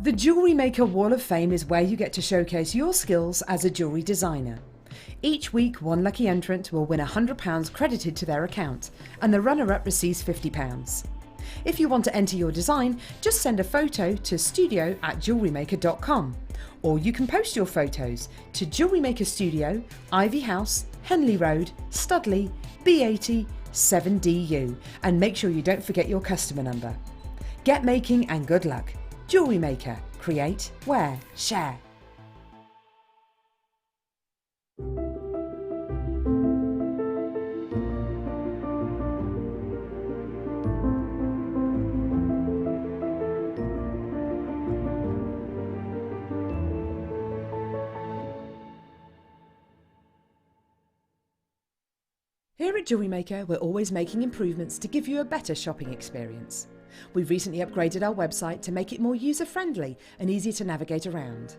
The Jewellery Maker Wall of Fame is where you get to showcase your skills as a jewellery designer. Each week, one lucky entrant will win £100 credited to their account, and the runner-up receives £50. If you want to enter your design, just send a photo to studio@jewellerymaker.com, or you can post your photos to Jewellery Maker Studio, Ivy House, Henley Road, Studley, B80 7DU, and make sure you don't forget your customer number. Get making and good luck. Jewellery Maker. Create, wear, share. Here at Jewellery Maker, we're always making improvements to give you a better shopping experience. We've recently upgraded our website to make it more user-friendly and easy to navigate around.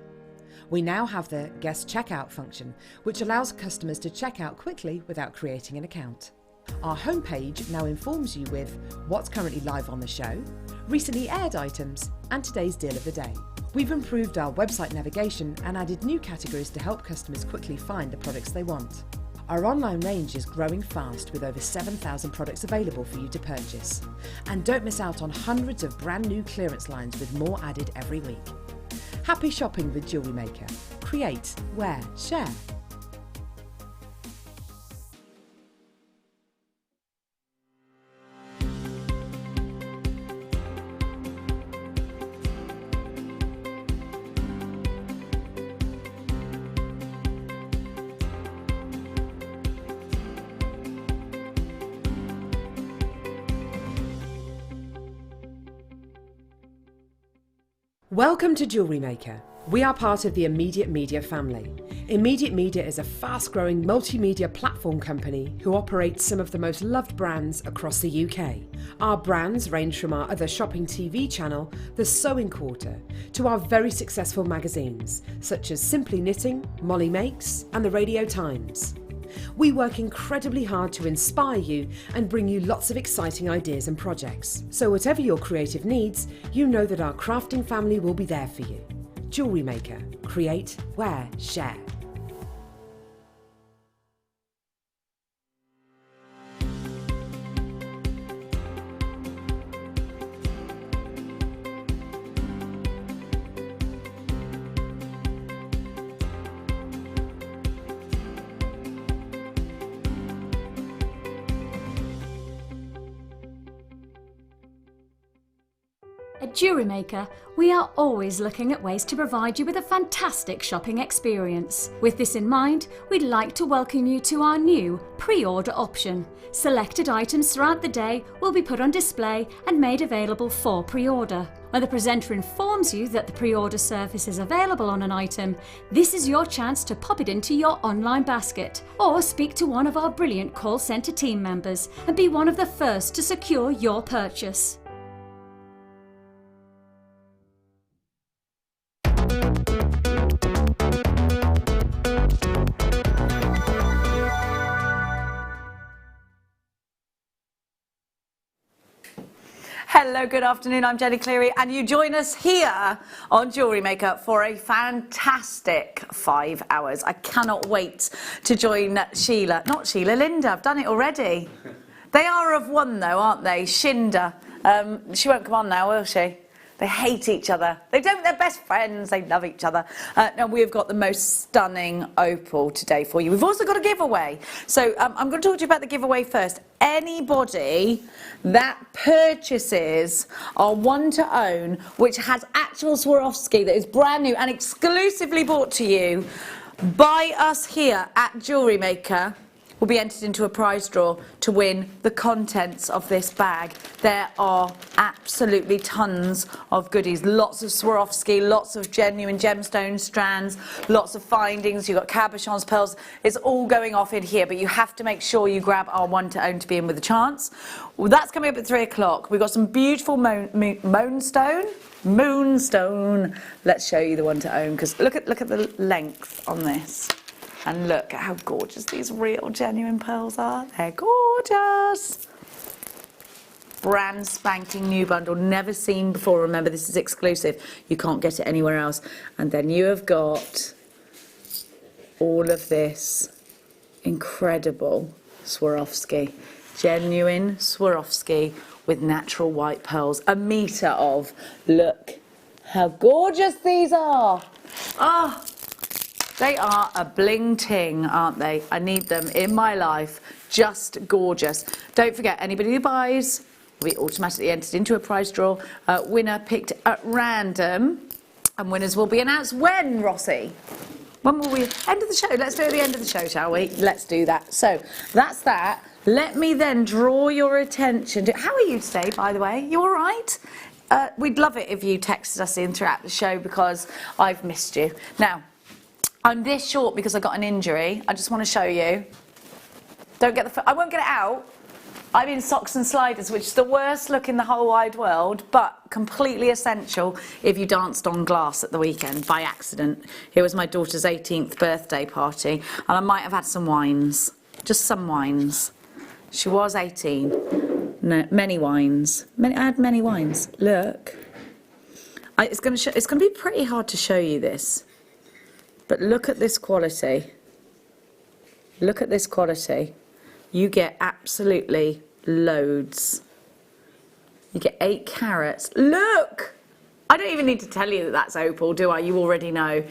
We now have the guest checkout function, which allows customers to check out quickly without creating an account. Our homepage now informs you with what's currently live on the show, recently aired items, and today's deal of the day. We've improved our website navigation and added new categories to help customers quickly find the products they want. Our online range is growing fast with over 7,000 products available for you to purchase. And don't miss out on hundreds of brand new clearance lines with more added every week. Happy shopping with Jewellery Maker. Create, wear, share. Welcome to Jewellery Maker. We are part of the Immediate Media family. Immediate Media is a fast-growing multimedia platform company who operates some of the most loved brands across the UK. Our brands range from our other shopping TV channel, The Sewing Quarter, to our very successful magazines, such as Simply Knitting, Molly Makes, and the Radio Times. We work incredibly hard to inspire you and bring you lots of exciting ideas and projects. So whatever your creative needs, you know that our crafting family will be there for you. Jewellery Maker. Create, wear, share. At Jewellery Maker, we are always looking at ways to provide you with a fantastic shopping experience. With this in mind, we'd like to welcome you to our new pre-order option. Selected items throughout the day will be put on display and made available for pre-order. When the presenter informs you that the pre-order service is available on an item, this is your chance to pop it into your online basket or speak to one of our brilliant call centre team members and be one of the first to secure your purchase. Hello, good afternoon, I'm Jenny Cleary and you join us here on Jewellery Maker for a fantastic 5 hours. I cannot wait to join Linda, I've done it already. They are of one though, aren't they? Shinda. She won't come on now, will she? They hate each other. They're best friends. They love each other. Now we've got the most stunning opal today for you. We've also got a giveaway. So I'm going to talk to you about the giveaway first. Anybody that purchases our one to own, which has actual Swarovski that is brand new and exclusively bought to you by us here at Jewellery Maker, will be entered into a prize draw to win the contents of this bag. There are absolutely tons of goodies, lots of Swarovski, lots of genuine gemstone strands, lots of findings. You've got cabochons, pearls. It's all going off in here, but you have to make sure you grab our one to own to be in with a chance. Well, that's coming up at 3 o'clock. We've got some beautiful Moonstone. Let's show you the one to own, because look at the length on this. And look at how gorgeous these real genuine pearls are. They're gorgeous. brand spanking new bundle, never seen before. Remember, this is exclusive. You can't get it anywhere else. And then you have got all of this incredible Swarovski, genuine Swarovski with natural white pearls, a metre of. Look how gorgeous these are. Oh, they are a bling ting, aren't they? I need them in my life. Just gorgeous. Don't forget, anybody who buys will be automatically entered into a prize draw. Winner picked at random, and winners will be announced when, Rossi? When will we? End of the show. Let's do it at the end of the show, shall we? Let's do that. So that's that. Let me then draw your attention to. How are you today, by the way? You all right? We'd love it if you texted us in throughout the show because I've missed you. Now, I'm this short because I got an injury. I just want to show you. Don't get the. I won't get it out. I'm in socks and sliders, which is the worst look in the whole wide world, but completely essential if you danced on glass at the weekend by accident. It was my daughter's 18th birthday party, and I might have had some wines, just some wines. She was 18. No, many wines. I had many wines. Look, it's going to be pretty hard to show you this, but look at this quality. Look at this quality. You get absolutely loads. You get 8 carats. Look! I don't even need to tell you that that's Opal, do I? You already know.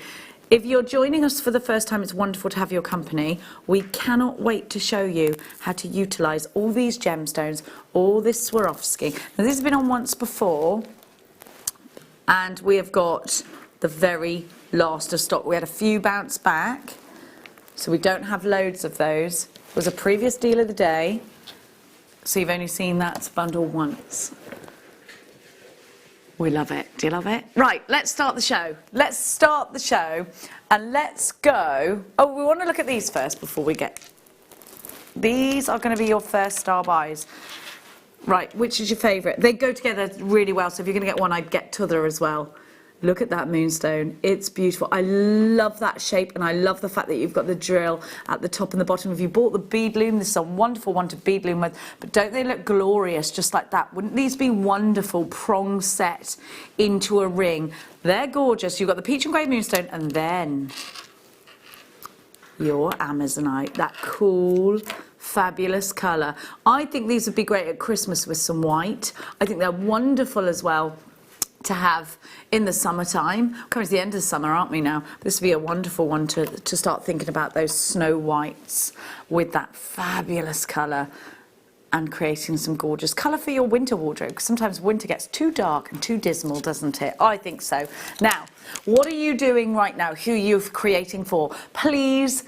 If you're joining us for the first time, it's wonderful to have your company. We cannot wait to show you how to utilise all these gemstones, all this Swarovski. Now, this has been on once before, and we have got the very last of stock. We had a few bounce back, so we don't have loads of those. It was a previous deal of the day, so you've only seen that bundle once. We love it. Do you love it? Right, let's start the show. Let's start the show and let's go. Oh, we want to look at these first before we get. These are going to be your first star buys. Right, which is your favourite? They go together really well, so if you're going to get one, I'd get t'other as well. Look at that moonstone. It's beautiful. I love that shape, and I love the fact that you've got the drill at the top and the bottom. If you bought the bead loom, this is a wonderful one to bead loom with, but don't they look glorious just like that? Wouldn't these be wonderful prong set into a ring? They're gorgeous. You've got the peach and grey moonstone, and then your Amazonite, that cool, fabulous colour. I think these would be great at Christmas with some white. I think they're wonderful as well to have in the summertime. We're coming to the end of the summer, aren't we now? This would be a wonderful one to start thinking about those snow whites with that fabulous colour and creating some gorgeous colour for your winter wardrobe, because sometimes winter gets too dark and too dismal, doesn't it? I think so. Now, what are you doing right now? Who are you creating for? Please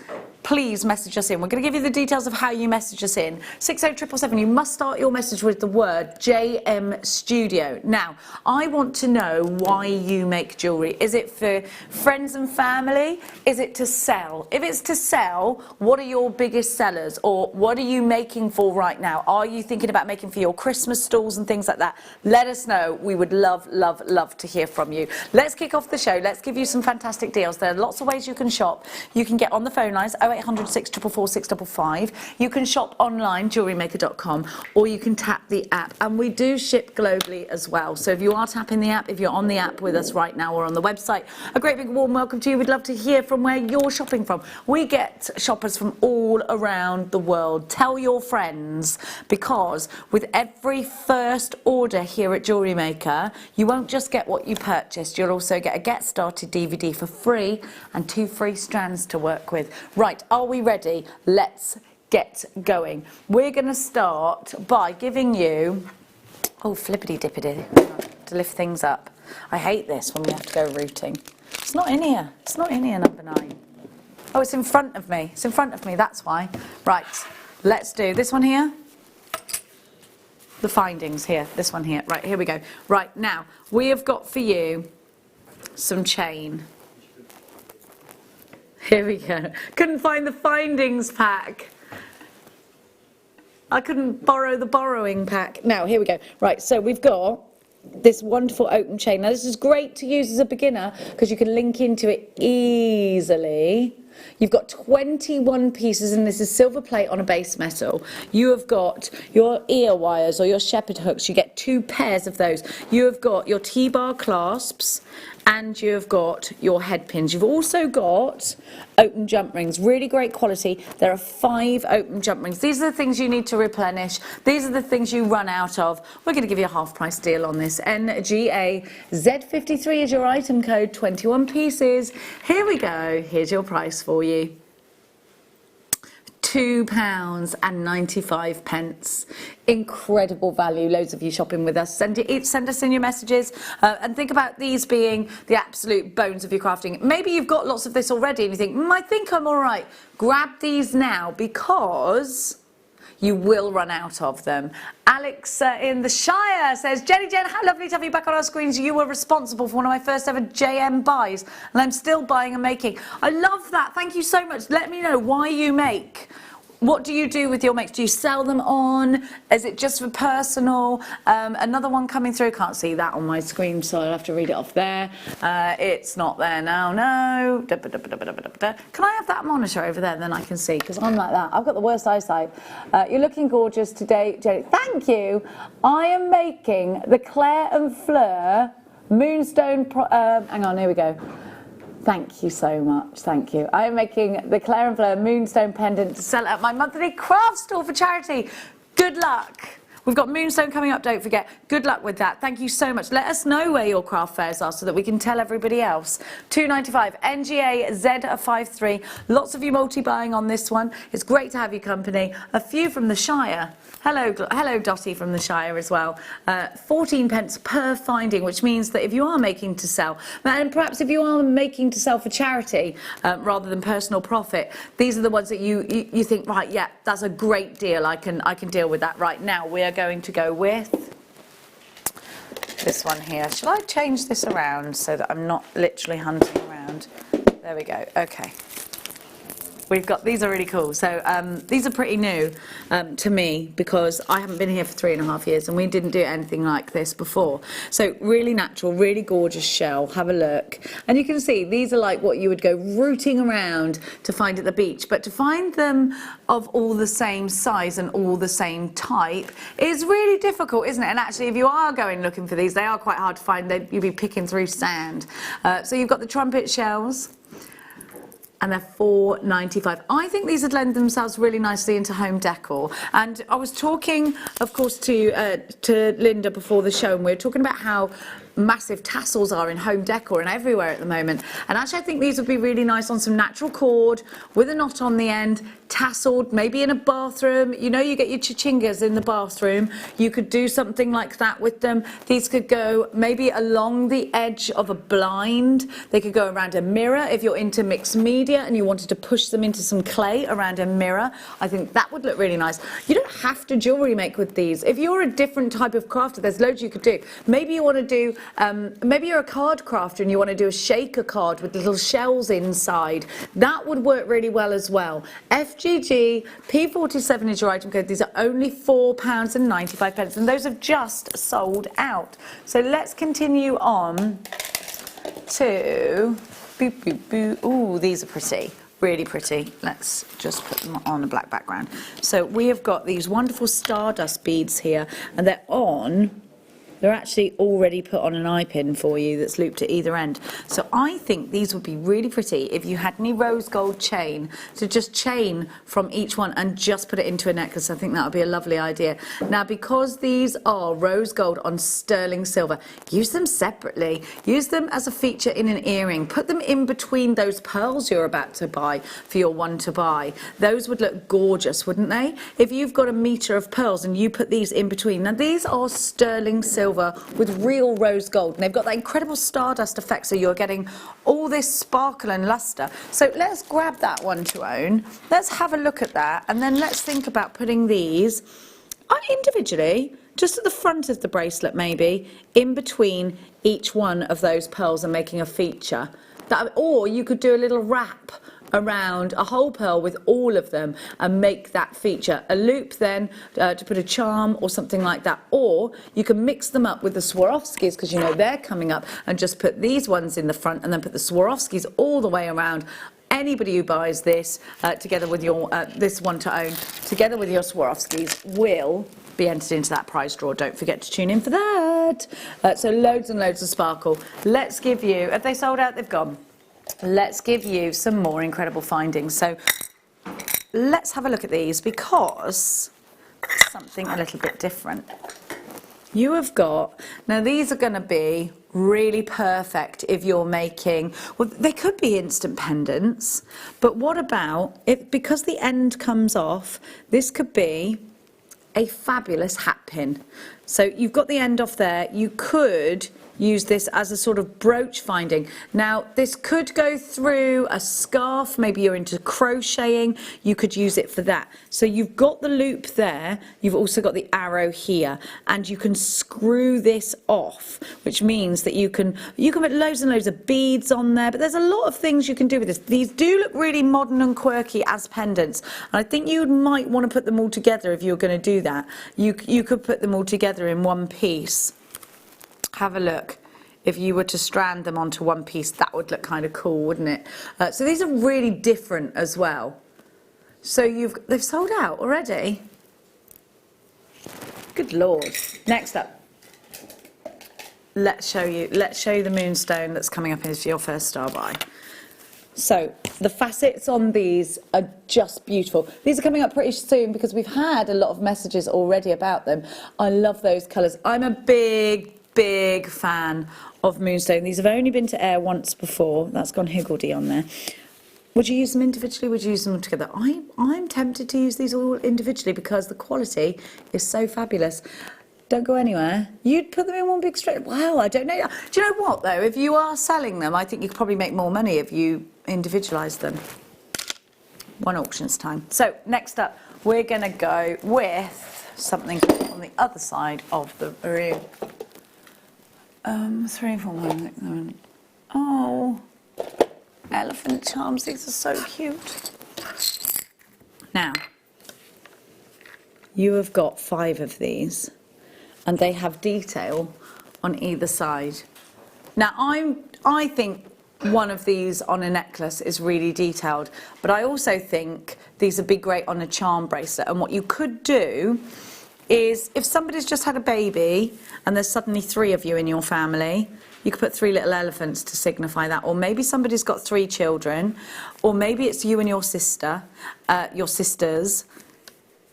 message us in. We're going to give you the details of how you message us in. 60777. You must start your message with the word JM Studio. Now, I want to know why you make jewellery. Is it for friends and family? Is it to sell? If it's to sell, what are your biggest sellers? Or what are you making for right now? Are you thinking about making for your Christmas stalls and things like that? Let us know. We would love, love, love to hear from you. Let's kick off the show. Let's give you some fantastic deals. There are lots of ways you can shop. You can get on the phone lines, 0800 644 655. You can shop online, JewelleryMaker.com, or you can tap the app. And we do ship globally as well. So if you are tapping the app, if you're on the app with us right now or on the website, a great big warm welcome to you. We'd love to hear from where you're shopping from. We get shoppers from all around the world. Tell your friends, because with every first order here at Jewellery Maker, you won't just get what you purchased. You'll also get a Get Started DVD for free and 2 free strands to work with. Right, are we ready? Let's get going. We're going to start by giving you, oh, flippity dippity, to lift things up. I hate this when we have to go routing. It's not in here. It's not in here, number 9. Oh, it's in front of me. It's in front of me, that's why. Right, let's do this one here. The findings here, this one here. Right, here we go. Right, now, we have got for you some chain. Here we go. Couldn't find the findings pack. I couldn't borrow the borrowing pack. Now, here we go. Right, so we've got this wonderful open chain. Now, this is great to use as a beginner because you can link into it easily. You've got 21 pieces, and this is silver plate on a base metal. You have got your ear wires or your shepherd hooks. You get 2 pairs of those. You have got your T-bar clasps, and you've got your head pins. You've also got open jump rings, really great quality. There are 5 open jump rings. These are the things you need to replenish. These are the things you run out of. We're going to give you a half price deal on this. NGAZ53 is your item code, 21 pieces. Here we go. Here's your price for you. £2.95. Incredible value. Loads of you shopping with us. Send us in your messages, and think about these being the absolute bones of your crafting. Maybe you've got lots of this already and you think, I think I'm all right. Grab these now, because you will run out of them. Alex in the Shire says, Jen, how lovely to have you back on our screens. You were responsible for one of my first ever JM buys, and I'm still buying and making. I love that. Thank you so much. Let me know why you make. What do you do with your makes? Do you sell them on? Is it just for personal? Another one coming through. Can't see that on my screen, so I'll have to read it off there. It's not there now, no. Can I have that monitor over there, then I can see? Because I'm like that. I've got the worst eyesight. You're looking gorgeous today, Jenny. Thank you. I am making the Claire and Fleur Moonstone. Hang on, here we go. Thank you so much, thank you. I am making the Claire and Fleur Moonstone pendant to sell at my monthly craft store for charity. Good luck. We've got Moonstone coming up, don't forget. Good luck with that. Thank you so much. Let us know where your craft fairs are so that we can tell everybody else. £2.95, NGA Z53. Lots of you multi-buying on this one. It's great to have your company. A few from the Shire. Hello, Dottie from the Shire as well. 14 pence per finding, which means that if you are making to sell, and perhaps if you are making to sell for charity rather than personal profit, these are the ones that you think, right, yeah, that's a great deal. I can deal with that right now. We are going to go with this one here. Shall I change this around so that I'm not literally hunting around? There we go. Okay. We've got, these are really cool. So these are pretty new to me, because I haven't been here for 3.5 years and we didn't do anything like this before. So really natural, really gorgeous shell. Have a look. And you can see these are like what you would go rooting around to find at the beach. But to find them of all the same size and all the same type is really difficult, isn't it? And actually, if you are going looking for these, they are quite hard to find. You'd be picking through sand. So you've got the trumpet shells, and they're £4.95. I think these would lend themselves really nicely into home decor. And I was talking, of course, to Linda before the show, and we were talking about how massive tassels are in home decor and everywhere at the moment. And actually, I think these would be really nice on some natural cord with a knot on the end, tasseled, maybe in a bathroom. You know, you get your chichingas in the bathroom. You could do something like that with them. These could go maybe along the edge of a blind. They could go around a mirror if you're into mixed media and you wanted to push them into some clay around a mirror. I think that would look really nice. You don't have to jewellery make with these. If you're a different type of crafter, there's loads you could do. Maybe you want to do, maybe you're a card crafter and you want to do a shaker card with little shells inside. That would work really well as well. FGG P47 is your item code. These are only £4.95, and those have just sold out. So let's continue on to ooh, these are pretty. Really pretty. Let's just put them on a black background. So we have got these wonderful Stardust beads here, and they're actually already put on an eye pin for you that's looped at either end. So I think these would be really pretty if you had any rose gold chain to just chain from each one and just put it into a necklace. I think that would be a lovely idea. Now, because these are rose gold on sterling silver, use them separately. Use them as a feature in an earring. Put them in between those pearls you're about to buy for your one to buy. Those would look gorgeous, wouldn't they? If you've got a metre of pearls and you put these in between. Now, these are sterling silver with real rose gold, and they've got that incredible stardust effect, so you're getting all this sparkle and luster. So let's grab that one to own. Let's have a look at that, and then let's think about putting these individually, just at the front of the bracelet, maybe in between each one of those pearls, and making a feature. Or you could do a little wrap around a whole pearl with all of them and make that feature. A loop then to put a charm or something like that. Or you can mix them up with the Swarovskis, because you know they're coming up, and just put these ones in the front and then put the Swarovskis all the way around. anybody who buys this together with your this one to own, together with your Swarovskis, will be entered into that prize draw. Don't forget to tune in for that. So loads and loads of sparkle. Let's give you, have they sold out? They've gone. Let's give you some more incredible findings. So let's have a look at these, because it's something a little bit different. You have got, now these are going to be really perfect if you're making, well, they could be instant pendants, but what about, if because the end comes off, this could be a fabulous hat pin. So you've got the end off there. You could use this as a sort of brooch finding. Now, this could go through a scarf. Maybe you're into crocheting. You could use it for that. So you've got the loop there. You've also got the arrow here, and you can screw this off, which means that you can put loads and loads of beads on there. But there's a lot of things you can do with this. These do look really modern and quirky as pendants, and I think you might want to put them all together if you're going to do that. You could put them all together in one piece. Have a look. If you were to strand them onto one piece, that would look kind of cool, wouldn't it? So these are really different as well. So they've sold out already. Good Lord. Next up, let's show you the Moonstone that's coming up as your first star buy. So the facets on these are just beautiful. These are coming up pretty soon because we've had a lot of messages already about them. I love those colours. I'm a big fan of Moonstone. These have only been to air once before. That's gone higgledy on there. Would you use them individually? Would you use them together? I'm tempted to use these all individually because the quality is so fabulous. Don't go anywhere. You'd put them in one big straight. Wow, I don't know. Do you know what though? If you are selling them, I think you could probably make more money if you individualise them. One auction's time. So next up, we're going to go with something on the other side of the room. 3, 4, 1. Oh, elephant charms. These are so cute. Now, you have got 5 of these, and they have detail on either side. Now, I think one of these on a necklace is really detailed, but I also think these would be great on a charm bracelet. And what you could do is, if somebody's just had a baby and there's suddenly 3 of you in your family, you could put 3 little elephants to signify that. Or maybe somebody's got 3 children, or maybe it's you and your sister, your sisters.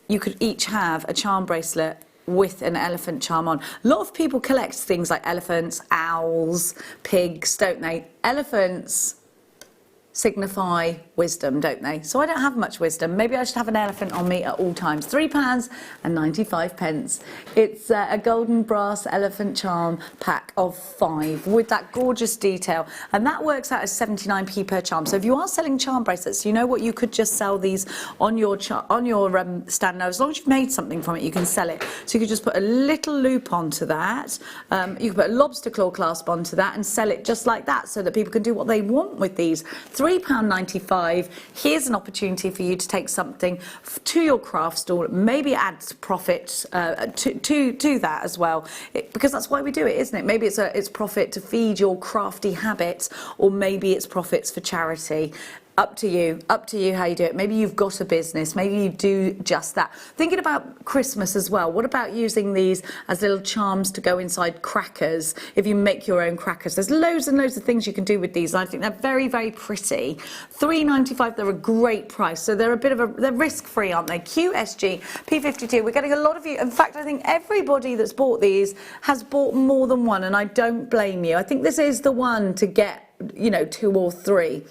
You could each have a charm bracelet with an elephant charm on. A lot of people collect things like elephants, owls, pigs, don't they? Elephants signify wisdom, don't they? So I don't have much wisdom. Maybe I should have an elephant on me at all times. £3.95. It's a golden brass elephant charm pack of 5 with that gorgeous detail, and that works out as 79p per charm. So if you are selling charm bracelets, you know what, you could just sell these on your stand now. As long as you've made something from it, you can sell it. So you could just put a little loop onto that. You could put a lobster claw clasp onto that and sell it just like that, so that people can do what they want with these. £3.95. Here's an opportunity for you to take something to your craft store, maybe add profit to that as well, because that's why we do it, isn't it? Maybe it's profit to feed your crafty habits, or maybe it's profits for charity. Up to you how you do it. Maybe you've got a business, maybe you do just that. Thinking about Christmas as well, what about using these as little charms to go inside crackers if you make your own crackers? There's loads and loads of things you can do with these. I think they're very, very pretty. £3.95, they're a great price. So they're they're risk-free, aren't they? QSG, P52, we're getting a lot of you. In fact, I think everybody that's bought these has bought more than one, and I don't blame you. I think this is the one to get, 2 or 3.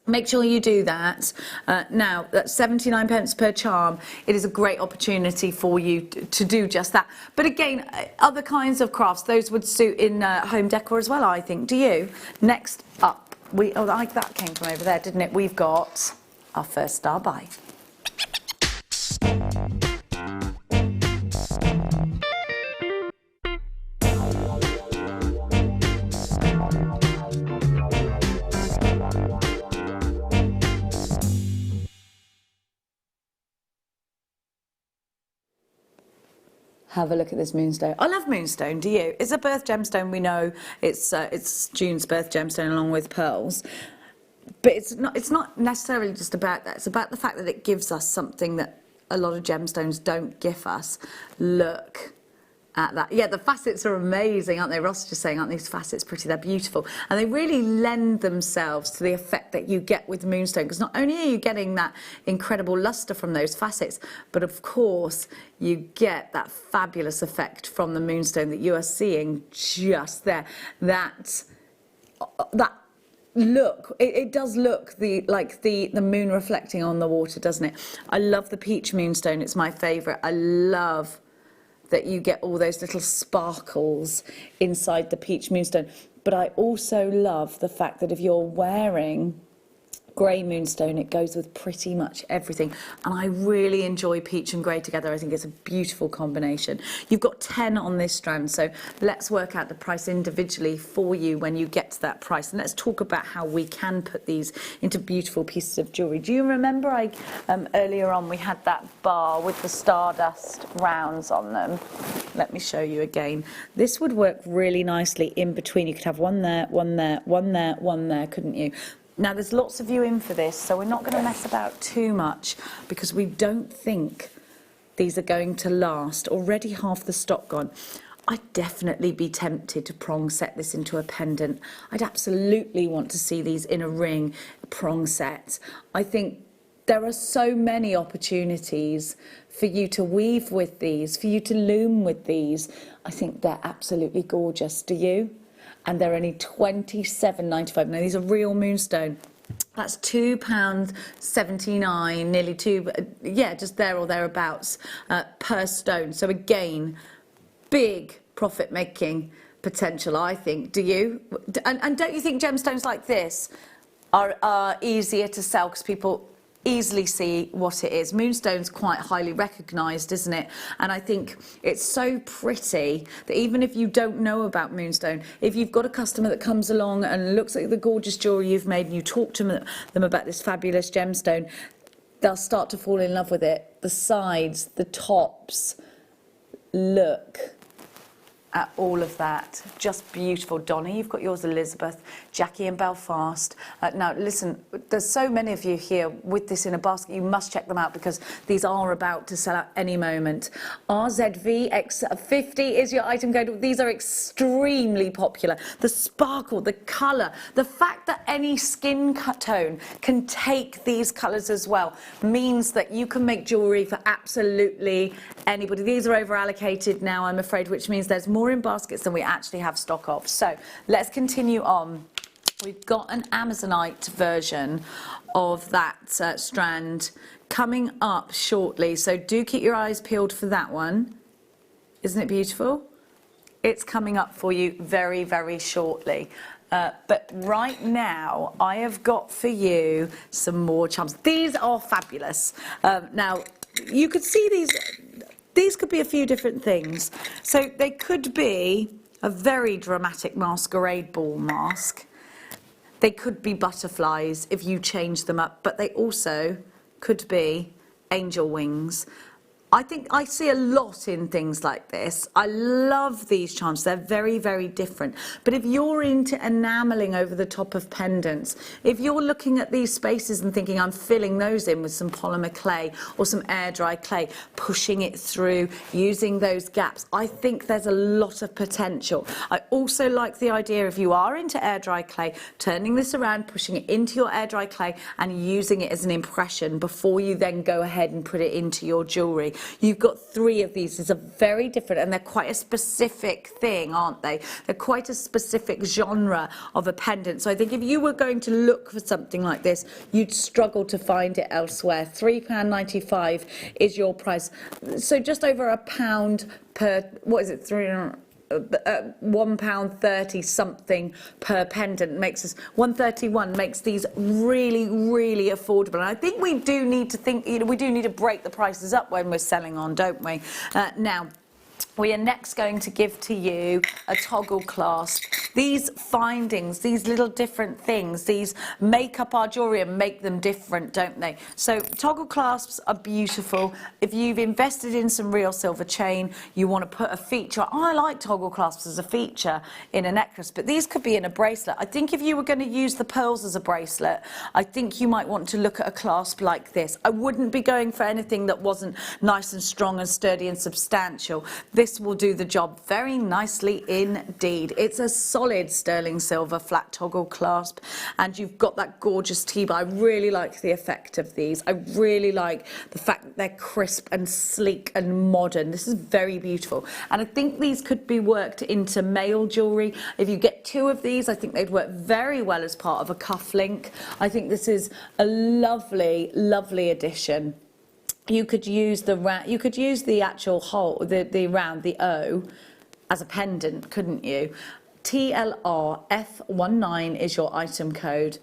Make sure you do that. Now, that's 79 pence per charm. It is a great opportunity for you to do just that. But again, other kinds of crafts, those would suit in home decor as well, I think. Do you? Next up, that came from over there, didn't it? We've got our first star buy. Have a look at this Moonstone. I love Moonstone, do you? It's a birth gemstone, we know. It's June's birth gemstone along with pearls. But it's not necessarily just about that. It's about the fact that it gives us something that a lot of gemstones don't give us. Look at that. Yeah, the facets are amazing, aren't they? Ross is just saying, aren't these facets pretty? They're beautiful. And they really lend themselves to the effect that you get with Moonstone, because not only are you getting that incredible luster from those facets, but of course you get that fabulous effect from the Moonstone that you are seeing just there. That look, it does look like the moon reflecting on the water, doesn't it? I love the peach Moonstone. It's my favourite. I love that you get all those little sparkles inside the peach Moonstone. But I also love the fact that if you're wearing grey Moonstone, it goes with pretty much everything. And I really enjoy peach and grey together. I think it's a beautiful combination. You've got 10 on this strand, so let's work out the price individually for you when you get to that price. And let's talk about how we can put these into beautiful pieces of jewellery. Do you remember earlier on we had that bar with the Stardust rounds on them? Let me show you again. This would work really nicely in between. You could have one there, one there, one there, one there, couldn't you? Now, there's lots of you in for this, so we're not going to mess about too much because we don't think these are going to last. Already half the stock gone. I'd definitely be tempted to prong set this into a pendant. I'd absolutely want to see these in a ring prong set. I think there are so many opportunities for you to weave with these, for you to loom with these. I think they're absolutely gorgeous. Do you? And they're only £27.95. Now, these are real Moonstone. That's £2.79, nearly just there or thereabouts per stone. So again, big profit-making potential, I think. Do you? And don't you think gemstones like this are easier to sell because people easily see what it is? Moonstone's quite highly recognised, isn't it? And I think it's so pretty that even if you don't know about Moonstone, if you've got a customer that comes along and looks at the gorgeous jewellery you've made and you talk to them about this fabulous gemstone, they'll start to fall in love with it. The sides, the tops, look at all of that. Just beautiful. Donnie, you've got yours, Elizabeth, Jackie in Belfast. Now, listen, there's so many of you here with this in a basket. You must check them out because these are about to sell out any moment. RZVX50 is your item code. These are extremely popular. The sparkle, the colour, the fact that any skin tone can take these colours as well means that you can make jewellery for absolutely anybody. These are over allocated now, I'm afraid, which means there's more in baskets than we actually have stock of. So let's continue on. We've got an Amazonite version of that strand coming up shortly, so do keep your eyes peeled for that one. Isn't it beautiful? It's coming up for you very, very shortly. But right now, I have got for you some more charms. These are fabulous. Now, you could see these could be a few different things. So they could be a very dramatic masquerade ball mask. They could be butterflies if you change them up, but they also could be angel wings. I think I see a lot in things like this. I love these charms. They're very, very different. But if you're into enamelling over the top of pendants, if you're looking at these spaces and thinking, I'm filling those in with some polymer clay or some air dry clay, pushing it through, using those gaps, I think there's a lot of potential. I also like the idea, if you are into air dry clay, turning this around, pushing it into your air dry clay and using it as an impression before you then go ahead and put it into your jewellery. You've got 3 of these. It's a very different, and they're quite a specific thing, aren't they? They're quite a specific genre of a pendant. So I think if you were going to look for something like this, you'd struggle to find it elsewhere. £3.95 is your price. So just over £1 per, what is it, £1.30 something per pendant makes us £1.31 makes these really, really affordable. And I think we do need to think, we do need to break the prices up when we're selling on, don't we? Now, we are next going to give to you a toggle clasp These findings, these little different things, these make up our jewellery and make them different, don't they? So toggle clasps are beautiful. If you've invested in some real silver chain, you want to put a feature. I like toggle clasps as a feature in a necklace, but these could be in a bracelet. I think if you were going to use the pearls as a bracelet, I think you might want to look at a clasp like this. I wouldn't be going for anything that wasn't nice and strong and sturdy and substantial. This will do the job very nicely indeed. It's a solid sterling silver flat toggle clasp, and you've got that gorgeous T-bar. I really like the effect of these. I really like the fact that they're crisp and sleek and modern. This is very beautiful, and I think these could be worked into male jewellery. If you get two of these, I think they'd work very well as part of a cufflink. I think this is a lovely, lovely addition. You could use the actual hole, the round, the O, as a pendant, couldn't you? TLRF19 is your item code.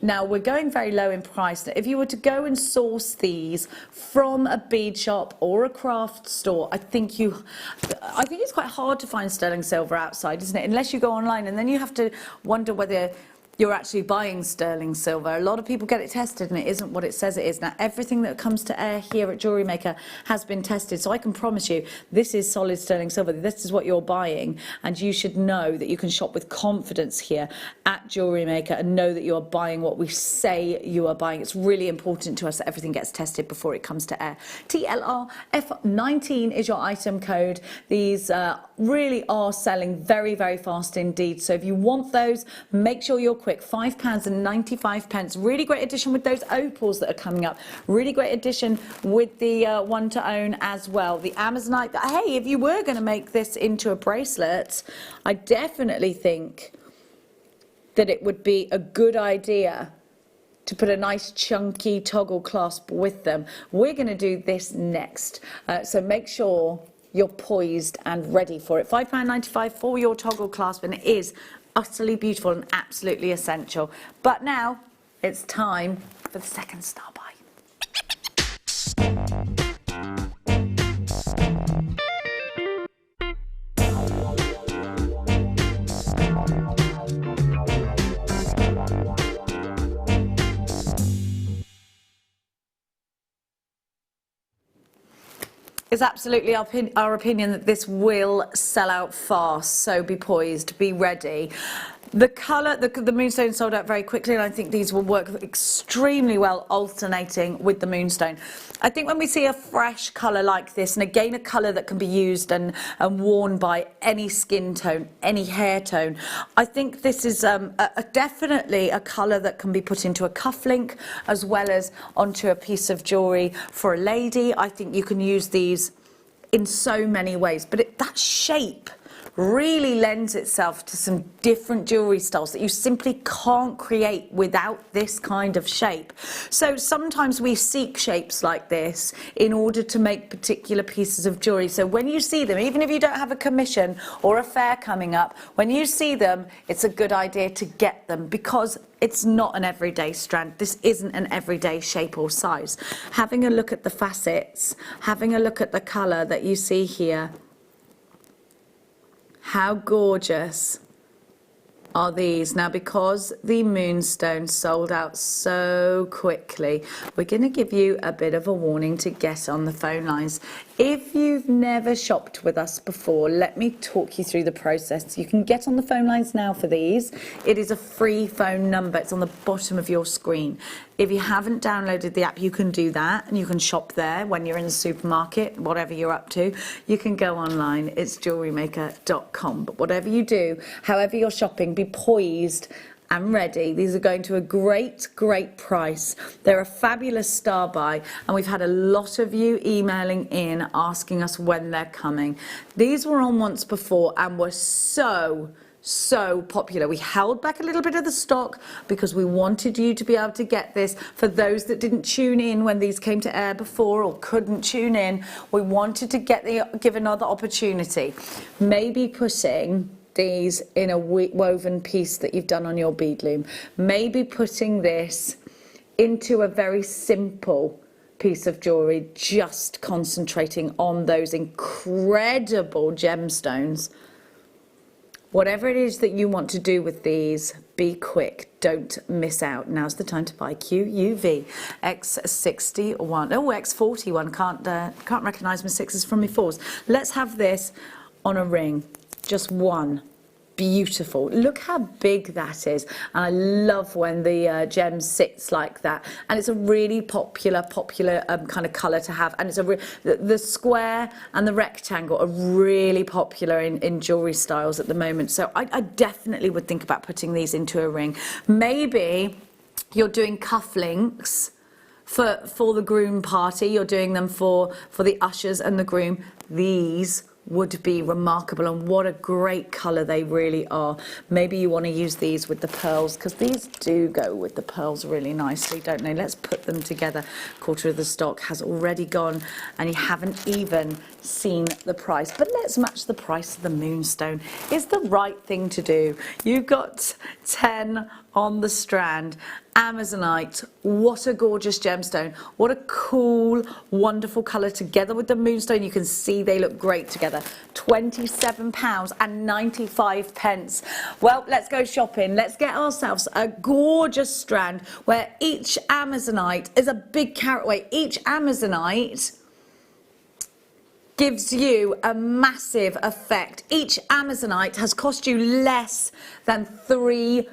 Now, we're going very low in price. If you were to go and source these from a bead shop or a craft store, I think it's quite hard to find sterling silver outside, isn't it? Unless you go online, and then you have to wonder whether you're actually buying sterling silver. A lot of people get it tested and it isn't what it says it is. Now, everything that comes to air here at Jewellery Maker has been tested, so I can promise you this is solid sterling silver. This is what you're buying, and you should know that you can shop with confidence here at Jewellery Maker and know that you are buying what we say you are buying. It's really important to us that everything gets tested before it comes to air. TLRF19 is your item code. These really are selling very, very fast indeed. So if you want those, make sure you're quick. £5.95. Really great addition with those opals that are coming up. Really great addition with the one to own as well. The Amazonite. Hey, if you were going to make this into a bracelet, I definitely think that it would be a good idea to put a nice chunky toggle clasp with them. We're going to do this next. So make sure you're poised and ready for it. £5.95 for your toggle clasp, and it is utterly beautiful and absolutely essential. But now it's time for the second star buy. It's absolutely our opinion that this will sell out fast, so be poised, be ready. The colour, the Moonstone sold out very quickly, and I think these will work extremely well alternating with the Moonstone. I think when we see a fresh colour like this, and again a colour that can be used and worn by any skin tone, any hair tone, I think this is definitely a colour that can be put into a cufflink as well as onto a piece of jewellery for a lady. I think you can use these in so many ways, but that shape really lends itself to some different jewellery styles that you simply can't create without this kind of shape. So sometimes we seek shapes like this in order to make particular pieces of jewellery. So when you see them, even if you don't have a commission or a fair coming up, when you see them, it's a good idea to get them, because it's not an everyday strand. This isn't an everyday shape or size. Having a look at the facets, having a look at the colour that you see here, how gorgeous are these. Now, because the Moonstone sold out so quickly, we're going to give you a bit of a warning to get on the phone lines. If you've never shopped with us before, let me talk you through the process. You can get on the phone lines now for these. It is a free phone number. It's on the bottom of your screen. If you haven't downloaded the app, you can do that, and you can shop there when you're in the supermarket, whatever you're up to. You can go online. It's JewelleryMaker.com. But whatever you do, however you're shopping, be poised and ready. These are going to a great, great price. They're a fabulous star buy, and we've had a lot of you emailing in asking us when they're coming. These were on once before and were so popular. We held back a little bit of the stock because we wanted you to be able to get this. For those that didn't tune in when these came to air before or couldn't tune in, we wanted to give another opportunity. Maybe putting these in a woven piece that you've done on your bead loom. Maybe putting this into a very simple piece of jewellery, just concentrating on those incredible gemstones. Whatever it is that you want to do with these, be quick. Don't miss out. Now's the time to buy QUV X61. Oh, X41. Can't recognise my sixes from my fours. Let's have this on a ring. Just one. Beautiful. Look how big that is. And I love when the gem sits like that. And it's a really popular kind of colour to have. And it's the square and the rectangle are really popular in jewellery styles at the moment. So I definitely would think about putting these into a ring. Maybe you're doing cufflinks for the groom party. You're doing them for the ushers and the groom. These would be remarkable, and what a great colour they really are. Maybe you want to use these with the pearls, because these do go with the pearls really nicely, don't they? Let's put them together. Quarter of the stock has already gone, and you haven't even seen the price. But let's match the price of the Moonstone. It's the right thing to do. You've got 10 on the strand. Amazonite, what a gorgeous gemstone. What a cool, wonderful colour together with the Moonstone. You can see they look great together. £27.95. Well, let's go shopping. Let's get ourselves a gorgeous strand where each Amazonite is a big carat weight. Each Amazonite gives you a massive effect. Each Amazonite has cost you less than £3.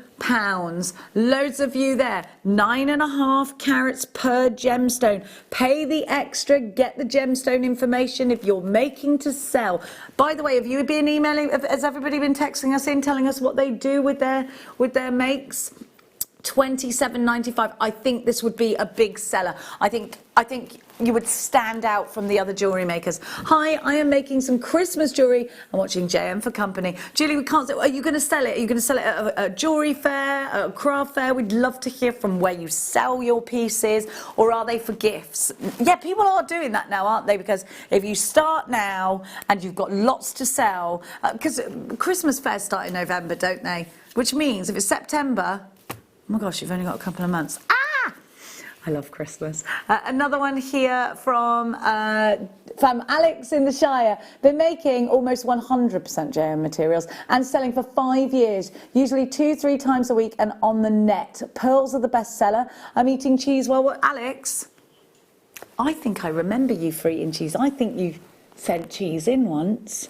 Loads of you there. 9.5 carats per gemstone. Pay the extra, get the gemstone information if you're making to sell. By the way, have you been emailing, has everybody been texting us in, telling us what they do with their makes? £27.95. I think this would be a big seller. I think you would stand out from the other jewellery makers. Hi, I am making some Christmas jewellery. I'm watching JM for company. Julie, we can't say, are you going to sell it? Are you going to sell it at a jewellery fair, a craft fair? We'd love to hear from where you sell your pieces, or are they for gifts? Yeah, people are doing that now, aren't they? Because if you start now and you've got lots to sell, because Christmas fairs start in November, don't they? Which means if it's September, oh my gosh, you've only got a couple of months. Ah! I love Christmas. Another one here from Alex in the Shire. Been making almost 100% JM materials and selling for 5 years, usually 2-3 times a week and on the net. Pearls are the best seller. I'm eating cheese. Well, Alex, I think I remember you for eating cheese. I think you sent cheese in once.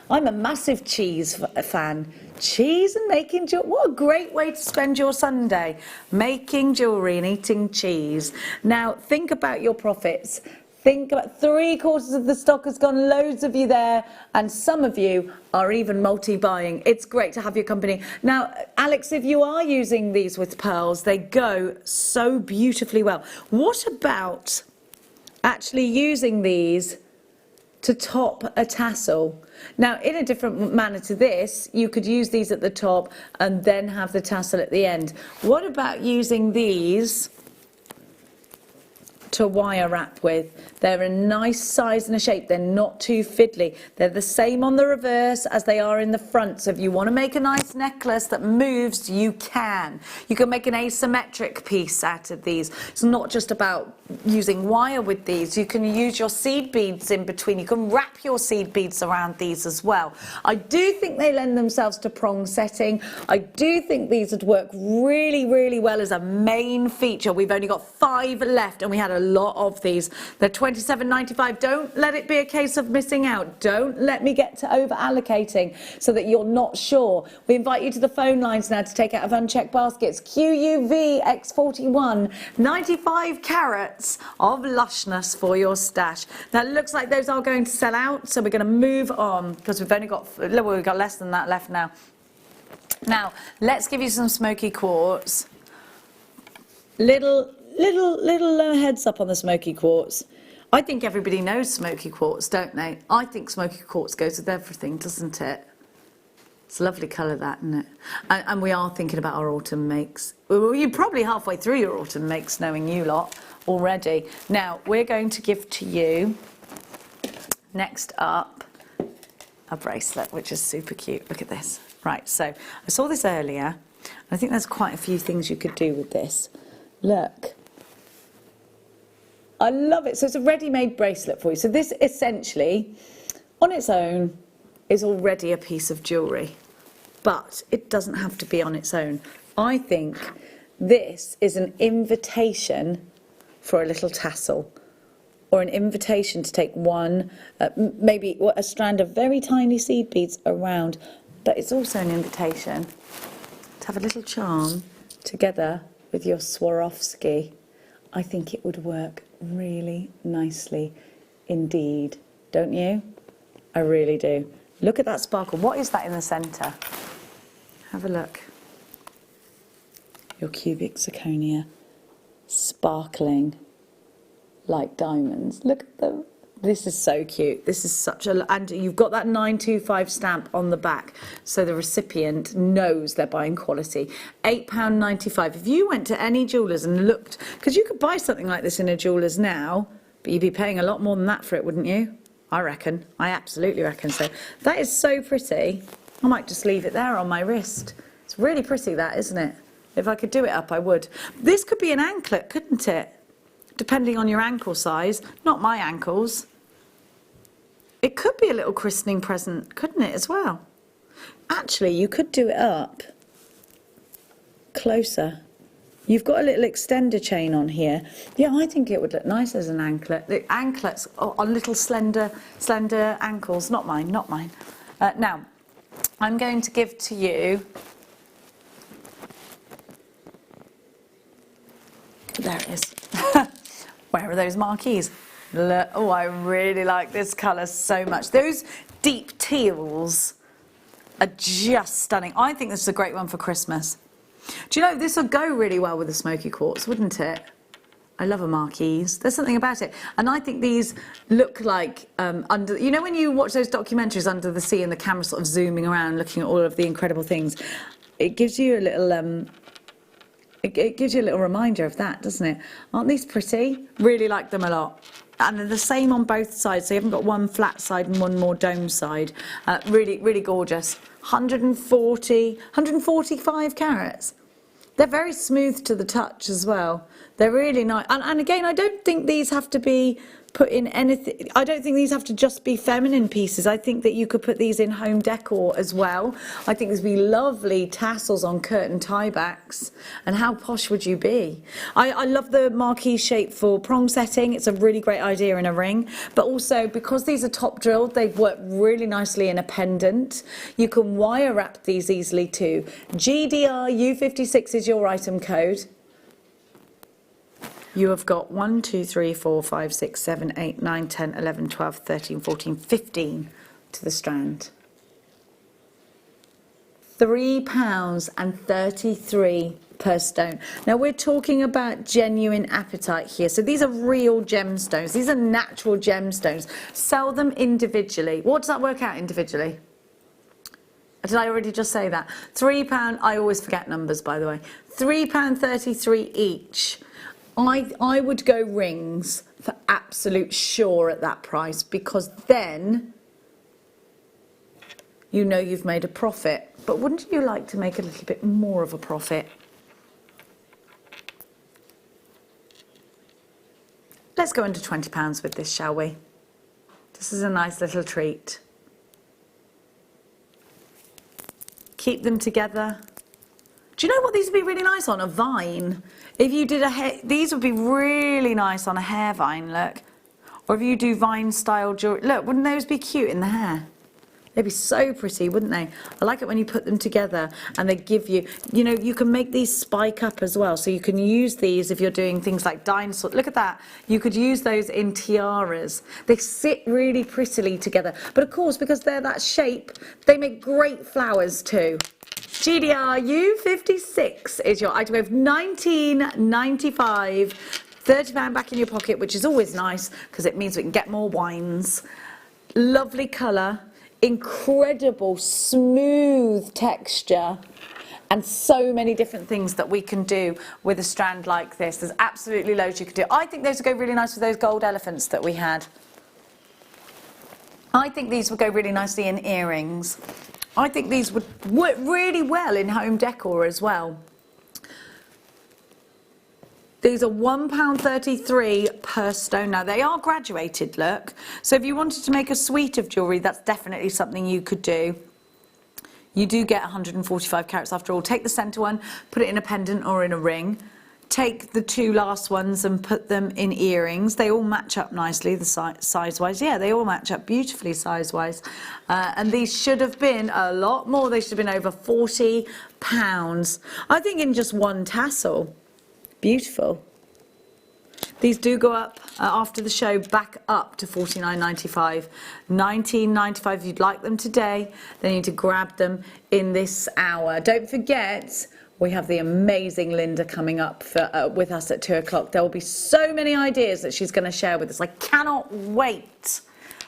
I'm a massive cheese fan. Cheese and making jewellery. What a great way to spend your Sunday. Making jewellery and eating cheese. Now, think about your profits. Think about 3/4 of the stock has gone. Loads of you there. And some of you are even multi-buying. It's great to have your company. Now, Alex, if you are using these with pearls, they go so beautifully well. What about actually using these to top a tassel? Now, in a different manner to this, you could use these at the top and then have the tassel at the end. What about using these to wire wrap with? They're a nice size and a shape. They're not too fiddly. They're the same on the reverse as they are in the front. So if you want to make a nice necklace that moves, you can. You can make an asymmetric piece out of these. It's not just about using wire with these. You can use your seed beads in between. You can wrap your seed beads around these as well. I do think they lend themselves to prong setting. I do think these would work really, really well as a main feature. We've only got 5 left and we had a lot of these. They're £27.95. Don't let it be a case of missing out. Don't let me get to over allocating so that you're not sure. We invite you to the phone lines now to take out of unchecked baskets. QUV X41, 95 carats of lushness for your stash. Now it looks like those are going to sell out, so we're going to move on because we've only got, well, we've got less than that left now. Now let's give you some Smoky quartz. Little heads up on the Smoky quartz. I think everybody knows Smoky quartz, don't they? I think Smoky quartz goes with everything, doesn't it? It's a lovely colour, that, isn't it? And we are thinking about our autumn makes. Well, you're probably halfway through your autumn makes, knowing you lot already. Now, we're going to give to you, next up, a bracelet, which is super cute. Look at this. Right, so I saw this earlier. I think there's quite a few things you could do with this. Look. I love it. So it's a ready-made bracelet for you. So this essentially, on its own, is already a piece of jewellery. but it doesn't have to be on its own. I think this is an invitation for a little tassel, or an invitation to take one, maybe a strand of very tiny seed beads around, but it's also an invitation to have a little charm together with your Swarovski. I think it would work really nicely indeed, don't you? I really do. Look at that sparkle. What is that in the centre? Have a look. Your cubic zirconia sparkling like diamonds. Look at them. This is so cute. This is such a... And you've got that 925 stamp on the back, so the recipient knows they're buying quality. £8.95. If you went to any jewellers and looked... Because you could buy something like this in a jeweller's now, but you'd be paying a lot more than that for it, wouldn't you? I reckon. I absolutely reckon so. That is so pretty. I might just leave it there on my wrist. It's really pretty, that, isn't it? If I could do it up, I would. This could be an anklet, couldn't it? Depending on your ankle size. Not my ankles. It could be a little christening present, couldn't it, as well? Actually, you could do it up closer. You've got a little extender chain on here. Yeah, I think it would look nice as an anklet. The anklets on little slender ankles. Not mine, not mine. Now, I'm going to give to you... There it is. Where are those marquees? Look, oh, I really like this colour so much. Those deep teals are just stunning. I think this is a great one for Christmas. Do you know, this would go really well with the smoky quartz, wouldn't it? I love a marquise. There's something about it. And I think these look like under... You know when you watch those documentaries Under the Sea and the camera sort of zooming around looking at all of the incredible things? It gives you a little... It gives you a little reminder of that, doesn't it? Aren't these pretty? Really like them a lot. And they're the same on both sides, so you haven't got one flat side and one more dome side. Really, really gorgeous. 145 carats. They're very smooth to the touch as well. They're really nice. And again, I don't think these have to be put in anything. I don't think these have to just be feminine pieces. I think that you could put these in home decor as well. I think these would be lovely tassels on curtain tiebacks. And how posh would you be? I love the marquee shape for prong setting. It's a really great idea in a ring. But also, because these are top drilled, they work really nicely in a pendant. You can wire wrap these easily too. GDR U56 is your item code. You have got 1, 2, 3, 4, 5, 6, 7, 8, 9, 10, 11, 12, 13, 14, 15 to the strand. £3.33 per stone. Now we're talking about genuine apatite here. So these are real gemstones. These are natural gemstones. Sell them individually. What does that work out individually? Did I already just say that? £3, I always forget numbers, by the way. £3.33 each. I would go rings for absolute sure at that price, because then you know you've made a profit. But wouldn't you like to make a little bit more of a profit? Let's go under £20 with this, shall we? This is a nice little treat. Keep them together. Do you know what these would be really nice on? A vine. If you did these would be really nice on a hair vine, look. Or if you do vine style jewelry, look, wouldn't those be cute in the hair? They'd be so pretty, wouldn't they? I like it when you put them together and they give you, you know, you can make these spike up as well. So you can use these if you're doing things like dinosaur. Look at that. You could use those in tiaras. They sit really prettily together. But of course, because they're that shape, they make great flowers too. GDR U56 is your item of £19.95. £30 back in your pocket, which is always nice because it means we can get more wines. Lovely colour, incredible smooth texture, and so many different things that we can do with a strand like this. There's absolutely loads you could do. I think those would go really nice with those gold elephants that we had. I think these would go really nicely in earrings. I think these would work really well in home decor as well. These are £1.33 per stone. Now, they are graduated, look. So if you wanted to make a suite of jewellery, that's definitely something you could do. You do get 145 carats after all. Take the center one, put it in a pendant or in a ring. Take the two last ones and put them in earrings. They all match up nicely, the size-wise. Yeah, they all match up beautifully size-wise. And these should have been a lot more. They should have been over £40. I think in just one tassel. Beautiful. These do go up after the show, back up to $49.95. $19.95 if you'd like them today. Then you need to grab them in this hour. Don't forget, we have the amazing Linda coming up with us at 2 o'clock. There will be so many ideas that she's going to share with us. I cannot wait.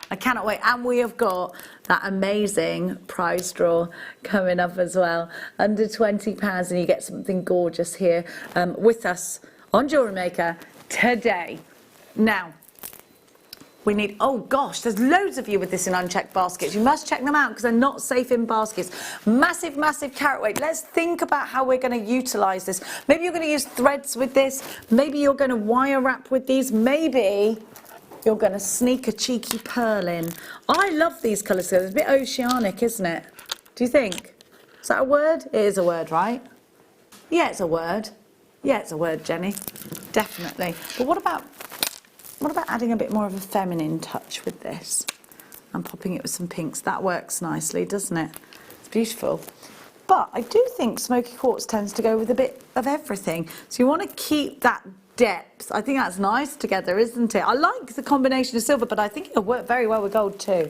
I cannot wait. And we have got that amazing prize draw coming up as well. Under £20 and you get something gorgeous here with us on Jewellery Maker today. Now, we need, oh gosh, there's loads of you with this in unchecked baskets. You must check them out because they're not safe in baskets. Massive, massive carat weight. Let's think about how we're going to utilize this. Maybe you're going to use threads with this. Maybe you're going to wire wrap with these. Maybe you're going to sneak a cheeky pearl in. I love these colours. It's a bit oceanic, isn't it? Do you think? Is that a word? It is a word, right? Yeah, it's a word. Yeah, it's a word, Jenny. Definitely. But what about adding a bit more of a feminine touch with this and popping it with some pinks? That works nicely, doesn't it? It's beautiful. But I do think Smoky Quartz tends to go with a bit of everything. So you want to keep that depth. I think that's nice together, isn't it? I like the combination of silver, but I think it'll work very well with gold too.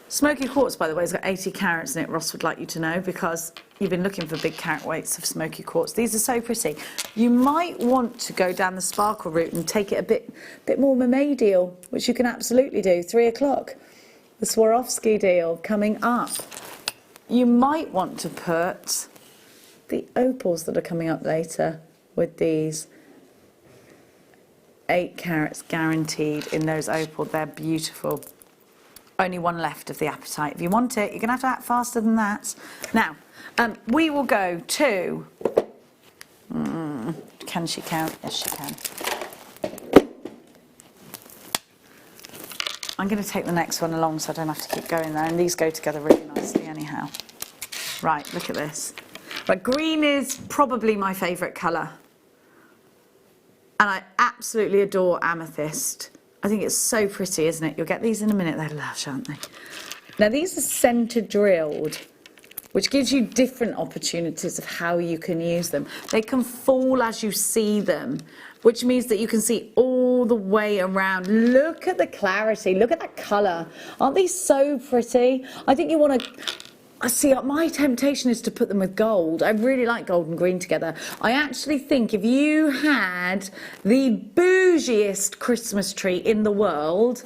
Smoky Quartz, by the way, has got 80 carats in it, Ross would like you to know, because you've been looking for big carat weights of Smoky Quartz. These are so pretty. You might want to go down the sparkle route and take it a bit more mermaid deal, which you can absolutely do. 3 o'clock, the Swarovski deal coming up. You might want to put the opals that are coming up later with these. 8 carats guaranteed in those opal. They're beautiful. Only one left of the appetite. If you want it, you're going to have to act faster than that. Now, we will go to... can she count? Yes, she can. I'm going to take the next one along so I don't have to keep going there. And these go together really nicely anyhow. Right, look at this. Right, green is probably my favourite colour. And I absolutely adore amethyst. I think it's so pretty, isn't it? You'll get these in a minute. They're lush, aren't they? Now, these are centre drilled, which gives you different opportunities of how you can use them. They can fall as you see them, which means that you can see all the way around. Look at the clarity. Look at that colour. Aren't these so pretty? I think you want to... See, my temptation is to put them with gold. I really like gold and green together. I actually think if you had the bougiest Christmas tree in the world,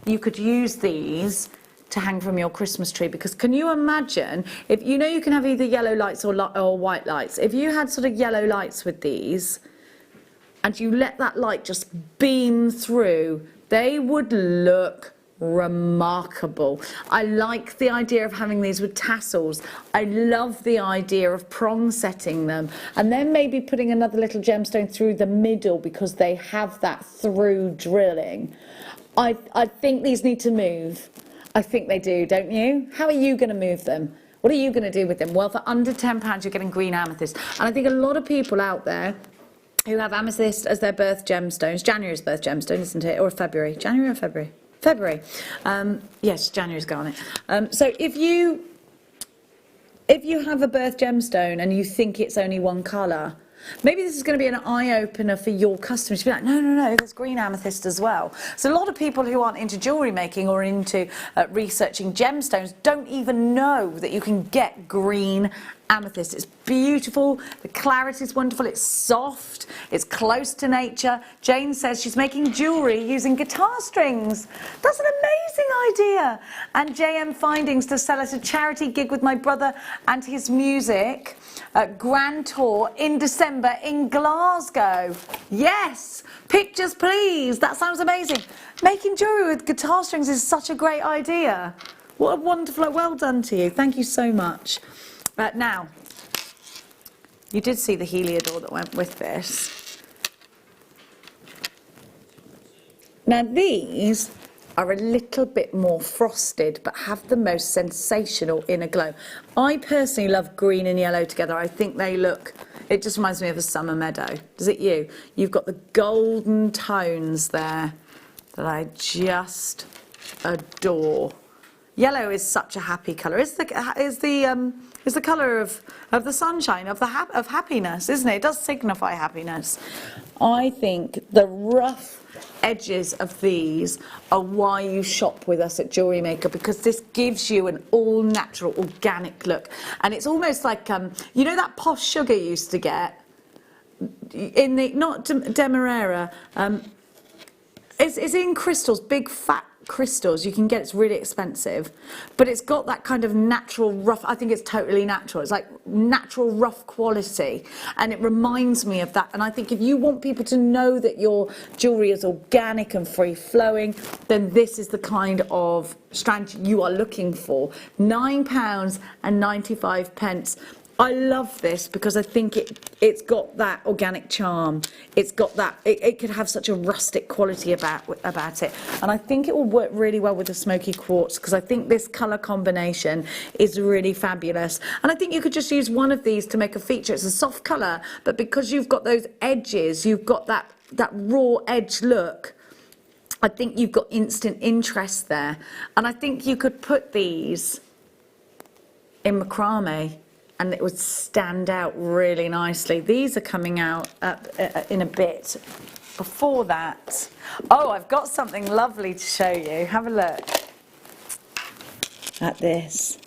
you could use these to hang from your Christmas tree. Because can you imagine, if you know you can have either yellow lights or white lights. If you had sort of yellow lights with these, and you let that light just beam through, they would look remarkable. I like the idea of having these with tassels. I love the idea of prong setting them and then maybe putting another little gemstone through the middle because they have that through drilling. I think these need to move. I think they do, don't you? How are you going to move them? What are you going to do with them? Well, for under £10 you're getting green amethyst, and I think a lot of people out there who have amethyst as their birth gemstones, January's birth gemstone, isn't it, or February? January or February? February. Yes, January's garnet. So if you have a birth gemstone and you think it's only one colour, maybe this is going to be an eye-opener for your customers to be like, no, there's green amethyst as well. So a lot of people who aren't into jewellery making or into researching gemstones don't even know that you can get green amethyst. It's beautiful, the clarity is wonderful, it's soft, it's close to nature. Jane says she's making jewellery using guitar strings. That's an amazing idea. And JM Findings to sell at a charity gig with my brother and his music. Grand tour in December in Glasgow. Yes, pictures please. That sounds amazing. Making jewellery with guitar strings is such a great idea. What a wonderful, well done to you. Thank you so much. Now, you did see the Heliodor that went with this. Now these are a little bit more frosted but have the most sensational inner glow. I personally love green and yellow together. I think they look, it just reminds me of a summer meadow. Does it you? You've got the golden tones there that I just adore. Yellow is such a happy colour. It's the colour of the sunshine, of happiness, isn't it? It does signify happiness. I think the rough edges of these are why you shop with us at Jewellery Maker, because this gives you an all natural organic look, and it's almost like you know that posh sugar you used to get in the, not Demerara, it's in crystals, big fat crystals. You can get, it's really expensive, but it's got that kind of natural rough, I think it's totally natural, it's like natural rough quality, and it reminds me of that. And I think if you want people to know that your jewellery is organic and free flowing, then this is the kind of strand you are looking for. £9.95. I love this because I think it's got that organic charm. It's got that, it could have such a rustic quality about it. And I think it will work really well with the Smoky quartz, because I think this colour combination is really fabulous. And I think you could just use one of these to make a feature. It's a soft colour, but because you've got those edges, you've got that raw edge look, I think you've got instant interest there. And I think you could put these in macrame, and it would stand out really nicely. These are coming out in a bit. Before that, oh, I've got something lovely to show you. Have a look at this.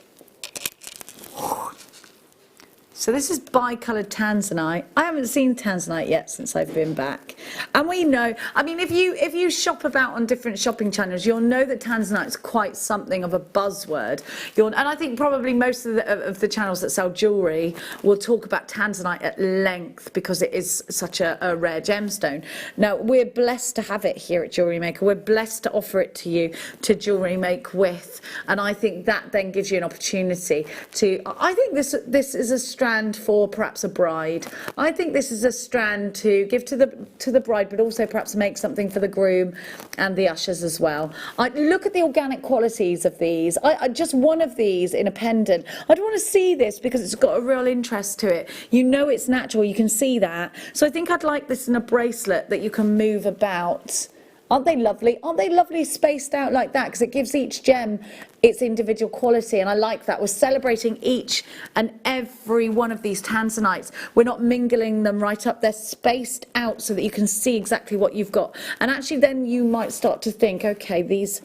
So this is bi-coloured Tanzanite. I haven't seen Tanzanite yet since I've been back. And we know, I mean, if you shop about on different shopping channels, you'll know that Tanzanite's quite something of a buzzword. And I think probably most of the channels that sell jewellery will talk about Tanzanite at length because it is such a rare gemstone. Now, we're blessed to have it here at Jewellery Maker. We're blessed to offer it to you to jewellery make with. And I think that then gives you an opportunity to, I think this is a strand for perhaps a bride. I think this is a strand to give to the bride, but also perhaps make something for the groom and the ushers as well. Look at the organic qualities of these. I just one of these in a pendant. I'd want to see this because it's got a real interest to it. You know it's natural, you can see that. So I think I'd like this in a bracelet that you can move about. Aren't they lovely? Aren't they lovely spaced out like that? Because it gives each gem its individual quality, and I like that. We're celebrating each and every one of these Tanzanites. We're not mingling them right up. They're spaced out so that you can see exactly what you've got. And actually then you might start to think, okay, these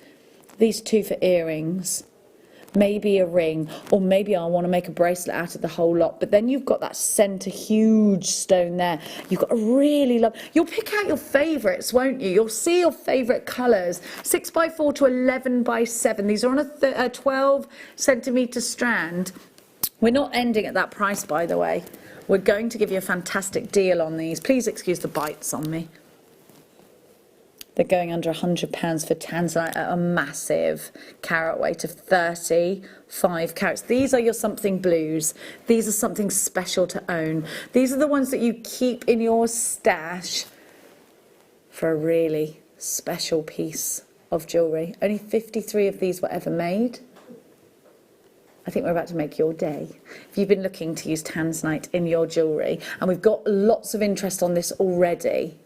two for earrings, maybe a ring, or maybe I want to make a bracelet out of the whole lot. But then you've got that centre huge stone there. You've got a really love. You'll pick out your favourites, won't you? You'll see your favourite colours. 6x4 to 11x7. These are on a 12 centimetre strand. We're not ending at that price, by the way. We're going to give you a fantastic deal on these. Please excuse the bites on me. They're going under £100 for Tanzanite at a massive carat weight of 35 carats. These are your something blues. These are something special to own. These are the ones that you keep in your stash for a really special piece of jewellery. Only 53 of these were ever made. I think we're about to make your day. If you've been looking to use Tanzanite in your jewellery, and we've got lots of interest on this already,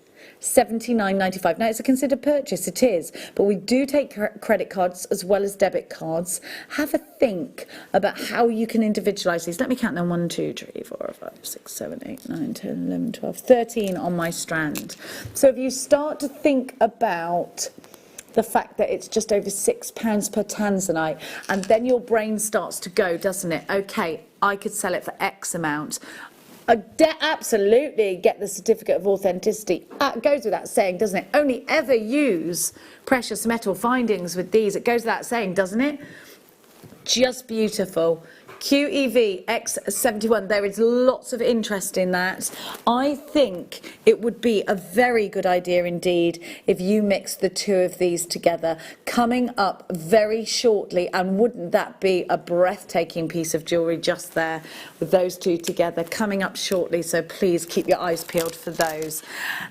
£79.95. Now, it's a considered purchase, it is, but we do take credit cards as well as debit cards. Have a think about how you can individualise these. Let me count them. 1, 2, 3, 4, 5, 6, 7, 8, 9, 10, 11, 12, 13 on my strand. So if you start to think about the fact that it's just over £6 per Tanzanite, and then your brain starts to go, doesn't it? Okay, I could sell it for X amount. Absolutely get the certificate of authenticity. Goes without saying, doesn't it? Only ever use precious metal findings with these. It goes without saying, doesn't it? Just beautiful. QEV X71, there is lots of interest in that. I think it would be a very good idea indeed if you mix the two of these together, coming up very shortly. And wouldn't that be a breathtaking piece of jewellery just there with those two together, coming up shortly. So please keep your eyes peeled for those.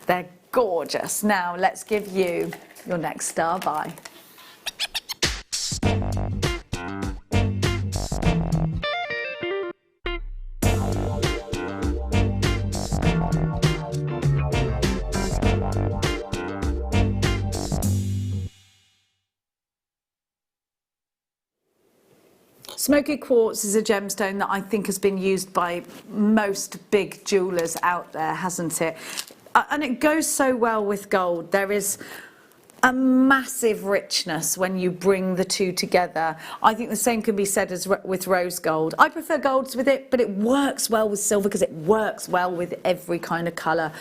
They're gorgeous. Now let's give you your next star buy. Smoky quartz is a gemstone that I think has been used by most big jewellers out there, hasn't it? And it goes so well with gold. There is a massive richness when you bring the two together. I think the same can be said as with rose gold. I prefer golds with it, but it works well with silver because it works well with every kind of colour.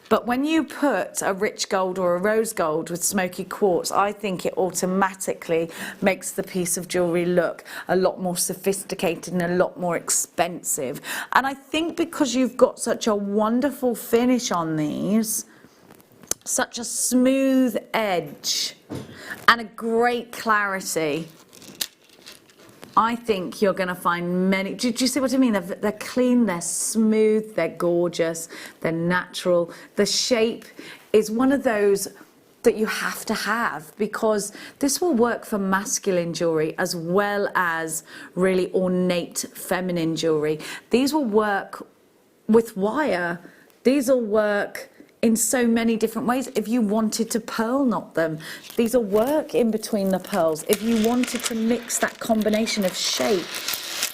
But when you put a rich gold or a rose gold with smoky quartz, I think it automatically makes the piece of jewellery look a lot more sophisticated and a lot more expensive. And I think because you've got such a wonderful finish on these, such a smooth edge and a great clarity, I think you're going to find many. Do you see what I mean? They're clean, they're smooth, they're gorgeous, they're natural. The shape is one of those that you have to have because this will work for masculine jewellery as well as really ornate feminine jewellery. These will work with wire. These will work in so many different ways. If you wanted to pearl knot them, these will work in between the pearls. If you wanted to mix that combination of shape,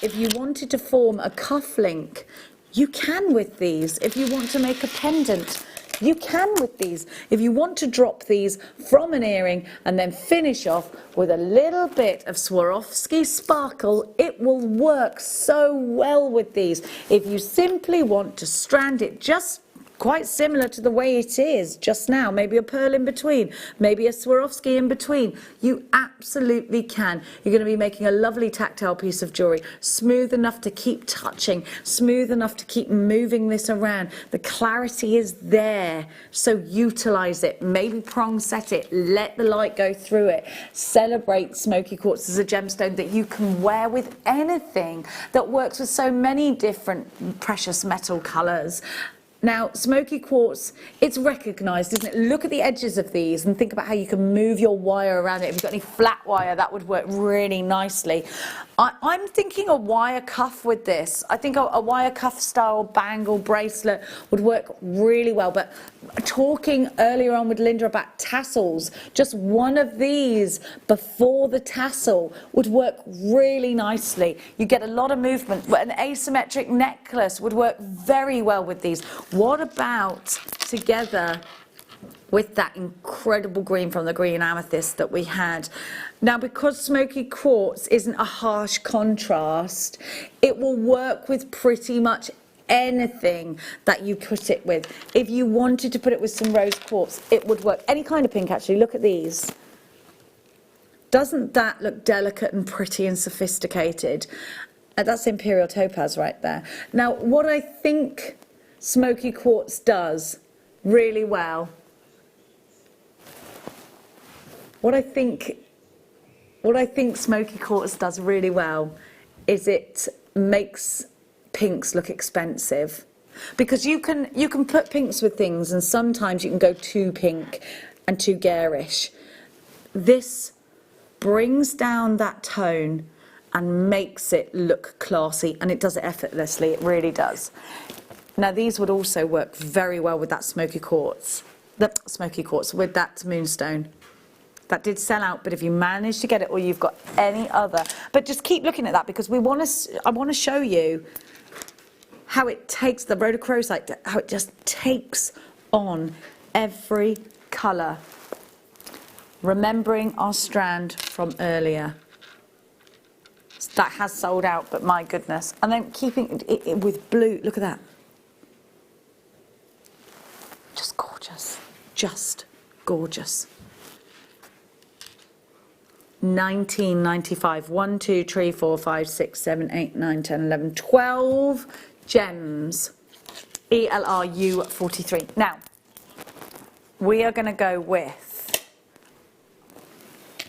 if you wanted to form a cufflink, you can with these. If you want to make a pendant, you can with these. If you want to drop these from an earring and then finish off with a little bit of Swarovski sparkle, it will work so well with these. If you simply want to strand it just quite similar to the way it is just now, maybe a pearl in between, maybe a Swarovski in between, you absolutely can. You're going to be making a lovely tactile piece of jewellery, smooth enough to keep touching, smooth enough to keep moving this around. The clarity is there, so utilise it. Maybe prong set it, let the light go through it. Celebrate smoky quartz as a gemstone that you can wear with anything, that works with so many different precious metal colours. Now, smoky quartz, it's recognised, isn't it? Look at the edges of these and think about how you can move your wire around it. If you've got any flat wire, that would work really nicely. I'm thinking a wire cuff with this. I think a wire cuff style bangle bracelet would work really well. But talking earlier on with Linda about tassels, just one of these before the tassel would work really nicely. You get a lot of movement. An asymmetric necklace would work very well with these. What about together with that incredible green from the green amethyst that we had? Now, because smoky quartz isn't a harsh contrast, it will work with pretty much anything that you put it with. If you wanted to put it with some rose quartz, it would work. Any kind of pink, actually. Look at these. Doesn't that look delicate and pretty and sophisticated? That's imperial topaz right there. Now, what I think smoky quartz does really well, what I think smoky quartz does really well is it makes pinks look expensive, because you can put pinks with things and sometimes you can go too pink and too garish. This brings down that tone and makes it look classy, and it does it effortlessly. It really does. Now, these would also work very well with that smoky quartz, with that Moonstone. That did sell out, but if you manage to get it, or you've got any other, but just keep looking at that, because I want to show you how it takes the rhodochrosite, how it just takes on every colour. Remembering our strand from earlier. That has sold out, but my goodness. And then keeping it with blue, look at that. Just gorgeous, just gorgeous. 1995, 1, 2, 3, 4, 5, 6, 7, 8, 9, 10, 11, 12 gems, ELRU 43. Now, we are going to go with,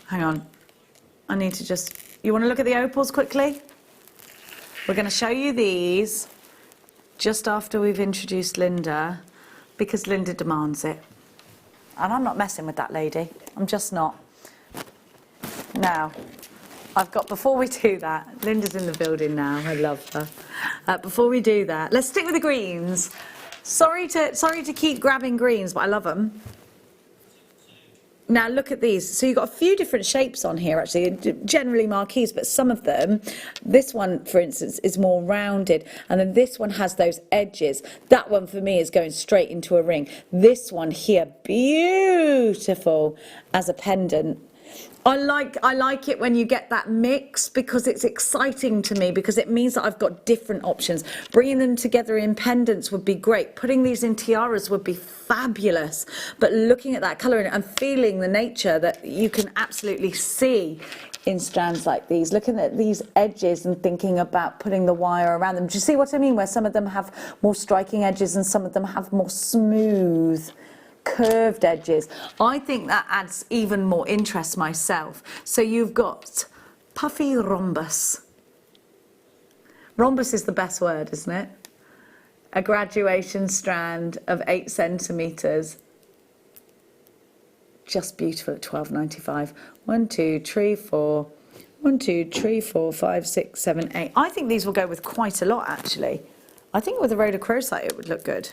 hang on, I need to just, you want to look at the opals quickly? We're going to show you these just after we've introduced Linda, because Linda demands it. And I'm not messing with that lady. I'm just not. Now, before we do that, Linda's in the building now. I love her. Before we do that, let's stick with the greens. Sorry to keep grabbing greens, but I love them. Now look at these. So you've got a few different shapes on here actually, generally marquees, but some of them, this one for instance is more rounded, and then this one has those edges. That one for me is going straight into a ring. This one here, beautiful as a pendant. I like it when you get that mix, because it's exciting to me, because it means that I've got different options. Bringing them together in pendants would be great. Putting these in tiaras would be fabulous. But looking at that colour and feeling the nature that you can absolutely see in strands like these, looking at these edges and thinking about putting the wire around them. Do you see what I mean? Where some of them have more striking edges and some of them have more smooth, curved edges. I think that adds even more interest myself. So you've got puffy rhombus. Rhombus is the best word, isn't it? A graduation strand of 8 centimetres. Just beautiful at £12.95. 1, 2, 3, 4. 1, 2, 3, 4, 5, 6, 7, 8. I think these will go with quite a lot actually. I think with a rhodochrosite it would look good.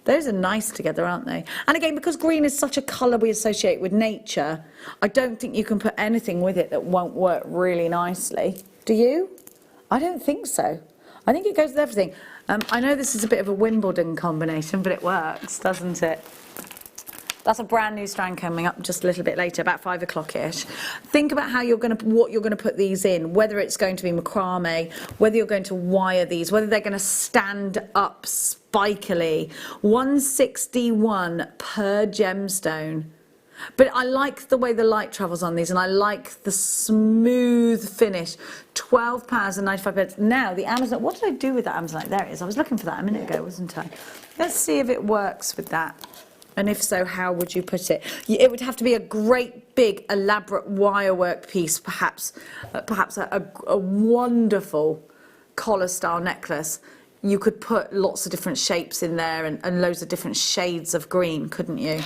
Those are nice together, aren't they? And again, because green is such a colour we associate with nature, I don't think you can put anything with it that won't work really nicely. Do you? I don't think so. I think it goes with everything. I know this is a bit of a Wimbledon combination, but it works, doesn't it? That's a brand new strand coming up just a little bit later, about 5 o'clock-ish. Think about how what you're going to put these in, whether it's going to be macrame, whether you're going to wire these, whether they're going to stand up spikily. 161 per gemstone. But I like the way the light travels on these, and I like the smooth finish. £12.95. Now, the Amazon, what did I do with that Amazonite? There it is. I was looking for that a minute ago, wasn't I? Let's see if it works with that. And if so, how would you put it? It would have to be a great, big, elaborate wirework piece, perhaps a wonderful collar-style necklace. You could put lots of different shapes in there and loads of different shades of green, couldn't you?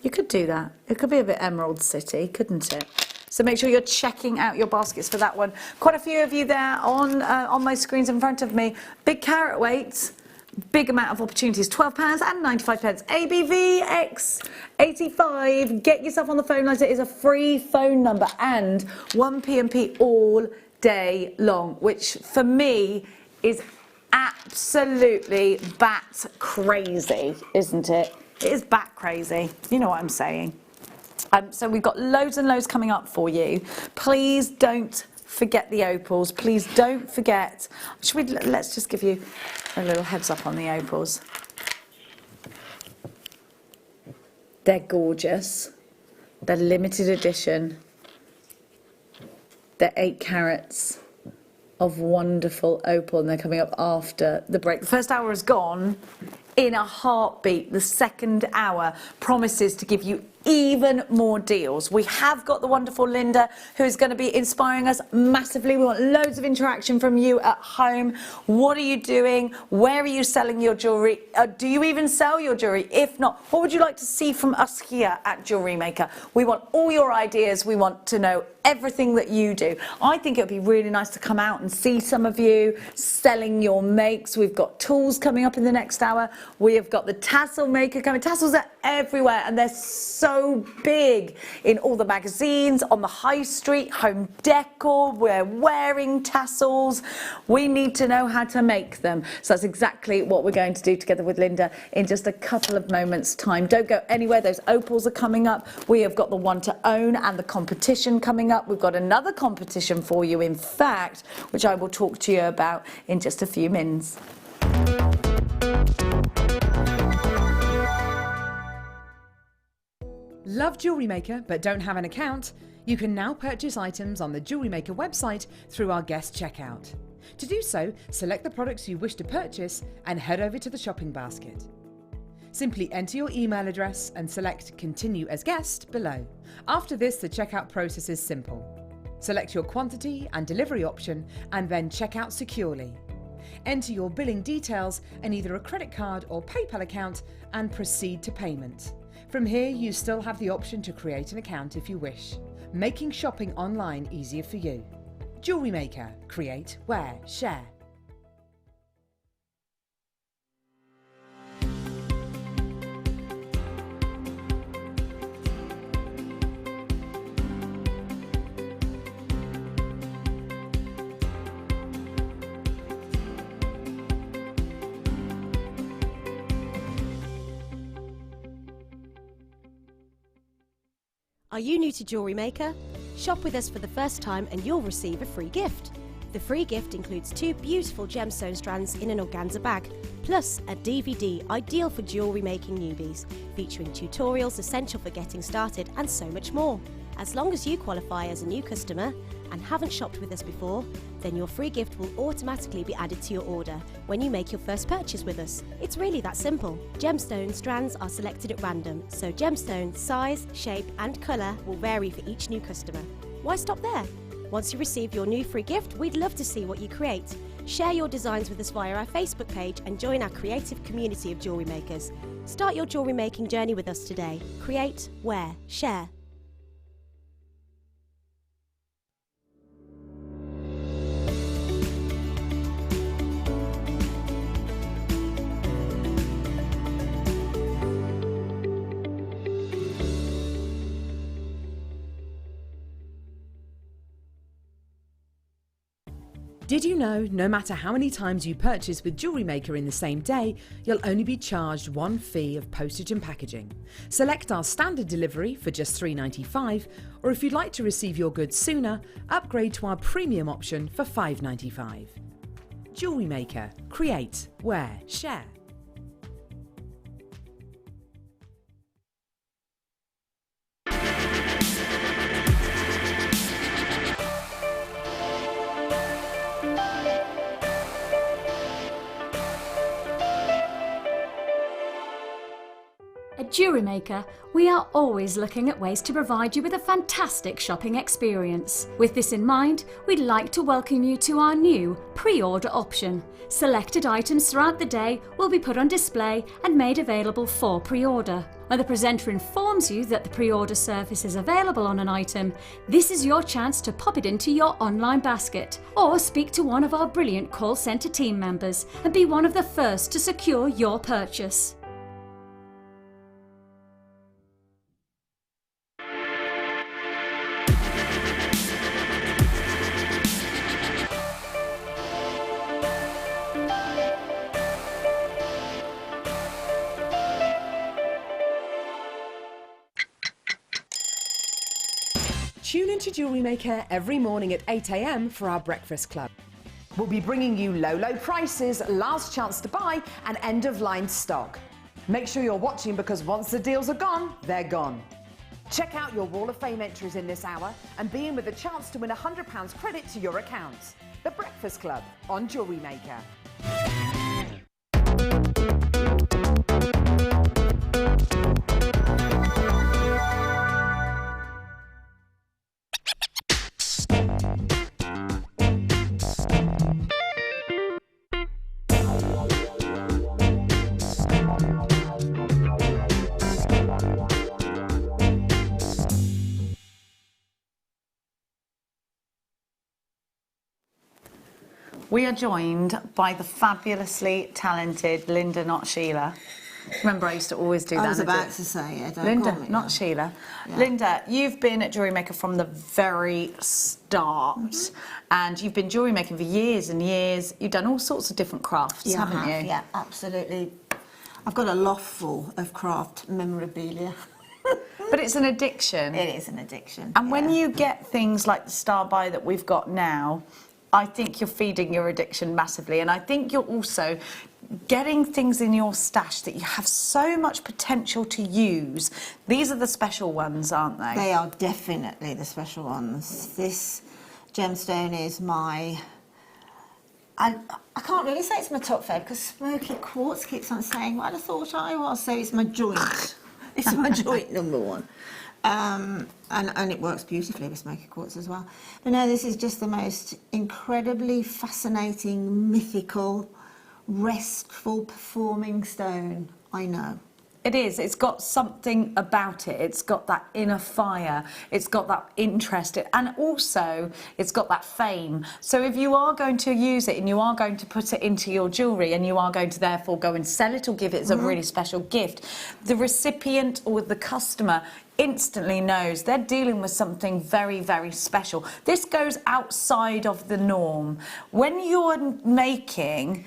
You could do that. It could be a bit Emerald City, couldn't it? So make sure you're checking out your baskets for that one. Quite a few of you there on my screens in front of me. Big carat weights. Big amount of opportunities. £12.95. ABV X85. Get yourself on the phone lines. It is a free phone number, and 1PMP all day long, which for me is absolutely bat crazy, isn't it? It is bat crazy. You know what I'm saying. So we've got loads and loads coming up for you. Please don't forget the opals. Please don't forget. Let's just give you a little heads up on the opals. They're gorgeous. They're limited edition. They're 8 carats of wonderful opal, and they're coming up after the break. The first hour is gone in a heartbeat. The second hour promises to give you even more deals. We have got the wonderful Linda, who is going to be inspiring us massively. We want loads of interaction from you at home. What are you doing? Where are you selling your jewellery? Do you even sell your jewellery? If not, what would you like to see from us here at Jewellery Maker? We want all your ideas. We want to know everything that you do. I think it would be really nice to come out and see some of you selling your makes. We've got tools coming up in the next hour. We have got the tassel maker coming. Tassels are everywhere, and they're so big in all the magazines, on the high street, home decor. We're wearing tassels. We need to know how to make them. So that's exactly what we're going to do together with Linda in just a couple of moments' time. Don't go anywhere. Those opals are coming up. We have got the one to own and the competition coming up. We've got another competition for you, in fact, which I will talk to you about in just a few minutes. Love Jewellery Maker but don't have an account? You can now purchase items on the Jewellery Maker website through our guest checkout. To do so, select the products you wish to purchase and head over to the shopping basket. Simply enter your email address and select Continue as Guest below. After this, the checkout process is simple. Select your quantity and delivery option and then check out securely. Enter your billing details and either a credit card or PayPal account and proceed to payment. From here, you still have the option to create an account if you wish, making shopping online easier for you. Jewellery Maker. Create, wear, share. Are you new to Jewellery Maker? Shop with us for the first time and you'll receive a free gift. The free gift includes 2 beautiful gemstone strands in an organza bag, plus a DVD ideal for jewellery making newbies, featuring tutorials essential for getting started and so much more. As long as you qualify as a new customer and haven't shopped with us before, then your free gift will automatically be added to your order when you make your first purchase with us. It's really that simple. Gemstone strands are selected at random, so gemstone size, shape and colour will vary for each new customer. Why stop there? Once you receive your new free gift, we'd love to see what you create. Share your designs with us via our Facebook page and join our creative community of jewellery makers. Start your jewellery making journey with us today. Create, wear, share. Did you know no matter how many times you purchase with Jewellery Maker in the same day, you'll only be charged one fee of postage and packaging? Select our standard delivery for just $3.95, or if you'd like to receive your goods sooner, upgrade to our premium option for $5.95. Jewellery Maker. Create, wear, share. At Jewellery Maker, we are always looking at ways to provide you with a fantastic shopping experience. With this in mind, we'd like to welcome you to our new pre-order option. Selected items throughout the day will be put on display and made available for pre-order. When the presenter informs you that the pre-order service is available on an item, this is your chance to pop it into your online basket or speak to one of our brilliant call centre team members and be one of the first to secure your purchase. Tune into Jewellery Maker every morning at 8 AM for our breakfast club. We'll be bringing you low prices, last chance to buy and end-of-line stock. Make sure you're watching because once the deals are gone, they're gone. Check out your Wall of Fame entries in this hour and be in with a chance to win £100 credit to your account. The Breakfast Club on Jewellery Maker. We are joined by the fabulously talented Linda, not Sheila. Remember, I used to always do that. I was about to say it. Linda, not Sheila. Yeah. Linda, you've been at Jewellery Maker from the very start, and you've been jewellery making for years and years. You've done all sorts of different crafts, haven't you? Yeah, absolutely. I've got a loft full of craft memorabilia. But it's an addiction. It is an addiction. And when you get things like the Star Buy that we've got now, I think you're feeding your addiction massively, and I think you're also getting things in your stash that you have so much potential to use. These are the special ones, aren't they? They are definitely the special ones. This gemstone is my... I can't really say it's my top favourite because Smoky quartz keeps on saying what I thought I was, so it's my joint. It's my joint number one. And it works beautifully with Smoky quartz as well. But no, this is just the most incredibly fascinating, mythical, restful performing stone I know. It is. It's got something about it. It's got that inner fire. It's got that interest. And also, it's got that fame. So if you are going to use it and you are going to put it into your jewellery and you are going to therefore go and sell it or give it as a really special gift, the recipient or the customer instantly knows they're dealing with something very, very special. This goes outside of the norm. When you're making...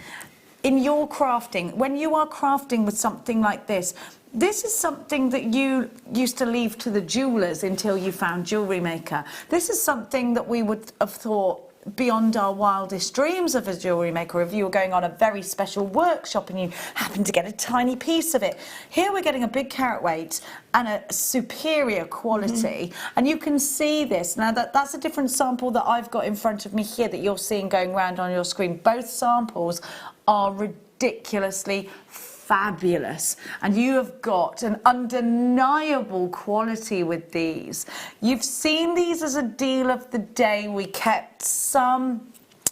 In your crafting, when you are crafting with something like this, this is something that you used to leave to the jewellers until you found Jewellery Maker. This is something that we would have thought beyond our wildest dreams of a Jewellery Maker. If you were going on a very special workshop and you happened to get a tiny piece of it. Here we're getting a big carat weight and a superior quality, and you can see this. Now that's a different sample that I've got in front of me here that you're seeing going round on your screen. Both samples are ridiculously fabulous, and you have got an undeniable quality with these. You've seen these as a deal of the day. We kept some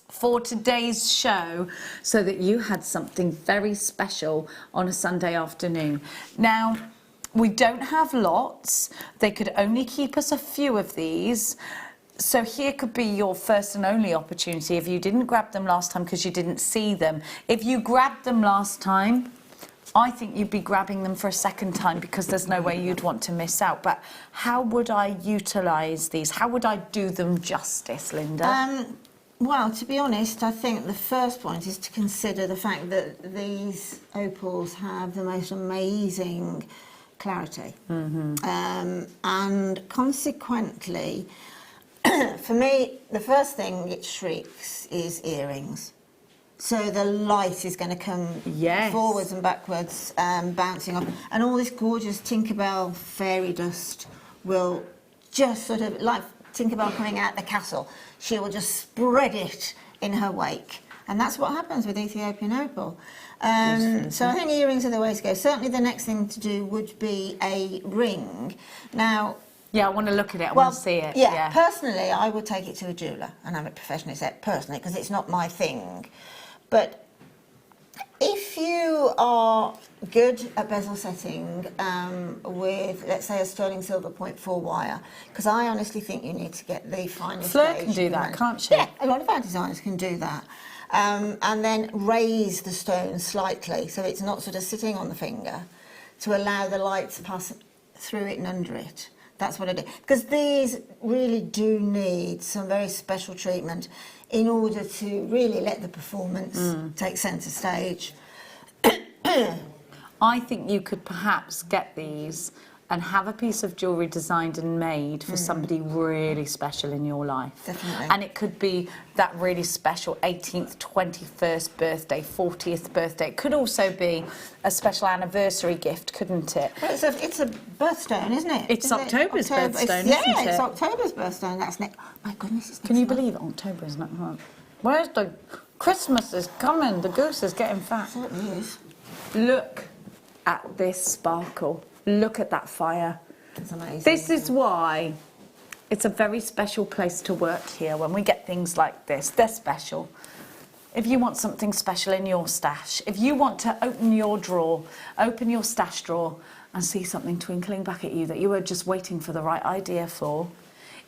for today's show so that you had something very special on a Sunday afternoon. Now, we don't have lots. They could only keep us a few of these. So here could be your first and only opportunity if you didn't grab them last time because you didn't see them. If you grabbed them last time, I think you'd be grabbing them for a second time because there's no way you'd want to miss out. But how would I utilise these? How would I do them justice, Linda? Well, to be honest, I think the first point is to consider the fact that these opals have the most amazing clarity. And consequently, for me, the first thing it shrieks is earrings. So the light is going to come forwards and backwards, bouncing off. And all this gorgeous Tinkerbell fairy dust will just sort of, like Tinkerbell coming out the castle, she will just spread it in her wake. And that's what happens with Ethiopian opal. So I think earrings are the way to go. Certainly the next thing to do would be a ring. Now, yeah, I want to look at it. I want to see it. Yeah, personally, I would take it to a jeweller and have it professionally set, personally, because it's not my thing. But if you are good at bezel setting with, let's say, a sterling silver 0.4 wire, because I honestly think you need to get the finest. Fleur can do that, can't she? Yeah, a lot of our designers can do that. And then raise the stone slightly so it's not sort of sitting on the finger to allow the light to pass through it and under it. That's what I do. Because these really do need some very special treatment in order to really let the performance take centre stage. I think you could perhaps get these and have a piece of jewellery designed and made for somebody really special in your life. Definitely. And it could be that really special 18th, 21st birthday, 40th birthday. It could also be a special anniversary gift, couldn't it? Well, it's a birthstone, isn't it? It's October's birthstone, isn't it? Yeah, it's October's birthstone. That's next. My goodness, it's next Can you month. believe it? October is next month. Where's the Christmas is coming? The goose is getting fat. It certainly is. Look at this sparkle. Look at that fire. It's amazing. This is why it's a very special place to work here when we get things like this. They're special. If you want something special in your stash, if you want to open your drawer, open your stash drawer and see something twinkling back at you that you were just waiting for the right idea for,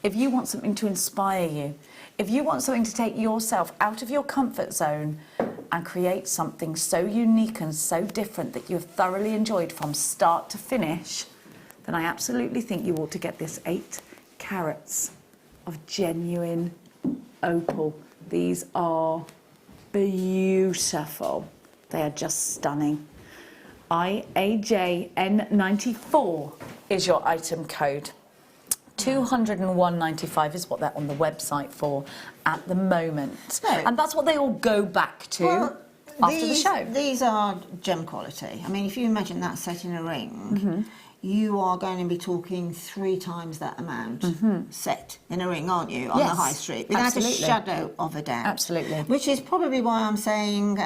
if you want something to inspire you, if you want something to take yourself out of your comfort zone and create something so unique and so different that you've thoroughly enjoyed from start to finish, then I absolutely think you ought to get this 8 carats of genuine opal. These are beautiful. They are just stunning. IAJN94 is your item code. 201.95 is what they're on the website for at the moment. No. And that's what they all go back to after the show. These are gem quality. I mean, if you imagine that set in a ring, you are going to be talking 3 times that amount set in a ring, aren't you, on the high street, without a shadow of a doubt. Absolutely. Which is probably why I'm saying,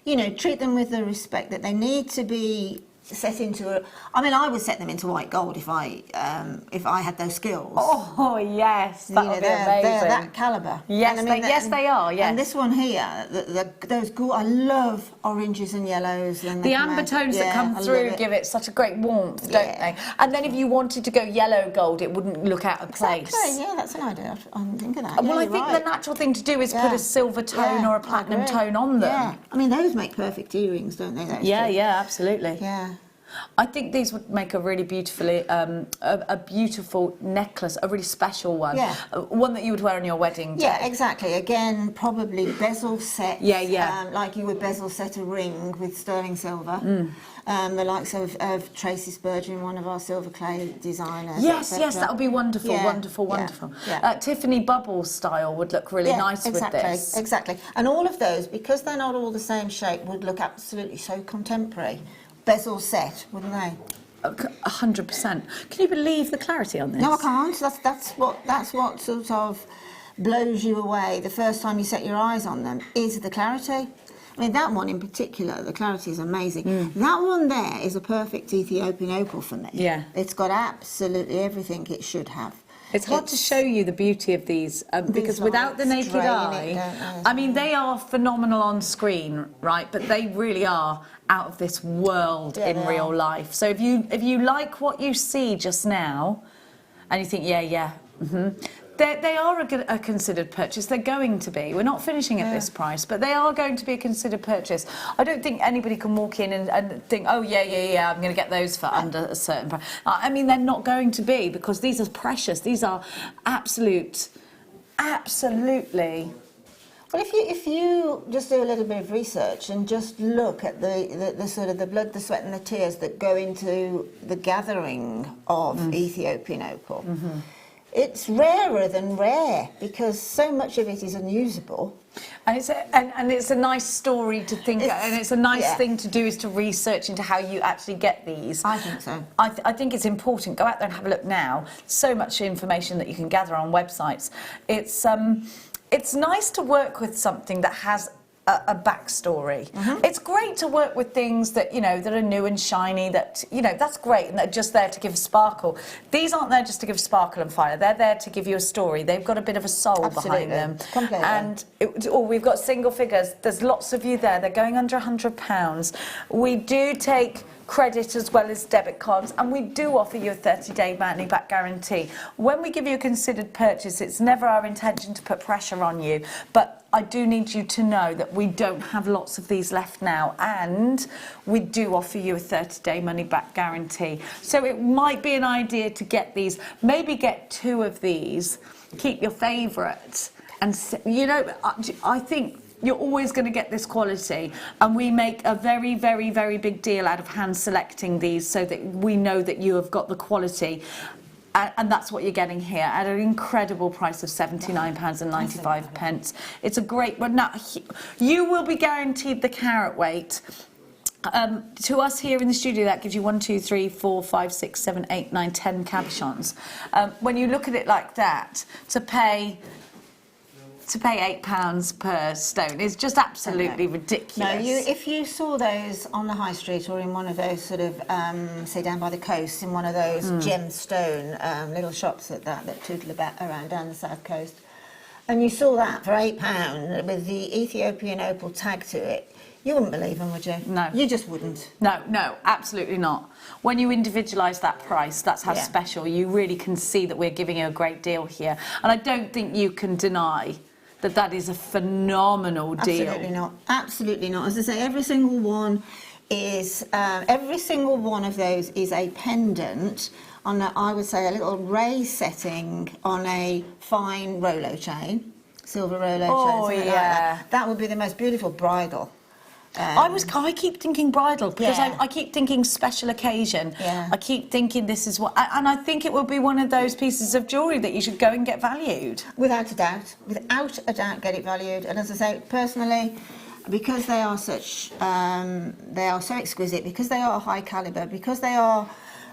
you know, treat them with the respect that they need to be set into a... I mean, I would set them into white gold if I had those skills. Oh, yes, that would be amazing. They're that calibre. Yes, and I mean, yes, they are, yes. And this one here, those I love oranges and yellows. And the amber tones that come through give it such a great warmth, don't they? And then if you wanted to go yellow gold, it wouldn't look out of place. Exactly, yeah, that's an idea. I didn't think of that. Well, I think the natural thing to do is put a silver tone or a platinum tone on them. Yeah, I mean, those make perfect earrings, don't they? Those Yeah, two? yeah, absolutely. Yeah. I think these would make a really beautifully, a beautiful necklace, a really special one. Yeah. One that you would wear on your wedding day. Yeah, exactly. Again, probably bezel set. Yeah, yeah. Like you would bezel set a ring with sterling silver. The likes of Tracy Spurgeon, one of our silver clay designers. Yes, yes, that would be wonderful, wonderful, wonderful. Tiffany bubble style would look really nice with this. Exactly. And all of those, because they're not all the same shape, would look absolutely so contemporary. Bezel set, wouldn't they? 100%. Can you believe the clarity on this? No, I can't. That's what sort of blows you away the first time you set your eyes on them, is the clarity. I mean, that one in particular, the clarity is amazing. That one there is a perfect Ethiopian opal for me. Yeah. It's got absolutely everything it should have. It's hard to show you the beauty of these because without the naked eye, I mean, they are phenomenal on screen, right? But they really are out of this world in real life. So if you like what you see just now, and you think, they are a considered purchase. They're going to be. We're not finishing at this price, but they are going to be a considered purchase. I don't think anybody can walk in and think, oh, yeah, I'm going to get those for under a certain price. I mean, they're not going to be, because these are precious. These are absolutely. Well, if you just do a little bit of research and just look at the sort of the blood, the sweat and the tears that go into the gathering of Ethiopian opal, it's rarer than rare because so much of it is unusable. And it's a nice story to think, and it's a nice thing to do, is to research into how you actually get these. I think so. I think it's important. Go out there and have a look now. So much information that you can gather on websites. It's nice to work with something that has a backstory. It's great to work with things that, that are new and shiny, that, that's great, and they're just there to give sparkle. These aren't there just to give sparkle and fire. They're there to give you a story. They've got a bit of a soul behind them. Completely. And we've got single figures. There's lots of you there. They're going under £100. We do take credit as well as debit cards, and we do offer you a 30-day money back guarantee. When we give you a considered purchase, it's never our intention to put pressure on you, but I do need you to know that we don't have lots of these left now, and we do offer you a 30-day money back guarantee. So it might be an idea to get these, maybe get 2 of these, keep your favourite, and I think you're always going to get this quality, and we make a very, very, very big deal out of hand selecting these so that we know that you have got the quality, and that's what you're getting here at an incredible price of £79.95. It's a great one. Now, you will be guaranteed the carat weight. To us here in the studio, that gives you 1, 2, 3, 4, 5, 6, 7, 8, 9, 10 cabochons. When you look at it like that, to pay £8 per stone is just absolutely ridiculous. No, if you saw those on the high street or in one of those sort of, say down by the coast, in one of those gemstone little shops that tootle about around down the south coast, and you saw that for £8 with the Ethiopian opal tag to it, you wouldn't believe them, would you? No. You just wouldn't. No, absolutely not. When you individualise that price, that's how special. You really can see that we're giving you a great deal here. And I don't think you can deny that is a phenomenal deal. Absolutely not. Absolutely not. As I say, every single one of those is a pendant on I would say, a little ray setting on a fine Rolo chain, silver Rolo chain. Oh, yeah. Like that would be the most beautiful bridle. I keep thinking bridal because I keep thinking special occasion. Yeah. I keep thinking this is what, and I think it will be one of those pieces of jewellery that you should go and get valued. Without a doubt, get it valued. And as I say, personally, because they are so exquisite, because they are high calibre, because they are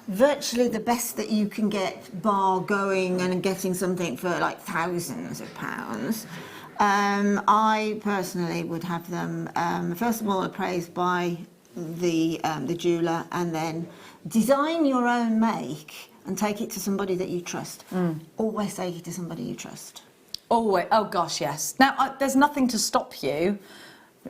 virtually the best that you can get, bar going and getting something for like thousands of pounds. I personally would have them, first of all, appraised by the jeweller, and then design your own make and take it to somebody that you trust. Always take it to somebody you trust. Always. Oh, gosh, yes. Now, there's nothing to stop you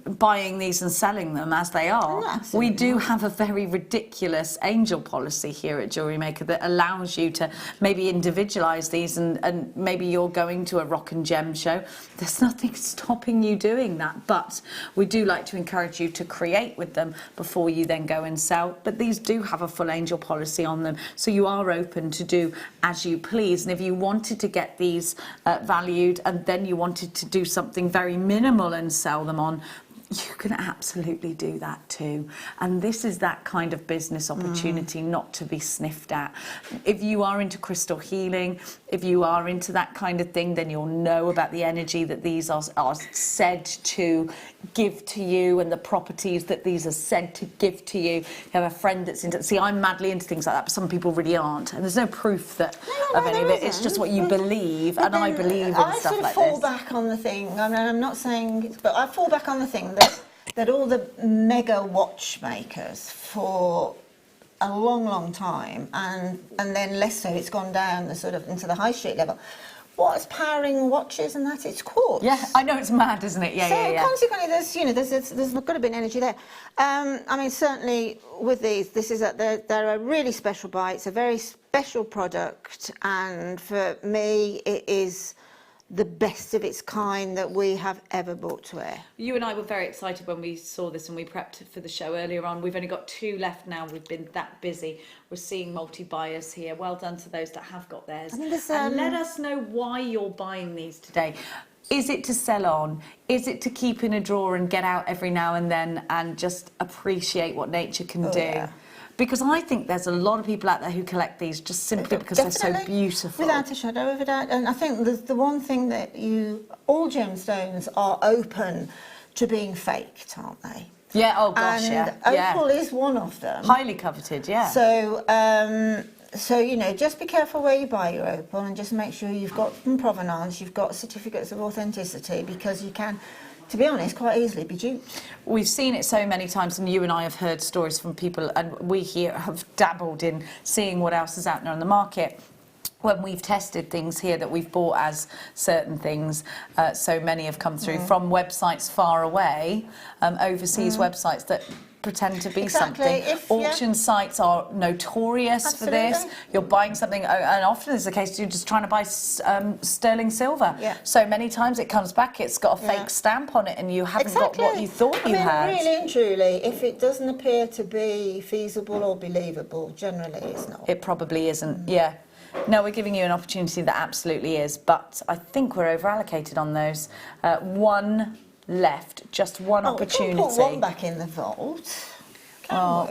buying these and selling them as they are. Absolutely. We do have a very ridiculous angel policy here at Jewellery Maker that allows you to maybe individualise these, and maybe you're going to a rock and gem show. There's nothing stopping you doing that, but we do like to encourage you to create with them before you then go and sell. But these do have a full angel policy on them, so you are open to do as you please. And if you wanted to get these valued and then you wanted to do something very minimal and sell them on, you can absolutely do that too. And this is that kind of business opportunity not to be sniffed at. If you are into crystal healing, if you are into that kind of thing, then you'll know about the energy that these are said to give to you, and the properties that these are said to give to you. You have a friend that's into, see, I'm madly into things like that, but some people really aren't. And there's no proof that of any of it. It's just what you believe, and I believe in stuff like this. I sort of fall back on the thing, I mean, I'm not saying, but I fall back on the thing that all the mega watchmakers for a long time, and then less so, it's gone down the sort of into the high street level. What's powering watches and that? It's quartz. Yeah, I know, it's mad, isn't it? So consequently, there's got to be an energy there. I mean, certainly with these, they're a really special buy. It's a very special product, and for me, it is the best of its kind that we have ever bought to wear. You and I were very excited when we saw this and we prepped for the show earlier on. We've only got 2 left now. We've been that busy. We're seeing multi-buyers here. Well done to those that have got theirs. And let us know why you're buying these today. Is it to sell on? Is it to keep in a drawer and get out every now and then and just appreciate what nature can do? Yeah. Because I think there's a lot of people out there who collect these just simply because they're so beautiful. Without a shadow of a doubt. And I think the one thing that all gemstones are open to being faked, aren't they? Yeah, oh gosh, and Opal is one of them. Highly coveted, yeah. So, you know, just be careful where you buy your opal, and just make sure you've got from provenance, you've got certificates of authenticity, because you can, to be honest, quite easily be duped. We've seen it so many times, and you and I have heard stories from people, and we here have dabbled in seeing what else is out there on the market. When we've tested things here that we've bought as certain things, so many have come through from websites far away, overseas websites that pretend to be something. Auction sites are notorious for this. You're buying something, and often it's the case you're just trying to buy sterling silver. So many times it comes back, it's got a fake stamp on it, and you haven't got what you thought you had. Really and truly, if it doesn't appear to be feasible or believable, generally it's not. It probably isn't, yeah. No, we're giving you an opportunity that absolutely is, but I think we're over-allocated on those. 1 left, just one opportunity. We can't put 1 back in the vault.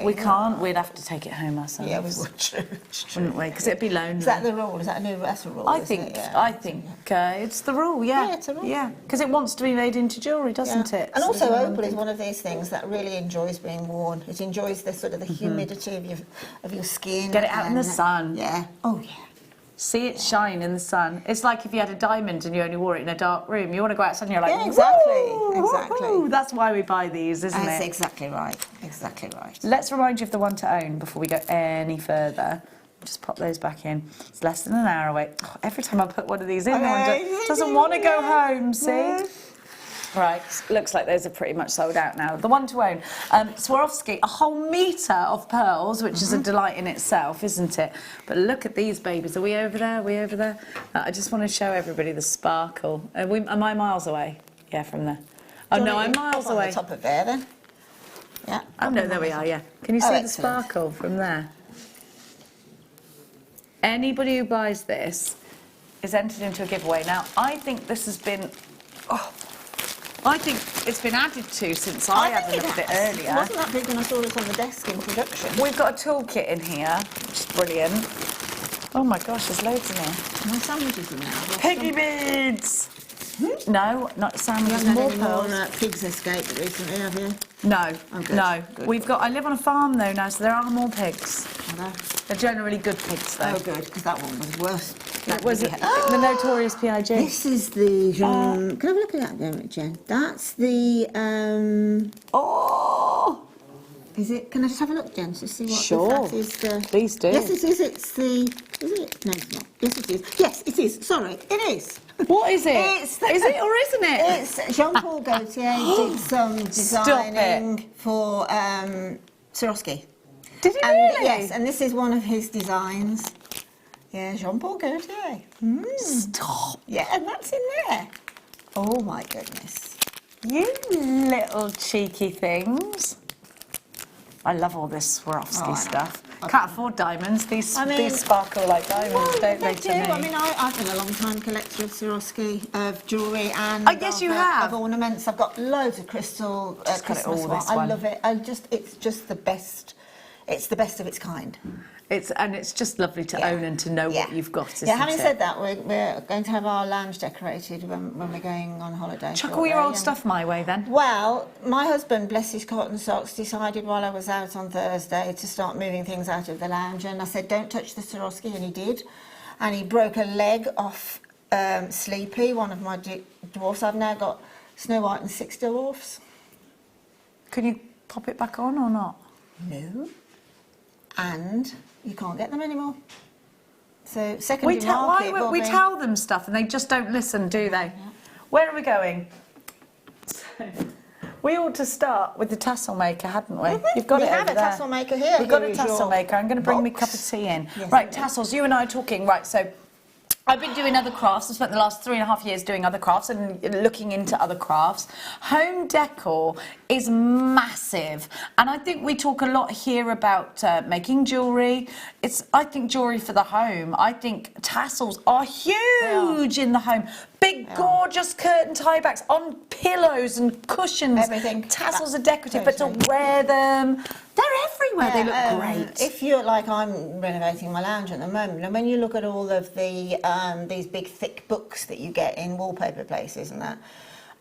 We can't. We'd have to take it home ourselves. Yeah, we would, wouldn't we? Because it'd be lonely. Is that the rule? Is that that's a rule? I think it's the rule. Yeah. Yeah, it's a rule. Yeah, because it wants to be made into jewellery, doesn't it? And also, opal is one of these things that really enjoys being worn. It enjoys the sort of the humidity of your skin. Get it out in the sun. Yeah. Oh yeah. See it shine in the sun. It's like if you had a diamond and you only wore it in a dark room. You want to go outside and you're like, yeah, exactly. Woo! That's why we buy these, isn't it? That's exactly right. Exactly right. Let's remind you of the one to own before we go any further. Just pop those back in. It's less than an hour away. Oh, every time I put one of these in, one doesn't want to go home, see? Right, looks like those are pretty much sold out now. The one to own, Swarovski, a whole metre of pearls, which is a delight in itself, isn't it? But look at these babies. Are we over there? Are we over there? I just want to show everybody the sparkle. Am I miles away? Yeah, from there. Oh no, I'm miles away. On the top of there, then. Yeah. Oh no, there we are. Yeah. Can you see the sparkle from there? Anybody who buys this is entered into a giveaway. Now, I think this has been. I think it's been added to since I had a look at it earlier. It wasn't that big when I saw it on the desk in production. We've got a toolkit in here, which is brilliant. Oh my gosh, there's loads in here. No sandwiches in there. Piggy beads! No, not sandwiches, You more haven't had any pearls. more pigs escaped recently, have you? No, Oh, good. no. Good. I live on a farm though now, so there are more pigs. Are there? They're generally good pigs though. Oh, good, because that one was worse. It was the notorious PIG. This is the... can I have a look at that, Jen? That's the... Oh! Is it? Can I just have a look, Jen, to see what Sure. that is? The, Please do. Yes, it is. It's the... Is it? No, it's not. Yes, it is. Yes, it is. Sorry, it is. What is it? Is it or isn't it? It's Jean-Paul Gaultier did some designing for Swarovski. Did he really? Yes, and this is one of his designs. Yeah, Jean-Paul Gaultier. Stop. Yeah, and that's in there. Oh my goodness. You little cheeky things. I love all this Swarovski stuff. Can't afford diamonds. These sparkle like diamonds, don't they, to me? I mean, I've been a long time collector of Swarovski, of jewellery and yes, you have. of ornaments. I've got loads of crystal Christmas all, ones. this I one. love it. It's just the best. It's the best of its kind. It's just lovely to own and to know what you've got, isn't it? Having said that, we're going to have our lounge decorated when we're going on holiday. Chuck all your old stuff my way then. Well, my husband, bless his cotton socks, decided while I was out on Thursday to start moving things out of the lounge, and I said, don't touch the Swarovski, and he did. And he broke a leg off Sleepy, one of my dwarfs. I've now got Snow White and 6 dwarfs. Can you pop it back on or not? No. And you can't get them anymore. So secondary market. We tell them stuff and they just don't listen, do they? Yeah. Where are we going? We ought to start with the Tassel Maker, hadn't we? You've got we it have over a there. Tassel Maker here. We've got a Tassel Maker. I'm going to bring me a cup of tea in. Yes, right, tassels. You and I are talking. Right, so I've been doing other crafts. I've spent the last 3.5 years doing other crafts and looking into other crafts. Home decor is massive, and I think we talk a lot here about making jewellery. I think jewellery for the home. I think tassels are huge in the home. Big, gorgeous curtain tie-backs on pillows and cushions. Everything. Tassels are decorative, but to wear them, they're everywhere. They look great. If you're like I'm renovating my lounge at the moment, and when you look at all of the these big thick books that you get in wallpaper places and that,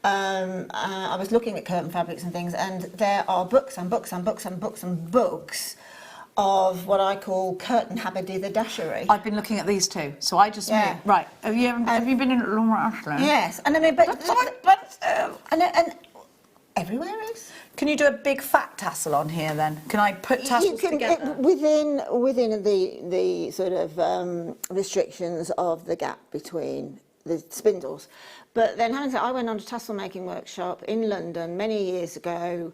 I was looking at curtain fabrics and things, and there are books and books and books and books and books of what I call curtain haberdashery. I've been looking at these too, so I just knew. Right. Have you been in Long Ashland? Yes, and I mean, and everywhere is. Can you do a big fat tassel on here then? Can I put tassels together? Within the sort of restrictions of the gap between the spindles. But then, having said, I went on a tassel making workshop in London many years ago,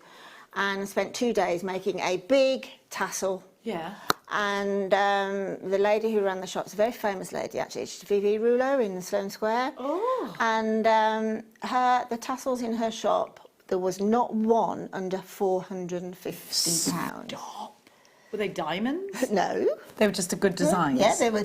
and spent 2 days making a big tassel. Yeah. And the lady who ran the shop is a very famous lady, actually. It's Vivi Rouleau in Sloane Square. Oh. And the tassels in her shop, there was not one under £450. Stop. Were they diamonds? No. They were just a good design. Yeah, they were,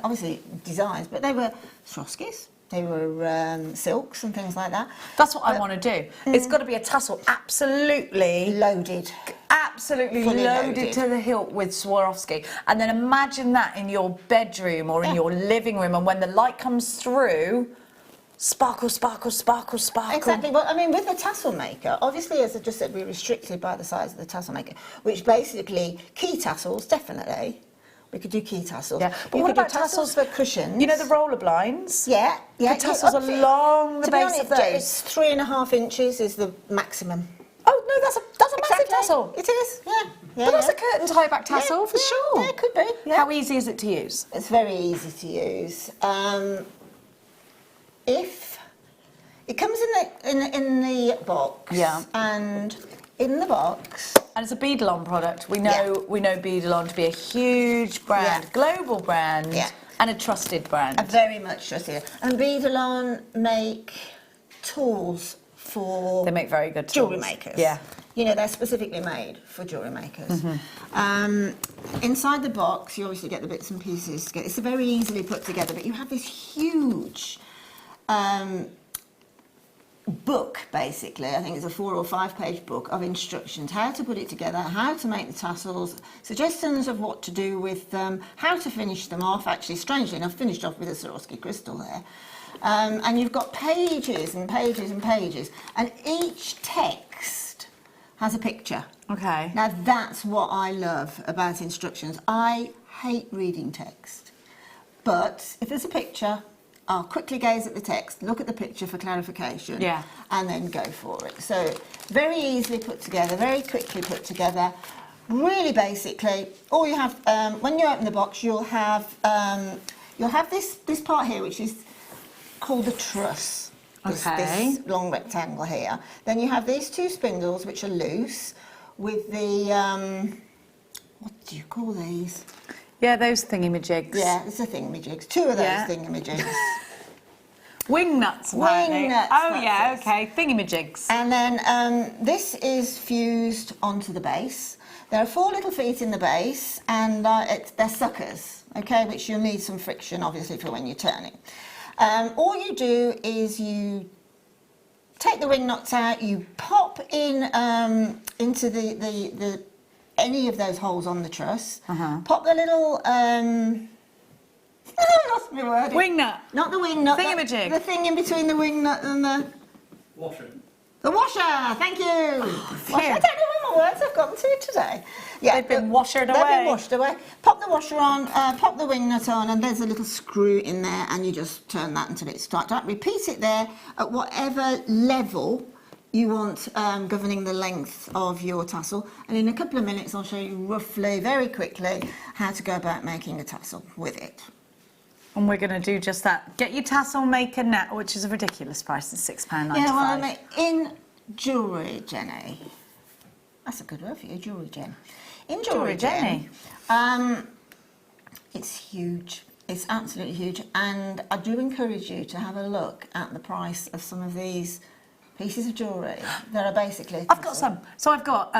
obviously designs, but they were Swarovskis. They were silks and things like that. That's what I want to do. It's got to be a tassel absolutely loaded. Absolutely loaded to the hilt with Swarovski. And then imagine that in your bedroom or in your living room, and when the light comes through, sparkle, sparkle, sparkle, sparkle. Exactly. Well, I mean, with the Tassel Maker, obviously, as I just said, we're restricted by the size of the Tassel Maker, which basically, key tassels, definitely. We could do key tassels. Yeah, but what about tassels for cushions? You know the roller blinds? Yeah, yeah. The tassels along the base of those. It's 3.5 inches is the maximum. Oh no, that's a massive tassel. It is, yeah. But that's a curtain tie-back tassel for sure. Yeah, it could be. Yeah. How easy is it to use? It's very easy to use. If it comes in the box, and in the box. And it's a Beadalon product. We know Beadalon to be a huge brand, global brand, and a trusted brand. A very much trusted. And Beadalon make tools for... They make very good tools. Jewellery makers. Yeah. You know, they're specifically made for jewellery makers. Inside the box, you obviously get the bits and pieces together. It's very easily put together, but you have this huge... book, basically. I think it's a 4 or 5 page book of instructions, how to put it together, how to make the tassels, suggestions of what to do with them, how to finish them off. Actually, strangely enough, finished off with a Swarovski crystal there. And you've got pages and pages and pages, and each text has a picture. Okay. Now, that's what I love about instructions. I hate reading text, but if there's a picture, I'll quickly gaze at the text, look at the picture for clarification, and then go for it. So very easily put together, very quickly put together. Really, basically, all you have when you open the box, you'll have this part here, which is called the truss. Okay. This long rectangle here. Then you have these two spindles which are loose with the, what do you call these? Yeah, those thingamajigs. Yeah, it's a thingamajigs. Two of those thingamajigs. Wing nuts, apparently. Wing nuts. Oh, yeah, okay. Thingamajigs. And then this is fused onto the base. There are 4 little feet in the base, and they're suckers, okay, which you'll need some friction, obviously, for when you're turning. All you do is you take the wing nuts out, you pop in into the any of those holes on the truss, pop the little... I lost my word. Wing nut. Not the wing nut. Thingamajig. The thing in between the wing nut and the... Washer. The washer, thank you. Washer. I don't know what my words I've gotten to today. Yeah, They've been washered away. They've been washed away. Pop the washer on, pop the wing nut on, and there's a little screw in there, and you just turn that until it's tight. Repeat it there at whatever level you want governing the length of your tassel. And in a couple of minutes, I'll show you roughly, very quickly, how to go about making a tassel with it. And we're going to do just that. Get your Tassel Maker net, which is a ridiculous price. It's £6.95. Yeah, well, I mean, in jewellery, Jenny. That's a good word for you, jewellery, Jen. In jewellery, Jenny. It's huge. It's absolutely huge. And I do encourage you to have a look at the price of some of these pieces of jewellery that are basically... I've got some. So I've got,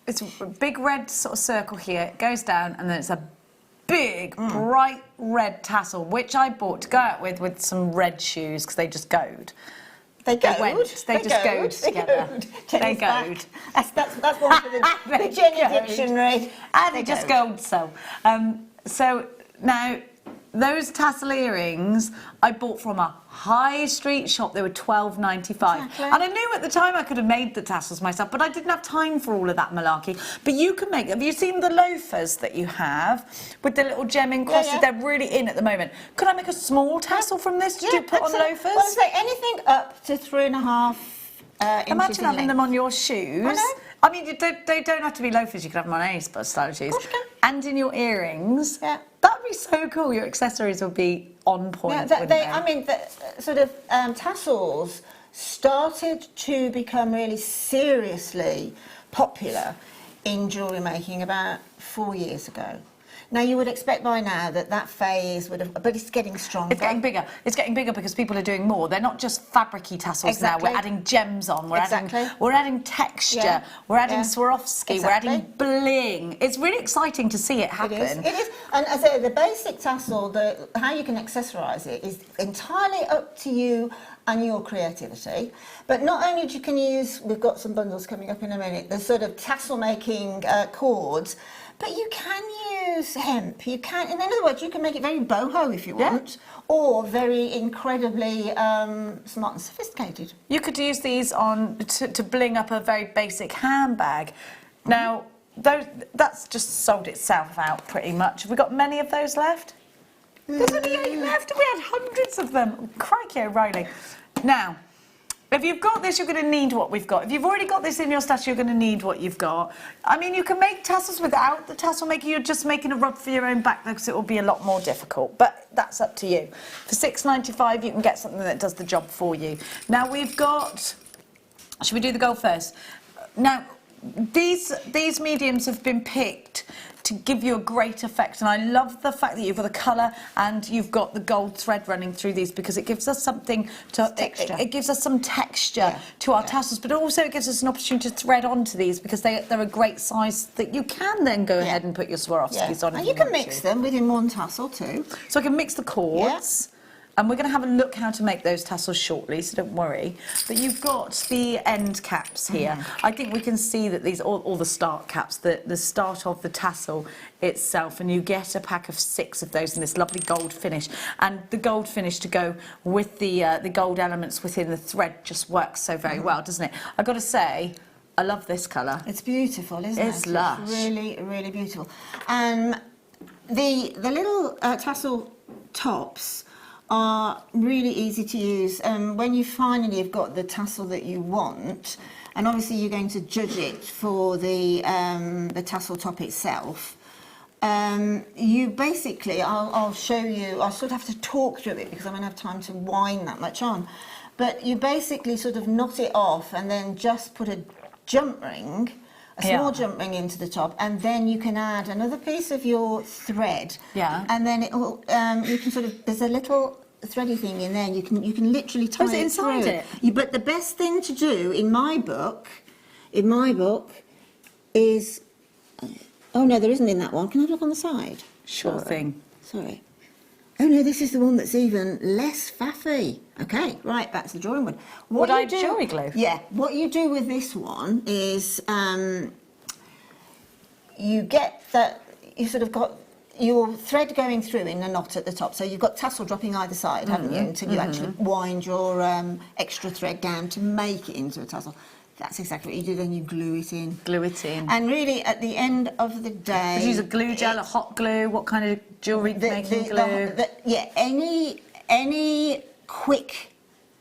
it's a big red sort of circle here. It goes down, and then it's a big, bright red tassel, which I bought to go out with some red shoes, because they just goed. They goed? They just goed together. They goed. That's one for the Jenny dictionary. And they just goed so. So now, those tassel earrings I bought from a high street shop. They were £12.95. Exactly. And I knew at the time I could have made the tassels myself, but I didn't have time for all of that malarkey. But you can make... Have you seen the loafers that you have with the little gem encrusted? Yeah. They're really in at the moment. Could I make a small tassel from this to put on loafers? Well, I'd say anything up to 3.5 inches Imagine in having them length. on your shoes. I know. I mean, they don't have to be loafers. You can have them on any style of shoes. Of course you can. And in your earrings. Yeah. That'd be so cool. Your accessories would be on point. Yeah, wouldn't they? I mean, the sort of tassels started to become really seriously popular in jewellery making about 4 years ago. Now, you would expect by now that phase would have... But it's getting stronger. It's getting bigger. It's getting bigger because people are doing more. They're not just fabric-y tassels now. We're adding gems on. We're adding texture. Yeah. We're adding Swarovski. We're adding bling. It's really exciting to see it happen. It is. And as I say, the basic tassel, how you can accessorise it is entirely up to you and your creativity. But not only can you use... We've got some bundles coming up in a minute. The sort of tassel-making cords... But you can use hemp. You can, in other words, you can make it very boho if you want, or very incredibly smart and sophisticated. You could use these on to bling up a very basic handbag. Now, that's just sold itself out pretty much. Have we got many of those left? There's only 8 left. We had hundreds of them. Crikey O'Reilly. Now, if you've got this, you're going to need what we've got. If you've already got this in your stash, you're going to need what you've got. I mean, you can make tassels without the tassel maker. You're just making a rug for your own back, because it will be a lot more difficult. But that's up to you. For £6.95, you can get something that does the job for you. Now, we've got... Should we do the gold first? Now, these mediums have been picked to give you a great effect, and I love the fact that you've got the colour and you've got the gold thread running through these, because it gives us something to... It gives us some texture to our tassels, but also it gives us an opportunity to thread onto these, because they're a great size that you can then go ahead and put your Swarovskis on. And you can mix them within one tassel too. So I can mix the cords. And we're going to have a look how to make those tassels shortly, so don't worry. But you've got the end caps here. I think we can see that these, all the start caps, the start of the tassel itself, and you get a pack of 6 of those in this lovely gold finish. And the gold finish to go with the gold elements within the thread just works so very well, doesn't it? I've got to say, I love this colour. It's beautiful, isn't it? It's lush. It's really, really beautiful. The little tassel tops are really easy to use. When you finally have got the tassel that you want, and obviously you're going to judge it for the tassel top itself, you basically, I'll show you, I'll sort of have to talk through it because I won't have time to wind that much on. But you basically sort of knot it off and then just put a jump ring, a small jump ring into the top, and then you can add another piece of your thread. Yeah. And then it will, you can sort of, there's a little thready thing in there, you can literally tie it inside through. it? But the best thing to do in my book is, oh no, there isn't in that one. Can I look on the side? Sure thing. Sorry. Oh no, this is the one that's even less faffy. Okay, right, back to the drawing board. Would I jewellery glue? Yeah, what you do with this one is you get that, you sort of got your thread going through in a knot at the top. So you've got tassel dropping either side, haven't you, until you actually wind your extra thread down to make it into a tassel. That's exactly what you do, then you glue it in. Glue it in. And really, at the end of the day... Would you use a glue gel, a hot glue? What kind of jewellery making glue? Yeah, any quick...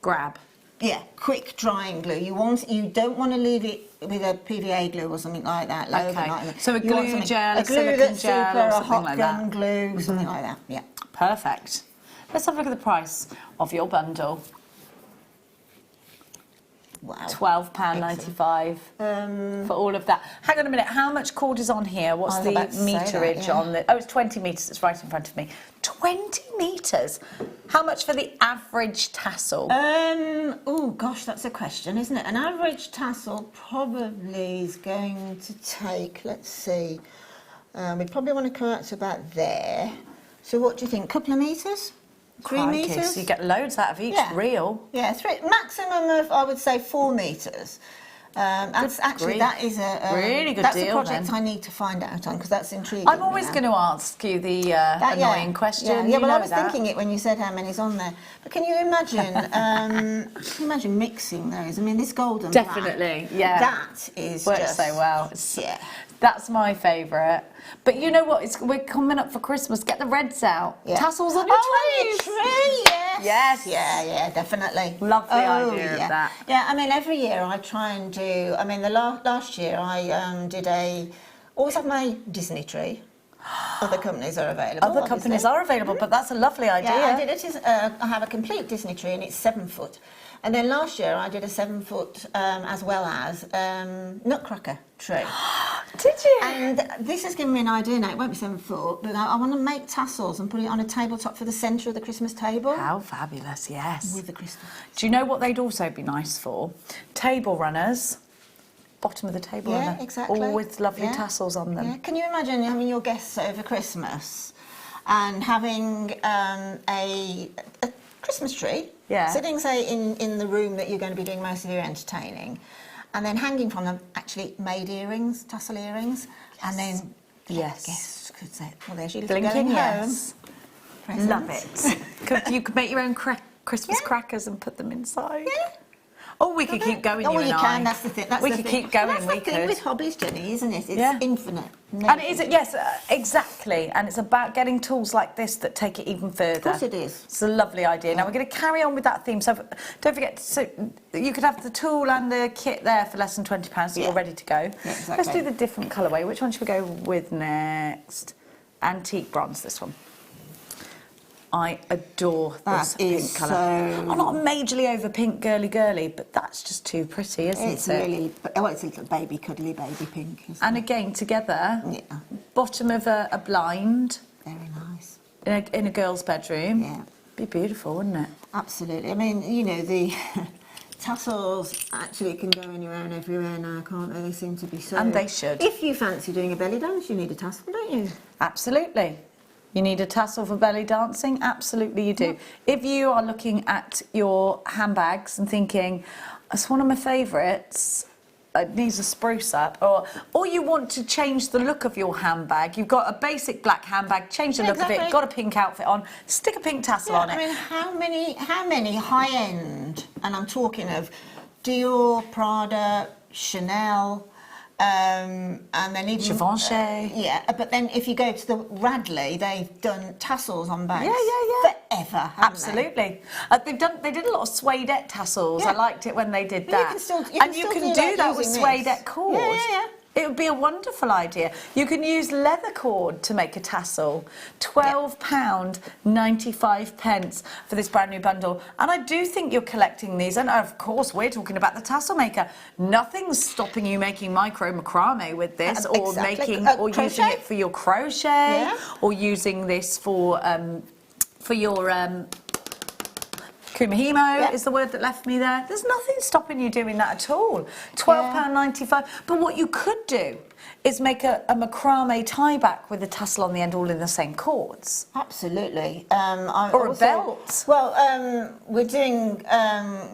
Grab. Yeah, quick drying glue. You don't want to leave it with a PVA glue or something like that. Okay. So a glue gel, a silicone that's gel, super, or a something hot like gun that. glue, something like that. Yeah. Perfect. Let's have a look at the price of your bundle. Wow. £12.95 for all of that. Hang on a minute, how much cord is on here? What's I was the about to say that, meterage yeah. on the... Oh, it's 20 metres, it's right in front of me. 20 metres? How much for the average tassel? Oh gosh, that's a question, isn't it? An average tassel probably is going to take, let's see, we probably want to come out to about there. So what do you think, couple of metres? 3 Crikey, metres? so you get loads out of each reel. Yeah, maximum of, I would say, 4 metres. That's actually, grief. that is a really good that's deal, a project then. I need to find out on, because that's intriguing. I'm always going to ask you the annoying question. Yeah, you well, know I was that. thinking it when you said how many's on there. But can you imagine mixing those? I mean, this golden Definitely, black, yeah. that is Works just, so well. Yeah. That's my favourite. But you know what? We're coming up for Christmas. Get the reds out. Yeah. Tassels on your trees. Tree, yes. Yes. Yeah, definitely. Love the idea of that. Yeah, I mean, every year I try and do, I mean, the last year I always have my Disney tree. Other companies are available. Other companies are available, but that's a lovely idea. Yeah, I did it. I have a complete Disney tree, and it's 7 foot. And then last year I did a 7 foot as well as nutcracker tree. Did you? And this has given me an idea now. It won't be 7 foot, but I want to make tassels and put it on a tabletop for the centre of the Christmas table. How fabulous, yes. With the crystals. Do you know what they'd also be nice for? Table runners. Bottom of the table runner. Yeah, exactly. All with lovely tassels on them. Yeah. Can you imagine having your guests over Christmas and having a Christmas tree sitting, say, in the room that you're going to be doing most of your entertaining, and then hanging from them actually made earrings, tassel earrings, and then the guests could say, well, there's your little Blinking, going yes. home. Love it. You could make your own Christmas crackers and put them inside. Yeah. Or we could keep going, Oh, you you and can, I. that's the thing. We could keep going, That's we the thing could. with hobbies, Jenny, isn't it? It's infinite. And it is, yes, exactly. And it's about getting tools like this that take it even further. Of course it is. It's a lovely idea. Now we're going to carry on with that theme. So don't forget, so you could have the tool and the kit there for less than £20, so you're ready to go. Yeah, exactly. Let's do the different colourway. Which one should we go with next? Antique bronze, this one. I adore this pink colour. I'm not majorly over pink girly, but that's just too pretty, isn't It's it? really, well, it's a little baby, cuddly baby pink, isn't And it? again, together, Yeah. bottom of a blind Very nice. in a girl's bedroom. Yeah. Be beautiful, wouldn't it? Absolutely. I mean, you know, the tassels actually can go anywhere and everywhere now, can't they? They seem to be so... And they should. If you fancy doing a belly dance, you need a tassel, don't you? Absolutely. You need a tassel for belly dancing? Absolutely you do. If you are looking at your handbags and thinking, it's one of my favourites, it needs a spruce up, or you want to change the look of your handbag, you've got a basic black handbag, change the look of it, got a pink outfit on, stick a pink tassel on it. I mean, how many high-end, and I'm talking of Dior, Prada, Chanel, and then even Givenchy. but then if you go to the Radley, they've done tassels on bags forever. Absolutely. They did a lot of suedette tassels. Yeah. I liked it when they did But you that. can still- you and can you still can do do that that with using suedette this. cord. Yeah. It would be a wonderful idea. You can use leather cord to make a tassel. £12.95 for this brand new bundle. And I do think you're collecting these. And of course, we're talking about the Tassel Maker. Nothing's stopping you making micro macrame with this, or Exactly. or using it for your crochet, or using this for your kumihimo is the word that left me there. There's nothing stopping you doing that at all. £12.95. But what you could do is make a macrame tie back with a tassel on the end, all in the same cords. Absolutely. Or a belt. Well, we're doing,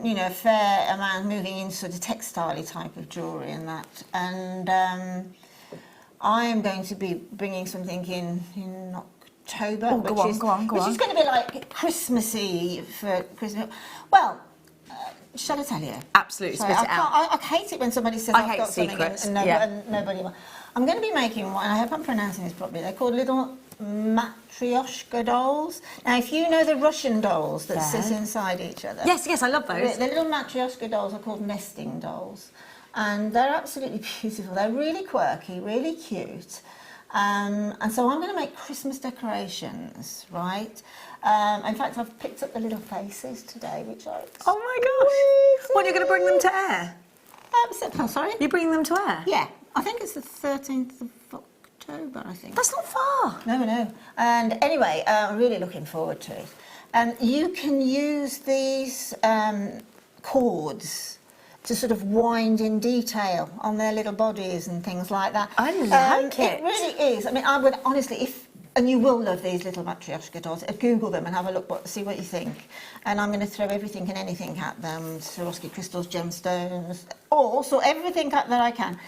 you know, a fair amount moving into sort of textile-y type of jewellery and that. And I am going to be bringing something in October, which is going to be like Christmassy for Christmas. Well, shall I tell you? Absolutely, spit it out. I hate it when somebody says I've got something and nobody. I'm going to be making one. I hope I'm pronouncing this properly. They're called little matryoshka dolls. Now, if you know the Russian dolls that sit inside each other. Yes, I love those. The little matryoshka dolls are called nesting dolls. And they're absolutely beautiful. They're really quirky, really cute. And so I'm going to make Christmas decorations, right? In fact, I've picked up the little faces today, which I... Oh my gosh! What, you're going to bring them to air? Sorry? You're bringing them to air? Yeah. I think it's the 13th of October, I think. That's not far. No. And anyway, I'm really looking forward to it. And you can use these cords to sort of wind in detail on their little bodies and things like that. I like it. It really is. I mean, I would honestly, and you will love these little matryoshka dolls. Google them and have a look, see what you think. And I'm going to throw everything and anything at them: Swarovski crystals, gemstones, also everything that I can.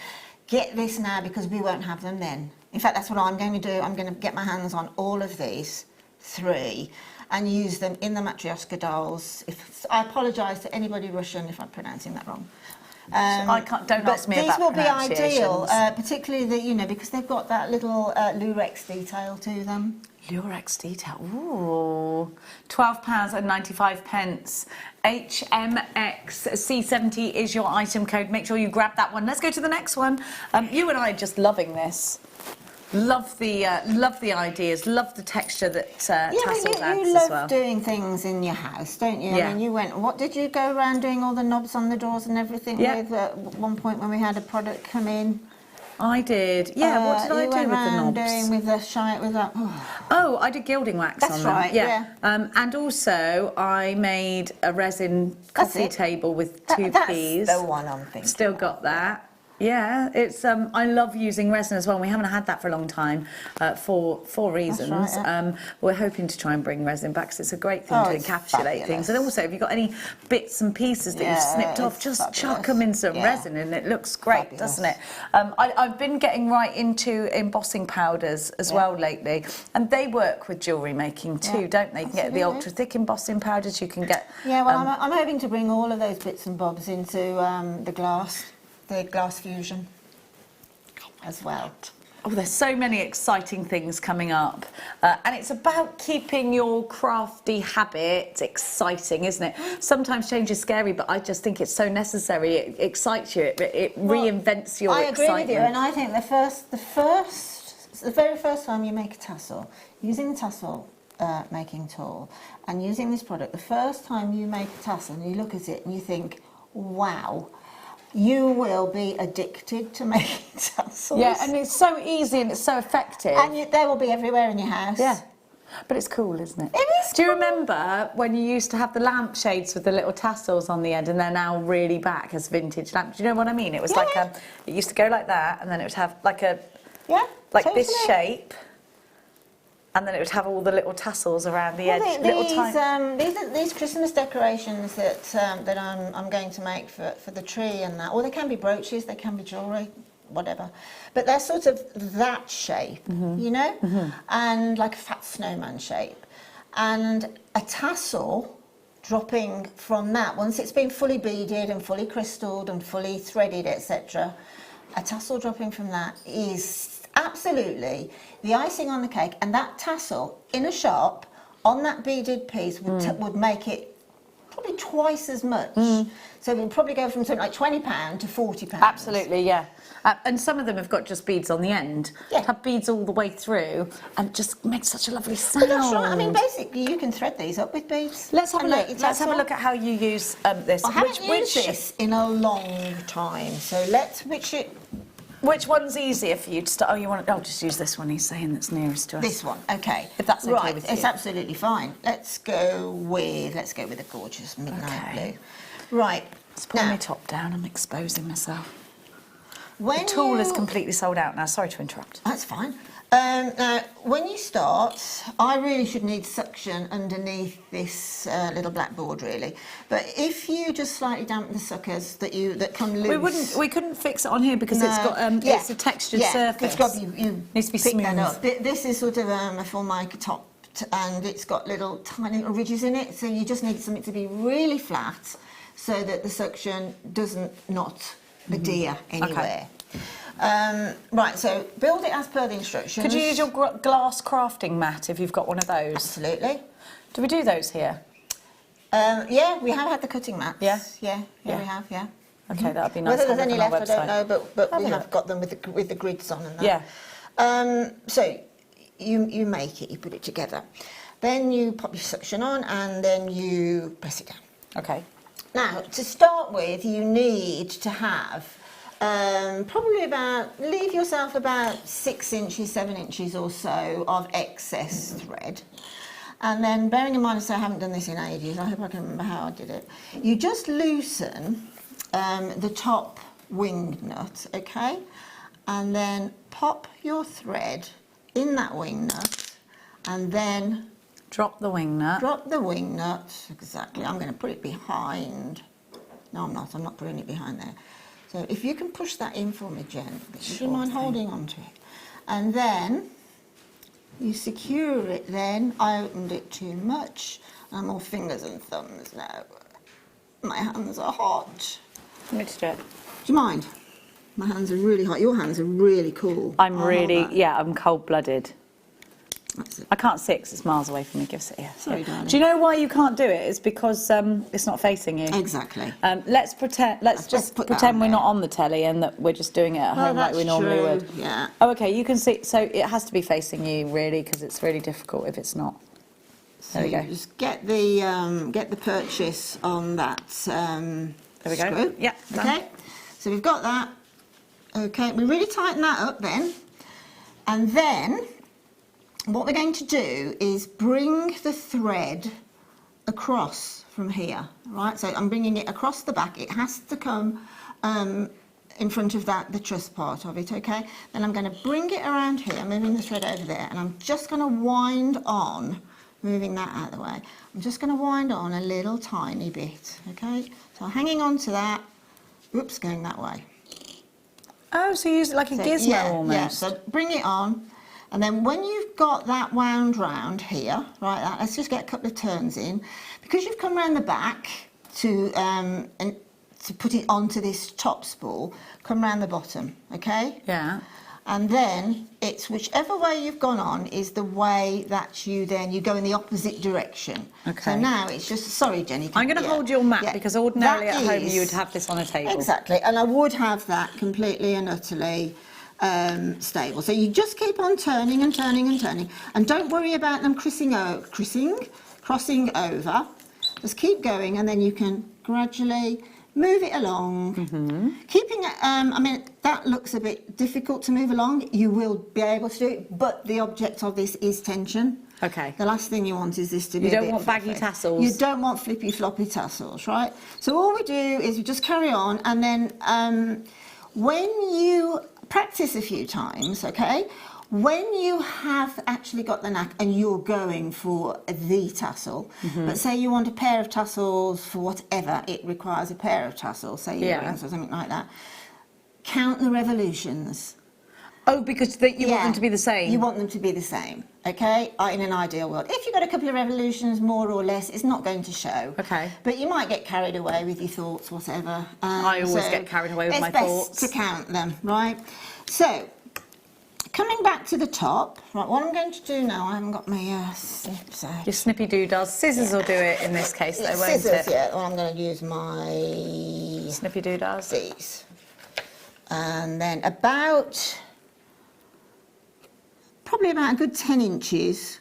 Get this now, because we won't have them then. In fact, that's what I'm going to do. I'm going to get my hands on all of these 3 and use them in the matryoshka dolls. I apologise to anybody Russian if I'm pronouncing that wrong. Don't ask me about pronunciations. These will be ideal, particularly because they've got that little lurex detail to them. Lurex detail. Ooh, £12.95. HMXC70 is your item code. Make sure you grab that one. Let's go to the next one. You and I are just loving this. Love the ideas. Love the texture that Tassel adds as well. You love doing things in your house, don't you? Yeah. I mean, what did you go around doing all the knobs on the doors and everything with at one point when we had a product come in? I did. Yeah, what did I do with the knobs? Doing with the Oh, I did gilding wax on them. That's right, yeah. And also I made a resin coffee table with 2 peas. That's the one I'm thinking. Still got that. Yeah, it's I love using resin as well. We haven't had that for a long time for reasons. That's right, we're hoping to try and bring resin back because it's a great thing to encapsulate things. And also, if you've got any bits and pieces that you've snipped off, just chuck them in some resin and it looks great, doesn't it? I've been getting right into embossing powders as well lately, and they work with jewellery making too, don't they? You can get the ultra thick embossing powders. You can get I'm hoping to bring all of those bits and bobs into the glass fusion as well. Oh, there's so many exciting things coming up. And it's about keeping your crafty habit exciting, isn't it? Sometimes change is scary, but I just think it's so necessary. It excites you. It reinvents your excitement. I agree with you, and I think the very first time you make a tassel, using the tassel making tool and using this product, the first time you make a tassel and you look at it and you think, wow, you will be addicted to making tassels. Yeah, and it's so easy and it's so effective. And they will be everywhere in your house. Yeah. But it's cool, isn't it? It is. Do you remember when you used to have the lampshades with the little tassels on the end, and they're now really back as vintage lamps? Do you know what I mean? It was like it used to go like that, and then it would have like this shape. And then it would have all the little tassels around the edge. These Christmas decorations that I'm going to make for the tree and that, or they can be brooches, they can be jewellery, whatever. But they're sort of that shape, and like a fat snowman shape. And a tassel dropping from that, once it's been fully beaded and fully crystalled and fully threaded, etc., a tassel dropping from that is absolutely the icing on the cake, and that tassel in a shop on that beaded piece would make it probably twice as much. So we'll probably go from something like £20 to £40. Absolutely, yeah. And some of them have got just beads on the end. Yeah. Have beads all the way through, and it just makes such a lovely sound. But that's right. I mean, basically, you can thread these up with beads. Let's have a and look. make your Let's have a tassel. look at how you use this. I haven't used this in a long time, so let's switch it. Which one's easier for you to start? Oh, you want to? Oh, just use this one. He's saying that's nearest to us. This one, okay. If that's okay right, with it's you. absolutely fine. Let's go with a gorgeous midnight Okay. blue. Right. Let's pull now, my top down. I'm exposing myself. when The tool is you- completely sold out now. Sorry to interrupt. That's fine. Now, when you start, I really should need suction underneath this little black board, really. But if you just slightly dampen the suckers that come loose, We couldn't fix it on here because it's got yeah, it's a textured yeah, surface. It's got you Needs to be pick that smooth. up. This is sort of a Formica top, and it's got little tiny little ridges in it. So you just need something to be really flat, so that the suction doesn't knot adhere anywhere. Right, so build it as per the instructions. Could you use your glass crafting mat if you've got one of those? Absolutely. Do we do those here? Yeah, we have had the cutting mats. Yeah? Yeah, Yeah. we have, yeah. Okay, that would be nice. Whether to there's any have on our left, I don't website. know, but Have we a have look. got them with the grids on and that. Yeah. So you make it, you put it together. Then you pop your suction on and then you press it down. Okay. Now, to start with, you need to have probably leave yourself about 6 inches, 7 inches or so of excess thread. And then, bearing in mind, I haven't done this in ages, I hope I can remember how I did it. You just loosen the top wing nut, okay? And then pop your thread in that wing nut and then Drop the wing nut. drop the wing nut, exactly. I'm going to put it behind. No, I'm not putting it behind there. So if you can push that in for me, Jen, would you mind holding on to it? And then you secure it then. I opened it too much. I'm all fingers and thumbs now. My hands are hot. Let me do it. Do you mind? My hands are really hot. Your hands are really cool. I'm I'll hold really, that. yeah, I'm cold-blooded. That's it. I can't see it 'cause it's miles away from me. Give us it here. Sorry, Yeah. darling. Do you know why you can't do it? It's because it's not facing you. Exactly. Let's pretend. Let's Let's just put that pretend on we're there. not on the telly and that we're just doing it at Well, home like we that's normally true, would. yeah. Oh, okay. You can see. So it has to be facing you, really, because it's really difficult if it's not. So There we go. you just get the purchase on that There we go. screw. Yeah, done. Okay. So we've got that. Okay, we really tighten that up then. And then what we're going to do is bring the thread across from here, right? So I'm bringing it across the back. It has to come in front of the truss part of it, okay? Then I'm going to bring it around here, moving the thread over there, and I'm just going to wind on, moving that out of the way. I'm just going to wind on a little tiny bit, okay? So hanging on to that, oops, going that way. Oh, so you use it like a So, gizmo yeah, almost. Yeah, so bring it on, and then when you've got that wound round here, right, let's just get a couple of turns in. Because you've come round the back to put it onto this top spool, come round the bottom, okay? Yeah. And then it's whichever way you've gone on is the way that you go in the opposite direction. Okay. So now it's just, sorry Jenny. I'm going to hold your mat because ordinarily at home you would have this on a table. Exactly, and I would have that completely and utterly stable. So you just keep on turning and turning and turning, and don't worry about them crossing over. Just keep going, and then you can gradually move it along. Keeping it, I mean, that looks a bit difficult to move along. You will be able to do it, but the object of this is tension. Okay. The last thing you want is this to be You a don't bit want baggy fluffy. tassels. You don't want flippy floppy tassels, right? So all we do is we just carry on, and then when you practice a few times, okay, when you have actually got the knack and you're going for the tassel, but say you want a pair of tassels for whatever it requires a pair of tassels, say earrings or something like that, count the revolutions. Oh, because you want them to be the same. You want them to be the same, okay? In an ideal world. If you've got a couple of revolutions, more or less, it's not going to show. Okay. But you might get carried away with your thoughts, whatever. I always get carried away with my It's thoughts. best to count them, right? So, coming back to the top, right, what I'm going to do now, I haven't got my snips out. Your snippy doodads. Scissors will do it in this case, though, won't Scissors, it? yeah. Well, I'm going to use my Snippy doodads. these. And then probably about a good 10 inches,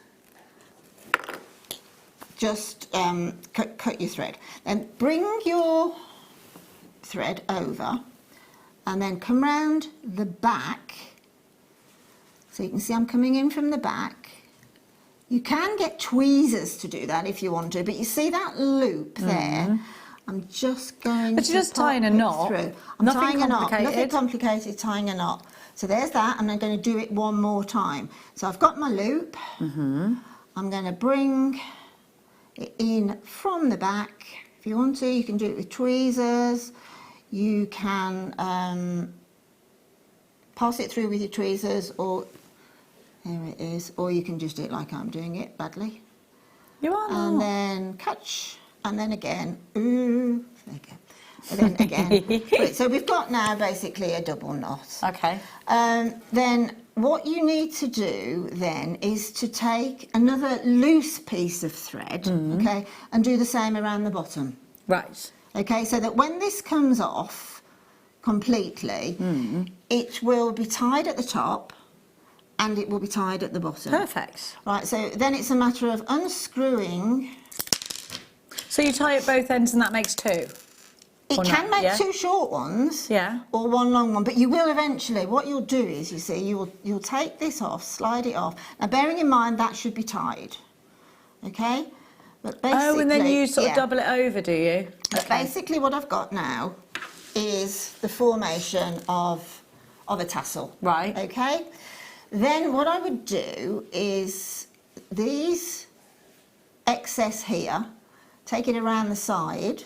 just cut your thread. Then bring your thread over and then come round the back. So you can see I'm coming in from the back. You can get tweezers to do that if you want to, but you see that loop there? I'm just going But you're just tying a knot. through. I'm Nothing tying a knot. complicated. Nothing complicated, tying a knot. So there's that, and I'm going to do it one more time. So I've got my loop. I'm going to bring it in from the back. If you want to, you can do it with tweezers. You can pass it through with your tweezers, or there it is, or you can just do it like I'm doing it badly. You are And not. then catch, and then again, ooh, there you go. And then again. Right, so we've got now basically a double knot. Okay. Then what you need to do then is to take another loose piece of thread, okay, and do the same around the bottom. Right. Okay, so that when this comes off completely, it will be tied at the top and it will be tied at the bottom. Perfect. Right, so then it's a matter of unscrewing. So you tie at both ends and that makes two? It Or can not, make yeah? two short ones, Yeah. or one long one, but you will eventually. What you'll do is, you see, you'll take this off, slide it off. Now, bearing in mind that should be tied, okay? But basically, Oh, and then you sort of yeah. double it over, do you? But basically, what I've got now is the formation of a tassel. Right. Okay. Then what I would do is these excess here, take it around the side.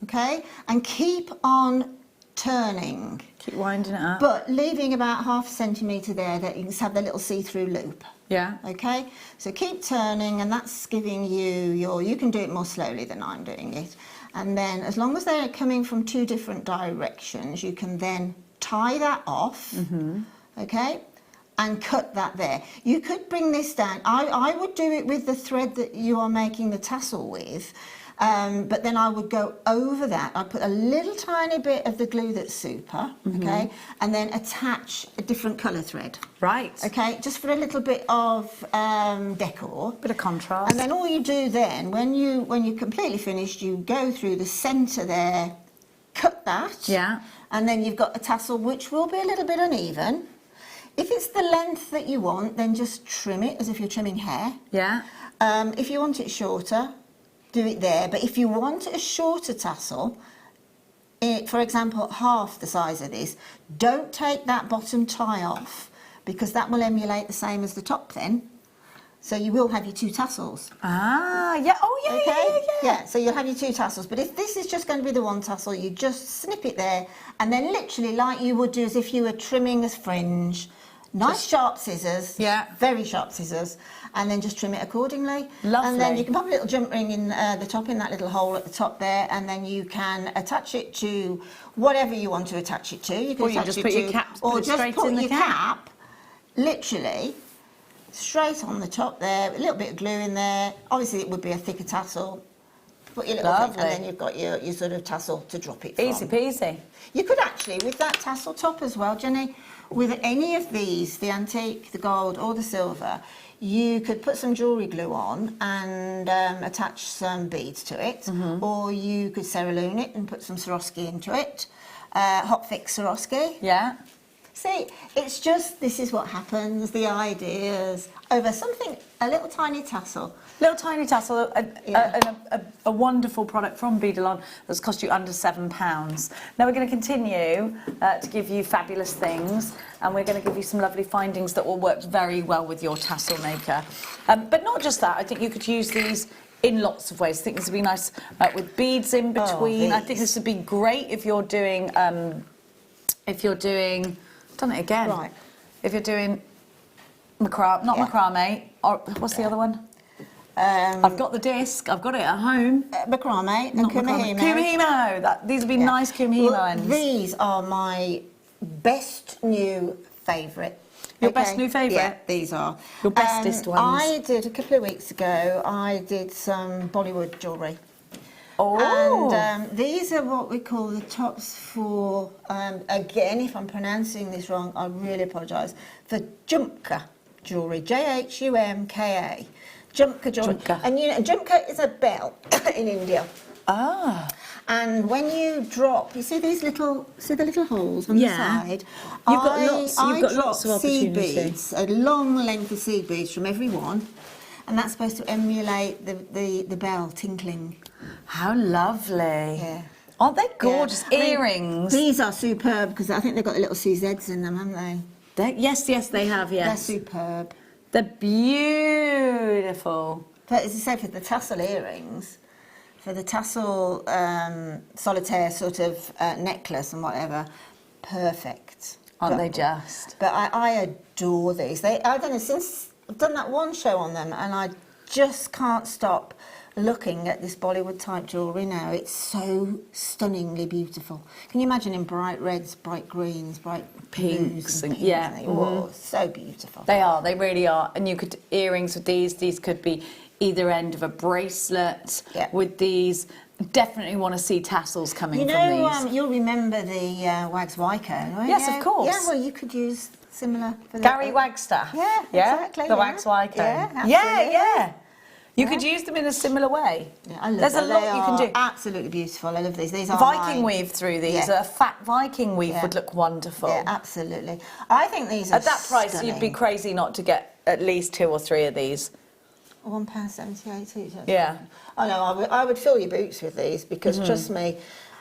Okay, and keep on turning. Keep winding it up. But leaving about ½ centimetre there that you can have the little see-through loop. Yeah. Okay, so keep turning, and that's giving you you can do it more slowly than I'm doing it. And then as long as they're coming from two different directions, you can then tie that off, okay, and cut that there. You could bring this down. I would do it with the thread that you are making the tassel with. But then I would go over that. I'd put a little tiny bit of the glue that's super, okay, and then attach a different colour thread. Right. Okay, just for a little bit of decor. Bit of contrast. And then all you do then, when you're completely finished, you go through the centre there, cut that. Yeah. And then you've got a tassel which will be a little bit uneven. If it's the length that you want, then just trim it as if you're trimming hair. Yeah. If you want it shorter, do it there. But if you want a shorter tassel, for example, half the size of this, don't take that bottom tie off, because that will emulate the same as the top then. So you will have your two tassels. Ah, yeah. Oh, yeah, Okay? yeah. So you'll have your two tassels. But if this is just going to be the one tassel, you just snip it there, and then literally like you would do as if you were trimming a fringe. Nice sharp scissors. Yeah. Very sharp scissors. And then just trim it accordingly. Lovely. And then you can pop a little jump ring in the top, in that little hole at the top there, and then you can attach it to whatever you want to attach it to. You can Or you attach just it put to, your cap, or put it just straight put in the your cap, literally straight on the top there, a little bit of glue in there. Obviously, it would be a thicker tassel. Put your little thing, Lovely. and then you've got your sort of tassel to drop it from. Easy peasy. You could actually, with that tassel top as well, Jenny, with any of these, the antique, the gold or the silver, you could put some jewellery glue on and attach some beads to it, or you could Cerulean it and put some Swarovski into it, hot fix Swarovski. Yeah. See, it's just, this is what happens, the ideas, over something, a little tiny tassel. Little tiny tassel, a wonderful product from Beadalon that's cost you under £7. Now we're going to continue to give you fabulous things, and we're going to give you some lovely findings that will work very well with your tassel maker. But not just that, I think you could use these in lots of ways. I think this would be nice with beads in between. I think this would be great if you're doing, done it again. Right. If you're doing macrame, or what's the other one? I've got the disc. I've got it at home. Macrame and kumihimo. Kumihimo. These would be nice kumihimo Well, ends. these are my best new favourite. Your best new favourite? Yeah, these are. Your bestest ones? I did, a couple of weeks ago, I did some Bollywood jewellery. Oh. And these are what we call the tops for, again, if I'm pronouncing this wrong, I really apologise, for Jhumka jewellery, Jhumka. Jhumka jewellery. Jhumka. And you know, Jhumka is a bell in India. Ah. And when you drop, you see these little, the little holes on the side? You've got lots of seed opportunity. beads, a long length of seed beads from every one, and that's supposed to emulate the bell tinkling. How lovely. Yeah. Aren't they gorgeous? Yeah. I mean, Earrings. these are superb because I think they've got the little CZs in them, haven't they? Yes, they have, yes. They're superb. They're beautiful. But as I say, for the tassel earrings, for the tassel solitaire sort of necklace and whatever, perfect. Aren't they just? But I adore these. I don't know, since I've done that one show on them, and I just can't stop looking at this Bollywood type jewellery now. It's so stunningly beautiful. Can you imagine in bright reds, bright greens, bright Pinks, blues and pinks? yeah. Whoa, so beautiful. They are, they really are. And you could, earrings with these could be either end of a bracelet with these. Definitely want to see tassels coming from these. You'll remember the Wags Wyco, right? Yes, of course. Yeah, well, you could use similar. For Gary Wagstaff. Yeah, exactly. The Wags Wyco. Yeah, yeah. You could use them in a similar way. Yeah, I love There's them. a lot you can do. Absolutely beautiful. I love these. These are Viking weave through these. Yeah. A fat Viking weave would look wonderful. Yeah, absolutely. I think these are At that price, stunning. you'd be crazy not to get at least 2 or 3 of these. £1.78 each. Yeah. I know. I would fill your boots with these because trust me,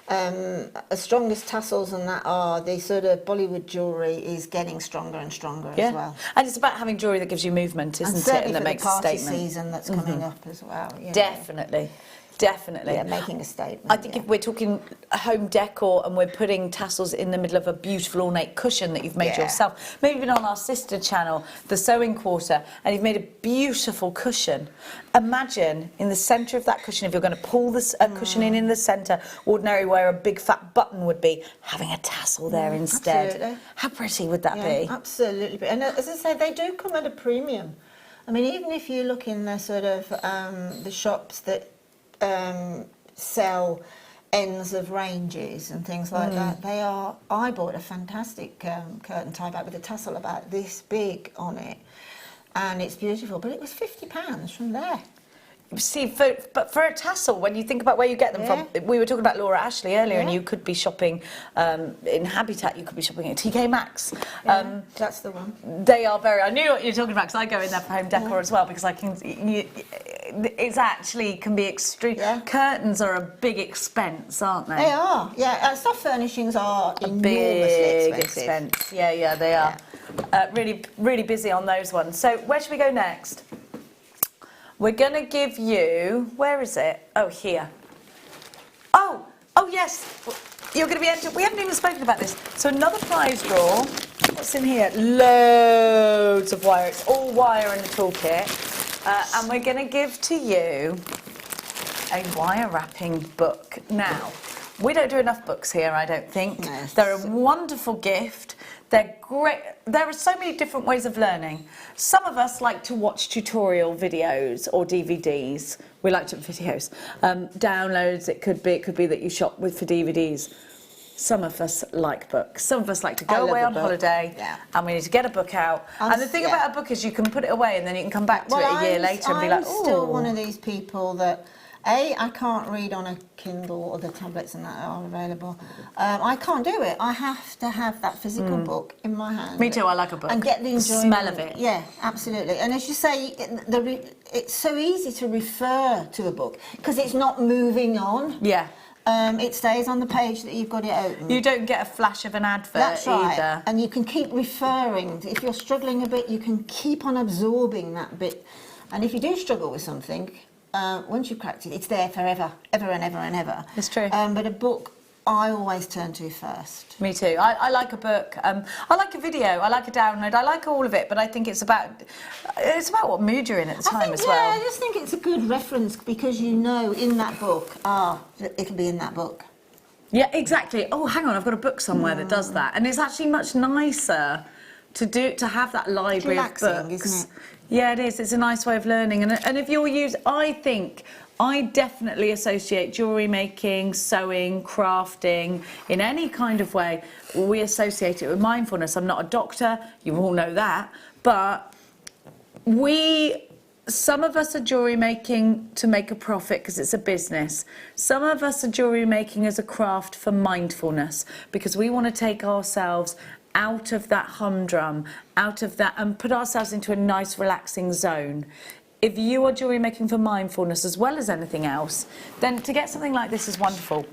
as strong as tassels and that are, the sort of Bollywood jewellery is getting stronger and stronger as well. And it's about having jewellery that gives you movement, isn't it? And that makes a statement. And certainly for the party season that's coming up as well. You know. Definitely. Definitely. Yeah, making a statement. I think if we're talking home decor and we're putting tassels in the middle of a beautiful ornate cushion that you've made yourself, maybe even on our sister channel, the Sewing Quarter, and you've made a beautiful cushion. Imagine in the centre of that cushion, if you're going to pull this cushion in the centre, ordinarily where a big fat button would be, having a tassel there instead. Absolutely. How pretty would that be? Absolutely. And as I say, they do come at a premium. I mean, even if you look in the sort of the shops that sell ends of ranges and things like that. They are. I bought a fantastic curtain tie back with a tassel about this big on it, and it's beautiful. But it was £50 from there. See, but for a tassel, when you think about where you get them from, we were talking about Laura Ashley earlier, and you could be shopping in Habitat, you could be shopping at TK Maxx. That's the one. They are very. I knew what you were talking about because I go in there for home decor as well because I can. It's actually can be extreme. Yeah. Curtains are a big expense, aren't they? They are. Yeah, soft furnishings are enormously Big expensive. expense. Yeah, they are. Really, really busy on those ones. So where should we go next? We're going to give you, where is it? Oh, here. Oh, yes. You're going to be entered. We haven't even spoken about this. So another prize draw. What's in here? Loads of wire. It's all wire in the toolkit. And we're going to give to you a wire wrapping book. Now, we don't do enough books here, I don't think. No. They're a wonderful gift. They're great. There are so many different ways of learning. Some of us like to watch tutorial videos or DVDs. We like to videos. Downloads, it could be that you shop with for DVDs. Some of us like books. Some of us like to go away on holiday and we need to get a book out. And the thing about a book is you can put it away and then you can come back to it a year later and be like, I'm still one of these people that, I can't read on a Kindle or the tablets and that are available. I can't do it. I have to have that physical book in my hand. Me too, I like a book. And get the enjoyment. Smell of it. Yeah, absolutely. And as you say, it's so easy to refer to a book because it's not moving on. Yeah. It stays on the page that you've got it open. You don't get a flash of an advert That's right. either. And you can keep referring. If you're struggling a bit, you can keep on absorbing that bit. And if you do struggle with something, once you've cracked it, it's there forever, ever and ever and ever. It's true. But a book, I always turn to first. Me too. I like a book. I like a video. I like a download. I like all of it. But I think it's about what mood you're in at the time as well. Yeah, I just think it's a good reference because you know in that book, it'll be in that book. Yeah, exactly. Oh, hang on, I've got a book somewhere that does that. And it's actually much nicer to have that library relaxing, of books. isn't it? Yeah, it is. It's a nice way of learning. And if you're I definitely associate jewellery making, sewing, crafting, in any kind of way, we associate it with mindfulness. I'm not a doctor, you all know that, but some of us are jewellery making to make a profit because it's a business. Some of us are jewellery making as a craft for mindfulness because we want to take ourselves out of that humdrum, out of that, and put ourselves into a nice relaxing zone. If you are jewellery making for mindfulness as well as anything else, then to get something like this is wonderful.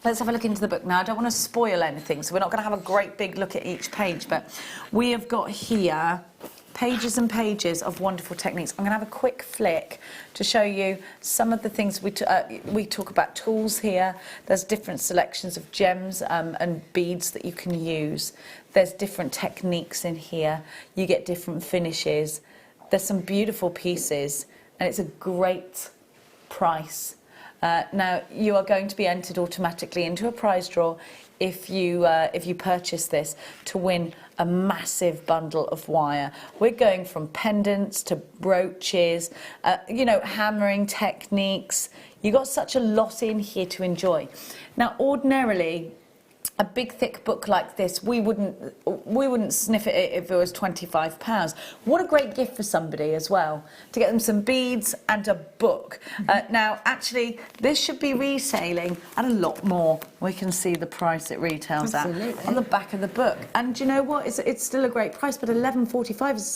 Let's have a look into the book now. I don't want to spoil anything, so we're not going to have a great big look at each page, but we have got here pages and pages of wonderful techniques. I'm going to have a quick flick to show you some of the things we talk about. Tools here. There's different selections of gems and beads that you can use. There's different techniques in here. You get different finishes. There's some beautiful pieces, and it's a great price. Now, you are going to be entered automatically into a prize draw if you purchase this to win a massive bundle of wire. We're going from pendants to brooches, hammering techniques. You got such a lot in here to enjoy. Now, ordinarily, a big thick book like this, we wouldn't sniff it if it was £25. What a great gift for somebody as well, to get them some beads and a book. Now, actually, this should be retailing at a lot more. We can see the price it retails at on the back of the book. And do you know what? It's still a great price, but £11.45 is a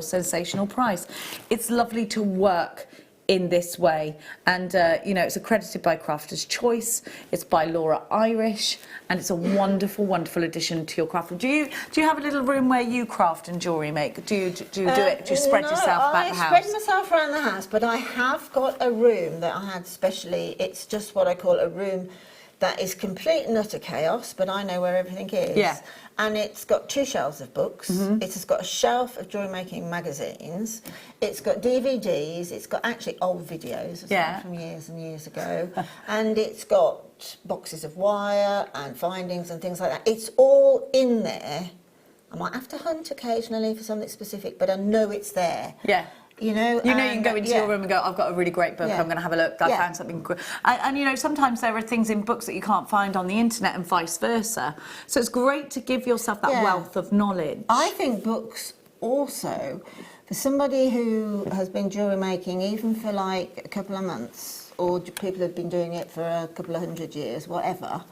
sensational price. It's lovely to work in this way, and it's accredited by Crafter's Choice. It's by Laura Irish, and it's a wonderful addition to your craft room. Do you have a little room where you craft and jewellery make? Do you do it? Do you spread yourself about the house? I spread myself around the house, but I have got a room that I had specially. It's just what I call a room that is complete and utter chaos, but I know where everything is. Yeah. And it's got 2 shelves of books. It's got a shelf of jewellery making magazines. It's got DVDs. It's got actually old videos as well from years and years ago. And it's got boxes of wire and findings and things like that. It's all in there. I might have to hunt occasionally for something specific, but I know it's there. Yeah. You can go into your room and go, I've got a really great book, I'm going to have a look, I found something good. And sometimes there are things in books that you can't find on the internet and vice versa. So it's great to give yourself that wealth of knowledge. I think books also, for somebody who has been jewellery making even for like a couple of months, or people who've been doing it for a couple of 100 years, whatever,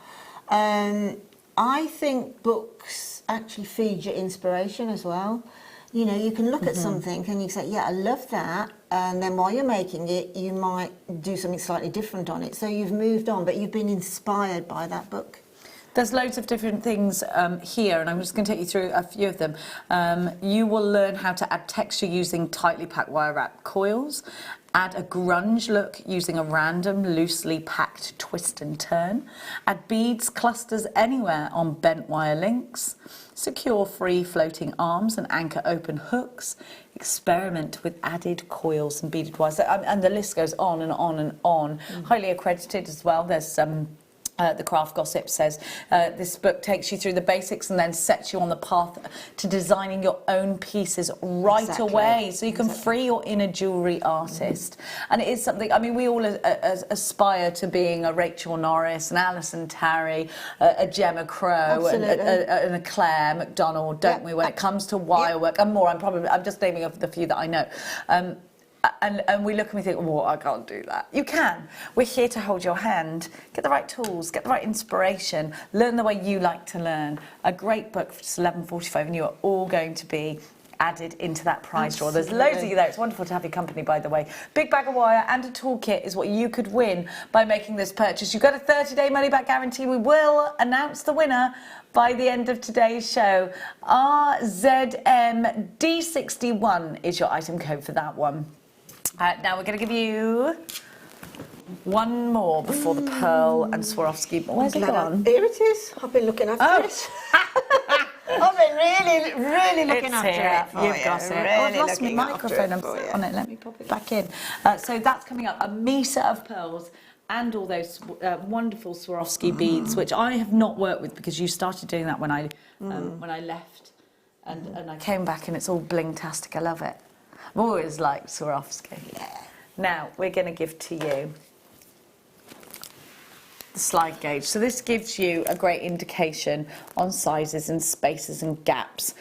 I think books actually feed your inspiration as well. You can look at something and you say, I love that, and then while you're making it, you might do something slightly different on it. So you've moved on, but you've been inspired by that book. There's loads of different things here, and I'm just going to take you through a few of them. You will learn how to add texture using tightly packed wire wrap coils, add a grunge look using a random loosely packed twist and turn, add beads clusters anywhere on bent wire links, secure free floating arms and anchor open hooks, experiment with added coils and beaded wires, and the list goes on and on and on. Highly accredited as well. There's the Craft Gossip says this book takes you through the basics and then sets you on the path to designing your own pieces right away, so you can free your inner jewellery artist. And it is something, we all aspire to being a Rachel Norris, an Alison Tarry, a Gemma Crow, and a Claire McDonald, don't we, when it comes to wire work and more. I'm just naming off the few that I know. And we look and we think, I can't do that. You can. We're here to hold your hand. Get the right tools, get the right inspiration, learn the way you like to learn. A great book for just £11.45, and you are all going to be added into that prize draw. There's loads of you there. It's wonderful to have your company, by the way. Big bag of wire and a toolkit is what you could win by making this purchase. You've got a 30-day money-back guarantee. We will announce the winner by the end of today's show. RZMD61 is your item code for that one. Now we're going to give you one more before the pearl and Swarovski. Where's it gone? Here it is. I've been looking after it. I've been really looking after it for You've got it. Really I've lost my microphone. I'm sat on it. Let me pop it back in. So that's coming up. A meter of pearls and all those wonderful Swarovski beads, which I have not worked with because you started doing that when I left and I came back and it's all bling-tastic. I love it. I've always liked Swarovski. Yeah. Now, we're going to give to you the slide gauge. So this gives you a great indication on sizes and spaces and gaps.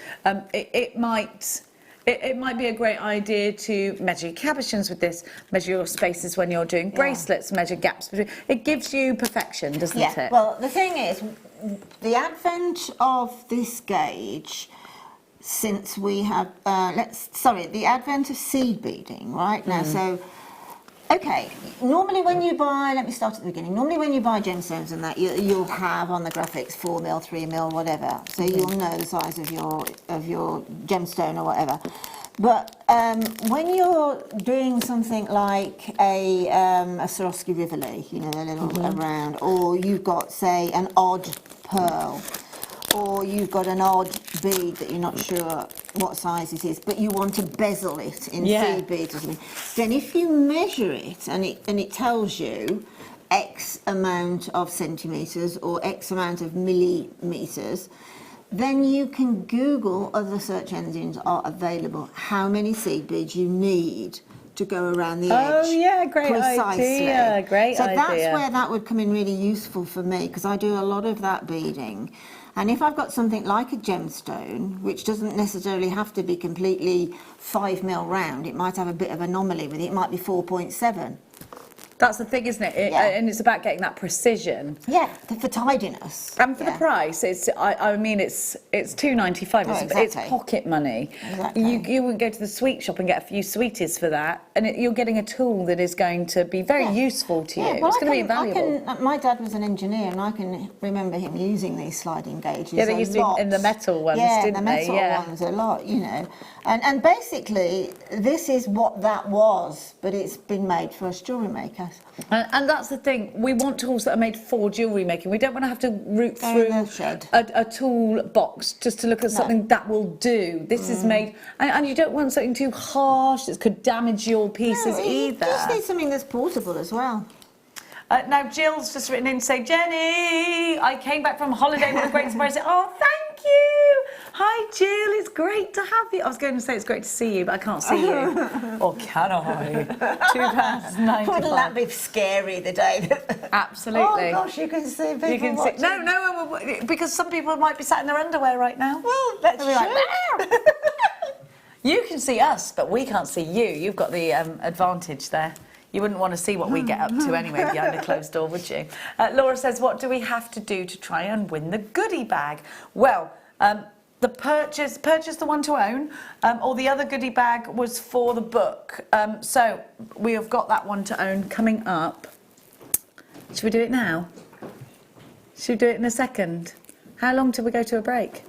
It might be a great idea to measure your cabochons with this, measure your spaces when you're doing bracelets, measure gaps between. It gives you perfection, doesn't it? Well, the thing is, the advent of this gauge, since we have, the advent of seed beading, right? Now, so, okay, normally when you buy, let me start at the beginning, normally when you buy gemstones and that, you'll have on the graphics 4 mil, 3 mil, whatever, so you'll know the size of your gemstone or whatever. But when you're doing something like a Swarovski Rivoli, you know, a little round, or you've got, say, an odd pearl, or you've got an odd bead that you're not sure what size it is, but you want to bezel it in seed beads or something, then if you measure it and it tells you X amount of centimetres or X amount of millimetres, then you can Google, other search engines are available, how many seed beads you need to go around the edge. Oh yeah, great idea, great idea. So that's where that would come in really useful for me, because I do a lot of that beading. And if I've got something like a gemstone, which doesn't necessarily have to be completely 5 mil round, it might have a bit of anomaly with it, it might be 4.7. That's the thing, isn't it? And it's about getting that precision. Yeah, for tidiness. And for the price, I mean, it's £2.95. It's pocket money. Exactly. You wouldn't go to the sweet shop and get a few sweeties for that, and you're getting a tool that is going to be very useful to you. Well, it's going to be invaluable. My dad was an engineer, and I can remember him using these sliding gauges. Yeah, they used to in the metal ones, didn't they? Yeah, the metal ones a lot, you know. And basically, this is what that was, but it's been made for us jewellery makers. And that's the thing, we want tools that are made for jewellery making. We don't want to have to root through a tool box just to look at something that will do. This is made, and you don't want something too harsh that could damage your pieces either. You just need something that's portable as well. Now Jill's just written in to say, Jenny, I came back from holiday with a great surprise. Oh, thank you. Hi Jill, it's great to have you. I was going to say it's great to see you, but I can't see you. Or can I? £2.95. Wouldn't that be scary the day that... Absolutely. Oh gosh, you can see people watching. No, because some people might be sat in their underwear right now. Well, let's be like, you can see us, but we can't see you. You've got the advantage there. You wouldn't want to see what we get up to anyway behind a closed door, would you? Laura says, what do we have to do to try and win the goodie bag? Well, the purchase the one to own, or the other goodie bag was for the book. So we have got that one to own coming up. Should we do it now? Should we do it in a second? How long till we go to a break?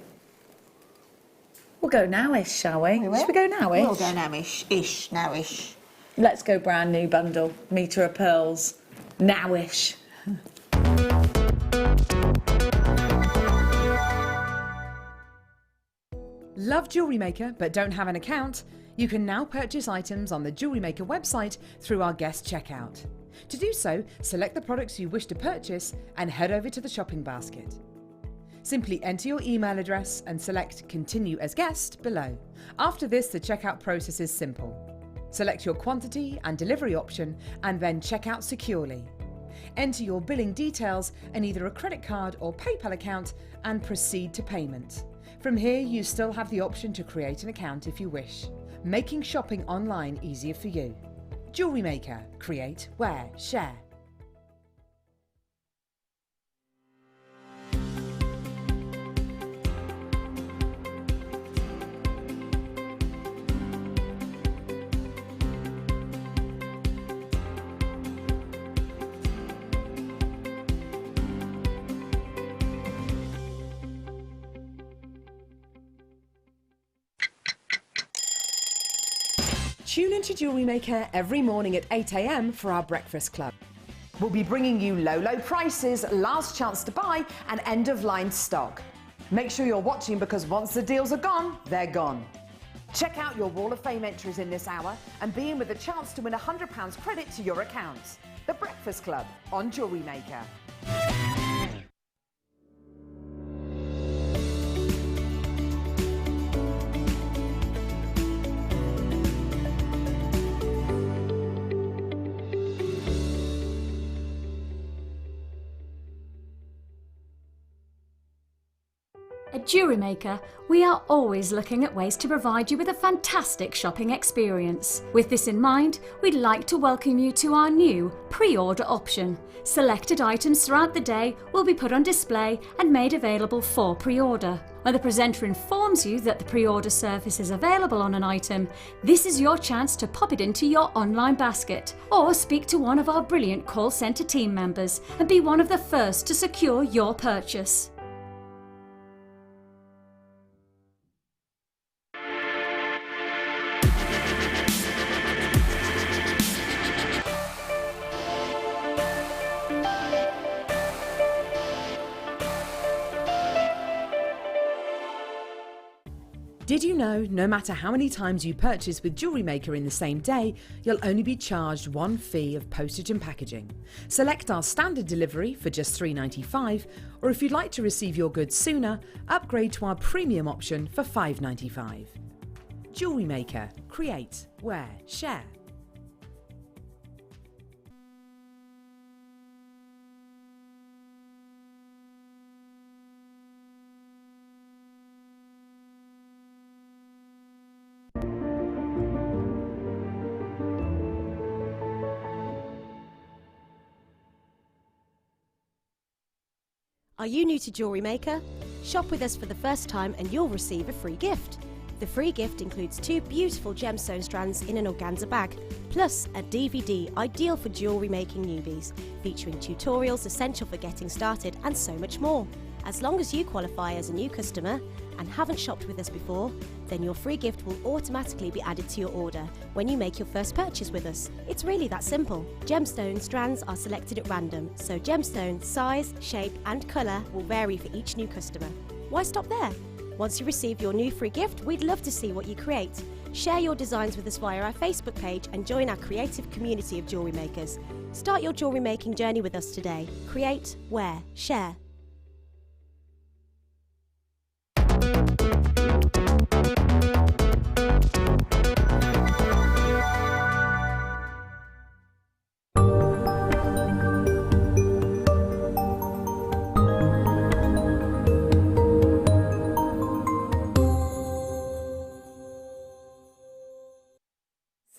We'll go now-ish, shall we? Should we go now-ish? We'll go now-ish, now-ish. Let's go brand new bundle, metre of pearls, now-ish. Love Jewellery Maker but don't have an account? You can now purchase items on the Jewellery Maker website through our guest checkout. To do so, select the products you wish to purchase and head over to the shopping basket. Simply enter your email address and select Continue as Guest below. After this, the checkout process is simple. Select your quantity and delivery option and then check out securely. Enter your billing details and either a credit card or PayPal account and proceed to payment. From here, you still have the option to create an account if you wish, making shopping online easier for you. Jewellery Maker. Create, wear, share. Tune into Jewellery Maker every morning at 8 AM for our breakfast club. We'll be bringing you low prices, last chance to buy and end-of-line stock. Make sure you're watching because once the deals are gone, they're gone. Check out your Wall of Fame entries in this hour and be in with a chance to win £100 credit to your account. The Breakfast Club on Jewellery Maker. Jewellery Maker, we are always looking at ways to provide you with a fantastic shopping experience. With this in mind, we'd like to welcome you to our new pre-order option. Selected items throughout the day will be put on display and made available for pre-order. When the presenter informs you that the pre-order service is available on an item, this is your chance to pop it into your online basket or speak to one of our brilliant call centre team members and be one of the first to secure your purchase. Did you know no matter how many times you purchase with Jewellery Maker in the same day, you'll only be charged one fee of postage and packaging? Select our standard delivery for just $3.95, or if you'd like to receive your goods sooner, upgrade to our premium option for $5.95. Jewellery Maker. Create, wear, share. Are you new to Jewellery Maker? Shop with us for the first time and you'll receive a free gift. The free gift includes 2 beautiful gemstone strands in an organza bag, plus a DVD ideal for jewellery making newbies, featuring tutorials essential for getting started and so much more. As long as you qualify as a new customer and haven't shopped with us before, then your free gift will automatically be added to your order when you make your first purchase with us. It's really that simple. Gemstone strands are selected at random, so gemstone size, shape and colour will vary for each new customer. Why stop there? Once you receive your new free gift, we'd love to see what you create. Share your designs with us via our Facebook page and join our creative community of jewellery makers. Start your jewellery making journey with us today. Create, wear, share.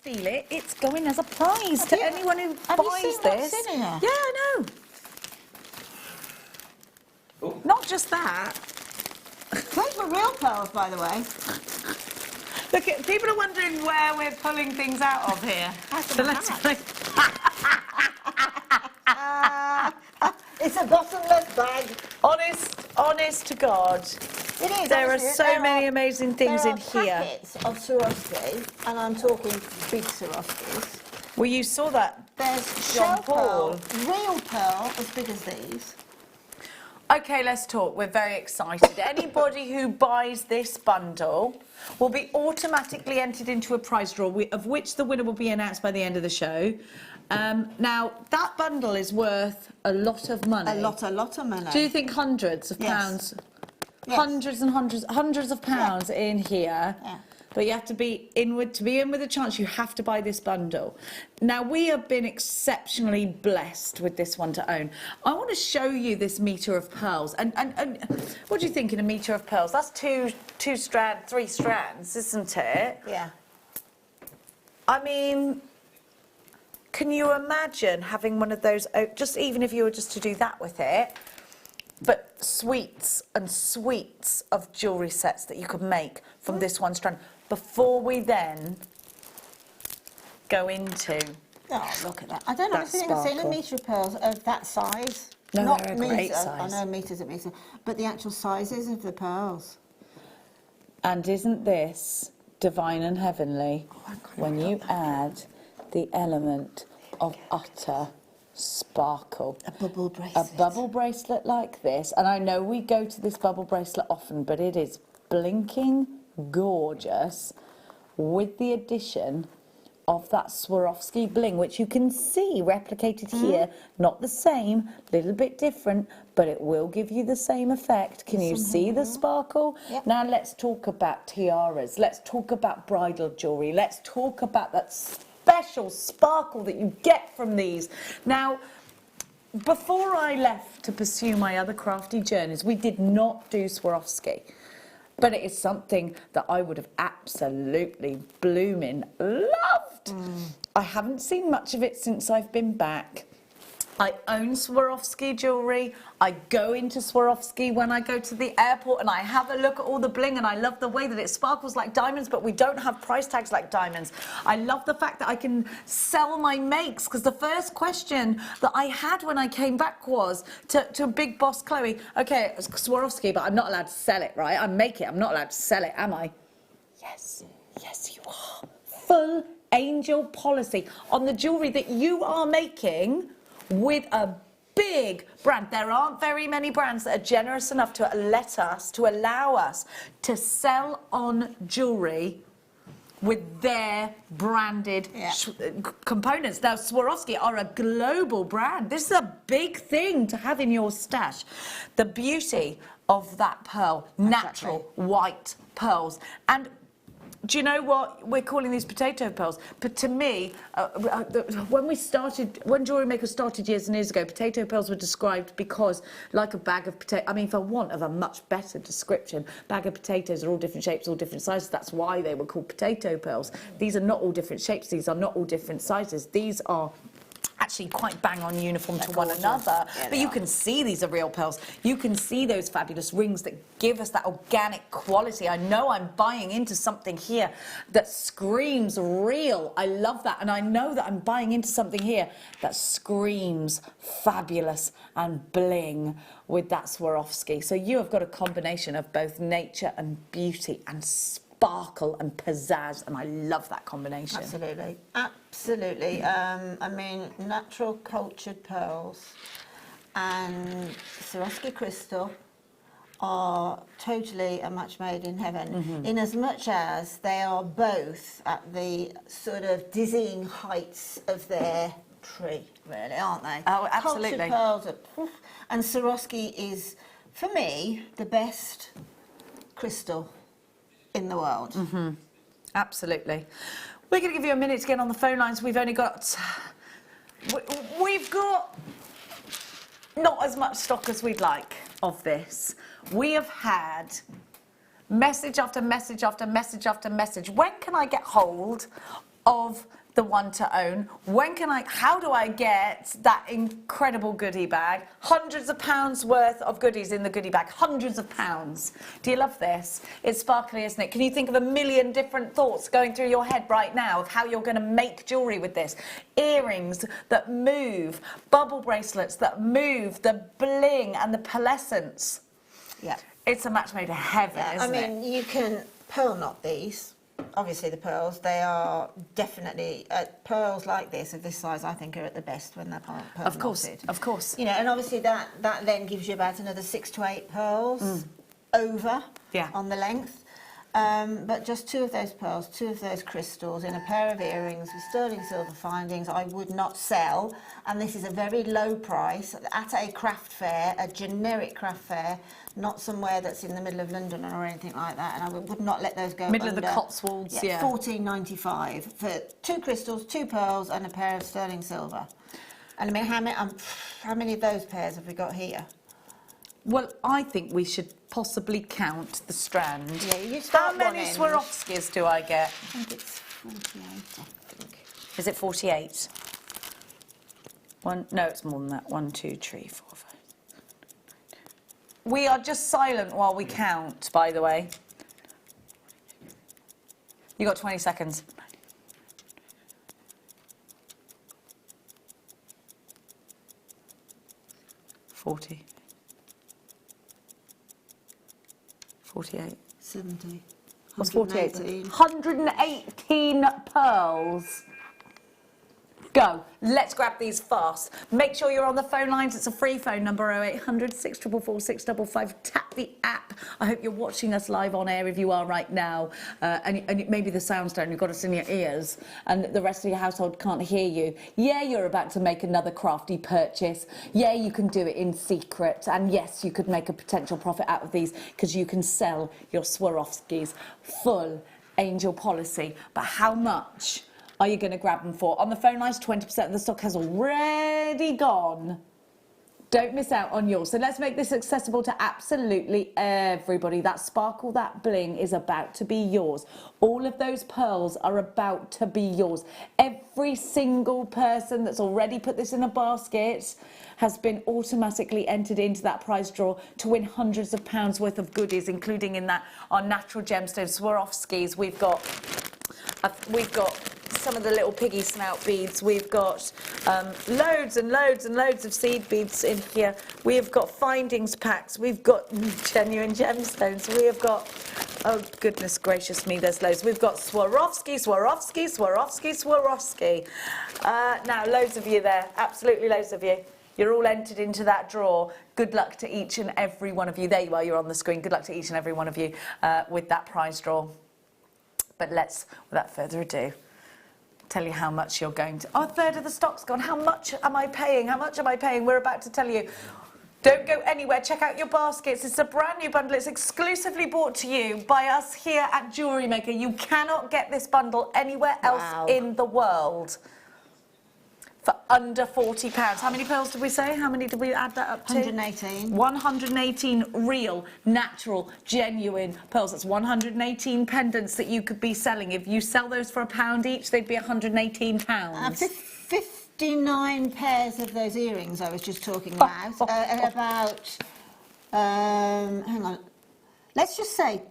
Steal it. It's going as a prize to anyone who Have you buys seen this. what's in here? Yeah, I know. Oh. Not just that. Those were real pearls, by the way. Look, people are wondering where we're pulling things out of here. So let's It's a bottomless bag. honest to God. It is. There are honestly, so many amazing things in There here. are packets of Swarovski, and I'm talking big Swarovskis. Well, you saw that. There's John shell Paul. pearl, real pearl, as big as these. Okay, let's talk. We're very excited. Anybody who buys this bundle will be automatically entered into a prize draw, of which the winner will be announced by the end of the show. Now, that bundle is worth a lot of money. A lot of money. Do you think hundreds of Yes. pounds? Yes. Hundreds of pounds in here. Yeah. But you have to be in with a chance. You have to buy this bundle. Now we have been exceptionally blessed with this one to own. I want to show you this meter of pearls. And what do you think in a meter of pearls? That's three strands, isn't it? Yeah. I mean, can you imagine having one of those? Just even if you were just to do that with it. But suites and suites of jewellery sets that you could make from this one strand before we then go into Oh, look at that. I don't honestly think I've seen a sparkle. metre of pearls of that size. No, Not they're a great metre. size. I know metres at metre. But the actual sizes of the pearls. And isn't this divine and heavenly when you add the element of utter sparkle? A bubble bracelet. A bubble bracelet like this, and I know we go to this bubble bracelet often, but it is blinking gorgeous with the addition of that Swarovski bling, which you can see replicated here. Not the same, little bit different, but it will give you the same effect. Can you see the sparkle? Yep. Now let's talk about tiaras. Let's talk about bridal jewellery. Let's talk about that special sparkle that you get from these. Now, before I left to pursue my other crafty journeys, we did not do Swarovski. But it is something that I would have absolutely blooming loved. I haven't seen much of it since I've been back. I own Swarovski jewellery. I go into Swarovski when I go to the airport and I have a look at all the bling, and I love the way that it sparkles like diamonds, but we don't have price tags like diamonds. I love the fact that I can sell my makes, because the first question that I had when I came back was to Big Boss Chloe, okay, it's Swarovski, but I'm not allowed to sell it, right? I make it, I'm not allowed to sell it, am I? Yes, yes you are. Full angel policy on the jewellery that you are making with a big brand. There aren't very many brands that are generous enough to allow us to sell on jewellery with their branded components. Now, Swarovski are a global brand. This is a big thing to have in your stash. The beauty of that pearl, natural white pearls. And do you know what? We're calling these potato pearls. But to me, when Jewellery Maker started years and years ago, potato pearls were described because, like a bag of potatoes, I mean, for want of a much better description, bag of potatoes are all different shapes, all different sizes. That's why they were called potato pearls. These are not all different shapes. These are not all different sizes. These are actually quite bang on uniform to one another, but you can see these are real pearls. You can see those fabulous rings that give us that organic quality. I know I'm buying into something here that screams real. I love that, and I know that I'm buying into something here that screams fabulous and bling with that Swarovski. So you have got a combination of both nature and beauty and sparkle and pizzazz, and I love that combination. Absolutely, absolutely. I mean, natural cultured pearls and Swarovski crystal are totally a match made in heaven, in as much as they are both at the sort of dizzying heights of their tree, really, aren't they? Oh, absolutely. Cultured pearls are poof, and Swarovski is, for me, the best crystal in the world. Absolutely. We're going to give you a minute to get on the phone lines. We've only got... We've got not as much stock as we'd like of this. We have had message after message after message after message. When can I get hold of the one to own? How do I get that incredible goodie bag? Hundreds of pounds worth of goodies in the goodie bag. Hundreds of pounds. Do you love this? It's sparkly, isn't it? Can you think of a million different thoughts going through your head right now of how you're going to make jewellery with this? Earrings that move, bubble bracelets that move, the bling and the pearlescence. Yeah. It's a match made in heaven, isn't it? I mean, you can pearl knot these. Obviously the pearls, they are definitely, pearls like this, of this size, I think are at the best when they're pearl knotted. Of course. You know, and obviously that then gives you about another 6 to 8 pearls over on the length. But just 2 of those pearls, 2 of those crystals in a pair of earrings with sterling silver findings, I would not sell. And this is a very low price at a craft fair, a generic craft fair, not somewhere that's in the middle of London or anything like that. And I would not let those go middle under, of the Cotswolds, yeah. $14.95 for 2 crystals, 2 pearls, and a pair of sterling silver. And I mean, how many of those pairs have we got here? Well, I think we should possibly count the strand. Yeah, you start How many Swarovskis do I get? I think it's 48, I think. Is it 48? No, it's more than that. 1, 2, 3, 4, 5. We are just silent while we count, by the way. You got 20 seconds. 40. 48. 70. What's 48? 118 pearls. Go. Let's grab these fast. Make sure you're on the phone lines. It's a free phone number, 0800 644 655. Tap the app. I hope you're watching us live on air if you are right now. And maybe the sound's down, you've got us in your ears, and the rest of your household can't hear you. Yeah, you're about to make another crafty purchase. Yeah, you can do it in secret. And yes, you could make a potential profit out of these because you can sell your Swarovskis full angel policy. But how much are you going to grab them for? On the phone lines, 20% of the stock has already gone. Don't miss out on yours. So let's make this accessible to absolutely everybody. That sparkle, that bling is about to be yours. All of those pearls are about to be yours. Every single person that's already put this in a basket has been automatically entered into that prize draw to win hundreds of pounds worth of goodies, including in that our natural gemstones, Swarovskis. We've got some of the little piggy snout beads. We've got loads and loads and loads of seed beads in here. We've got findings packs. We've got genuine gemstones. We have got, oh goodness gracious me, there's loads. We've got Swarovski, Swarovski, Swarovski, Swarovski. Now, loads of you there, absolutely loads of you. You're all entered into that draw. Good luck to each and every one of you. There you are, you're on the screen. Good luck to each and every one of you with that prize draw. But let's, without further ado, tell you how much you're going to... Oh, a third of the stock's gone. How much am I paying? How much am I paying? We're about to tell you. Don't go anywhere. Check out your baskets. It's a brand new bundle. It's exclusively brought to you by us here at Jewellery Maker. You cannot get this bundle anywhere else in the world for under £40. How many pearls did we say? How many did we add that up to? 118. 118 real, natural, genuine pearls. That's 118 pendants that you could be selling. If you sell those for £1 each, they'd be £118. 59 pairs of those earrings I was just talking about. And about, hang on, let's just say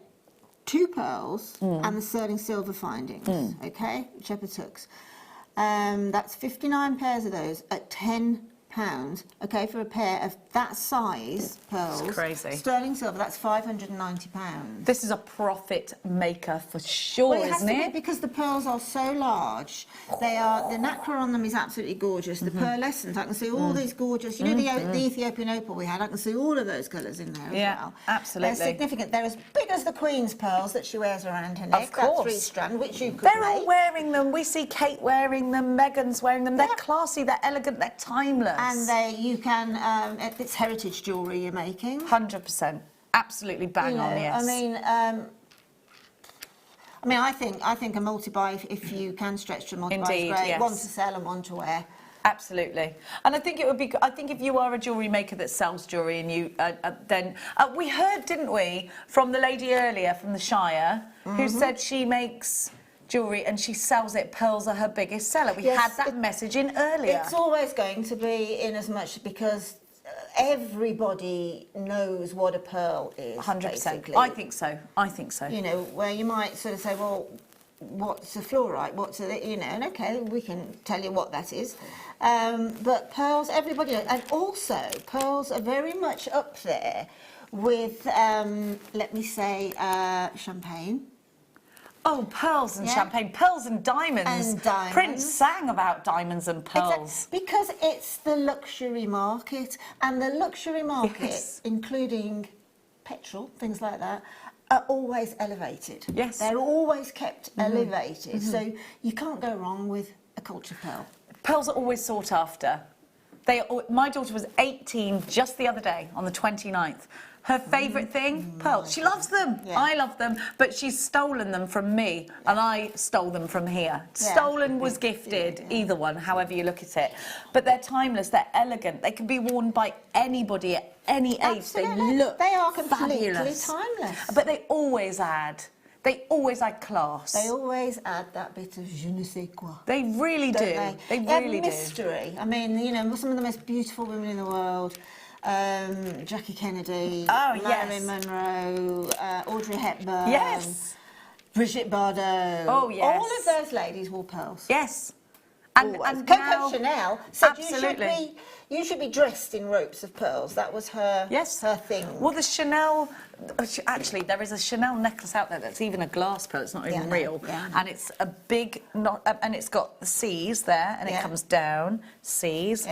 2 pearls and the sterling silver findings, okay, shepherd's hooks. That's 59 pairs of those at £10, okay, for a pair of that size pearls. It's crazy. Sterling silver, that's £590. This is a profit maker for sure, Well, it has isn't to it? be because the pearls are so large. They are, the nacre on them is absolutely gorgeous. The pearlescent, I can see all these gorgeous, you know, the Ethiopian opal we had, I can see all of those colours in there as well. Absolutely. They're significant. They're as big as the Queen's pearls that she wears around her neck. Of course. That 3-strand, which you could They're make. all wearing them. We see Kate wearing them, Meghan's wearing them. They're classy, they're elegant, they're timeless. And you can, it's heritage jewellery you're making. 100%. Absolutely bang on, yes. I mean, I think a multi-buy, if you can stretch to a multi-buy, Indeed, is great. yes. One to sell and one to wear. Absolutely. And I think it would be, I think if you are a jewellery maker that sells jewellery and you, then, we heard, didn't we, from the lady earlier from the Shire, who said she makes jewellery and she sells it, pearls are her biggest seller. We had that message in earlier. It's always going to be in as much because everybody knows what a pearl is. 100%. Basically. I think so. I think so. You know, where you might sort of say, well, what's a fluorite? What's a, you know, and okay, we can tell you what that is. But pearls, everybody knows. And also, pearls are very much up there with, let me say, champagne. Oh, pearls and champagne, pearls and diamonds. And diamonds. Prince sang about diamonds and pearls. Exactly. Because it's the luxury market, and the luxury market, including petrol, things like that, are always elevated. Yes. They're always kept elevated, so you can't go wrong with a culture pearl. Pearls are always sought after. My daughter was 18 just the other day, on the 29th. Her favourite thing, pearls. She loves them. Yeah. I love them, but she's stolen them from me, and I stole them from here. Yeah. Stolen was gifted, either one, however you look at it. But they're timeless, they're elegant, they can be worn by anybody at any age. Absolutely. They look They are completely fabulous. timeless. But they always add class. They always add that bit of je ne sais quoi. They really do. Don't They add really do. mystery. I mean, you know, some of the most beautiful women in the world. Jackie Kennedy, Marilyn Monroe, Audrey Hepburn, Brigitte Bardot. Oh, yes. All of those ladies wore pearls. Yes. And Coco now, Chanel said absolutely. you should be dressed in ropes of pearls. That was her her thing. Well, the Chanel, actually, there is a Chanel necklace out there that's even a glass pearl. It's not even real, and it's a big, and it's got the C's there, and it comes down, C's,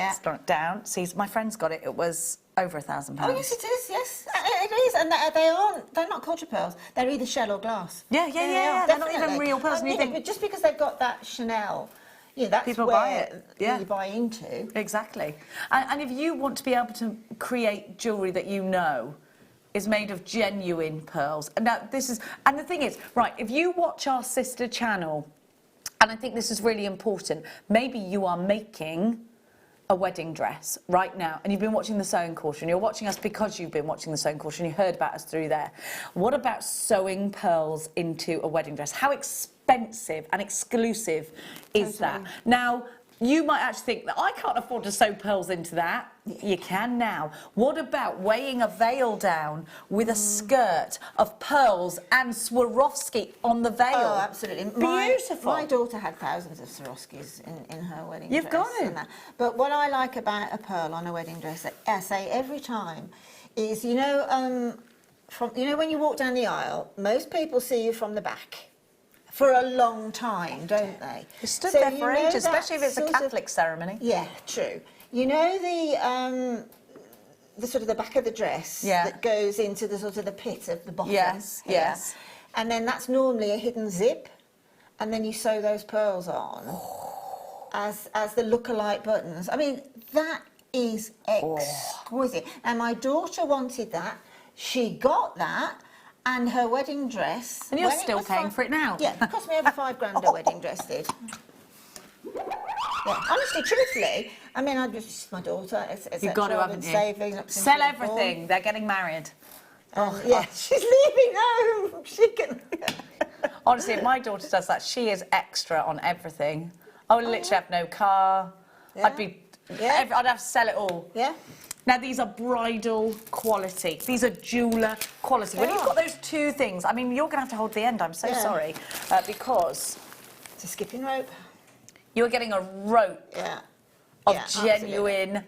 down, C's. My friend's got it. It was over £1,000. Oh yes, it is. Yes, it is, and they're not culture pearls. They're either shell or glass. Yeah. They're not even real pearls. And you think, but just because they've got that Chanel. Yeah, that's people where buy it. Yeah. you buy into. Exactly. And if you want to be able to create jewellery that you know is made of genuine pearls, and now and the thing is, right, if you watch our sister channel, and I think this is really important, maybe you are making a wedding dress right now, and you've been watching the sewing course, and you're watching us because you've been watching the sewing course and you heard about us through there, what about sewing pearls into a wedding dress? How expensive and exclusive is that? Now, you might actually think that I can't afford to sew pearls into that. You can now. What about weighing a veil down with a skirt of pearls and Swarovski on the veil? Oh, absolutely. Beautiful. My daughter had thousands of Swarovskis in her wedding dress. You've got it. And that. But what I like about a pearl on a wedding dress, I say every time, is, you know, when you walk down the aisle, most people see you from the back. For a long time, don't they? You stood there for ages, especially if it's a Catholic ceremony. Yeah, true. You know the sort of the back of the dress that goes into the sort of the pit of the bottom. Yes, here. yes. And then that's normally a hidden zip, and then you sew those pearls on as the look-alike buttons. I mean, that is exquisite. And my daughter wanted that. She got that. And her wedding dress... And you're still paying for it now. Yeah, it cost me over £5 her wedding dress did. Yeah, honestly, truthfully, I mean, it's my daughter. You've got to, haven't you? Sell everything. They're getting married. Yeah, she's leaving home. She can... Honestly, if my daughter does that, she is extra on everything. I would literally have no car. Yeah. I'd have to sell it all. Yeah. Now, these are bridal quality. These are jeweller quality. When you've got those two things, I mean, you're going to have to hold the end, I'm so sorry, because... It's a skipping rope. You're getting a rope of genuine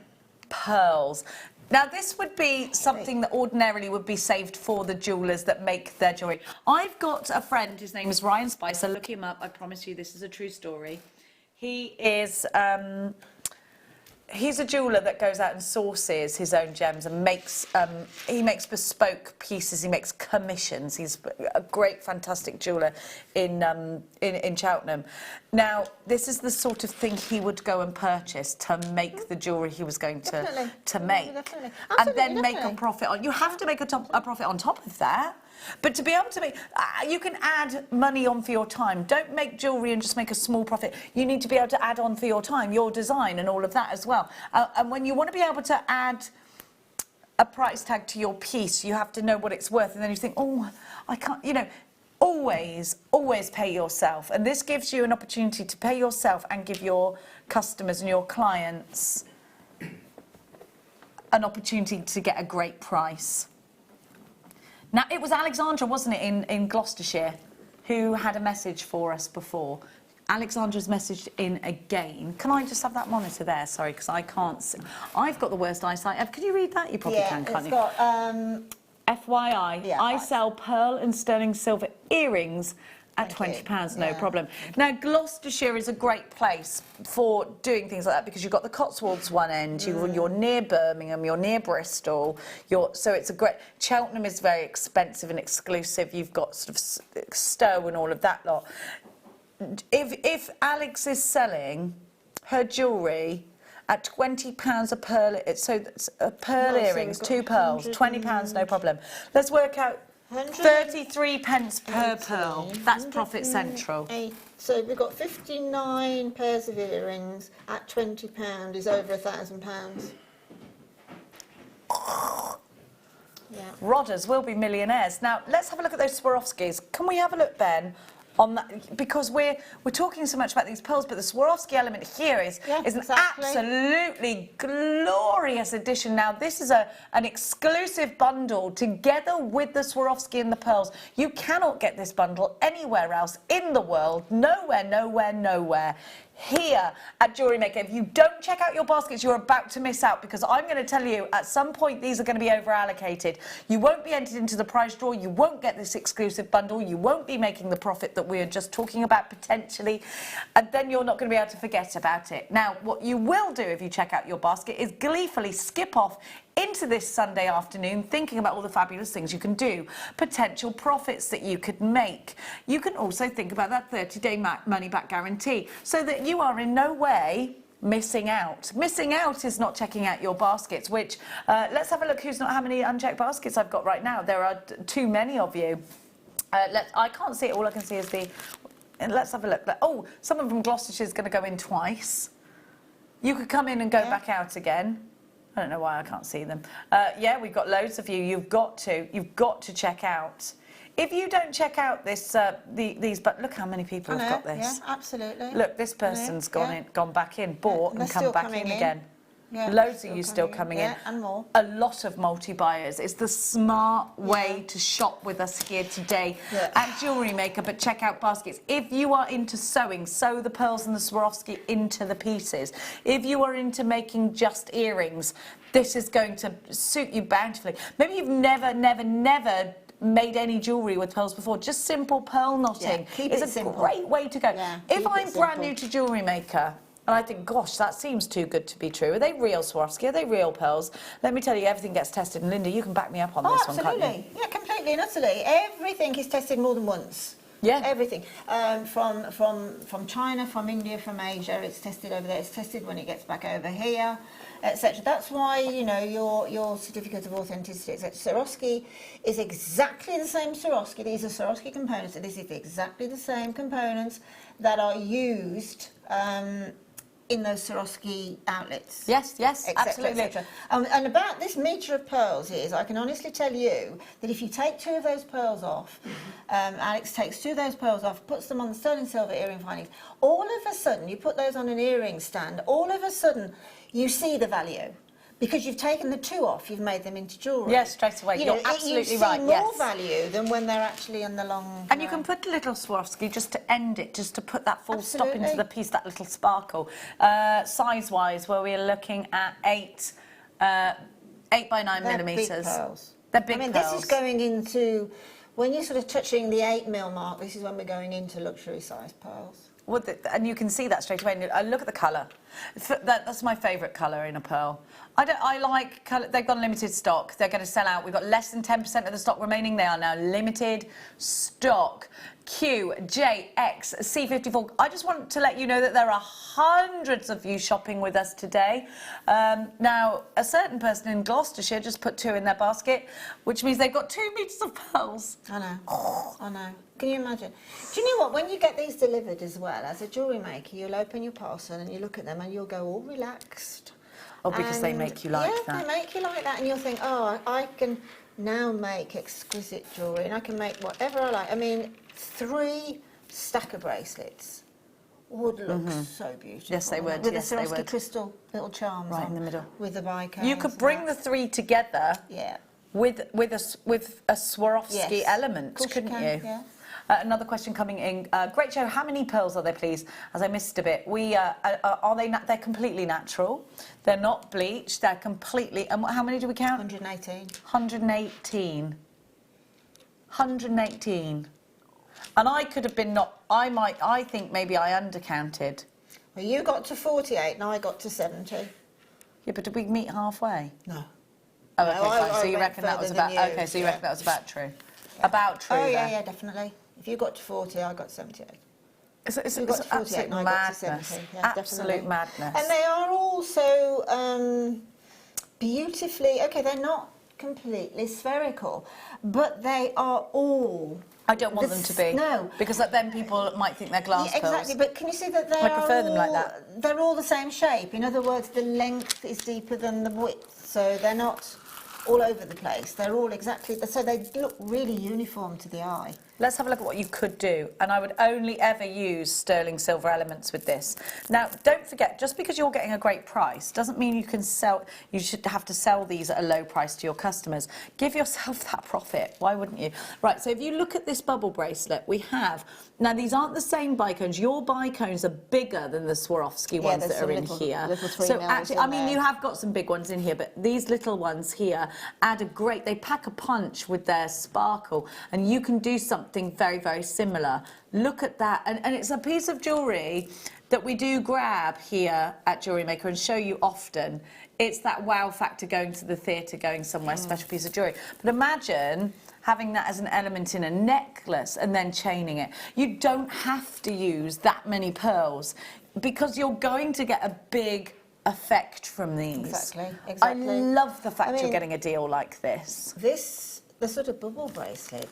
pearls. Now, this would be something that ordinarily would be saved for the jewellers that make their jewellery. I've got a friend, his name is Ryan Spicer. Look him up. I promise you this is a true story. He is... he's a jeweller that goes out and sources his own gems and makes he makes bespoke pieces. He makes commissions. He's a great, fantastic jeweller in Cheltenham. Now, this is the sort of thing he would go and purchase to make the jewellery he was going to make, and then make a profit on. You have to make a profit on top of that. But to be able to make, you can add money on for your time. Don't make jewellery and just make a small profit. You need to be able to add on for your time, your design and all of that as well. And when you want to be able to add a price tag to your piece, you have to know what it's worth. And then you think, oh, I can't, you know, always pay yourself. And this gives you an opportunity to pay yourself and give your customers and your clients an opportunity to get a great price. Now, it was Alexandra, wasn't it, in Gloucestershire, who had a message for us before. Alexandra's messaged in again. Can I just have that monitor there? Sorry, because I can't see. I've got the worst eyesight. Can you read that? You probably can, can't you? Got, FYI, I sell pearl and sterling silver earrings at £20, no problem. Now, Gloucestershire is a great place for doing things like that because you've got the Cotswolds one end, you're near Birmingham, you're near Bristol, so it's a great... Cheltenham is very expensive and exclusive. You've got sort of Stowe and all of that lot. If Alex is selling her jewellery at £20 a pearl, so that's a pearl earrings, 2 pearls, £20, no problem. Let's work out 33 pence per pearl. That's profit central. So we've got 59 pairs of earrings at £20 is over £1,000. Yeah. Rodders will be millionaires. Now, let's have a look at those Swarovskis. Can we have a look, Ben, on that? Because we're talking so much about these pearls, but the Swarovski element here is an absolutely glorious addition. Now, this is an exclusive bundle together with the Swarovski and the pearls. You cannot get this bundle anywhere else in the world. Nowhere, nowhere, nowhere. Here at Jewellery Maker. If you don't check out your baskets, you're about to miss out, because I'm going to tell you at some point these are going to be over allocated. You won't be entered into the prize draw, you won't get this exclusive bundle, you won't be making the profit that we're just talking about potentially, and then you're not going to be able to forget about it. Now, what you will do if you check out your basket is gleefully skip off into this Sunday afternoon thinking about all the fabulous things you can do, potential profits that you could make. You can also think about that 30-day money-back guarantee, so that you are in no way missing out. Missing out is not checking out your baskets, which, let's have a look how many unchecked baskets I've got right now. There are too many of you. I can't see it, all I can see is let's have a look. Oh, someone from Gloucestershire is going to go in twice. You could come in and go back out again. I don't know why I can't see them. Yeah, we've got loads of you. You've got to check out. If you don't check out this, these, but look how many people have got this. Yeah, absolutely. Look, this person's gone back in, bought and come back in again. Yeah, loads of you still coming in. Yeah, and more. A lot of multi-buyers. It's the smart way to shop with us here today at Jewellery Maker, but check out baskets. If you are into sewing, sew the pearls and the Swarovski into the pieces. If you are into making just earrings, this is going to suit you bountifully. Maybe you've never made any jewellery with pearls before. Just simple pearl knotting is a great way to go. Yeah, if I'm brand new to Jewellery Maker, and I think, gosh, that seems too good to be true. Are they real Swarovski? Are they real pearls? Let me tell you, everything gets tested. And Linda, you can back me up on this one, can't you? Absolutely. Yeah, completely and utterly. Everything is tested more than once. Yeah. Everything. From China, from India, from Asia, it's tested over there. It's tested when it gets back over here, etc. That's why, you know, your certificate of authenticity, etc. Swarovski is exactly the same Swarovski. These are Swarovski components. So this is exactly the same components that are used in those Swarovski outlets. Yes, et cetera, absolutely. et cetera. And about this metre of pearls is, I can honestly tell you that if you take 2 of those pearls off, Alex takes 2 of those pearls off, puts them on the sterling silver earring findings, all of a sudden, you put those on an earring stand, all of a sudden, you see the value. Because you've taken the 2 off, you've made them into jewellery. Yes, straight away. You're absolutely right. You see more value than when they're actually in the long. And you can put a little Swarovski just to end it, just to put that full stop into the piece, that little sparkle. Size-wise, where we're looking at 8 by 9 millimetres. Big pearls. They're big pearls. This is going into, when you're sort of touching the 8 mil mark, this is when we're going into luxury size pearls. Well, and you can see that straight away. And look at the colour. That's my favourite colour in a pearl. I like colour. They've got limited stock. They're going to sell out. We've got less than 10% of the stock remaining. They are now limited stock. Q, J, X, C54. I just want to let you know that there are hundreds of you shopping with us today. Now, a certain person in Gloucestershire just put 2 in their basket, which means they've got 2 metres of pearls. I know. I know. Can you imagine? Do you know what? When you get these delivered as well, as a jewellery maker, you'll open your parcel and you look at them and you'll go all relaxed. Oh, because they make you like that. Yeah, they make you like that, and you'll think, oh, I can now make exquisite jewellery, and I can make whatever I like. I mean, 3 stacker bracelets would look so beautiful. Yes, they would. With yes, the they Swarovski would. crystal little charms Right on, in the middle. with the bicones. You could bring the 3 together. Yeah. With a Swarovski element, Of course couldn't you? you? Yeah. Another question coming in. Great show. How many pearls are there, please? As I missed a bit. Are they? They're completely natural. They're not bleached. They're completely. And how many do we count? 118. 118. 118. And I could have been not. I think maybe I undercounted. Well, you got to 48 and I got to 70. Yeah, but did we meet halfway? No. Oh, okay, No, fine. I So you went reckon that was further about than you, okay? So you reckon that was about true? Yeah. About true. Oh yeah, then. yeah, definitely. If you got to 40, I got 78. It's You got to 48 absolute and I got to madness. 70. Yeah, Absolute definitely. madness. And they are also beautifully, okay, they're not completely spherical, but they are all... I don't want them to be. No. Because then people might think they're glass Yeah, exactly, pearls. but can you see that they I prefer them like that. They're all the same shape. In other words, the length is deeper than the width, so they're not all over the place. They're all exactly... So they look really uniform to the eye. Let's have a look at what you could do. And I would only ever use sterling silver elements with this. Now, don't forget, just because you're getting a great price doesn't mean you can sell. You should have to sell these at a low price to your customers. Give yourself that profit. Why wouldn't you? Right, so if you look at this bubble bracelet, we have... Now, these aren't the same bicones. Your bicones are bigger than the Swarovski ones that are in here. So actually, I mean, you have got some big ones in here, but these little ones here add a great... They pack a punch with their sparkle, and you can do something very, very similar. Look at that. And it's a piece of jewellery that we do grab here at Jewellery Maker and show you often. It's that wow factor going to the theatre, going somewhere, special piece of jewellery. But imagine having that as an element in a necklace and then chaining it. You don't have to use that many pearls because you're going to get a big effect from these. Exactly. I love the fact you're getting a deal like this. The sort of bubble bracelet,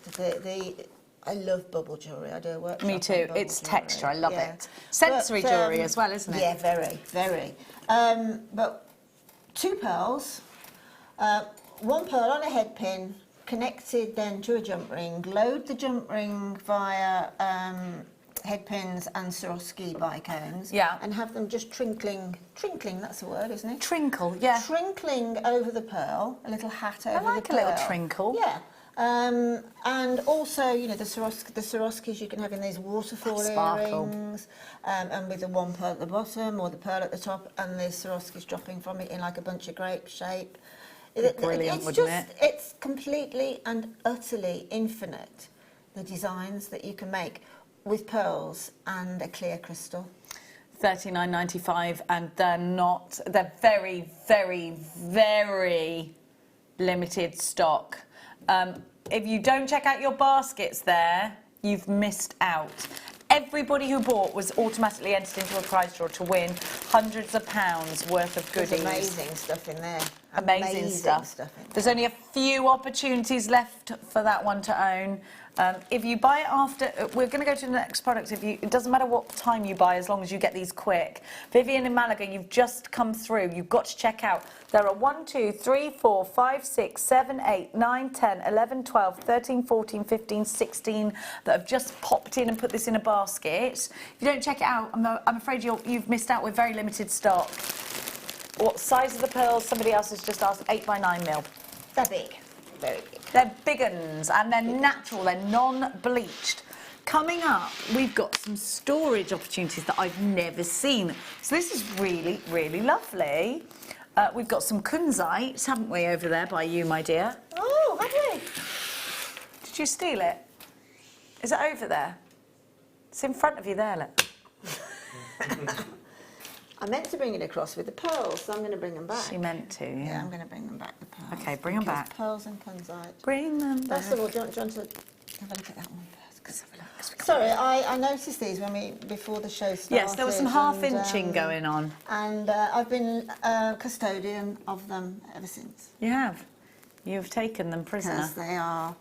I love bubble jewellery. I do a workshop. Me too. It's texture. I love it. Sensory jewellery as well, isn't it? Yeah, very, very. But 2 pearls, 1 pearl on a head pin, connected then to a jump ring, load the jump ring via head pins and Swarovski bicones, Yeah. and have them just trinkling, that's the word, isn't it? Trinkle, yeah. Trinkling over the pearl, a little hat over the pearl. I like a little trinkle. Yeah. And also, you know, the Swarovskis you can have in these waterfall Sparkle. earrings, and with the 1 pearl at the bottom or the pearl at the top, and the Swarovskis dropping from it in like a bunch of grape shape. Brilliant, It's wouldn't just, it? it's completely and utterly infinite, the designs that you can make with pearls and a clear crystal. $39.95, and they're very, very, very limited stock. If you don't check out your baskets there, you've missed out. Everybody who bought was automatically entered into a prize draw to win hundreds of pounds worth of goodies. There's amazing stuff in there. Amazing stuff. in There's there. only a few opportunities left for that one to own. If you buy it after, we're going to go to the next product. It doesn't matter what time you buy, as long as you get these quick. Vivian in Malaga, you've just come through. You've got to check out. There are 1, 2, 3, 4, 5, 6, 7, 8, 9, 10, 11, 12, 13, 14, 15, 16 that have just popped in and put this in a basket. If you don't check it out, I'm afraid you've missed out with very limited stock. What size of the pearls? Somebody else has just asked. 8 by 9 mil. They're big, very big. They're big uns and they're natural, they're non-bleached. Coming up, we've got some storage opportunities that I've never seen. So this is really, really lovely. We've got some kunzite, haven't we, over there by you, my dear? Oh, have we? Did you steal it? Is it over there? It's in front of you there, look. I meant to bring it across with the pearls, so I'm going to bring them back. She meant to, yeah. Yeah, I'm going to bring them back, the pearls. Okay, bring them because back. Pearls and kunzite. Bring them back. First of all, do you want to have a look at that one first? Let's have a look, 'cause we can't- Sorry, I noticed these before the show started. Yes, there was some half and, inching going on. And I've been custodian of them ever since. You have. You've taken them prisoner. Because they are...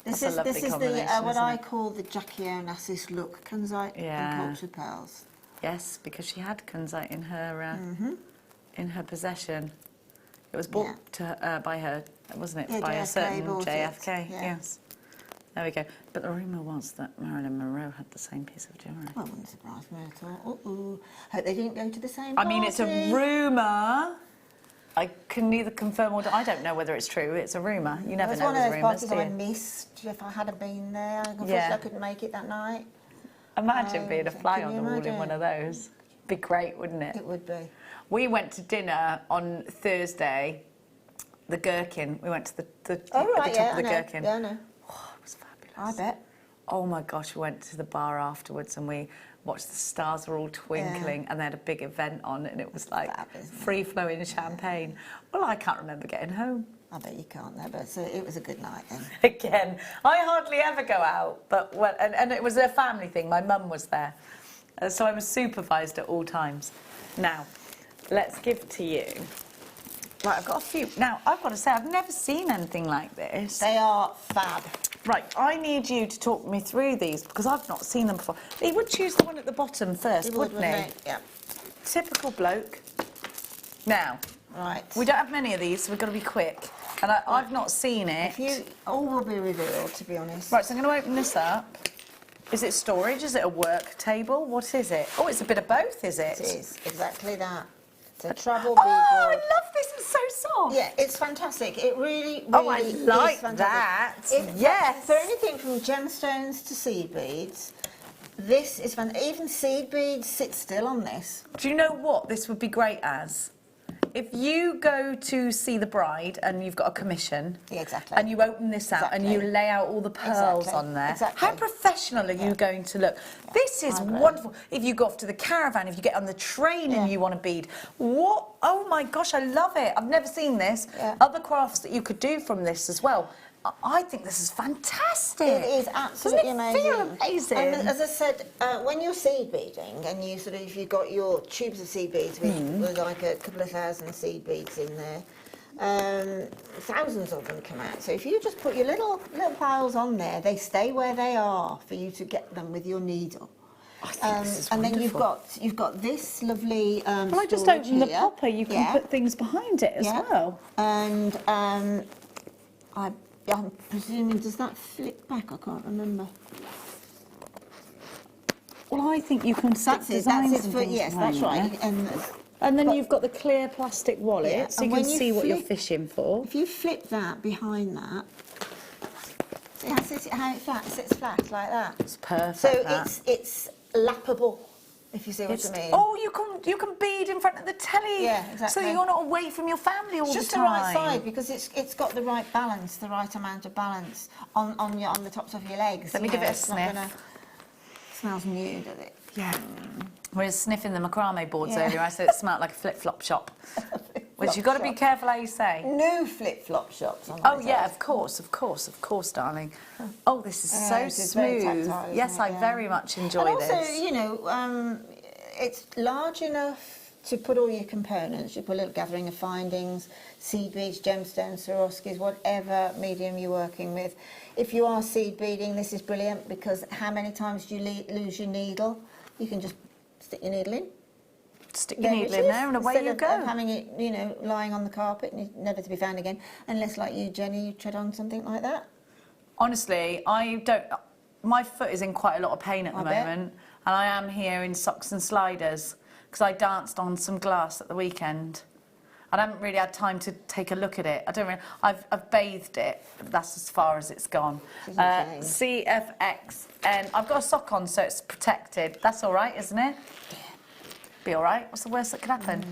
This That's a is lovely the combination, what isn't I it? call the Jackie Onassis look, kunzite Yeah. and cultured pearls. Yes, because she had kunzite in her possession. It was bought to her, by her, wasn't it? Yeah, by a JFK certain bought it, JFK. yeah. Yes. There we go. But the rumour was that Marilyn Monroe had the same piece of jewellery. Well, wouldn't surprise me at all. Uh-oh. Hope they didn't go to the same I mean, it's a party. rumour. I can neither confirm or I don't know whether it's true. It's a rumour. You never It was know one of with those rumours, parties do I you? missed if I had been there. Unfortunately, Yeah. I couldn't make it that night. Imagine being a fly Can on you the wall in imagine? one of those. Be great, wouldn't it? It would be. We went to dinner on Thursday. The Gherkin. We went to the Oh, right, at the top yeah, of the I know. Gherkin. Yeah, I know. Oh, it was fabulous. I bet. Oh my gosh, we went to the bar afterwards and we watched the stars were all twinkling and they had a big event on and it was like Fab, isn't it? free-flowing champagne. Well, I can't remember getting home. I bet you can't there, but it was a good night then. Again, I hardly ever go out, but and it was a family thing. My mum was there. So I was supervised at all times. Now, let's give to you. Right, I've got a few. Now, I've got to say, I've never seen anything like this. They are fab. Right, I need you to talk me through these because I've not seen them before. He would choose the one at the bottom first, You would, wouldn't he? wouldn't it? Yeah. Typical bloke. Now, Right. we don't have many of these, so we've got to be quick. And I've not seen it. All will be revealed, to be honest. Right, so I'm going to open this up. Is it storage? Is it a work table? What is it? Oh, it's a bit of both, is it? It is exactly that. It's a travel Oh, bead I board. love this. It's so soft. Yeah, it's fantastic. It really, really Oh, I is like fantastic. that. In Yes. fact, for anything from gemstones to seed beads, this is fantastic. Even seed beads sit still on this. Do you know what this would be great as? If you go to see the bride and you've got a commission, Yeah, exactly. and you open this out and you Exactly. lay out all the pearls Exactly. on there, Exactly. how professional are you going to look? This is I agree. wonderful. If you go off to the caravan, if you get on the train and you want a bead, what? Oh my gosh, I love it. I've never seen this. Yeah. Other crafts that you could do from this as well. I think this is fantastic. It is absolutely Doesn't it amazing. feel amazing? And as I said, when you're seed beading and you sort of, if you've got your tubes of seed beads with like a couple of thousand seed beads in there, thousands of them come out. So if you just put your little piles on there, they stay where they are for you to get them with your needle. And then you've got this lovely. Well, I just open the popper. You can put things behind it as well. And I'm presuming, does that flip back? I can't remember. Well, I think you can set designs and things yes, that's right. And then you've got the clear plastic wallet, so you can see what you're fishing for. If you flip that behind that, see how it sits flat like that. It's perfect. So it's lappable, if you see what I mean. Oh, you can bead in front of the telly. Yeah, exactly. So you're not away from your family all the time. Just the right side, because it's got the right balance, the right amount of balance on the tops of your legs. Let me give it a sniff. Smells new, does it? Yeah. We were sniffing the macrame boards earlier. I said it smelled like a flip-flop shop. Which you've got to be careful how you say. No flip-flop shops. Oh yeah, of course, darling. Oh, this is so smooth. Tactile, yes, I very much enjoy this. And also, you know, it's large enough to put all your components. You put a little gathering of findings, seed beads, gemstones, swarovskis, whatever medium you're working with. If you are seed beading, this is brilliant, because how many times do you lose your needle? You can just stick your needle in. Stick your needle in there and away you go. Instead of having it, you know, lying on the carpet and never to be found again, unless, like you, Jenny, you tread on something like that. Honestly, I don't. My foot is in quite a lot of pain at the moment, and I am here in socks and sliders because I danced on some glass at the weekend. I haven't really had time to take a look at it. I've bathed it. That's as far as it's gone. CFX, and I've got a sock on, so it's protected. That's all right, isn't it? Yeah. Be all right. What's the worst that could happen?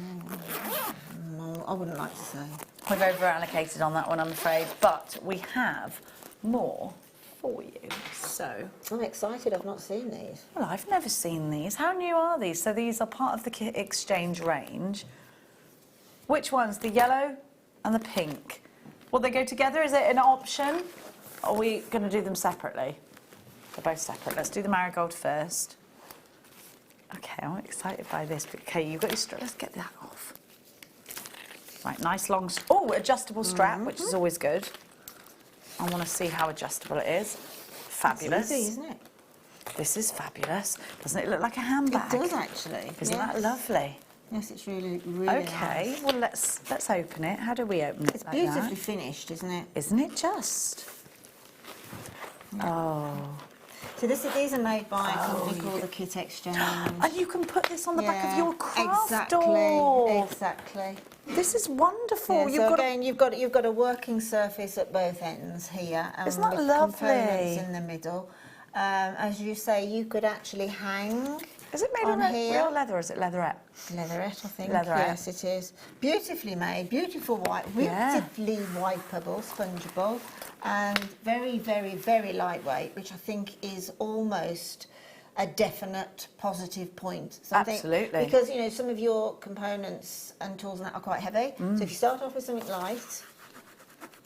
No, I wouldn't like to say. We've over-allocated on that one, I'm afraid, but we have more for you. So I'm excited. I've not seen these. Well, I've never seen these. How new are these? So these are part of the Kit Exchange range. Which ones? The yellow and the pink. Will they go together? Is it an option? Or are we going to do them separately? They're both separate. Let's do the marigold first. Okay, I'm excited by this. Okay, you've got your strap. Let's get that off. Right, nice long... adjustable strap, which is always good. I want to see how adjustable it is. Fabulous. It's easy, isn't it? This is fabulous. Doesn't it look like a handbag? It does, actually. Isn't that lovely? Yes, it's really, really okay, nice. Well, let's open it. How do we open it? It's beautifully finished, isn't it? Isn't it just? Yeah. Oh. So these are made by a company called the Kit Exchange. And you can put this on the back of your craft door. Exactly. This is wonderful. Yeah, you've got a working surface at both ends here. Isn't that with lovely? Components in the middle. As you say, you could actually hang. Is it made of real leather or is it leatherette? Leatherette, I think. Leatherette. Yes, it is. Beautifully made, beautiful white, beautifully wipeable, spongeable, and very, very, very lightweight, which I think is almost a definite positive point. Absolutely. Because, you know, some of your components and tools and that are quite heavy. So if you start off with something light,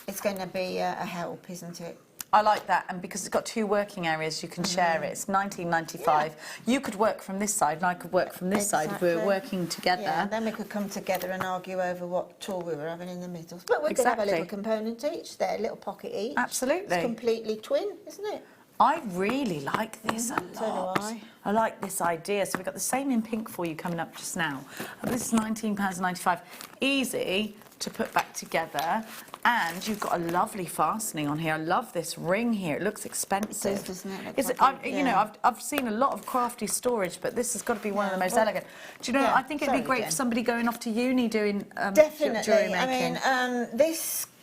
it's going to be a help, isn't it? I like that, and because it's got two working areas, you can share it. It's $19.95. Yeah. You could work from this side, and I could work from this side if we were working together. Yeah, and then we could come together and argue over what tool we were having in the middle. But we could have a little component each there, a little pocket each. Absolutely. It's completely twin, isn't it? I really like this a lot. So do I. I like this idea. So we've got the same in pink for you coming up just now. This is £19.95. Easy to put back together. And you've got a lovely fastening on here. I love this ring here. It looks expensive. It does, doesn't it? Is it? You know, I've seen a lot of crafty storage, but this has got to be one of the most elegant. Do you know? I think it'd be great for somebody going off to uni doing definitely jewellery making. I mean,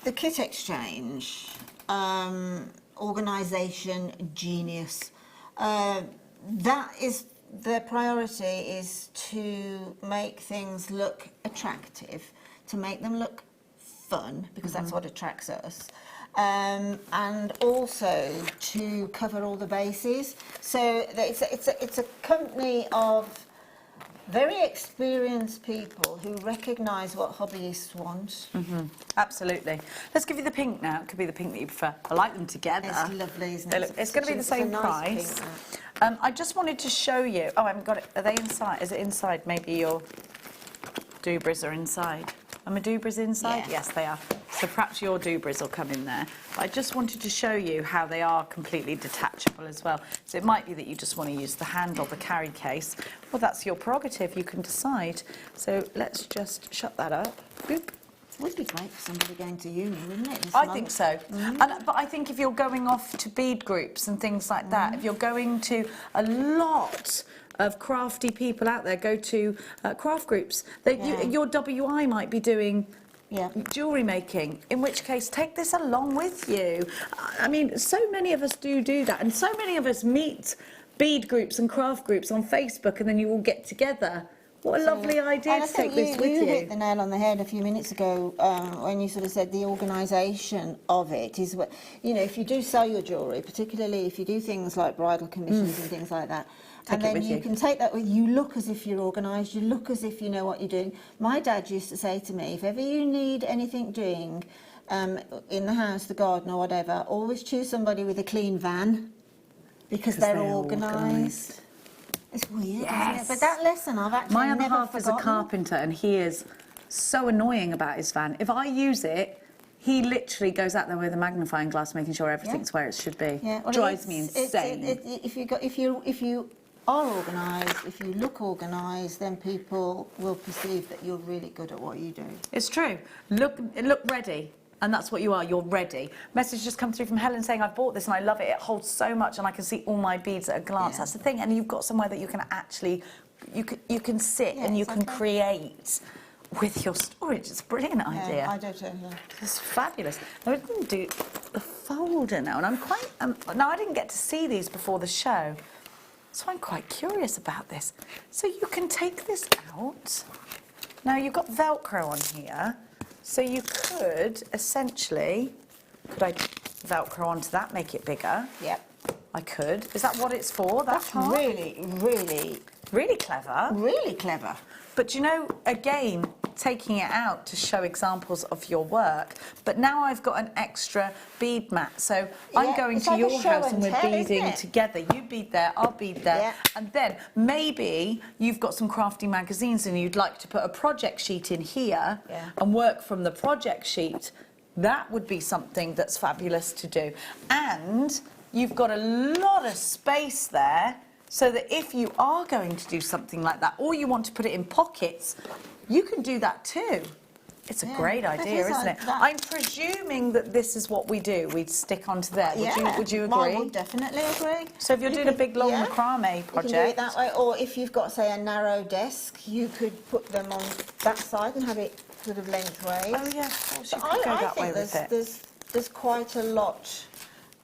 the Kit Exchange organisation genius. That is their priority, is to make things look attractive, to make them look fun, because that's what attracts us, and also to cover all the bases. So it's a company of very experienced people who recognise what hobbyists want. Absolutely. Let's give you the pink now. It could be the pink that you prefer. I like them together. It's lovely, isn't it? It's going to be the same price. I just wanted to show you. Oh, I haven't got it. Are they inside? Is it inside? Maybe your doobras are inside. Are my doobras inside? Yeah. Yes, they are. So perhaps your doobrys will come in there. But I just wanted to show you how they are completely detachable as well. So it might be that you just want to use the handle, the carry case. Well, that's your prerogative, you can decide. So let's just shut that up. Boop. It would be great for somebody going to uni, wouldn't it? I think so. But I think if you're going off to bead groups and things like that, if you're going to a lot of crafty people out there, go to craft groups, your WI might be doing jewellery making, in which case take this along with you. I mean, so many of us do that, and so many of us meet bead groups and craft groups on Facebook, and then you all get together. What a lovely idea to take this with you. You hit the nail on the head a few minutes ago when you sort of said the organisation of it is what, you know, if you do sell your jewellery, particularly if you do things like bridal commissions and things like that, and then you can take that with you, look as if you're organised, you look as if you know what you're doing. My dad used to say to me, if ever you need anything doing in the house, the garden or whatever, always choose somebody with a clean van because they're organised. It's weird, isn't it? But that lesson I've actually My other never half is a carpenter, and he is so annoying about his van. If I use it, he literally goes out there with a magnifying glass, making sure everything's where it should be. Yeah, well, drives me insane. If you are organised, if you look organised, then people will perceive that you're really good at what you do. It's true. Look ready. And that's what you are, you're ready. Message just come through from Helen saying, I've bought this and I love it. It holds so much and I can see all my beads at a glance. That's the thing. And you've got somewhere that you can actually, you can sit and you can create with your storage. It's a brilliant idea. I do too, It's fabulous. I didn't do the folder now, and I'm quite, now I didn't get to see these before the show, so I'm quite curious about this. So you can take this out. Now you've got Velcro on here. So you could essentially, could I Velcro onto that, make it bigger? Yep. I could. Is that what it's for? That's really, really... Really clever. Really clever. But you know, again, taking it out to show examples of your work. But now I've got an extra bead mat. So I'm going to your house and we're beading together. You bead there, I'll bead there. Yeah. And then maybe you've got some crafty magazines and you'd like to put a project sheet in here and work from the project sheet. That would be something that's fabulous to do. And you've got a lot of space there, so that if you are going to do something like that, or you want to put it in pockets, you can do that too. It's a great idea, isn't it? I'm presuming that this is what we do. We'd stick onto there. Would you agree? I would definitely agree. So if you're doing a big long macrame project, you can do it that way. Or if you've got, say, a narrow desk, you could put them on that side and have it sort of lengthways. Oh yeah, of course, you could go that way with it. There's quite a lot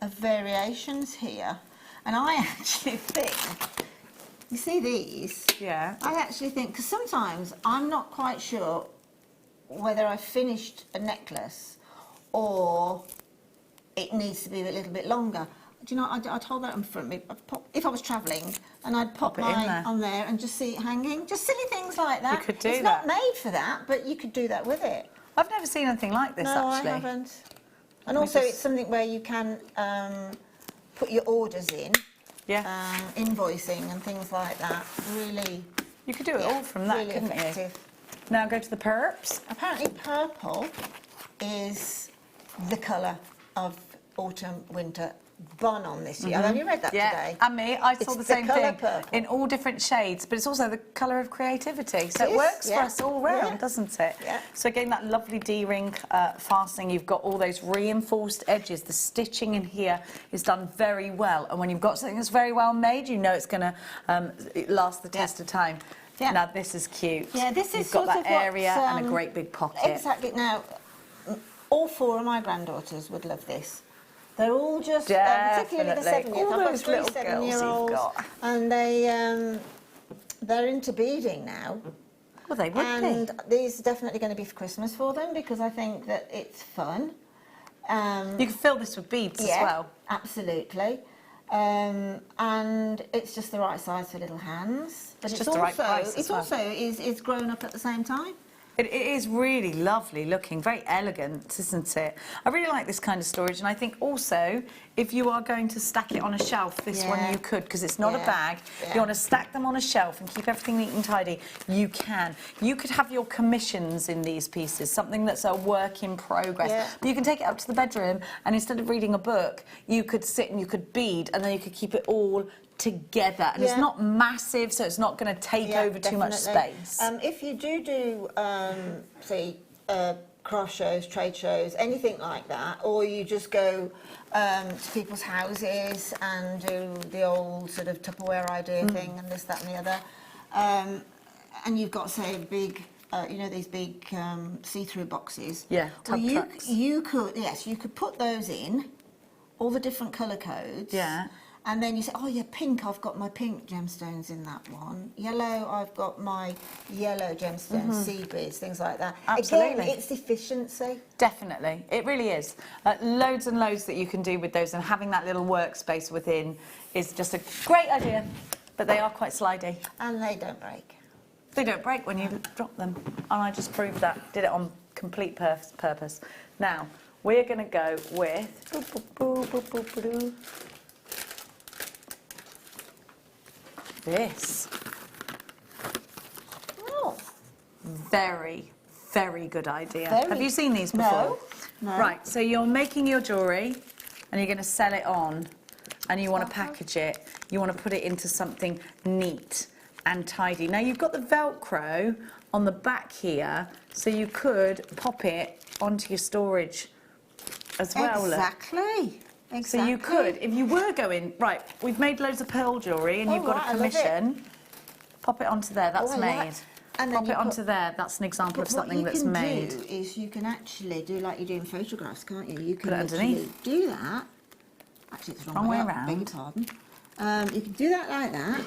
of variations here. And I actually think, you see these? Yeah. I actually think, because sometimes I'm not quite sure whether I finished a necklace or it needs to be a little bit longer. Do you know, I'd hold that in front of me. If I was travelling, and I'd pop mine on there and just see it hanging. Just silly things like that. You could do that. It's not made for that, but you could do that with it. I've never seen anything like this, actually. No, I haven't. And also, it's something where you can... put your orders in, invoicing and things like that. Really, you could do it all from that, really couldn't effective. You? Now go to the purps. Apparently, purple is the colour of autumn, winter. Bun on this year. Have you read that today? And me, I saw the same thing purple. in all different shades, but it's also the colour of creativity. So it works for us all round, doesn't it? Yeah. So again, that lovely D-ring fastening, you've got all those reinforced edges. The stitching in here is done very well. And when you've got something that's very well made, you know it's going to last the test of time. Yeah. Now this is cute. Yeah, this is You've got that area and a great big pocket. Exactly. Now, all four of my granddaughters would love this. They're all just, particularly the 7-year-olds. All those little 7-year-olds, and they're into beading now. Well, they would and these are definitely going to be for Christmas for them because I think that it's fun. You can fill this with beads as well. Absolutely. And it's just the right size for little hands. But it's just the right price it's also grown up at the same time. It is really lovely looking, very elegant, isn't it? I really like this kind of storage, and I think also if you are going to stack it on a shelf, this one you could, because it's not a bag. If you want to stack them on a shelf and keep everything neat and tidy, you can. You could have your commissions in these pieces, something that's a work in progress. Yeah. You can take it up to the bedroom, and instead of reading a book, you could sit and you could bead, and then you could keep it all together, and it's not massive, so it's not going to take over too much space. If you do say craft shows, trade shows, anything like that, or you just go to people's houses and do the old sort of Tupperware idea thing and this, that and the other, and you've got, say, a big you know, these big see-through boxes. Yeah, well, trucks. you could put those in, all the different colour codes. Yeah. And then you say, oh yeah, pink, I've got my pink gemstones in that one. Yellow, I've got my yellow gemstones, seed beads, things like that. Absolutely. Again, it's efficiency. Definitely, it really is. Loads and loads that you can do with those, and having that little workspace within is just a great idea, but they are quite slidey. And they don't break. They don't break when you drop them, and I just proved that. Did it on complete purpose. Now, we're going to go with... this. Oh. Very, very good idea. Very. Have you seen these before? No. Right, so you're making your jewellery and you're going to sell it on, and you want to package it. You want to put it into something neat and tidy. Now, you've got the Velcro on the back here, so you could pop it onto your storage as well. Exactly. So you could, if you were going, right, we've made loads of pearl jewellery and you've got a commission, pop it onto there, that's made. And pop it onto there, that's an example of something that's made. What you can do is you can actually do like you do in photographs, can't you? You can Put it underneath. do that. Actually, it's the wrong way around. Beg your pardon. You can do that like that.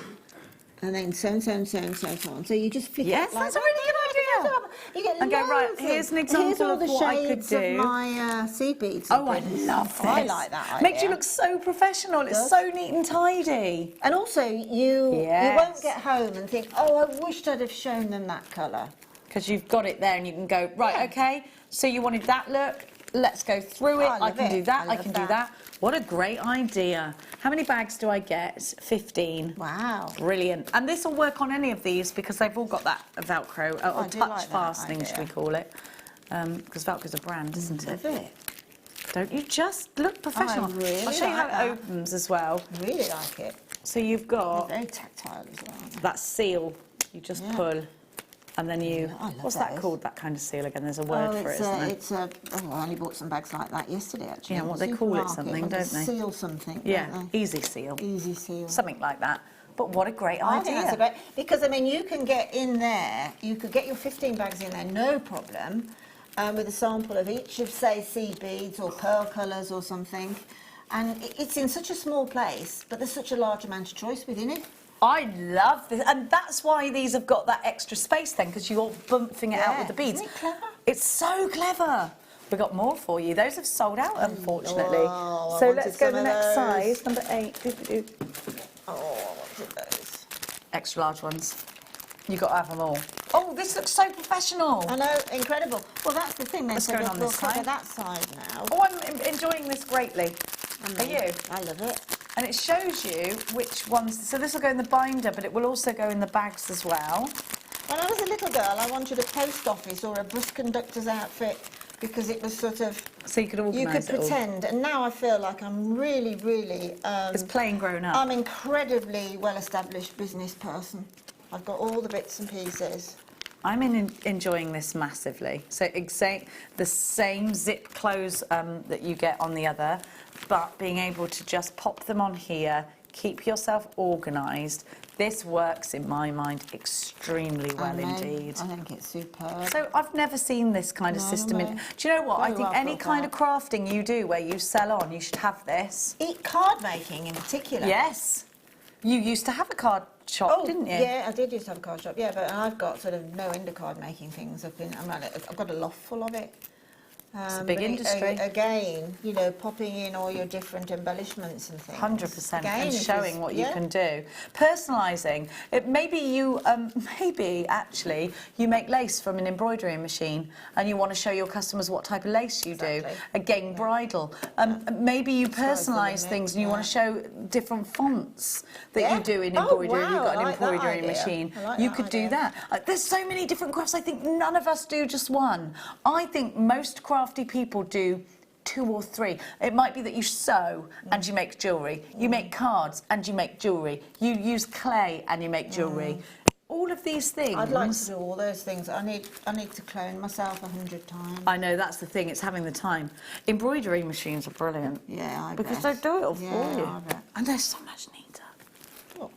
And then so on. So you just flick it like that's that. a really good idea. You get Okay, right, loads here's an of- example here's all of the what I could shades do. of my seed beads. Oh, I love this. I like that idea. Makes you look so professional. It's so neat and tidy. And also, you won't get home and think, oh, I wished I'd have shown them that colour. Because you've got it there and you can go, right, okay, so you wanted that look, let's go through it. I can do that, I can do that. What a great idea. How many bags do I get? 15. Wow. Brilliant. And this will work on any of these because they've all got that Velcro, or touch like that fastening, should we idea. call it? Because Velcro's a brand, isn't it? Love it. Don't you just look professional? really I'll show you how like that. it opens as well. Really like it. So you've got Very tactile as well. that seal, you just pull, and then you... I love what's that those. called, that kind of seal again? There's a word for it, isn't there? I only bought some bags like that yesterday, actually. Yeah, in what the they call it supermarket, something, when don't they? Seal something. Yeah, don't they? easy seal. Easy seal. Something like that. But what a great I idea. think that's a great, because I mean, you can get in there, you could get your 15 bags in there, no problem, with a sample of each of, say, seed beads or pearl colours or something. And it's in such a small place, but there's such a large amount of choice within it. I love this, and that's why these have got that extra space then, because you're bumping it out with the beads. Isn't it clever? It's so clever. We've got more for you. Those have sold out, unfortunately. Oh, I so wanted let's go some to the of next those. size, number 8. Oh, what's those? Extra large ones. You've got to have them all. Oh, this looks so professional. I know, incredible. Well, that's the thing then. What's So going we'll on this cover side? that side now. Oh, I'm enjoying this greatly. Are you? I love it. And it shows you which ones. So this will go in the binder, but it will also go in the bags as well. When I was a little girl, I wanted a post office or a bus conductor's outfit because it was sort of... So you could You organise could it all. pretend. And now I feel like I'm really, really... It's plain grown up. I'm incredibly well-established business person. I've got all the bits and pieces. I'm enjoying this massively. So the same zip close that you get on the other, but being able to just pop them on here, keep yourself organised. This works, in my mind, extremely well indeed. I think it's superb. So I've never seen this kind of system. Do you know what? I think any kind of crafting you do where you sell on, you should have this. Card making in particular. Yes. You used to have a card shop, didn't you? Yeah, I did used to have a card shop, yeah, but I've got sort of no end of card making things up in... I've got a loft full of it. It's a big but industry. Again, you know, popping in all your different embellishments and things. 100%, Again, and it showing is- what you yeah. can do. Personalising. Maybe you, maybe actually you make lace from an embroidery machine, and you want to show your customers what type of lace you do. Again, bridal. Maybe you personalise things, and you want to show different fonts that you do in embroidery. You've got an embroidery machine. You could do that. There's so many different crafts. I think none of us do just one. I think most crafty people do 2 or 3. It might be that you sew and you make jewellery. You make cards and you make jewellery. You use clay and you make jewellery. All of these things. I'd like to do all those things. I need to clone myself 100 times. I know, that's the thing. It's having the time. Embroidery machines are brilliant. Yeah, I because bet. they do it all for you. I bet. And they're so much neater.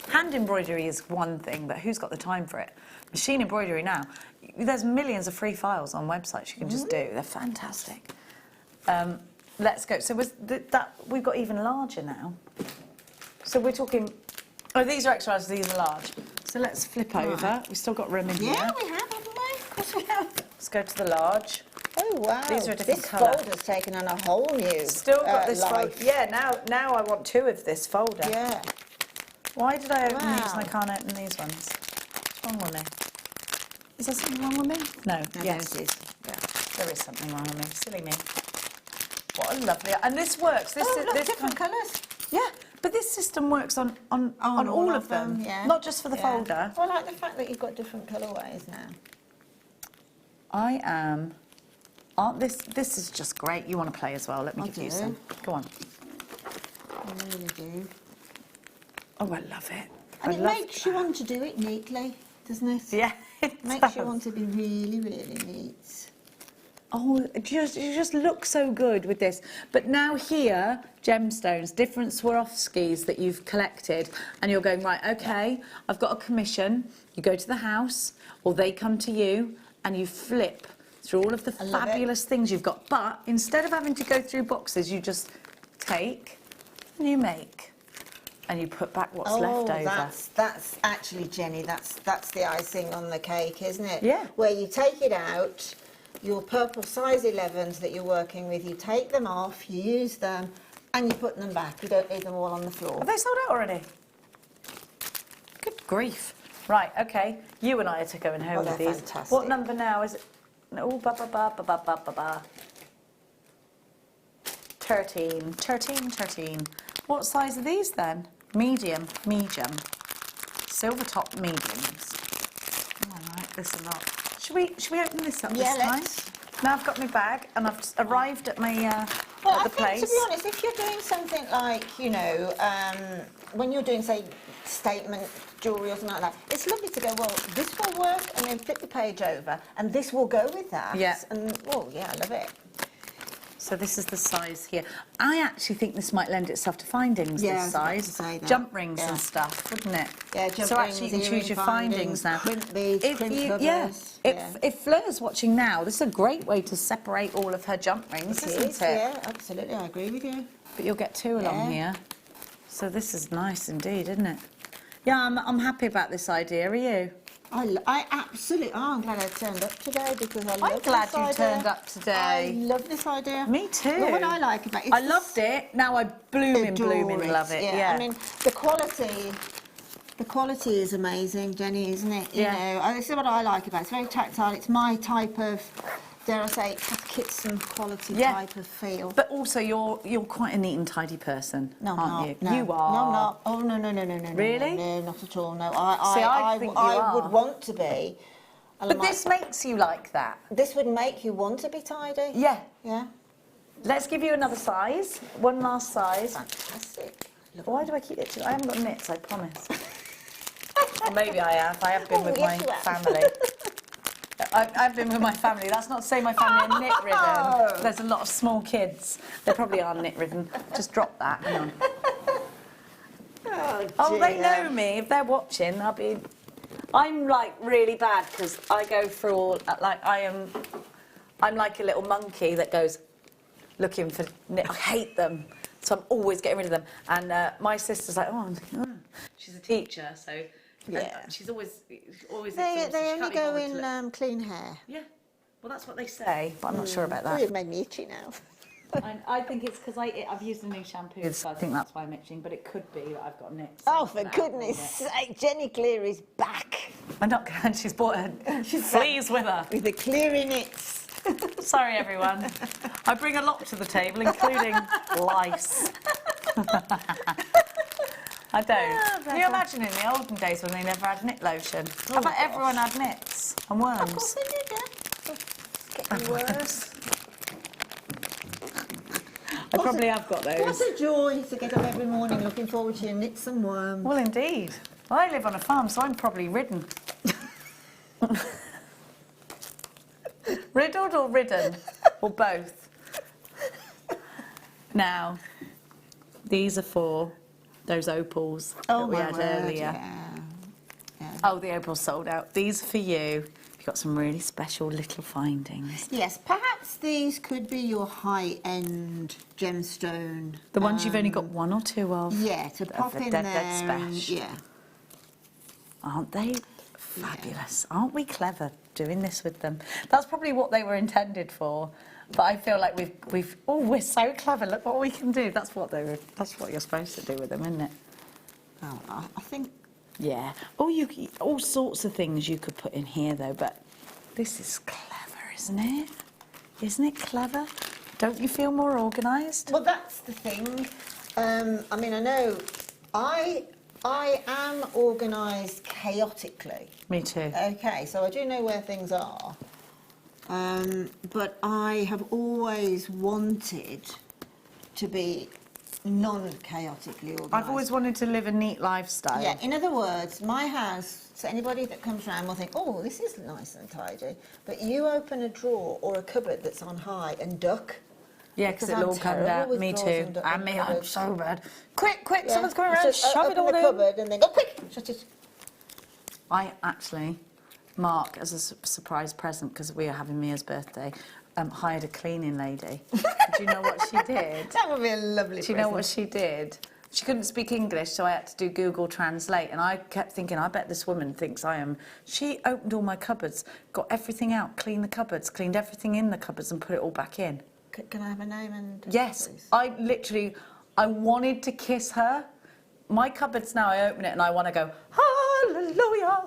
Hand embroidery is one thing, but who's got the time for it? Machine embroidery now, there's millions of free files on websites you can just do. They're fantastic. Let's go. So we've got even larger now. So we're talking. Oh, these are extra large. These are large. So let's flip over. We've still got room in here. Yeah, we have, haven't we? Of course we have. Let's go to the large. Oh wow! These are a different this colour. folder's taken on a whole new. Still got this folder. life. Yeah. Now I want 2 of this folder. Yeah. Why did I open these and I Wow. can't open these ones? What's wrong with me? Is there something wrong with me? No. Yes. There it is. Yeah. There is something wrong with me. Silly me. What a lovely... And this works. This is Look, this different colours. Yeah, but this system works on all of them. Yeah. Not just for the folder. I like the fact that you've got different colourways now. I am... This is just great. You want to play as well. Let me give you some. Go on. I really do. Oh, I love it. And it makes you want to do it neatly, doesn't it? Yeah, it Makes you does. want to be really, really neat. Oh, you just look so good with this. But now here, gemstones, different swarovskis that you've collected, and you're going, right, okay, I've got a commission. You go to the house, or they come to you, and you flip through all of the fabulous things you've got. But instead of having to go through boxes, you just take and you make. And you put back what's left over. That's actually, Jenny, that's the icing on the cake, isn't it? Yeah. Where you take it out, your purple size 11s that you're working with, you take them off, you use them, and you put them back. You don't leave them all on the floor. Have they sold out already? Good grief. Right, okay. You and I are to go home with these. Fantastic. What number now is it? Oh, ba ba ba ba ba ba ba ba. 13. What size are these then? Medium. Silver top mediums. Oh, I like this a lot. Should we open this up this time? Let's. Now I've got my bag and I've arrived at my Well, at I the think, place. to be honest, if you're doing something like, you know, when you're doing, say, statement jewellery or something like that, it's lovely to go, well, this will work, and then flip the page over, and this will go with that. Yeah. And, oh, yeah, I love it. So this is the size here. I actually think this might lend itself to findings, Yeah, I this was about size. to say that. Jump rings Yeah. and stuff, wouldn't it? Yeah, jump so rings, actually you can choose your earring findings now. print beads, print covers. If Fleur's watching now, this is a great way to separate all of her jump rings, It isn't is, it? yeah, absolutely, I agree with you. But you'll get 2 along here. So this is nice indeed, isn't it? Yeah, I'm happy about this idea. Are you? I absolutely, I'm glad I turned up today because I love I'm glad this you idea. turned up today. I love this idea. Me too. But what I like about it, I loved it. Now I blooming love it. Yeah. I mean, the quality is amazing, Jenny, isn't it? You know, this is what I like about it. It's very tactile. It's my type of, dare I say, Kitson quality type of feel. But also, you're quite a neat and tidy person, aren't you? No, You are. No, I'm not. Oh, no. Really? No, not at all, no. I think you are. would want to be. But this makes you like that. This would make you want to be tidy. Yeah. Yeah. Let's give you another size. One last size. Fantastic. Why do I keep it? I haven't got knits, I promise. Or maybe I have. I have been with my yes, you have. family. I've been with my family. That's not to say my family are knit-ridden. There's a lot of small kids. They probably are knit-ridden. Just drop that. Hang on. Oh, they know me. If they're watching, I'm like really bad because I go through all, like I'm like a little monkey that goes looking for knit. I hate them. So I'm always getting rid of them. And my sister's like, oh, she's a teacher, so she's always. They only go in clean hair. Yeah. Well, that's what they say, but I'm not sure about Oh, that. you've made me itchy now. I think it's because I've used a new shampoo, so I think that's why I'm itching, but it could be that I've got nits. Oh, for goodness sake, Jenny Cleary's back. I'm not going, she's bought her fleas with her. With the Cleary knits. Sorry, everyone. I bring a lot to the table, including lice. I don't. Can you imagine in the olden days when they never had knit lotion? I bet everyone had knits and Of course worms. they did, yeah. It's getting worse. I probably have got What those. a joy to get up every morning looking forward to your knits and worms. Well, indeed. Well, I live on a farm, so I'm probably ridden. Riddled or ridden? Or both? Now, these are for those opals that we had earlier. Yeah. Oh, the opals sold out. These are for you. You've got some really special little findings. Yes, perhaps these could be your high-end gemstone. The ones you've only got one or two of. Yeah, to pop the in dead, there. dead and- spash. yeah. Aren't they fabulous? Aren't we clever doing this with them? That's probably what they were intended for. But I feel like we're so clever. Look what we can do. That's what you're supposed to do with them, isn't it? Oh, I think. Yeah. Oh, all sorts of things you could put in here though. But this is clever, isn't it? Isn't it clever? Don't you feel more organised? Well, that's the thing. I mean, I know I am organised chaotically. Me too. Okay, so I do know where things are. But I have always wanted to be non-chaotically organised. I've always wanted to live a neat lifestyle. Yeah, in other words, my house, so anybody that comes round will think, oh, this is nice and tidy. But you open a drawer or a cupboard that's on high and duck. Yeah, because I'm it'll all come terrible down. with Me drawers too. and And me, I'm cupboards. so bad. Quick, Yeah. someone's coming So around, shove it open all the in. cupboard and then go, quick, shut it. I actually, Mark, as a surprise present, because we are having Mia's birthday, hired a cleaning lady. Do you know what she did? That would be a lovely Do you know what she did? She couldn't speak English, so I had to do Google Translate, and I kept thinking, I bet this woman thinks I am. She opened all my cupboards, got everything out, cleaned the cupboards, cleaned everything in the cupboards and put it all back in. Can I have a name and Yes, please? I wanted to kiss her. My cupboards now, I open it and I want to go, hallelujah.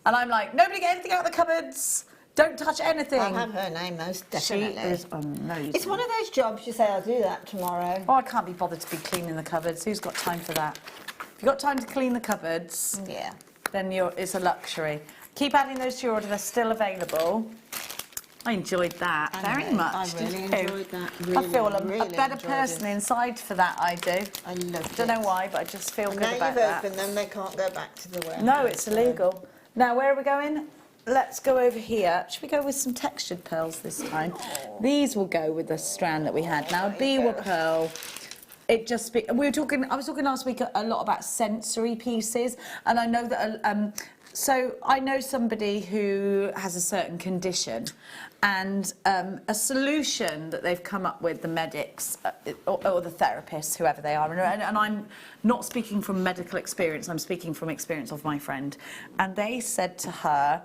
And I'm like, nobody get anything out of the cupboards. Don't touch anything. I'll have her name, most definitely. She is amazing. It's one of those jobs you say, I'll do that tomorrow. Oh, I can't be bothered to be cleaning the cupboards. Who's got time for that? If you've got time to clean the cupboards, Yeah. then it's a luxury. Keep adding those to your order. They're still available. I enjoyed that very much. I really did you? enjoyed that. I Really, feel a really better enjoyed person it. inside for that, I do. I loved Don't it. know why, but I just feel And good now about you've that. opened them, they can't go back to the warehouse. No, it's illegal. Now, where are we going? Let's go over here. Should we go with some textured pearls this time? These will go with the strand that we had. Now, a Biwa pearl, I was talking last week a lot about sensory pieces, and I know that, so I know somebody who has a certain condition, and a solution that they've come up with, the medics or the therapists, whoever they are, and I'm not speaking from medical experience, I'm speaking from experience of my friend, and they said to her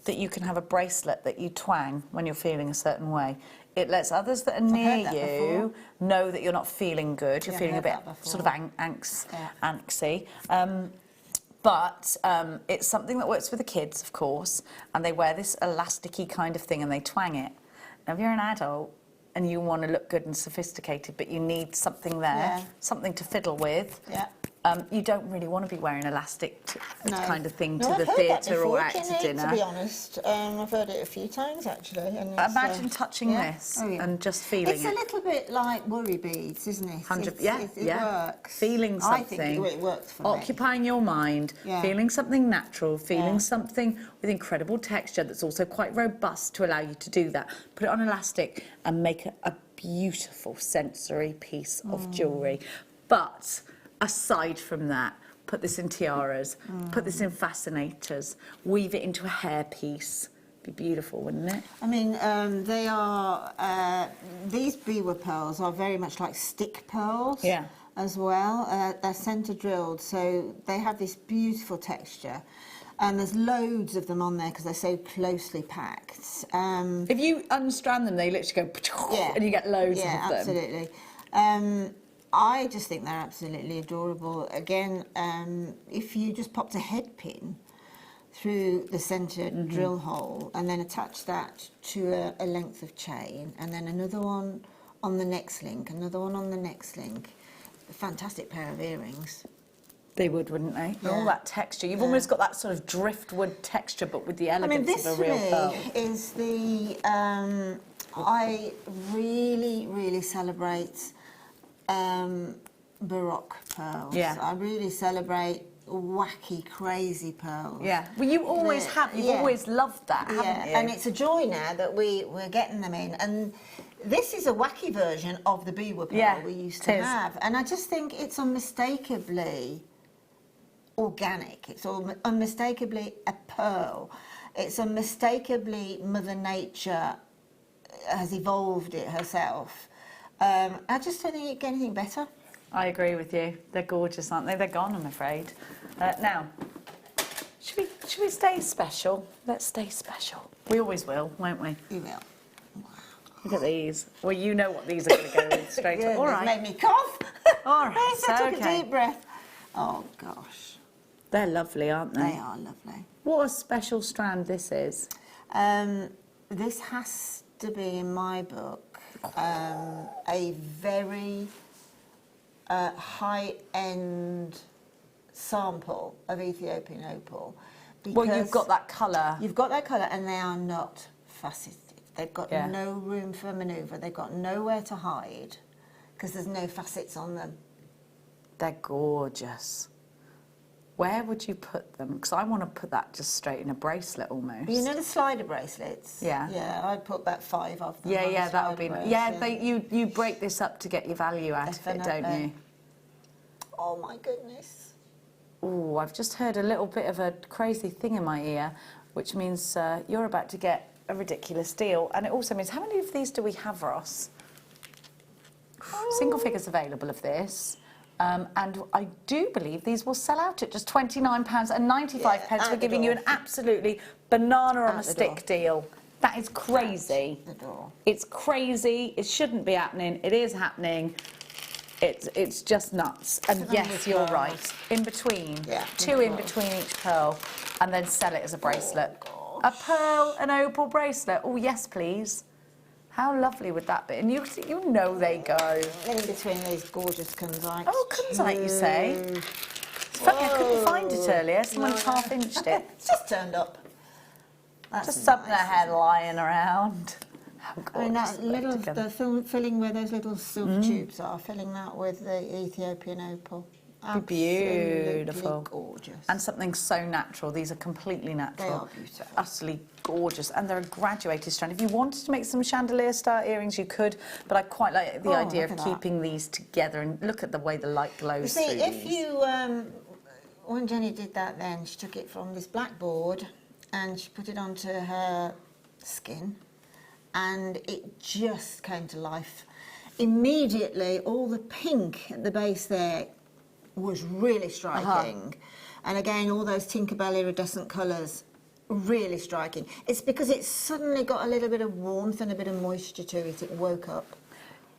that you can have a bracelet that you twang when you're feeling a certain way. It lets others that are near that you know that you're not feeling good, you're Yeah, feeling a I've bit heard that sort of before. anxy. But it's something that works for the kids, of course, and they wear this elasticy kind of thing and they twang it. Now, if you're an adult and you want to look good and sophisticated, but you need something there, Yeah. something to fiddle with, Yeah. you don't really want to be wearing elastic No. kind of thing No, to I've the heard that theatre or before, out to Jenny, dinner. To be honest, I've heard it a few times actually. And it's, Imagine touching yeah. this Oh, yeah. and just feeling It's it. a little bit like worry beads, isn't it? It works. Feeling something. I think it works for me. Occupying your mind, Yeah. feeling something natural, feeling Yeah. something with incredible texture that's also quite robust to allow you to do that. Put it on elastic and make a beautiful sensory piece of jewellery. But aside from that, put this in tiaras, put this in fascinators, weave it into a hairpiece. Be beautiful, wouldn't it? I mean, they are, these Biwa pearls are very much like stick pearls Yeah. as well. They're centre drilled, so they have this beautiful texture. And there's loads of them on there because they're so closely packed. If you unstrand them, they literally go, and you get loads of them. Yeah, absolutely. I just think they're absolutely adorable. Again, if you just popped a head pin through the centre drill hole and then attach that to a length of chain, and then another one on the next link, another one on the next link, a fantastic pair of earrings. They would, wouldn't they? Yeah. All that texture. You've almost got that sort of driftwood texture, but with the elegance of a real pearl. Is the... I really celebrate Baroque pearls. Yeah. I really celebrate wacky, crazy pearls. Yeah. Well, you always have. You've always loved that, haven't you? And it's a joy now that we're getting them in. And this is a wacky version of the beadwood pearl we used to have. And I just think it's unmistakably organic. It's unmistakably a pearl. It's unmistakably Mother Nature has evolved it herself. I just don't think you get anything better. I agree with you. They're gorgeous, aren't they? They're gone, I'm afraid. Now, should we stay special? Let's stay special. We always will, won't we? You will. Look at these. Well, you know what these are going to go with straight up. All right. Made me cough. All right. I took a deep breath. Oh gosh. They're lovely, aren't they? They are lovely. What a special strand this is. This has to be, in my book, a very high-end sample of Ethiopian opal. Well, you've got that colour. You've got that colour, and they are not faceted. They've got no room for manoeuvre. They've got nowhere to hide because there's no facets on them. They're gorgeous. Where would you put them? Because I want to put that just straight in a bracelet almost. You know the slider bracelets? Yeah. Yeah, I'd put about 5 of them. Yeah, that would be... you break this up to get your value out of it, don't you? Oh, my goodness. Oh, I've just heard a little bit of a crazy thing in my ear, which means you're about to get a ridiculous deal. And it also means, how many of these do we have, Ross? Single figures available of this. And I do believe these will sell out at just £29.95. We're giving you an absolutely banana on a stick deal. That is crazy. It's crazy. It shouldn't be happening. It is happening. It's just nuts. And yes, you're right. In between, 2 in between each pearl, and then sell it as a bracelet. A pearl and opal bracelet. Oh yes, please. How lovely would that be? And you know they go. In between these gorgeous kunzite. Oh, kunzite, you say? It's funny, I couldn't find it earlier. Someone's half-inched it. It's just turned up. That's just something I had lying around. I mean, that little, filling where those little silk tubes are, filling that with the Ethiopian opal. Beautiful. Gorgeous. And something so natural. These are completely natural. They are beautiful. Utterly gorgeous. And they're a graduated strand. If you wanted to make some chandelier style earrings, you could, but I quite like the idea of keeping these together, and look at the way the light glows through these. If you, when Jenny did that then, she took it from this blackboard and she put it onto her skin, and it just came to life. Immediately, all the pink at the base there was really striking. And again, all those Tinkerbell iridescent colours, really striking. It's because it's suddenly got a little bit of warmth and a bit of moisture to it. It woke up.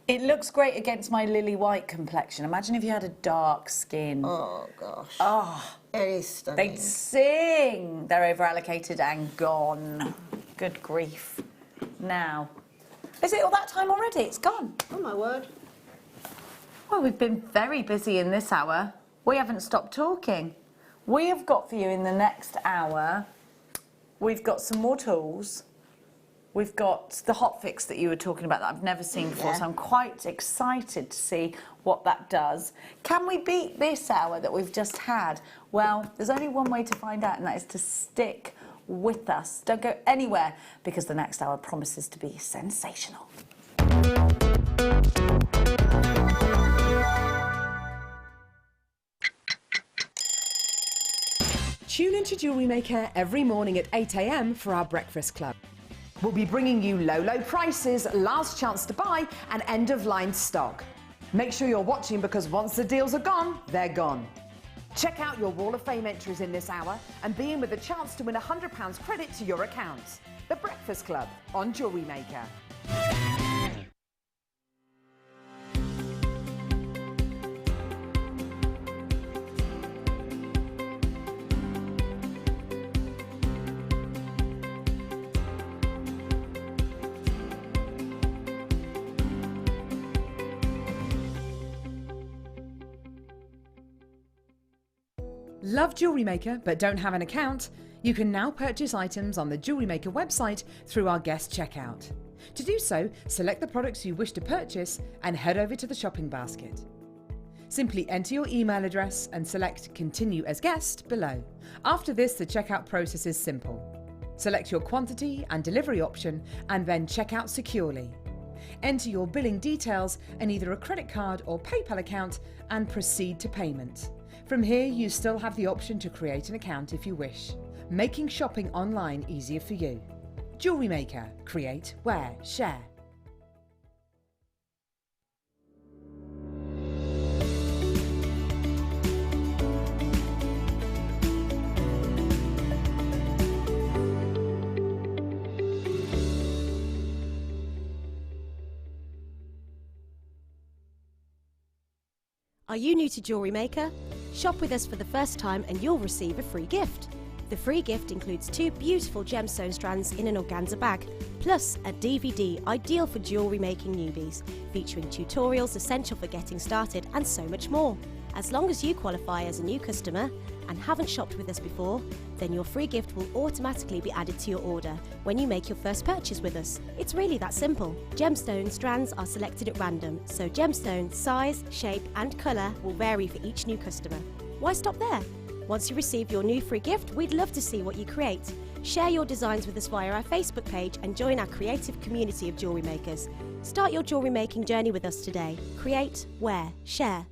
It looks great against my lily white complexion. Imagine if you had a dark skin. Oh, gosh. Oh, it is stunning. They'd sing. They're over-allocated and gone. Good grief. Now, is it all that time already? It's gone. Oh, my word. Well, we've been very busy in this hour. We haven't stopped talking. We have got for you in the next hour, we've got some more tools. We've got the hot fix that you were talking about that I've never seen before, so I'm quite excited to see what that does. Can we beat this hour that we've just had? Well, there's only one way to find out, and that is to stick with us. Don't go anywhere, because the next hour promises to be sensational. Tune into Jewellery Maker every morning at 8 AM for our breakfast club. We'll be bringing you low prices, last chance to buy, and end-of-line stock. Make sure you're watching, because once the deals are gone, they're gone. Check out your Wall of Fame entries in this hour and be in with a chance to win £100 credit to your account. The Breakfast Club on Jewellery Maker. Love Jewellery Maker but don't have an account? You can now purchase items on the Jewellery Maker website through our guest checkout. To do so, select the products you wish to purchase and head over to the shopping basket. Simply enter your email address and select Continue as Guest below. After this, the checkout process is simple. Select your quantity and delivery option and then check out securely. Enter your billing details and either a credit card or PayPal account and proceed to payment. From here, you still have the option to create an account if you wish, making shopping online easier for you. Jewellery Maker. Create, wear, share. Are you new to Jewellery Maker? Shop with us for the first time and you'll receive a free gift. The free gift includes 2 beautiful gemstone strands in an organza bag, plus a DVD ideal for jewellery making newbies, featuring tutorials essential for getting started and so much more. As long as you qualify as a new customer and haven't shopped with us before, then your free gift will automatically be added to your order when you make your first purchase with us. It's really that simple. Gemstone strands are selected at random, so gemstone size, shape and colour will vary for each new customer. Why stop there? Once you receive your new free gift, we'd love to see what you create. Share your designs with us via our Facebook page and join our creative community of jewellery makers. Start your jewellery making journey with us today. Create, wear, share.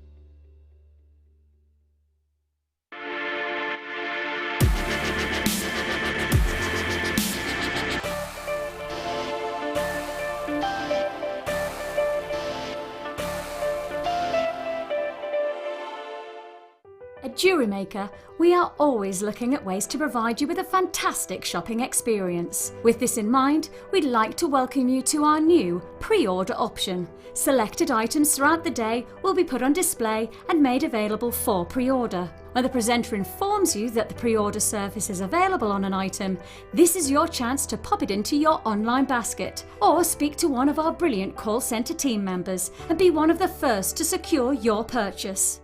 At Jewellery Maker, we are always looking at ways to provide you with a fantastic shopping experience. With this in mind, we'd like to welcome you to our new pre-order option. Selected items throughout the day will be put on display and made available for pre-order. When the presenter informs you that the pre-order service is available on an item, this is your chance to pop it into your online basket or speak to one of our brilliant call centre team members and be one of the first to secure your purchase.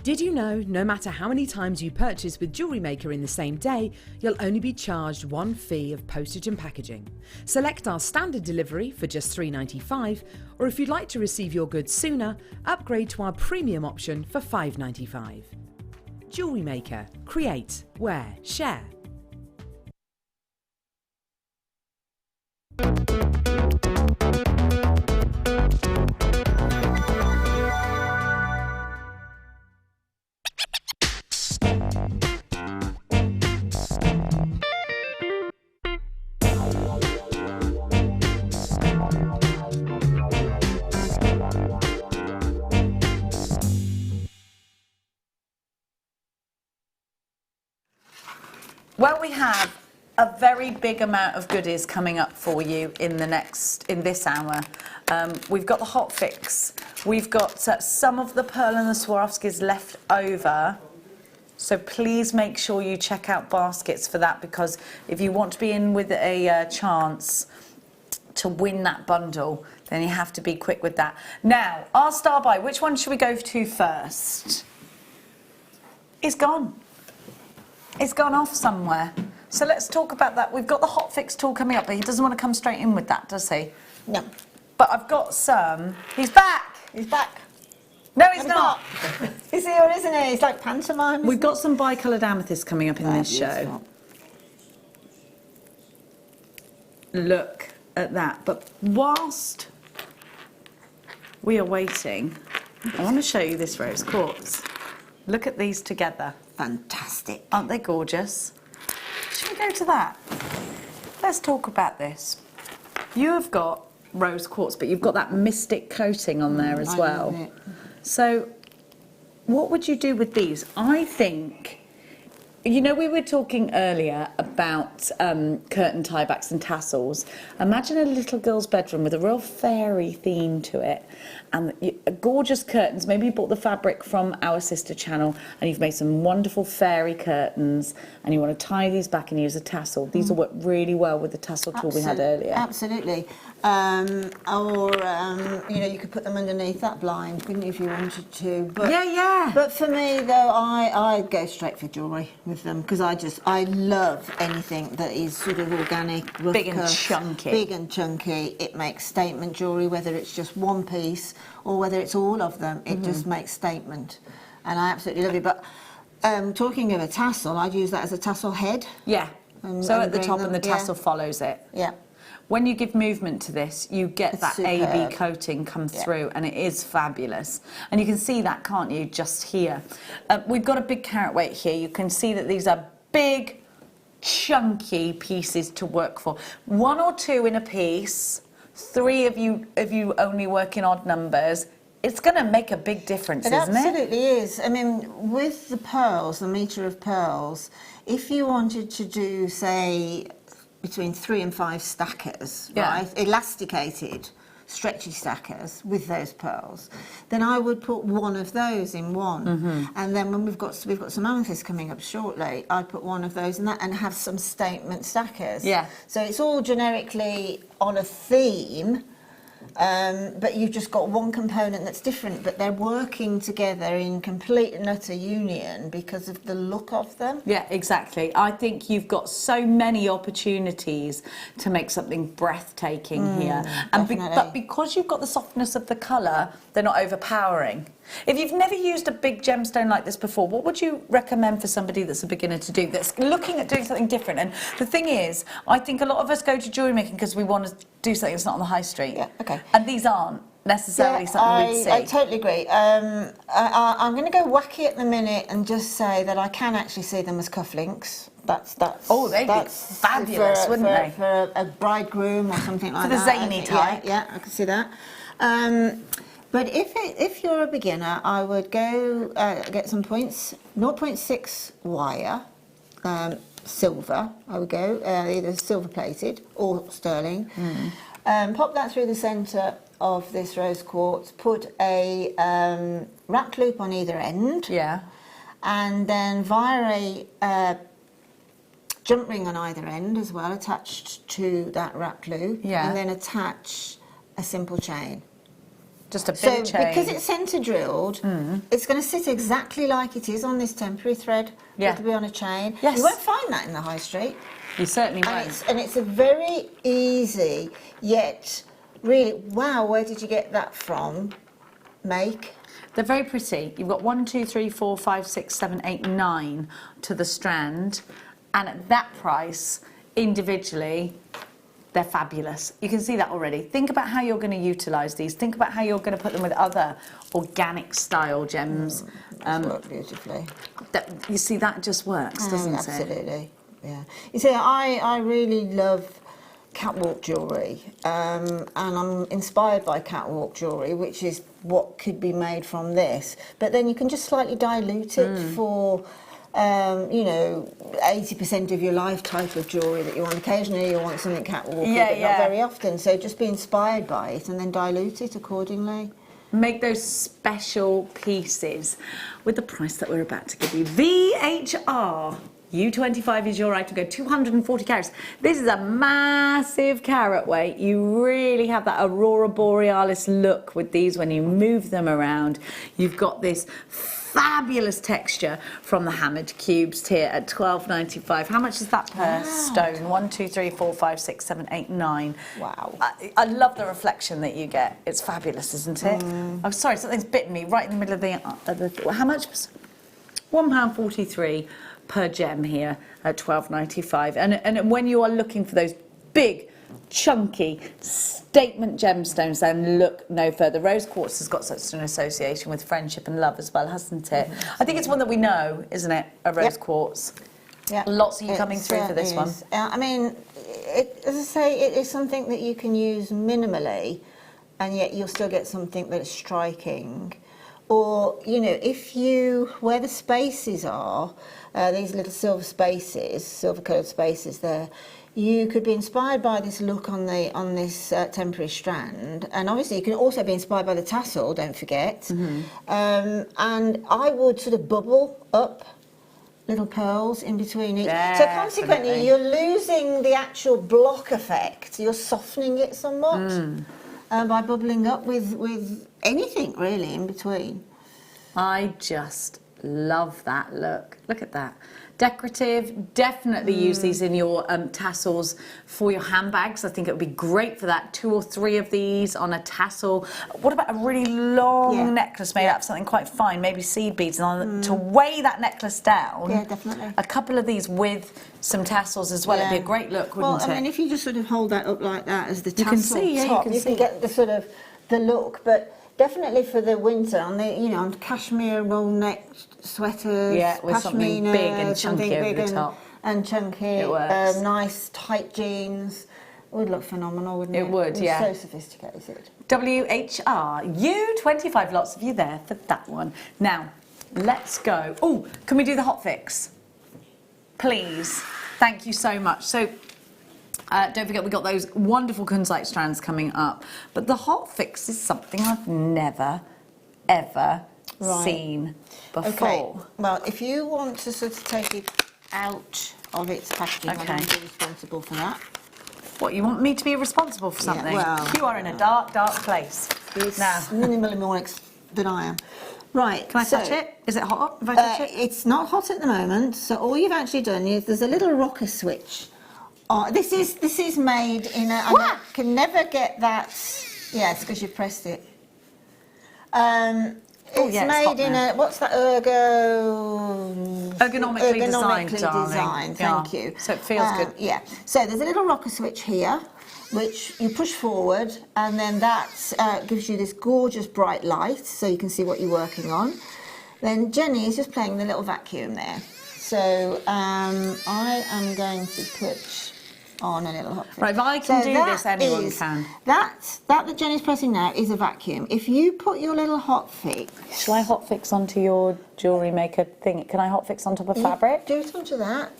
Did you know no matter how many times you purchase with Jewellery Maker in the same day, you'll only be charged one fee of postage and packaging? Select our standard delivery for just $3.95, or if you'd like to receive your goods sooner, upgrade to our premium option for $5.95. Jewellery Maker. Create, wear, share. Well, we have a very big amount of goodies coming up for you in this hour. We've got the hot fix. We've got some of the pearl and the Swarovskis left over. So please make sure you check out baskets for that, because if you want to be in with a chance to win that bundle, then you have to be quick with that. Now, our star buy, which one should we go to first? It's gone. It's gone off somewhere. So let's talk about that. We've got the hot fix tool coming up, but he doesn't want to come straight in with that, does he? No. But I've got some. He's back. He's back. No, he's not. He's here, isn't he? He's like pantomime. We've got some bicoloured amethyst coming up in this show. Look at that. But whilst we are waiting, I want to show you this rose quartz. Look at these together. Fantastic. Aren't they gorgeous? Should we go to that? Let's talk about this. You have got rose quartz, but you've got that mystic coating on there as well. love it. So what would you do with these? I think, you know, we were talking earlier about curtain tiebacks and tassels. Imagine a little girl's bedroom with a real fairy theme to it, and gorgeous curtains. Maybe you bought the fabric from our sister channel and you've made some wonderful fairy curtains, and you want to tie these back and use a tassel. These will work really well with the tassel tool we had earlier. Absolutely. You know, you could put them underneath that blind, couldn't you, if you wanted to? But, Yeah. But for me, though, I go straight for jewellery with them, because I love anything that is sort of organic, rough Big and cut, chunky. Big and chunky. It makes statement jewellery, whether it's just one piece or whether it's all of them. It just makes statement, and I absolutely love it. But talking of a tassel, I'd use that as a tassel head. Yeah. So at the bring top them- and the tassel follows it. Yeah. When you give movement to this, you get It's that superb. AB coating come through, and it is fabulous. And you can see that, can't you, just here. We've got a big carat weight here. You can see that these are big, chunky pieces to work for. 1 or 2 in a piece, 3 of you only work in odd numbers. It's going to make a big difference, It isn't it? absolutely is. I mean, with the pearls, the metre of pearls, if you wanted to do, say, between 3 and 5 stackers, Yeah. right, elasticated, stretchy stackers with those pearls, then I would put one of those in one. And then when we've got some amethyst coming up shortly, I'd put one of those in that and have some statement stackers. Yeah. So it's all generically on a theme. But you've just got one component that's different, but they're working together in complete and utter union because of the look of them. Yeah, exactly. I think you've got so many opportunities to make something breathtaking here. And but because you've got the softness of the colour, they're not overpowering. If you've never used a big gemstone like this before, what would you recommend for somebody that's a beginner to do, that's looking at doing something different? And the thing is, I think a lot of us go to jewellery making because we want to do something that's not on the high street. Yeah, okay. And these aren't necessarily something we'd see. I totally agree. I'm going to go wacky at the minute and just say that I can actually see them as cufflinks. Oh, they'd be fabulous, wouldn't they? For a bridegroom or something like that. For the zany type. Yeah, I can see that. But if you're a beginner, I would go get some points, 0.6 wire, silver. I would go either silver plated or sterling. Pop that through the centre of this rose quartz. Put a wrapped loop on either end. Yeah. And then via a jump ring on either end as well, attached to that wrapped loop. Yeah. And then attach a simple chain. Just a big So chain. because it's centre drilled, it's going to sit exactly like it is on this temporary thread. Yeah. It'll be on a chain. Yes. You won't find that in the high street. You certainly won't. And it's a very easy, yet really, wow, where did you get that from? Make. They're very pretty. You've got 1, 2, 3, 4, 5, 6, 7, 8, 9 to the strand. And at that price, individually, they're fabulous. You can see that already. Think about how you're going to utilise these. Think about how you're going to put them with other organic style gems. Work beautifully. You see, that just works, doesn't it? Absolutely, yeah. You see, I really love catwalk jewellery, and I'm inspired by catwalk jewellery, which is what could be made from this. But then you can just slightly dilute it for, you know, 80% of your life type of jewellery that you want. Occasionally you want something catwalky, but not very often. So just be inspired by it and then dilute it accordingly. Make those special pieces with the price that we're about to give you. VHR. U25 is your item. Go 240 carats. This is a massive carat weight. You really have that Aurora Borealis look with these when you move them around. You've got this fabulous texture from the hammered cubes here at $12.95. How much is that per stone? 1, 2, 3, 4, 5, 6, 7, 8, 9. Wow. I love the reflection that you get. It's fabulous, isn't it? I'm sorry, something's bitten me right in the middle of the how much? £1.43 per gem here at $12.95. And when you are looking for those big chunky statement gemstones, then look no further. Rose quartz has got such an association with friendship and love as well, hasn't it? I think it's one that we know, isn't it? A rose quartz. Yeah. Lots of you coming through for this one. I mean, as I say, it is something that you can use minimally, and yet you'll still get something that is striking. Or, you know, where the spaces are, these little silver spaces, silver-coloured spaces there, you could be inspired by this look on this temporary strand, and obviously you can also be inspired by the tassel, don't forget. And I would sort of bubble up little pearls in between each. So consequently, you're losing the actual block effect. You're softening it somewhat by bubbling up with anything really in between. I just love that look. Look at that. Decorative. Definitely use these in your tassels for your handbags. I think it would be great for that. 2 or 3 of these on a tassel. What about a really long necklace made out of something quite fine, maybe seed beads, and to weigh that necklace down? Yeah, definitely. A couple of these with some tassels as well. It'd be a great look, wouldn't it? Well, I mean, if you just sort of hold that up like that as the tassel can see, top, you can get the sort of the look, but definitely for the winter on the on cashmere roll neck sweaters, with something big and chunky over the top. And chunky, it works. Nice tight jeans. It would look phenomenal, wouldn't it? It would, yeah. So sophisticated. WHR, 25, lots of you there for that one. Now, let's go. Oh, can we do the hot fix? Please. Thank you so much. So, don't forget, we've got those wonderful kunzite strands coming up. But the hot fix is something I've never, ever seen before. Okay. Well, if you want to sort of take it out of its packaging, I'm going to be responsible for that. What, you want me to be responsible for something? Yeah, well, you are in a dark, dark place. It's now, minimally more than I am. Right. Can I touch it? Is it hot if I touch it? It's not hot at the moment. So all you've actually done is there's a little rocker switch. This is made in a. I can never get that. Yeah, it's because you pressed it. It's made in a. What's that? Ergonomically designed, darling. Thank you. So it feels good. Yeah. So there's a little rocker switch here, which you push forward, and then that gives you this gorgeous bright light, so you can see what you're working on. Then Jenny is just playing the little vacuum there. So I am going to put on a little hot fix. Right, if I can do this, anyone can. That Jenny's pressing now is a vacuum. If you put your little hot fix... Shall I hot fix onto your Jewellery Maker thing? Can I hot fix on top of fabric? Do it onto that.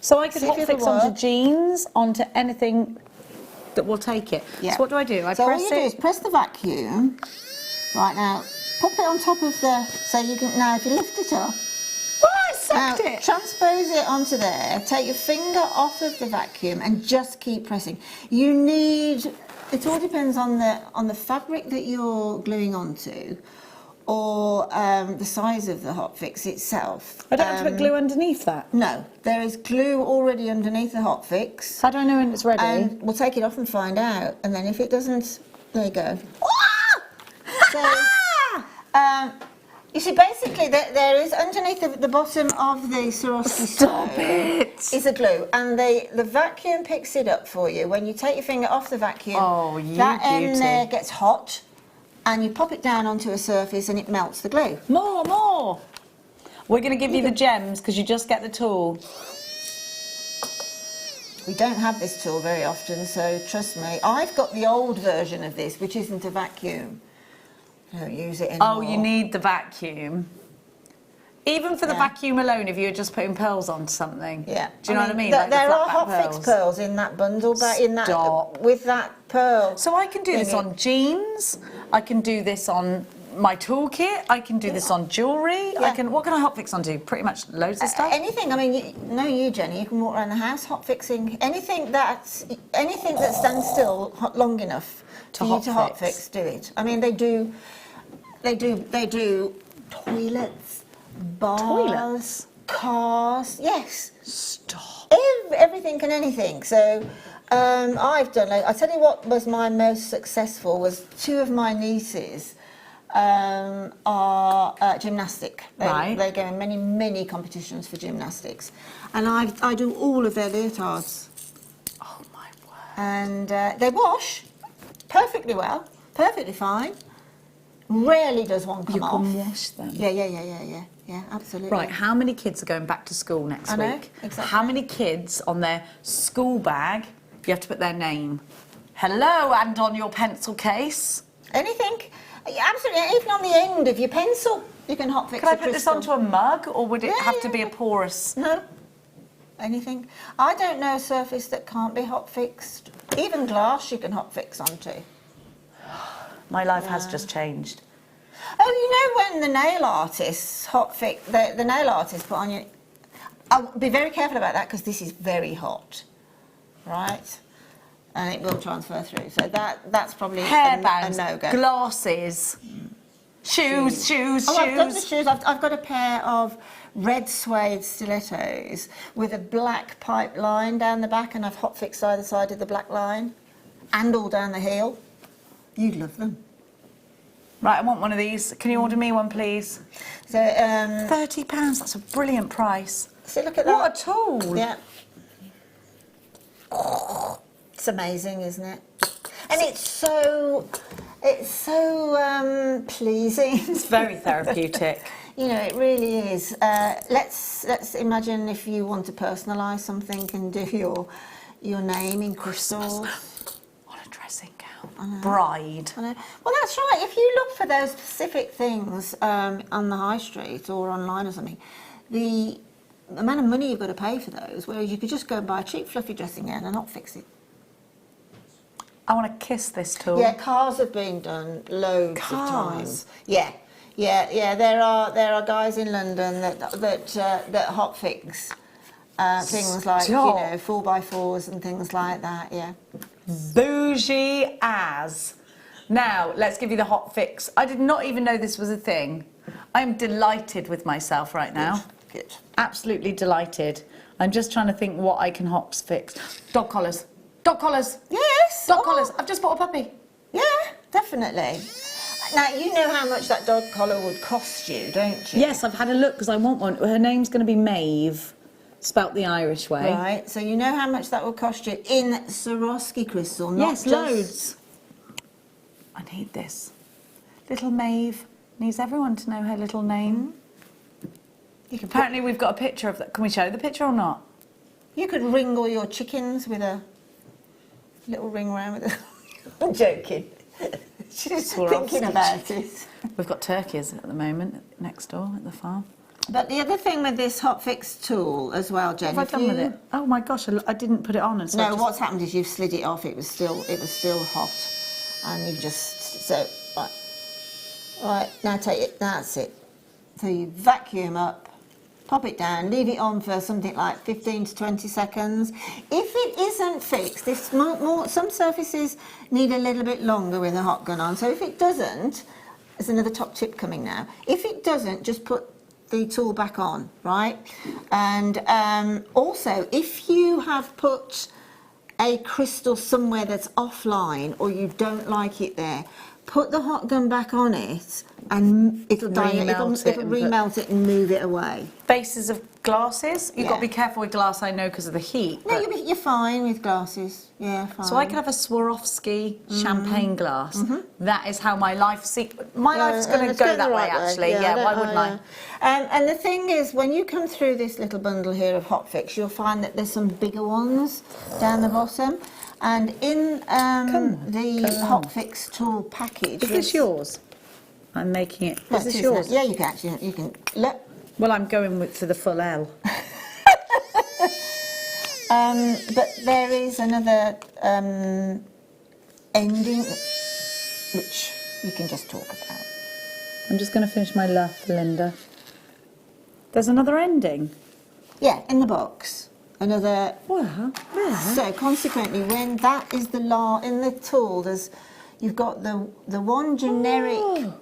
So I could hot fix onto jeans, onto anything that will take it. Yeah. So what do? I press it? So all you do is press the vacuum. Right, now, pop it on top of the... So you can... Now, if you lift it up... Sucked it. Transpose it onto there, take your finger off of the vacuum and just keep pressing. You need, it all depends on the fabric that you're gluing onto, or the size of the hot fix itself. I don't have to put glue underneath that? No, there is glue already underneath the hot fix. How do I know when it's ready? And we'll take it off and find out, and then if it doesn't, there you go. So, you see, basically, there is underneath the bottom of the Swarovski stone is a glue, and the vacuum picks it up for you. When you take your finger off the vacuum, that end there gets hot, and you pop it down onto a surface, and it melts the glue. More! We're going to give you the gems, because you just get the tool. We don't have this tool very often, so trust me. I've got the old version of this, which isn't a vacuum. I don't use it anymore. Oh, you need the vacuum. Even for the vacuum alone, if you're just putting pearls onto something. Yeah. Do you know what I mean? There are hot fix pearls in that bundle, with that pearl. So I can do this on jeans. I can do this on my toolkit. I can do this on jewellery. Yeah. What can I hot fix onto? Pretty much loads of stuff. Anything. I mean, you, Jenny, you can walk around the house hot fixing anything that stands still long enough for you to hot fix. Do it. I mean, they do toilets, bars, cars. Yes. Stop. Everything and anything. So I've done. I tell you what was my most successful was 2 of my nieces are gymnastic. They go in many competitions for gymnastics, and I do all of their leotards. Oh my word! And they wash perfectly well, perfectly fine. Rarely does one come off. You can wash them. Yeah, absolutely. Right, how many kids are going back to school next I know, week? exactly. How many kids on their school bag, you have to put their name? Hello, and on your pencil case? Anything, absolutely, even on the end of your pencil, you can hot fix Can I a put this crystal. onto a mug, or would it Yeah, have to yeah, be a yeah. porous? No, anything. I don't know a surface that can't be hot fixed. Even glass you can hot fix onto. My life has just changed. Oh, you know when the nail artists hot fix, the nail artist put on you, I'll be very careful about that because this is very hot, right? And it will transfer through. So that's probably a Hairbands, no-go. glasses, shoes. Oh, I've done the shoes. I've got a pair of red suede stilettos with a black pipe line down the back, and I've hot fixed either side of the black line and all down the heel. You'd love them. Right, I want one of these. Can you order me one, please? So, £30, that's a brilliant price. so look at that. What a tool. Yeah. It's amazing, isn't it? And it's so pleasing. It's very therapeutic. You know, it really is. Let's imagine if you want to personalise something and do your name in crystals. On a dressing gown. Bride. I know. Well, that's right. If you look for those specific things on the high street or online or something, the amount of money you've got to pay for those, whereas you could just go and buy a cheap fluffy dressing gown and not fix it. I want to kiss this tool. Yeah, cars have been done loads of times. Yeah. There are guys in London that hot fix things like Stop. 4x4s and things like that. Yeah. Bougie as. Now, let's give you the hot fix. I did not even know this was a thing. I'm delighted with myself right now. Good. Absolutely delighted. I'm just trying to think what I can hot fix. Dog collars. Dog collars. Yes. Dog collars. I've just bought a puppy. Yeah, definitely. Now you know how much that dog collar would cost you, don't you? Yes, I've had a look because I want one. Her name's going to be Maeve, spelt the Irish way. Right. So you know how much that would cost you in Swarovski crystal. Not Yes, just... loads. I need this. Little Maeve needs everyone to know her little name. You could Apparently we've got a picture of that. Can we show the picture or not? You could ring all your chickens with a little ring around with a... I'm joking. She's thinking about it. We've got turkeys at the moment next door at the farm. But the other thing with this hot fix tool as well, Jen... What have I done with it? Oh my gosh, I didn't put it on. And so No, what's happened is you've slid it off. It was still hot, and you've just right now take it. That's it. So you vacuum up, pop it down, leave it on for something like 15 to 20 seconds. If it isn't fixed, this some surfaces need a little bit longer with a hot gun on. So if it doesn't, there's another top tip coming now. If it doesn't, just put the tool back on, right? And also, if you have put a crystal somewhere that's offline or you don't like it there, put the hot gun back on it and it'll remelt it and move it away. Bases of glasses. You've got to Yeah. be careful with glass, I know, because of the heat. No, but- you're fine with glasses. Yeah, fine. So I could have a Swarovski champagne glass. That is how my life's going to it's go going that the way, right way. actually. Yeah, why wouldn't I? And the thing is, when you come through this little bundle here of hot fix, you'll find that there's some bigger ones down the bottom. And in the hot fix tool package... Is this yours? I'm making it. No, Is this it yours? Yeah, you can look. Well, I'm going for the full L. But there is another ending which you can just talk about. I'm just going to finish my luff, Linda. There's another ending. Yeah, in the box. Another. Well, yeah. So consequently, when that is in the tool, you've got the one generic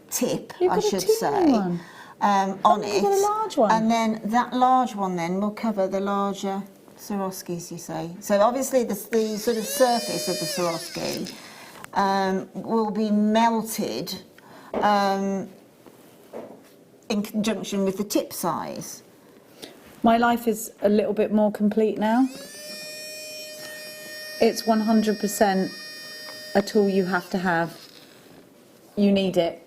tip, You've I got a should teeny say, one. on it. You've got a large one. And then that large one then will cover the larger Swarovskis, you say. So obviously the sort of surface of the Swarovski will be melted in conjunction with the tip size. My life is a little bit more complete now. it's 100% a tool you have to have. You need it.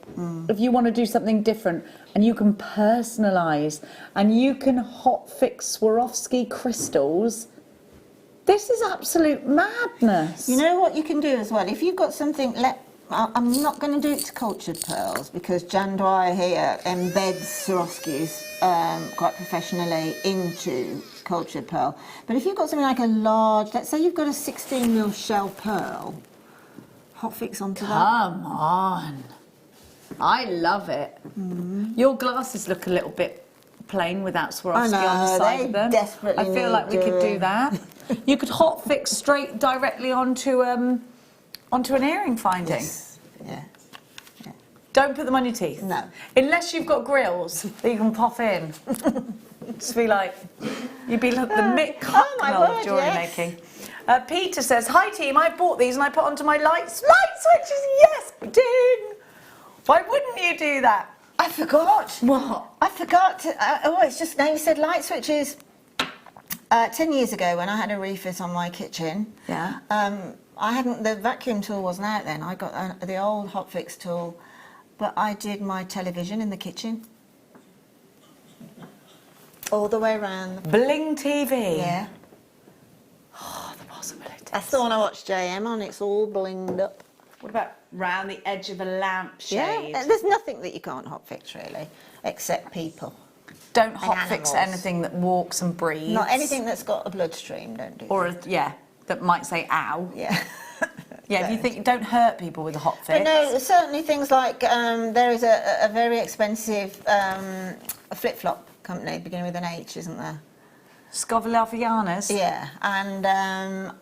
If you want to do something different, and you can personalise, and you can hot fix Swarovski crystals, this is absolute madness. You know what you can do as well? If you've got something, I'm not going to do it to cultured pearls because Jan Dwyer here embeds Swarovskis quite professionally into cultured pearl. But if you've got something like a large, let's say you've got a 16mm shell pearl, hot fix onto that. Come on. I love it. Your glasses look a little bit plain without Swarovski on the side of them. Desperately I feel like we could do that. You could hot fix straight directly onto an earring finding. Yes. Yeah. Don't put them on your teeth. No. Unless you've got grills that you can pop in. Just be like, you'd be like the Mick Hucknall of jewellery making. Peter says, hi team, I bought these and I put onto my light switches. Yes, ding. Why wouldn't you do that? I forgot. What? I forgot to, it's just now you said light switches. 10 years ago when I had a refit on my kitchen, Yeah. the vacuum tool wasn't out then. I got the old hot fix tool, but I did my television in the kitchen. All the way around. Bling TV. Yeah. Oh, the possibilities. That's the one I watched JM on, it's all blinged up. What about round the edge of a lampshade? Yeah, there's nothing that you can't hot fix really, except people. Don't hot fix animals. anything that walks and breathes. Not anything that's got a bloodstream, don't do Or, that might say ow. Yeah. Yeah, if you think, don't hurt people with a hot fix. But no, certainly things like, there is a very expensive a flip-flop company beginning with an H, isn't there? Scovillavianas. Yeah, and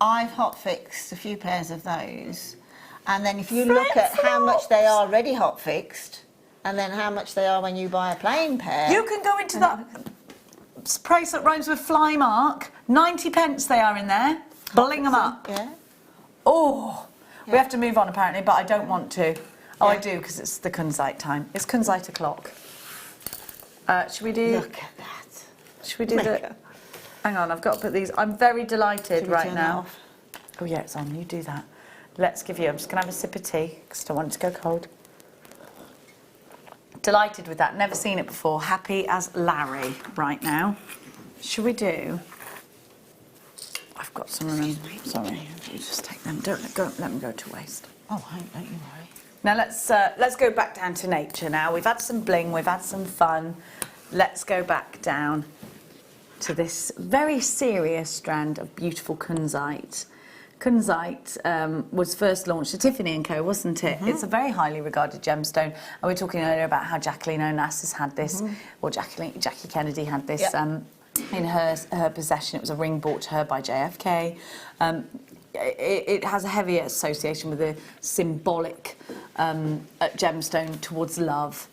I've hot fixed a few pairs of those. And then if you look at how much they are already hot fixed, and then how much they are when you buy a plain pair. You can go into that price that rhymes with fly mark. 90p they are in there. Bling them up. Yeah. Oh, we have to move on apparently, but I don't want to. Oh, I Yeah. do because it's the kunzite time. It's kunzite o'clock. Should we do? Look at that. Should we do the? Maker. Hang on, I've got to put these. I'm very delighted Should we right turn that now. off? Oh yeah, it's on. You do that. Let's give you. I'm just gonna have a sip of tea because I don't want it to go cold. Delighted with that. Never seen it before. Happy as Larry right now. Should we do? I've got some of them. Sorry, you just take them. Don't let them go to waste. Oh, don't you worry. Now let's go back down to nature. Now we've had some bling, we've had some fun. Let's go back down to this very serious strand of beautiful kunzite. Kunzite was first launched at Tiffany & Co, wasn't it? It's a very highly regarded gemstone. And we were talking earlier about how Jacqueline Onassis had this, or Jackie Kennedy had this in her possession. It was a ring brought to her by JFK. It has a heavy association with a symbolic gemstone towards love.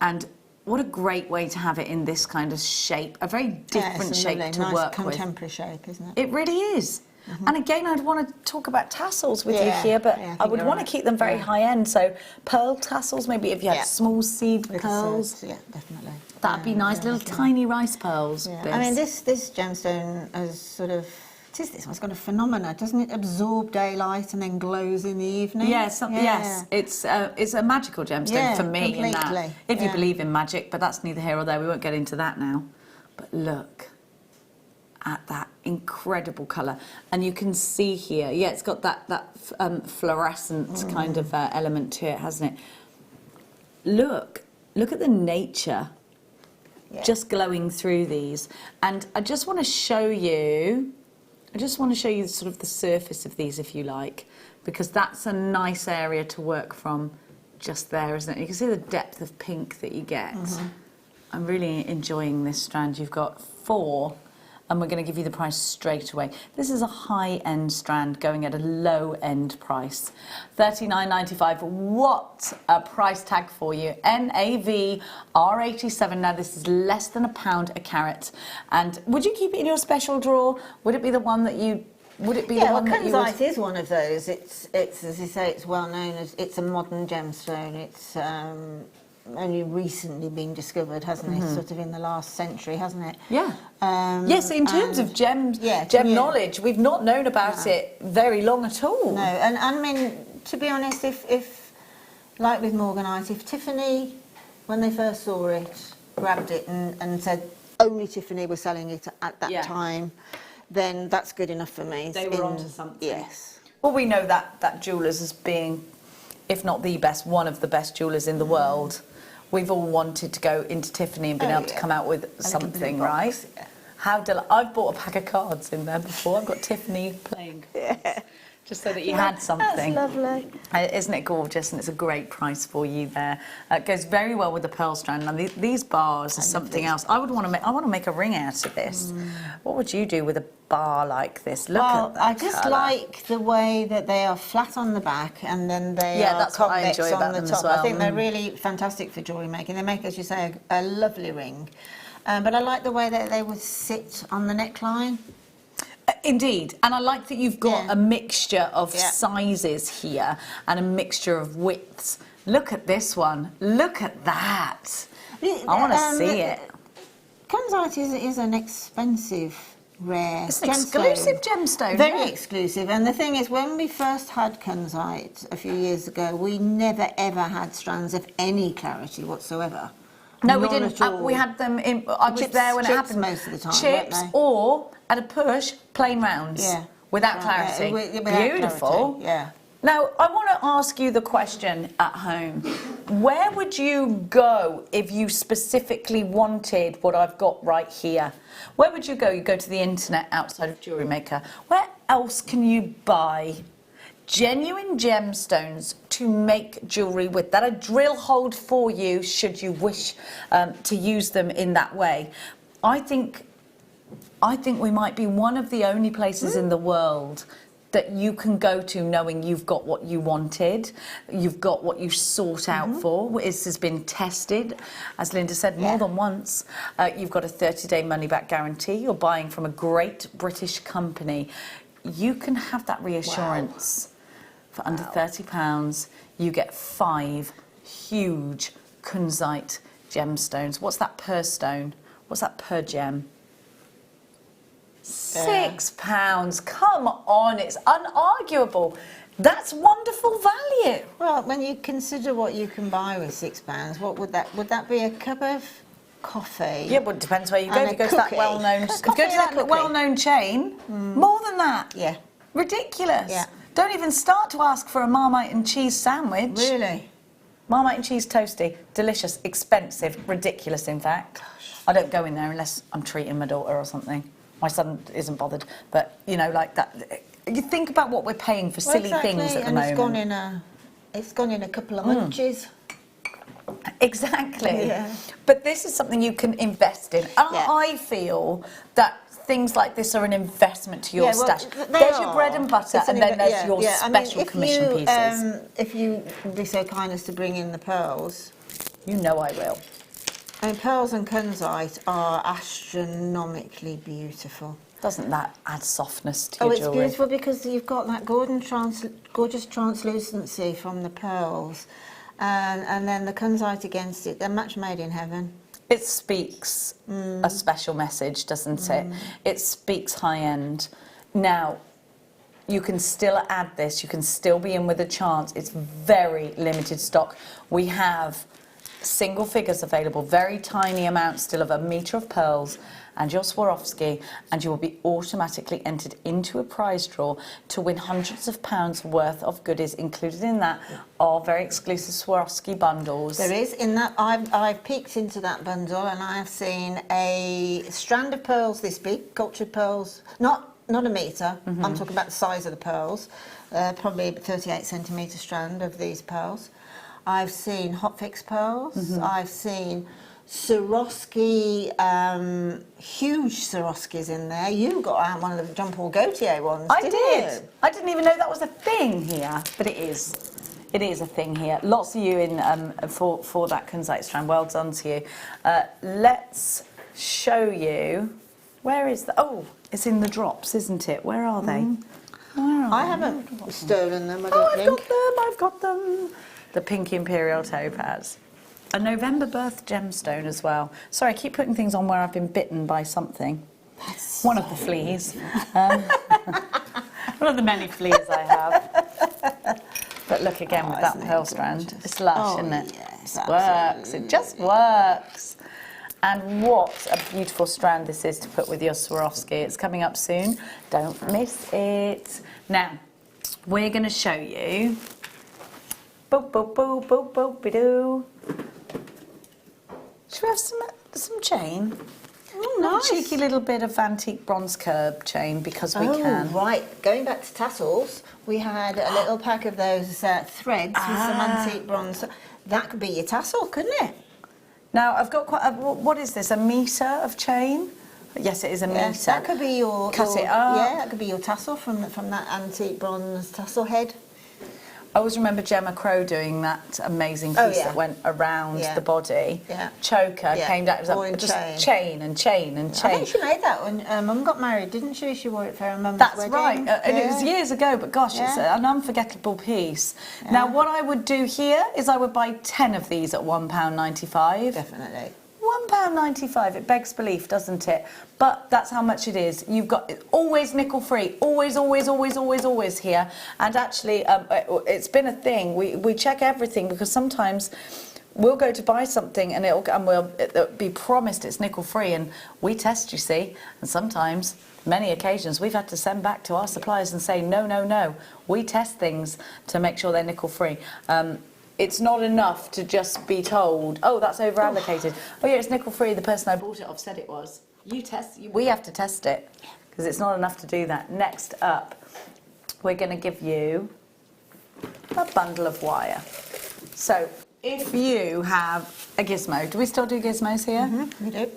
And what a great way to have it in this kind of shape, a very different shape to work with. Contemporary shape, isn't it? It really is. And again, I'd want to talk about tassels with you here, but I would want to keep them very high end. So pearl tassels, maybe if you had small seed pearls. Yeah, definitely. That'd be nice, little tiny rice pearls. Yeah. I mean, this gemstone has sort of, this one's got a phenomena, doesn't it? Absorb daylight and then glows in the evening. Yes, yes. It's a magical gemstone for me in that. Completely. If you believe in magic, but that's neither here or there. We won't get into that now. But look at that incredible colour, and you can see here. Yeah, it's got that fluorescent kind of element to it, hasn't it? Look at the nature. Yeah. Just glowing through these, and I just want to show you. Sort of the surface of these, if you like, because that's a nice area to work from. Just there, isn't it? You can see the depth of pink that you get. I'm really enjoying this strand. You've got 4. And we're going to give you the price straight away. This is a high-end strand going at a low-end price. $39.95. What a price tag for you. NAV R87. Now, this is less than £1 a carat. And would you keep it in your special drawer? Would it be the one that you... Would it be the one that you would... Kunzite is one of those. It's as you say, it's well known as... It's a modern gemstone. It's... only recently been discovered, hasn't it? Sort of in the last century, hasn't it? Yeah. Yes, in terms of gem knowledge, we've not known about it very long at all. No, and I mean, to be honest, if like with Morganite, if Tiffany, when they first saw it, grabbed it and said only Tiffany were selling it at that time, then that's good enough for me. They were onto something. Yes. Well, we know that jewellers as being, if not the best, one of the best jewellers in the world. We've all wanted to go into Tiffany and been able to come out with something, right? Yeah. How I've bought a pack of cards in there before. I've got Tiffany playing cards, just so that you had something. That's lovely. Isn't it gorgeous? And it's a great price for you there. It goes very well with the pearl strand. And these bars are something else. I want to make a ring out of this. What would you do with a bar like this? Look at that I just colour. like the way that they are flat on the back and then they are that's what I convex enjoy on about the them top. as well. I think they're really fantastic for jewellery making. They make, as you say, a lovely ring. But I like the way that they would sit on the neckline. Indeed, and I like that you've got a mixture of sizes here and a mixture of widths. Look at this one. Look at that. I want to see it. Tanzanite is an expensive, rare It's an gemstone. exclusive gemstone. Very exclusive. And the thing is, when we first had Tanzanite a few years ago, we never ever had strands of any clarity whatsoever. No, we None didn't. at all. We had them in. I was Chips- there when it chips happened. most of the time, Chips weren't they? or at a push, plain rounds. Yeah. Without clarity. Without Beautiful. clarity, yeah. Now, I want to ask you the question at home. Where would you go if you specifically wanted what I've got right here? Where would you go? You go to the internet outside of Jewellery Maker. Where else can you buy genuine gemstones to make jewellery with, that are drill hold for you should you wish to use them in that way? I think we might be one of the only places in the world that you can go to knowing you've got what you wanted, you've got what you sought out for. This has been tested, as Linda said, more than once. You've got a 30-day money-back guarantee. You're buying from a great British company. You can have that reassurance. For under £30, you get 5 huge kunzite gemstones. What's that per stone? What's that per gem? £6. Come on, it's unarguable. That's wonderful value. Well, when you consider what you can buy with £6, what would that be? A cup of coffee? Yeah, well, it depends where you go. And If you go a to that cookie. well-known, if you go to Coffee and a that cookie. well-known chain, more than that. Yeah. Ridiculous. Yeah. Don't even start to ask for a Marmite and cheese sandwich. Really? Marmite and cheese toasty, delicious, expensive, ridiculous in fact. I don't go in there unless I'm treating my daughter or something. My son isn't bothered, but you know, like that. You think about what we're paying for silly things at the moment. It's gone in a couple of munchies. Exactly. Yeah. But this is something you can invest in. And I feel that things like this are an investment to your stash. There's your bread and butter, and then there's your special commission pieces. If you would be so kind as to bring in the pearls. You know I will. And pearls and kunzite are astronomically beautiful. Doesn't that add softness to your It's jewellery? beautiful because you've got that gorgeous translucency from the pearls. And then the kunzite against it, they're match made in heaven. It speaks a special message, doesn't it? It speaks high end. Now, you can still add this, you can still be in with a chance. It's very limited stock. We have single figures available, very tiny amounts still of a metre of pearls and your Swarovski, and you will be automatically entered into a prize draw to win hundreds of pounds worth of goodies. Included in that are very exclusive Swarovski bundles. There is. In that, I've peeked into that bundle and I have seen a strand of pearls this big, cultured pearls, not a metre, I'm talking about the size of the pearls, probably a 38 centimetre strand of these pearls. I've seen hot fix pearls, I've seen Swarovski, huge Swarovskis in there. You got out one of the John Paul Gaultier ones, I didn't did. you? I didn't even know that was a thing here, but it is. It is a thing here. Lots of you in for that kunzite strand. Well done to you. Let's show you. Where is the? Oh, it's in the drops, isn't it? Where are they? I haven't stolen them, I Oh, don't I've think. got them. I've got them. The pink imperial topaz. a November birth gemstone as well. Sorry, I keep putting things on where I've been bitten by something. One of the fleas. One of the many fleas I have. But look again with that pearl strand. It's lush, isn't it? Yes, It works. It just works. And what a beautiful strand this is to put with your Swarovski. It's coming up soon. Don't miss it. Now, we're going to show you. Boop, boop, boop, boop, boop, be-doo. Should we have some chain? Oh, Nice. A nice. cheeky little bit of antique bronze curb chain because we can. Right. Going back to Tassels, we had a little pack of those threads with some antique bronze. That could be your tassel, couldn't it? Now, I've got quite a, what is this, a metre of chain? Yes, it is a metre. Yes, that could be your... Cut it up. Yeah, that could be your tassel from that antique bronze tassel head. I always remember Gemma Crow doing that amazing piece that went around the body. Yeah. Choker came down, it was just chain and chain and chain. I think she made that when Mum got married, didn't she? She wore it for her mum's That's wedding. right, and it was years ago, but gosh, it's an unforgettable piece. Now, what I would do here is I would buy 10 of these at £1.95. Definitely. £1.95, it begs belief, doesn't it? But that's how much it is. You've got always nickel free, always, always, always, always, always here. And actually, it's been a thing. We check everything because sometimes we'll go to buy something and it'll be promised it's nickel free, and we test, you see. And sometimes, many occasions, we've had to send back to our suppliers and say, no, no, no. We test things to make sure they're nickel free. It's not enough to just be told, oh, that's over allocated. Oh yeah, it's nickel free. The person I bought it off said it was. We have to test it because it's not enough to do that. Next up, we're going to give you a bundle of wire. So if you have a gizmo, do we still do gizmos here? Mm-hmm, we do.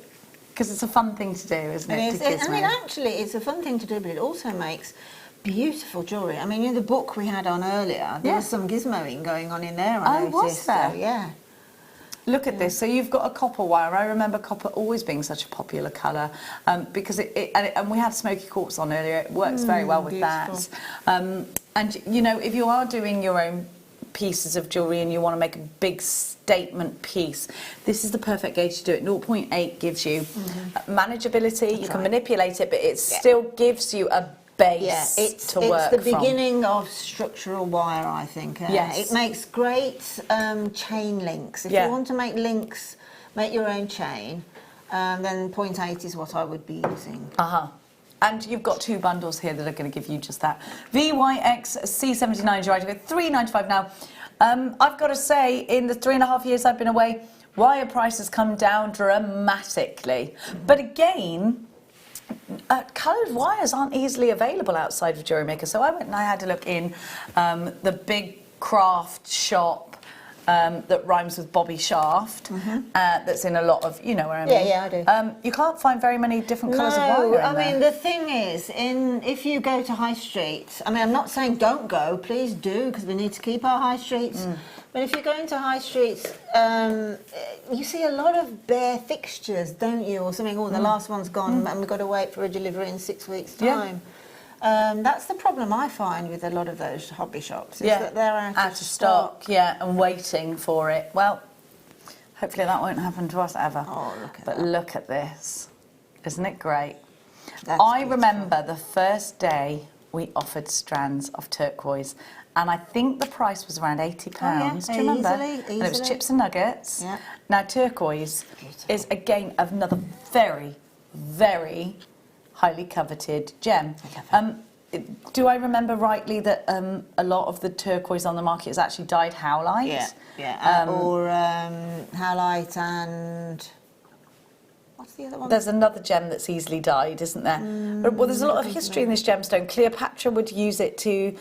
Because it's a fun thing to do, isn't it? It is. I mean, actually, it's a fun thing to do, but it also makes beautiful jewellery. I mean, in the book we had on earlier, there was some gizmoing going on in there, I noticed. Was there? So, yeah. Look at this. So you've got a copper wire. I remember copper always being such a popular colour because and we had smoky quartz on earlier. It works very well with that. And you know, if you are doing your own pieces of jewellery and you want to make a big statement piece, this is the perfect gauge to do it. 0.8 gives you manageability. You can manipulate it, but it still gives you a base to work from. It's the beginning of structural wire, I think. It makes great chain links. If you want to make links, make your own chain, then 0.8 is what I would be using. And you've got 2 bundles here that are going to give you just that. VYXC79 Jewellery Maker, £3.95 now. I've got to say, in the 3.5 years I've been away, wire prices come down dramatically. But again, coloured wires aren't easily available outside of Jewellery Maker. So I went and I had a look in the big craft shop that rhymes with Bobby Shaft, that's in a lot of, you know where I mean? Yeah, I do. You can't find very many different colours of wire in I mean, the thing is, if you go to high streets, I mean, I'm not saying don't go, please do, because we need to keep our high streets. But if you're going to high streets, you see a lot of bare fixtures, don't you? Or something, the last one's gone and we've got to wait for a delivery in 6 weeks' time. That's the problem I find with a lot of those hobby shops, is that they're out of stock. And waiting for it. Well, hopefully that won't happen to us ever. Oh, look at that. But look at this. Isn't it great? I remember the first day we offered strands of turquoise, and I think the price was around £80. Do you remember? Easily. And it was chips and nuggets. Now turquoise is again another very, very highly coveted gem. Do I remember rightly that a lot of the turquoise on the market is actually dyed howlite? Or howlite and... What's the other one? There's another gem that's easily dyed, isn't there? Well, there's a lot of history in this gemstone. Cleopatra would use it to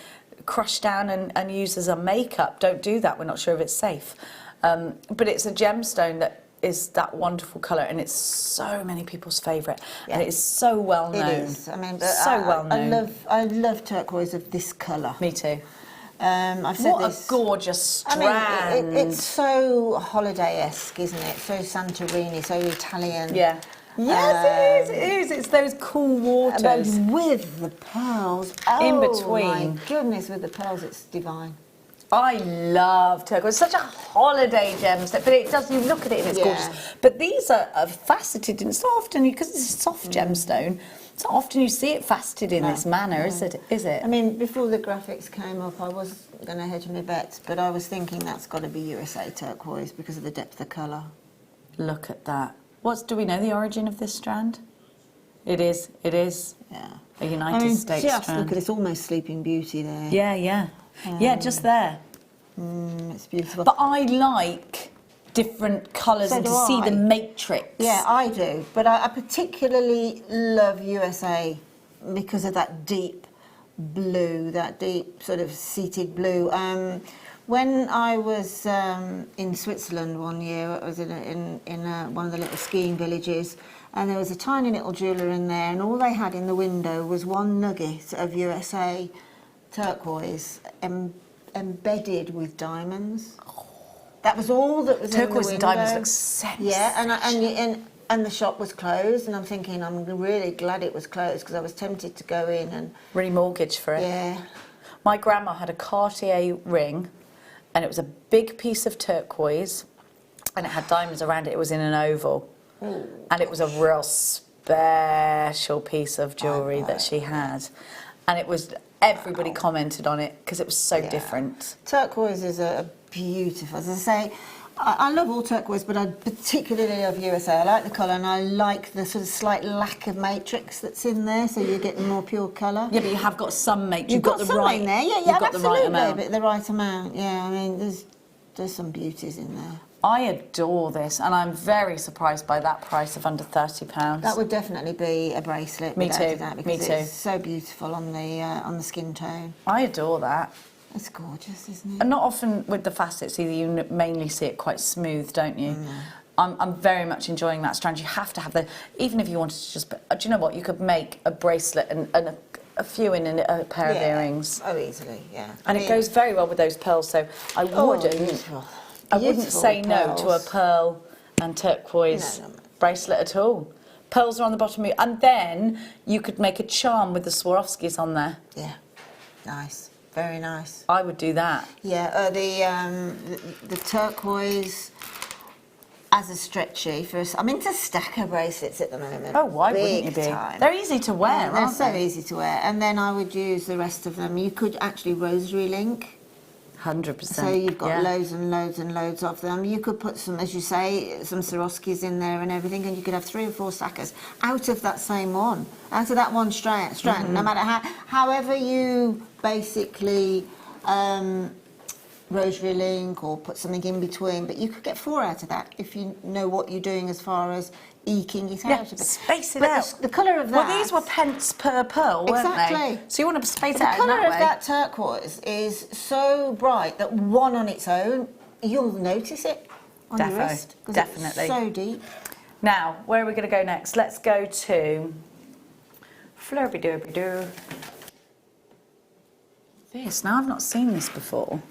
crush down and use as a makeup. Don't do that, we're not sure if it's safe. But it's a gemstone that is that wonderful colour, and it's so many people's favourite, and it's so well known. It is. I mean, so well known. I love turquoise of this colour. Me too. I've said what this. A gorgeous strand! I mean, it's so holiday-esque, isn't it? So Santorini, so Italian. Yes, it is. It's those cool waters. But with the pearls. In between. Oh my goodness, with the pearls, it's divine. I love turquoise. It's such a holiday gemstone, but it does. You look at it and it's gorgeous. But these are faceted, and it's not often because it's a soft gemstone. It's not often you see it faceted in this manner, is it? I mean, before the graphics came up, I was going to hedge my bets, but I was thinking that's got to be USA turquoise because of the depth of colour. Look at that. Do we know the origin of this strand? It is. Yeah. A United States just strand. Look at it's almost Sleeping Beauty there. Yeah. Yeah, just there. It's beautiful. But I like different colours and to see the matrix. Yeah, I do. But I particularly love USA because of that deep blue, that deep sort of seated blue. When I was in Switzerland one year, I was in one of the little skiing villages, and there was a tiny little jeweller in there, and all they had in the window was one nugget of USA turquoise embedded with diamonds. That was all that was in the window. Turquoise and diamonds look sexy. Yeah, and the shop was closed, and I'm thinking I'm really glad it was closed because I was tempted to go in and remortgage for it. Yeah. My grandma had a Cartier ring, and it was a big piece of turquoise, and it had diamonds around it. It was in an oval, and it was a real special piece of jewellery that she had, and it was. Everybody commented on it because it was so different. Turquoise is a beautiful, as I say, I love all turquoise, but I particularly love USA. I like the colour and I like the sort of slight lack of matrix that's in there, so you're getting more pure colour. Yeah, but you have got some matrix. You've got the some right in there, you've got absolutely, the right amount. but the right amount. Yeah, I mean, there's some beauties in there. I adore this, and I'm very surprised by that price of under £30. That would definitely be a bracelet. Me too. Because it's so beautiful on the skin tone. I adore that. It's gorgeous, isn't it? And not often with the facets either. You mainly see it quite smooth, don't you? I'm very much enjoying that strand. You have to have the. Even if you wanted to just, do you know what? You could make a bracelet and a few in a pair of earrings. Oh, easily, yeah. And it goes very well with those pearls. So I wouldn't. Beautiful. I wouldn't say no to a pearl and turquoise bracelet at all. Pearls are on the bottom, and then you could make a charm with the Swarovskis on there. Yeah, nice, very nice. I would do that. Yeah, the turquoise as a stretchy for us. I'm into stacker bracelets at the moment. Oh, why wouldn't you be? Time. They're easy to wear, aren't they're they? so easy to wear. And then I would use the rest of them. You could actually rosary link. 100%. So you've got loads and loads and loads of them. You could put some, as you say, some Swarovskis in there and everything, and you could have 3 or 4 stackers out of that same one, out of that one strand. No matter however you basically rosary link or put something in between, but you could get 4 out of that if you know what you're doing as far as eking it out a bit. Space it out. The colour of that. Well, these were pence per pearl, weren't they? So you want to space it out in that way. The colour of that turquoise is so bright that one on its own, you'll notice it on your wrist. Definitely. It's so deep. Now, where are we going to go next? Let's go to Flurby-dooby-doo. This. Now, I've not seen this before.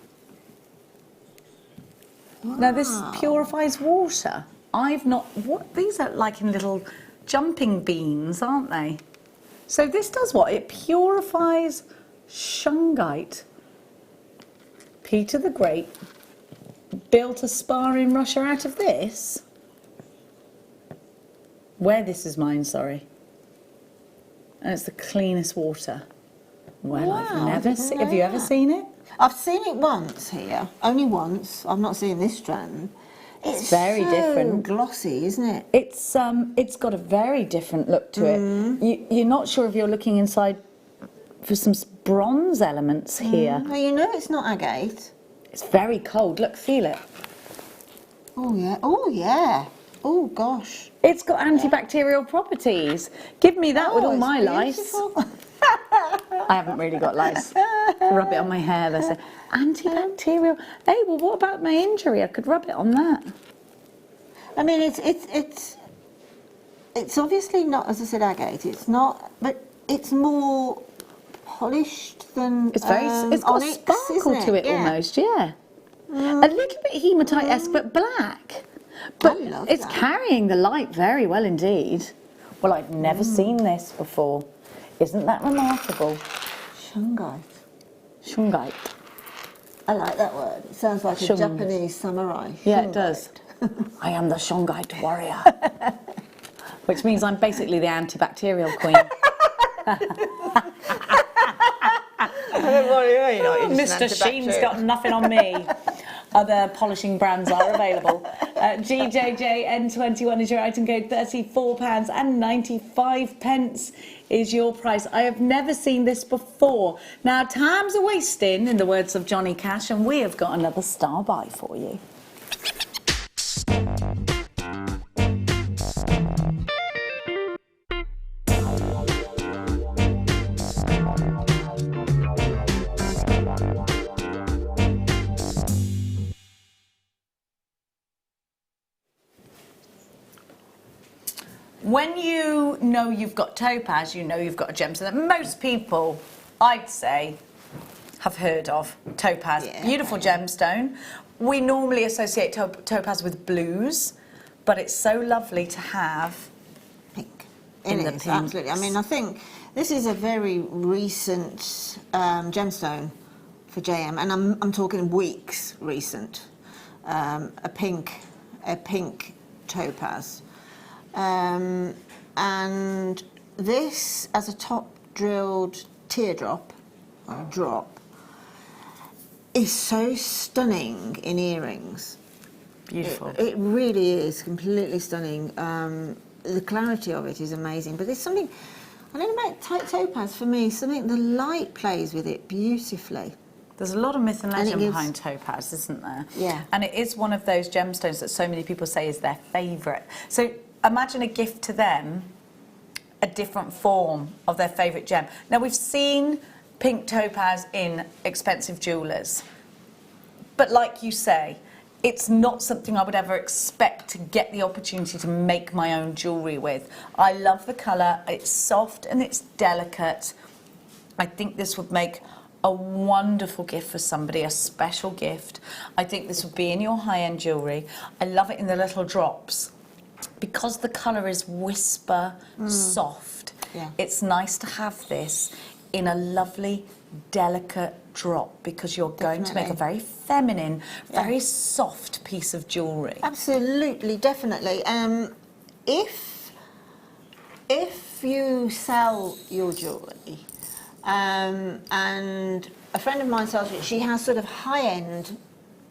Wow. Now, this purifies water. I've not... What? These are like in little jumping beans, aren't they? So this does what? It purifies shungite. Peter the Great built a spa in Russia out of this. Where this is mine, sorry. And it's the cleanest water. Well, wow, I've never seen... Have you ever seen it? I've seen it once here. Only once. I've not seen this strand. It's very so different. Glossy, isn't it? It's got a very different look to it. You're not sure if you're looking inside for some bronze elements here. Well, you know it's not agate. It's very cold. Look, feel it. Oh yeah. Oh yeah. Oh gosh. It's got antibacterial properties. Give me that with all my lice. I haven't really got lice. Rub it on my hair. That's it. Antibacterial. Hey, well, what about my injury? I could rub it on that. I mean, it's obviously not, as I said, agate. It's not, but it's more polished than. It's very. It's got onyx, a sparkle to it almost. Yeah. A little bit hematite-esque, but black. But it's carrying the light very well indeed. Well, I've never seen this before. Isn't that remarkable? Shungite. Shungite. I like that word. It sounds like a Japanese samurai. Yeah, it does. I am the Shungite warrior. Which means I'm basically the antibacterial queen. Mr. Sheen's got nothing on me. Other polishing brands are available. GJJN21 is your item code, £34.95 is your price. I have never seen this before. Now, time's a wasting, in the words of Johnny Cash, and we have got another star buy for you. When you know you've got topaz, you know you've got a gemstone that most people, I'd say, have heard of. Topaz, beautiful gemstone. We normally associate topaz with blues, but it's so lovely to have pink. in the It is, pink. absolutely. I mean, I think this is a very recent gemstone for JM, and I'm talking weeks recent. A pink topaz. And this, as a top drilled teardrop, or drop, is so stunning in earrings. Beautiful. It really is completely stunning. The clarity of it is amazing, but there's something, I don't know about topaz for me, something, the light plays with it beautifully. There's a lot of myth and legend behind topaz, isn't there? Yeah. And it is one of those gemstones that so many people say is their favourite. So imagine a gift to them, a different form of their favourite gem. Now, we've seen pink topaz in expensive jewellers, but like you say, it's not something I would ever expect to get the opportunity to make my own jewellery with. I love the colour, it's soft and it's delicate. I think this would make a wonderful gift for somebody, a special gift. I think this would be in your high-end jewellery. I love it in the little drops. Because the colour is whisper soft, it's nice to have this in a lovely, delicate drop, because you're going to make a very feminine, very soft piece of jewellery. Absolutely, definitely. If you sell your jewellery, and a friend of mine sells it, she has sort of high-end,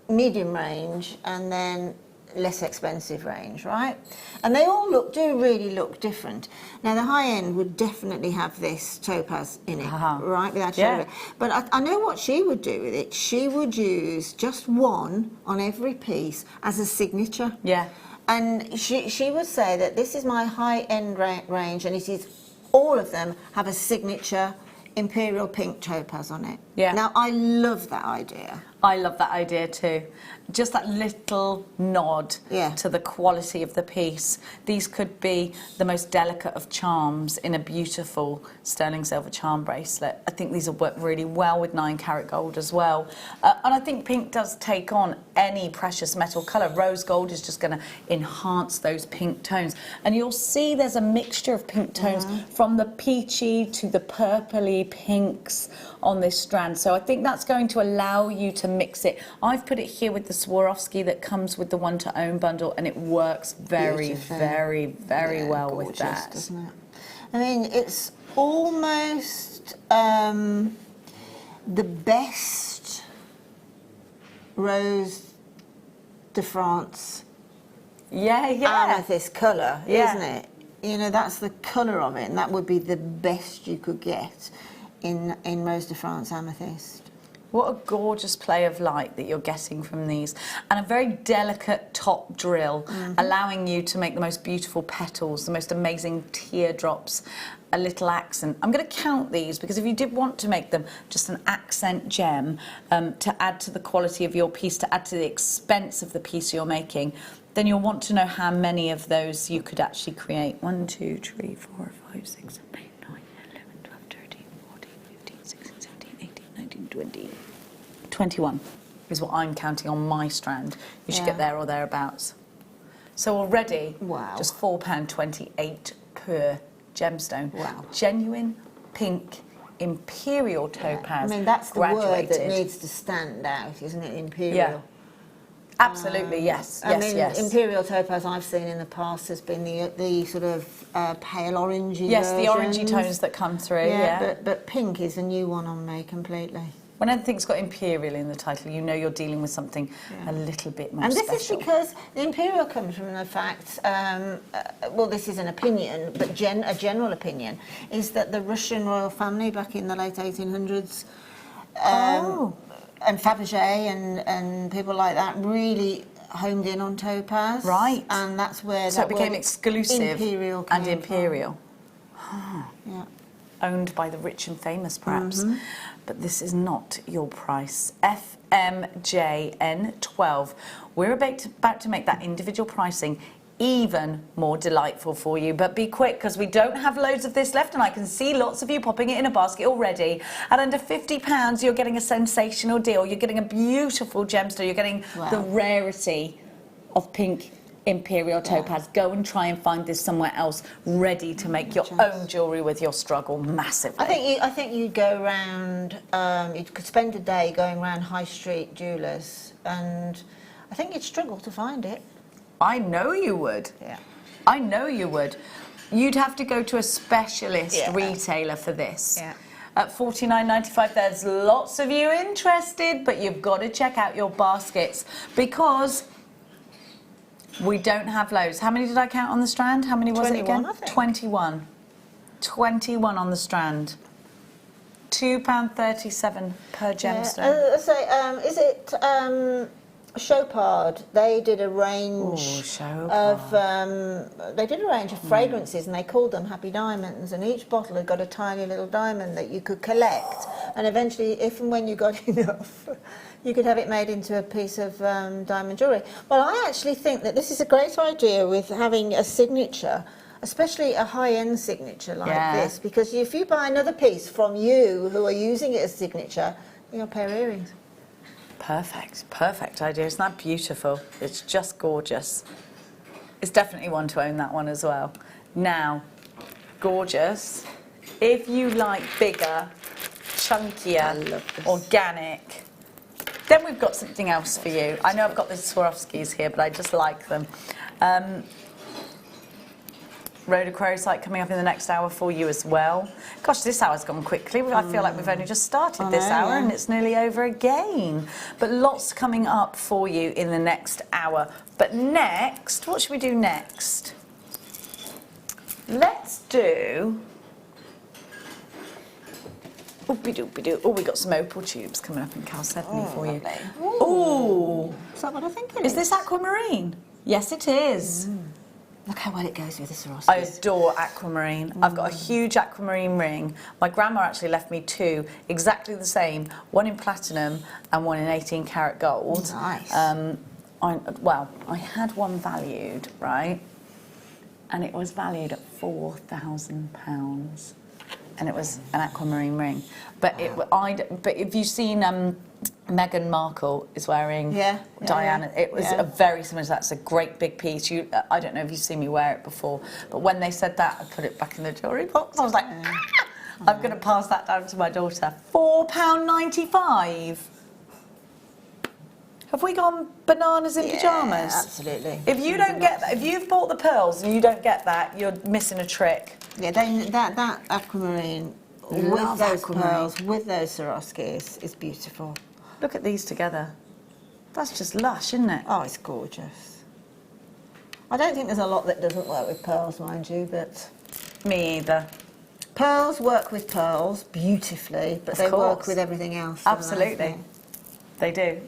medium range, and then less expensive range, right? And they all do really look different. Now, the high end would definitely have this topaz in it, right? Without shadow. But I know what she would do with it. She would use just one on every piece as a signature. Yeah. And she would say that this is my high end range, and it is, all of them have a signature imperial pink topaz on it. Yeah. Now, I love that idea. I love that idea too. Just that little nod to the quality of the piece. These could be the most delicate of charms in a beautiful sterling silver charm bracelet. I think these will work really well with 9-carat gold as well. And I think pink does take on any precious metal colour. Rose gold is just going to enhance those pink tones. And you'll see there's a mixture of pink tones from the peachy to the purpley pinks on this strand. So I think that's going to allow you to mix it. I've put it here with the Swarovski that comes with the one-to-own bundle, and it works very, very well with that. Doesn't it? I mean, it's almost the best Rose de France amethyst colour, isn't it? You know, that's the colour of it, and that would be the best you could get in Rose de France amethyst. What a gorgeous play of light that you're getting from these. And a very delicate top drill, allowing you to make the most beautiful petals, the most amazing teardrops, a little accent. I'm going to count these, because if you did want to make them just an accent gem to add to the quality of your piece, to add to the expense of the piece you're making, then you'll want to know how many of those you could actually create. 1, 2, 3, 4, 5, 6, 7, 8, 9, 11, 12, 13, 14, 15, 16, 17, 18, 19, 20. 21 is what I'm counting on my strand. You should get there or thereabouts. So already, just £4.28 per gemstone. Wow. Genuine pink imperial topaz. I mean, that's the word that graduated. needs to stand out, isn't it? Imperial. Yeah. Absolutely, yes, I mean, yes. imperial topaz I've seen in the past has been the sort of pale orangey Yes, the orangey versions. tones that come through, yeah. But pink is a new one on me completely. When anything's got imperial in the title, you know you're dealing with something a little bit more special. And this is because the imperial comes from the fact, well, this is an opinion, but a general opinion, is that the Russian royal family back in the late 1800s, and Fabergé and people like that really honed in on topaz. Right. And that's where So that it became word exclusive imperial and came imperial. Yeah. Owned by the rich and famous, perhaps. Mm-hmm. But this is not your price. FMJN12. We're about to make that individual pricing even more delightful for you, but be quick because we don't have loads of this left, and I can see lots of you popping it in a basket already. At under £50 you're getting a sensational deal. You're getting a beautiful gemstone. You're getting the rarity of pink imperial topaz. Go and try and find this somewhere else, ready to make your own jewellery with your struggle massively. I think you'd go round, you could spend a day going round high street jewellers, and I think you'd struggle to find it. I know you would. Yeah. I know you would. You'd have to go to a specialist retailer for this. Yeah. At $49.95, there's lots of you interested, but you've got to check out your baskets because we don't have loads. How many did I count on the strand? How many was it again? 21, I think. 21. 21 on the strand. £2.37 per gemstone. Is it Chopard? They did a range of fragrances, and they called them Happy Diamonds, and each bottle had got a tiny little diamond that you could collect, and eventually, if and when you got enough, you could have it made into a piece of diamond jewellery. Well, I actually think that this is a great idea with having a signature, especially a high-end signature like this, because if you buy another piece from you who are using it as signature, you'll pair of earrings. Perfect idea. Isn't that beautiful? It's just gorgeous. It's definitely one to own, that one as well. Now, gorgeous. If you like bigger, chunkier, organic, then we've got something else for you. I know I've got the Swarovskis here, but I just like them. Rhodochrosite coming up in the next hour for you as well. Gosh, this hour's gone quickly. I feel like we've only just started this hour and it's nearly over again. But lots coming up for you in the next hour. But next, what should we do next? Let's do... Oopie-doopie-doo. Oh, we got some opal tubes coming up in chalcedony for you. Ooh. Is that what I think it is? Is this aquamarine? Yes, it is. Look how well it goes with the Swarovskis. I adore aquamarine. I've got a huge aquamarine ring. My grandma actually left me two, exactly the same, one in platinum and one in 18 karat gold. Nice. I had one valued, right? And it was valued at £4,000. And it was an aquamarine ring. But but if you've seen Meghan Markle is wearing Diana, it was a very similar to that. It's a great big piece. I don't know if you've seen me wear it before, but when they said that, I put it back in the jewellery box. I was like, I'm going to pass that down to my daughter. £4.95. Have we gone bananas in pyjamas? Absolutely. If you don't get that, if you've bought the pearls and you don't get that, you're missing a trick. Yeah, that aquamarine with those pearls, with those Swarovskis, is beautiful. Look at these together. That's just lush, isn't it? Oh, it's gorgeous. I don't think there's a lot that doesn't work with pearls, mind you, but... Me either. Pearls work with pearls beautifully, but they work with everything else. Absolutely. They do.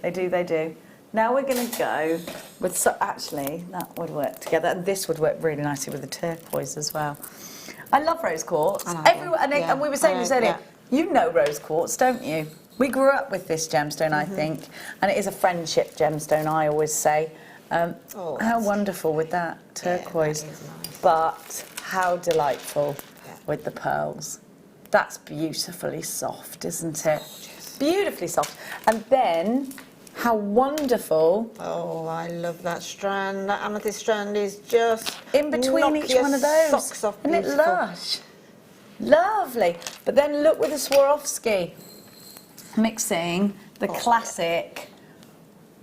Now we're going to go with... actually, that would work together. And this would work really nicely with the turquoise as well. I love rose quartz. And we were saying this earlier. You know rose quartz, don't you? We grew up with this gemstone, I think. And it is a friendship gemstone, I always say. How wonderful with that turquoise. That is nice. But how delightful with the pearls. That's beautifully soft, isn't it? Gorgeous. Beautifully soft. And then... how wonderful. Oh, I love that strand. That amethyst strand is just... in between each one of those. Socks off. Isn't it lush? Lovely. But then look with the Swarovski, mixing the classic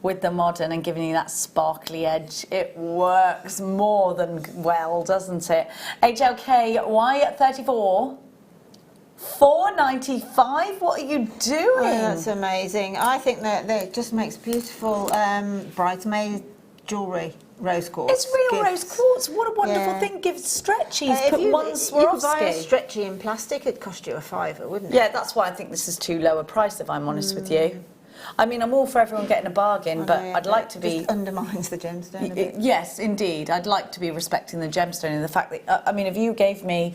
with the modern and giving you that sparkly edge. It works more than well, doesn't it? HLK Y34. $4.95? What are you doing? Oh, that's amazing. I think that it just makes beautiful bridesmaid jewellery, rose quartz. It's real gifts. rose quartz. What a wonderful thing. Give stretchies. Put one You could buy a Swarovski. stretchy in plastic, it'd cost you a £5, wouldn't it? Yeah, that's why I think this is too low a price, if I'm honest with you. I mean, I'm all for everyone getting a bargain, but I'd like to be... Just undermines the gemstone a bit. Yes, indeed. I'd like to be respecting the gemstone and the fact that... I mean, if you gave me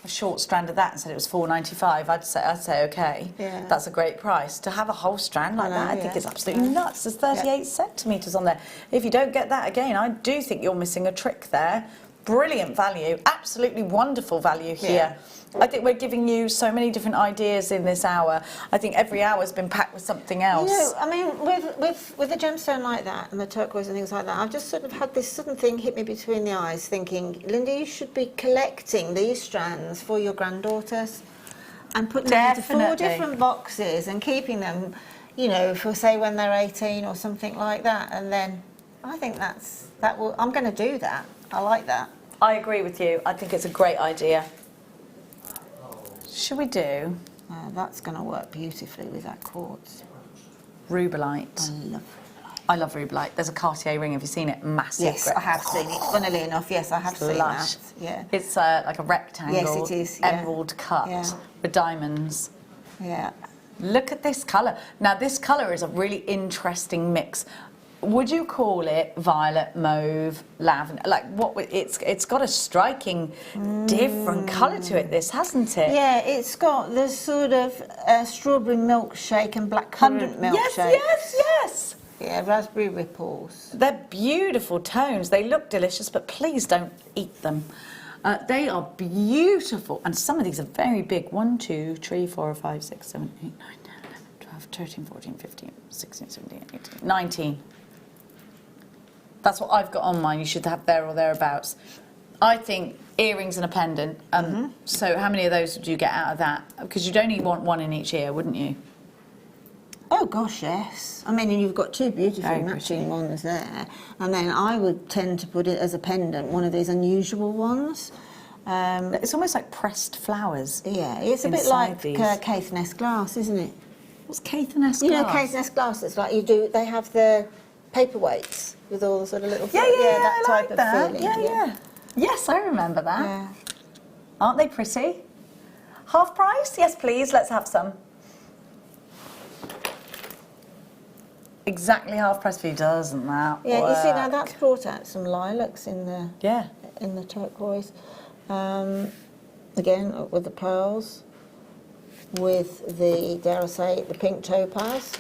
a short strand of that and said it was $4.95, I'd say okay. Yeah. That's a great price. To have a whole strand like that, I think is absolutely nuts. There's 38 centimetres on there. If you don't get that again, I do think you're missing a trick there. Brilliant value, absolutely wonderful value here. I think we're giving you so many different ideas in this hour. I think every hour's been packed with something else. You know, I mean, with a gemstone like that and the turquoise and things like that, I've just sort of had this sudden thing hit me between the eyes, thinking, Linda, you should be collecting these strands for your granddaughters and putting them into 4 different boxes and keeping them, you know, for say when they're 18 or something like that. And then I think I'm going to do that. I like that. I agree with you. I think it's a great idea. Should we do? That's going to work beautifully with that quartz. Rubellite. I love rubellite. I love rubellite. There's a Cartier ring. Have you seen it? Massive. Yes, I have seen it. Funnily enough, yes, I have seen that. Yeah. It's like a rectangle. Yes, it is. Yeah. Emerald cut with diamonds. Yeah. Look at this colour. Now, this colour is a really interesting mix. Would you call it violet, mauve, lavender? Like what? It's got a striking, different colour to it. This hasn't it? Yeah, it's got the sort of strawberry milkshake and blackcurrant milkshake. Yes. Yeah, raspberry ripples. They're beautiful tones. They look delicious, but please don't eat them. They are beautiful, and some of these are very big. 1, 2, 3, 4, 5, 6, 7, 8, 9, 10, 11, 12, 13, 14, 15, 16, 17, 18, 19. That's what I've got on mine. You should have there or thereabouts. I think earrings and a pendant. So how many of those would you get out of that? Because you'd only want one in each ear, wouldn't you? Oh gosh, yes. I mean, you've got 2 beautiful matching ones there, and then I would tend to put it as a pendant, one of these unusual ones. It's almost like pressed flowers. Yeah, it's a bit like Caithness glass, isn't it? What's Caithness glass? You know, Caithness glass. It's like they have the paperweights with all the sort of little that type of feeling. Yeah. Yes, I remember that. Yeah. Aren't they pretty? Half price? Yes, please. Let's have some. Exactly half price for you, doesn't that? Yeah, work? you see now that's brought out some lilacs in the turquoise. Again with the pearls, with the, dare I say it, the pink topaz.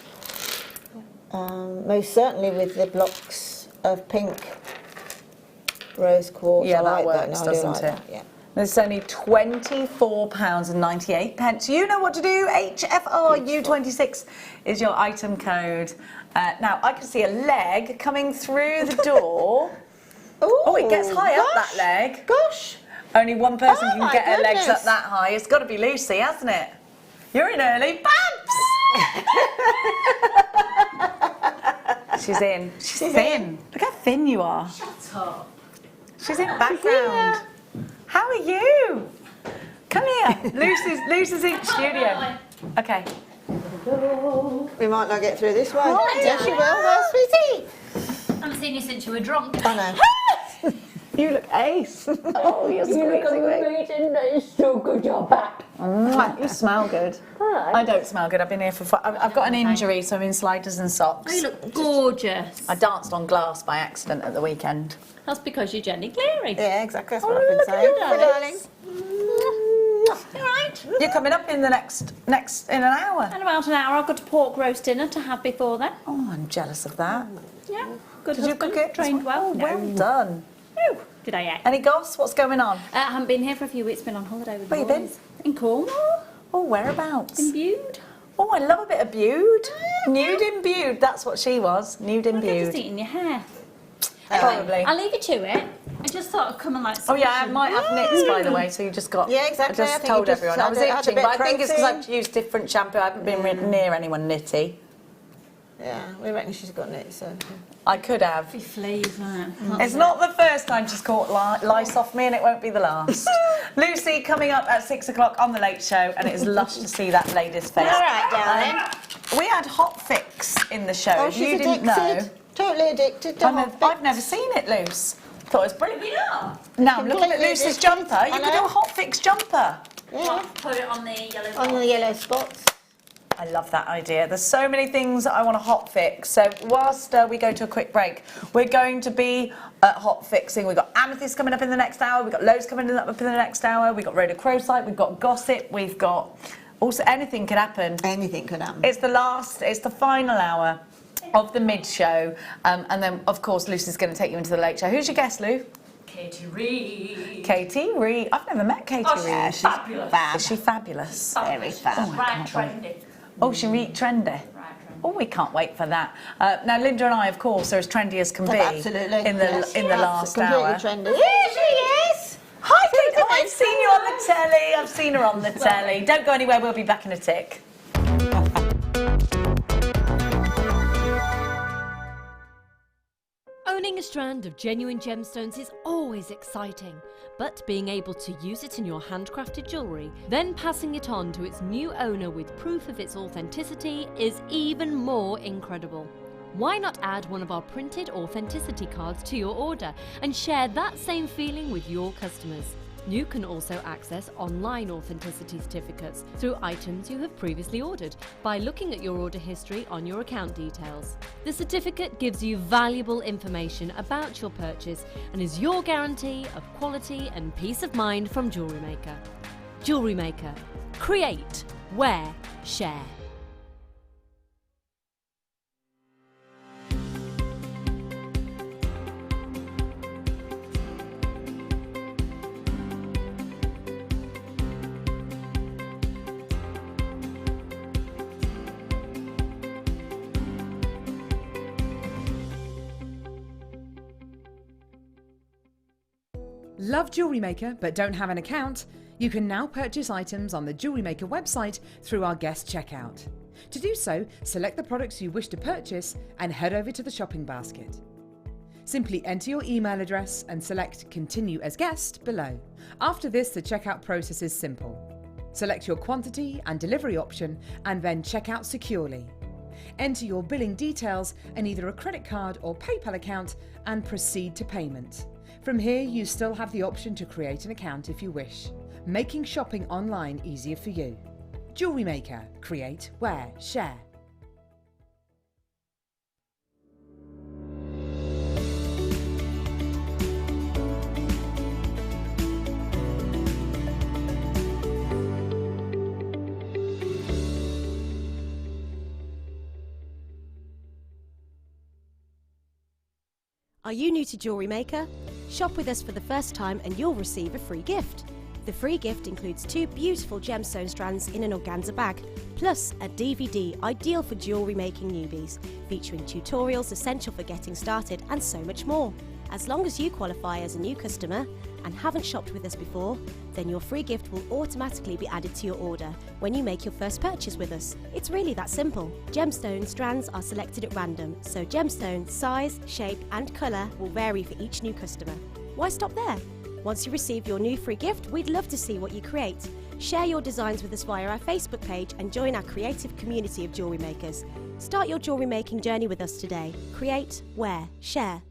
Most certainly with the blocks of pink rose quartz. Yeah, I that like works, that. No, doesn't like it? that, yeah. There's only £24.98. You know what to do. HFRU26 is your item code. Now, I can see a leg coming through the door. Oh, it gets high up, that leg. Gosh. Only one person can get her legs goodness. up that high. It's got to be Lucy, hasn't it? You're in early. Babs! She's in. She's thin. Look how thin you are. Shut up. She's in background. How are you? Come here. Lucy's in studio. Okay. We might not get through this way. Yes, you will. Well, sweetie. I haven't seen you since you were drunk. I know. You look ace. Oh, you're squeezing me. It's so good you're back. You smell good. Hi. I don't smell good. I've been here for I've got an injury, so I'm in sliders and socks. Oh, you look gorgeous. I danced on glass by accident at the weekend. That's because you're Jenny Cleary. Yeah, exactly. That's what I've been saying. you, Darling. All right. You're coming up in the next in an hour. In about an hour, I've got a pork roast dinner to have before then. Oh, I'm jealous of that. Yeah. Good Did you husband, cook it? trained well. Oh, well done. No. Did I yet? Any goss? What's going on? I haven't been here for a few weeks. Been on holiday with the Where you been? boys. In Cornwall. Oh, whereabouts? In Bude. Oh, I love a bit of Bude. Nude in Bude. That's what she was. Nude in I'm just Bude. eating your hair. Probably. I'll leave you to it. just thought I'd come and like. Oh yeah, I might have nits, by the way. So you just got. Yeah, exactly. I I just think told you just everyone I was had a itching, bit but I think it's because protein. I've used different shampoo. I haven't been near anyone nitty. Yeah, we reckon she's got nits. So. I could have. Be fleas, isn't it? It's not the first time she's caught lice off me, and it won't be the last. Lucy coming up at 6 o'clock on the Late Show, and it is lush to see that lady's face. All right, darling. We had Hot Fix in the show. Oh, If she's you didn't addicted. know. Totally addicted to Hot Fix. I've never seen it, Luce. Thought it was brilliant. We are. Now I'm looking at Completely Luce's addicted. jumper. You I could do know. a Hot Fix jumper. Yeah. Put it on the yellow. On the yellow spots. I love that idea. There's so many things that I want to hot fix. So whilst we go to a quick break, we're going to be hot fixing. We've got amethyst coming up in the next hour. We've got loads coming up in the next hour. We've got rhodochrosite. We've got gossip. We've got also anything could happen. Anything could happen. It's the final hour of the mid show, and then of course Lucy's going to take you into the late show. Who's your guest, Lou? Katie Reed. Katie Reed. I've never met Katie Oh, Reed. she's fabulous. Fab. Is she fabulous? Very fab. Right, trendy. Oh, she read trendy. Right, trendy. Oh, we can't wait for that. Now, Linda and I, of course, are as trendy as can be. Absolutely. In the Yes. in the last Completely hour. trendy. Yeah, she is. Hi, Kate. I've seen you on the telly. I've seen her on the telly. Don't go anywhere. We'll be back in a tick. Owning a strand of genuine gemstones is always exciting, but being able to use it in your handcrafted jewellery, then passing it on to its new owner with proof of its authenticity is even more incredible. Why not add one of our printed authenticity cards to your order and share that same feeling with your customers? You can also access online authenticity certificates through items you have previously ordered by looking at your order history on your account details. The certificate gives you valuable information about your purchase and is your guarantee of quality and peace of mind from Jewellery Maker. Jewellery Maker. Create, wear, share. Love Jewellery Maker but don't have an account? You can now purchase items on the Jewellery Maker website through our guest checkout. To do so, select the products you wish to purchase and head over to the shopping basket. Simply enter your email address and select Continue as Guest below. After this, the checkout process is simple. Select your quantity and delivery option and then check out securely. Enter your billing details and either a credit card or PayPal account and proceed to payment. From here, you still have the option to create an account if you wish, making shopping online easier for you. Jewellery Maker. Create, wear, share. Are you new to Jewellery Maker? Shop with us for the first time and you'll receive a free gift. The free gift includes 2 beautiful gemstone strands in an organza bag, plus a DVD ideal for jewellery making newbies, featuring tutorials essential for getting started and so much more. As long as you qualify as a new customer and haven't shopped with us before, then your free gift will automatically be added to your order when you make your first purchase with us. It's really that simple. Gemstone strands are selected at random, so gemstone size, shape and colour will vary for each new customer. Why stop there? Once you receive your new free gift, we'd love to see what you create. Share your designs with us via our Facebook page and join our creative community of jewellery makers. Start your jewellery making journey with us today. Create, wear, share.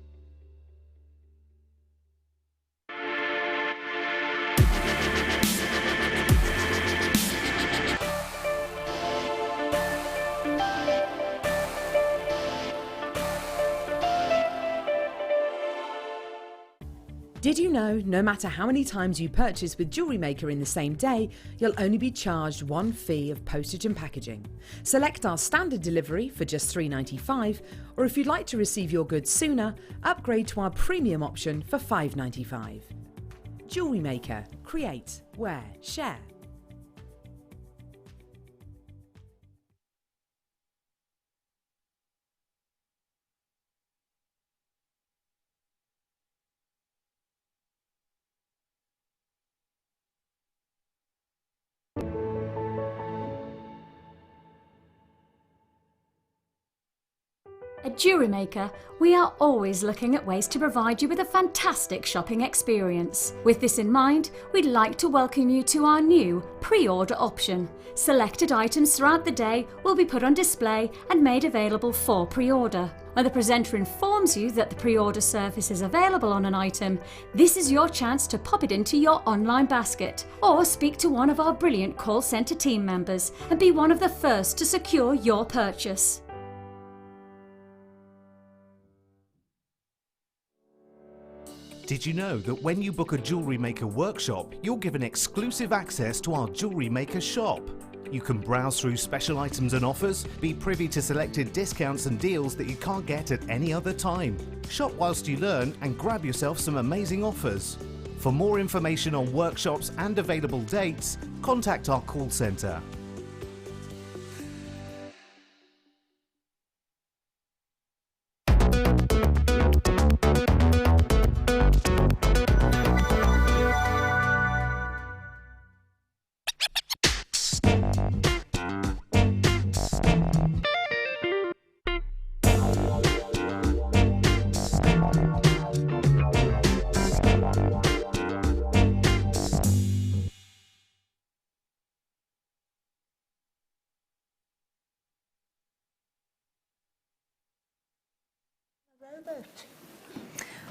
Did you know no matter how many times you purchase with Jewellery Maker in the same day, you'll only be charged one fee of postage and packaging? Select our standard delivery for just $3.95, or if you'd like to receive your goods sooner, upgrade to our premium option for $5.95. Jewellery Maker. Create, wear, share. At Jewellery Maker, we are always looking at ways to provide you with a fantastic shopping experience. With this in mind, we'd like to welcome you to our new pre-order option. Selected items throughout the day will be put on display and made available for pre-order. When the presenter informs you that the pre-order service is available on an item, this is your chance to pop it into your online basket or speak to one of our brilliant call centre team members and be one of the first to secure your purchase. Did you know that when you book a Jewellery Maker workshop, you're given exclusive access to our Jewellery Maker shop? You can browse through special items and offers, be privy to selected discounts and deals that you can't get at any other time. Shop whilst you learn and grab yourself some amazing offers. For more information on workshops and available dates, contact our call centre.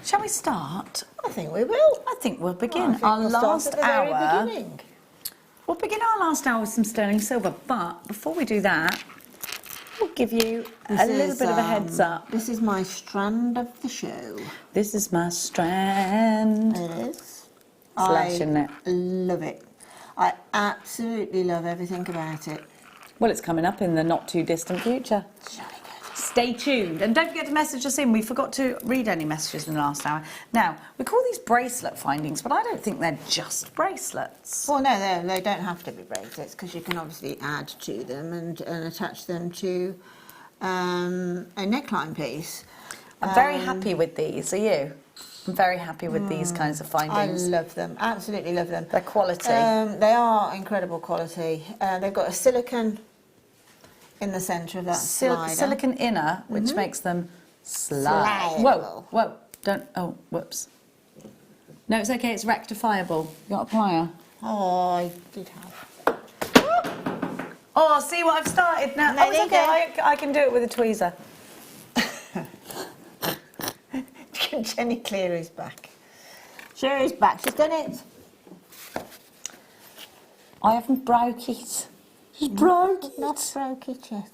Shall we start? I think we will. I think we'll begin Well, I our think we'll last start at the very hour. beginning. We'll begin our last hour with some sterling silver, but before we do that, we'll give you a little bit of a heads up. This is my strand of the show. This is my strand. It is. Slash, isn't it? I love it. I absolutely love everything about it. Well, it's coming up in the not too distant future. Jolly good. Stay tuned and don't forget to message us in. We forgot to read any messages in the last hour. Now, we call these bracelet findings, but I don't think they're just bracelets. Well, no, they don't have to be bracelets because you can obviously add to them and attach them to a neckline piece. I'm very happy with these. Are you? I'm very happy with these kinds of findings. I love them, absolutely love them. They're quality. They are incredible quality. They've got a silicone in the centre of that slider. Silicone inner, which makes them slide. Slideable. Whoa, don't, oh, whoops. No, it's okay, it's rectifiable. You got a plier? Oh, I did have. Oh, see what I've started now? No, Oh, it's okay, I can do it with a tweezer. Jenny Cleary's back. Sherry's back, she's done it. I haven't broke it. She's broke it. Not broke it yet.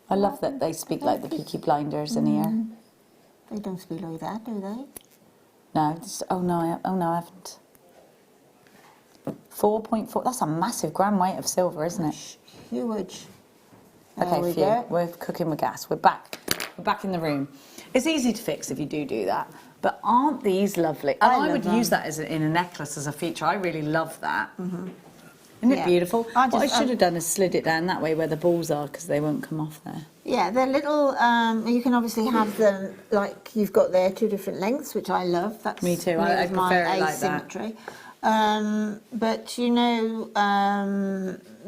I love that they speak like the Peaky Blinders in here. They don't speak like that, do they? No, oh no, I haven't. 4.4, that's a massive gram weight of silver, isn't it? Huge. Okay, Phew, we're cooking with gas. We're back in the room. It's easy to fix if you do that, but aren't these lovely? And I would use that as in a necklace as a feature. I really love that. Isn't it beautiful? What I should have done is slid it down that way where the balls are because they won't come off there. Yeah, they're little, you can obviously have them, like you've got there, 2 different lengths, which I love. That's Me too, I prefer it like that. asymmetry. But you know,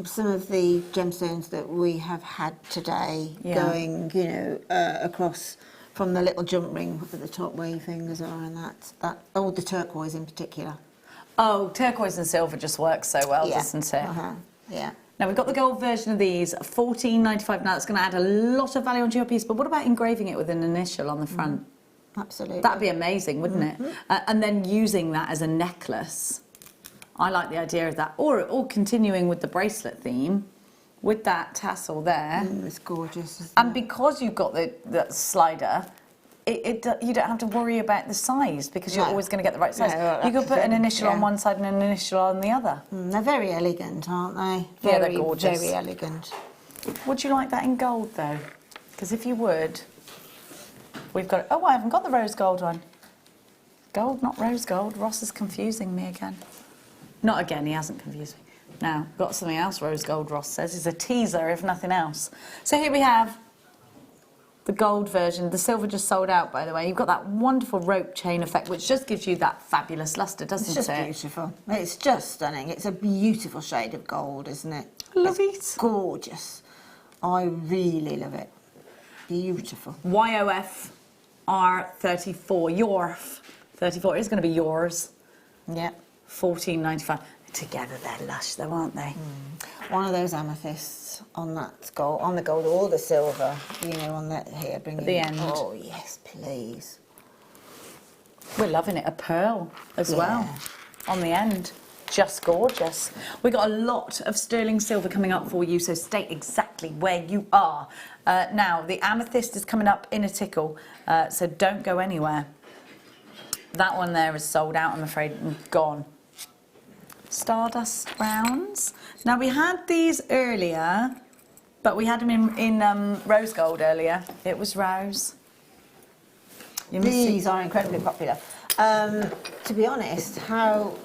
some of the gemstones that we have had today going, you know, across from the little jump ring at the top where your fingers are, and that all the turquoise in particular. Oh, turquoise and silver just works so well, doesn't it? Yeah. Now, we've got the gold version of these, $14.95. Now, that's going to add a lot of value onto your piece, but what about engraving it with an initial on the front? Absolutely. That'd be amazing, wouldn't it? And then using that as a necklace. I like the idea of that. Or continuing with the bracelet theme, with that tassel there. It's gorgeous. And because you've got the slider, you don't have to worry about the size because you're always going to get the right size. No, you could put an initial on one side and an initial on the other. They're very elegant, aren't they? Yeah, they're gorgeous. Very elegant. Would you like that in gold, though? Because if you would, we've got... Oh, I haven't got the rose gold one. Gold, not rose gold. Ross is confusing me again. Not again, he hasn't confused me. Now, got something else rose gold, Ross says. It's a teaser, if nothing else. So here we have the gold version. The silver just sold out, by the way. You've got that wonderful rope chain effect, which just gives you that fabulous lustre, doesn't it? It's just beautiful. It's just stunning. It's a beautiful shade of gold, isn't it? I love it. It's gorgeous. I really love it. Beautiful. YOF R34. Yorf 34. It's going to be yours. Yep. $14.95. Together they're lush though, aren't they? One of those amethysts on that gold, on the gold or the silver, you know, on that here. Bring At the end. Oh yes, please. We're loving it. A pearl as well on the end. Just gorgeous. We got a lot of sterling silver coming up for you, so state exactly where you are. Now, the amethyst is coming up in a tickle, so don't go anywhere. That one there is sold out, I'm afraid, and gone. Stardust rounds. Now, we had these earlier, but we had them in rose gold earlier. It was rose. These are incredibly popular. To be honest, how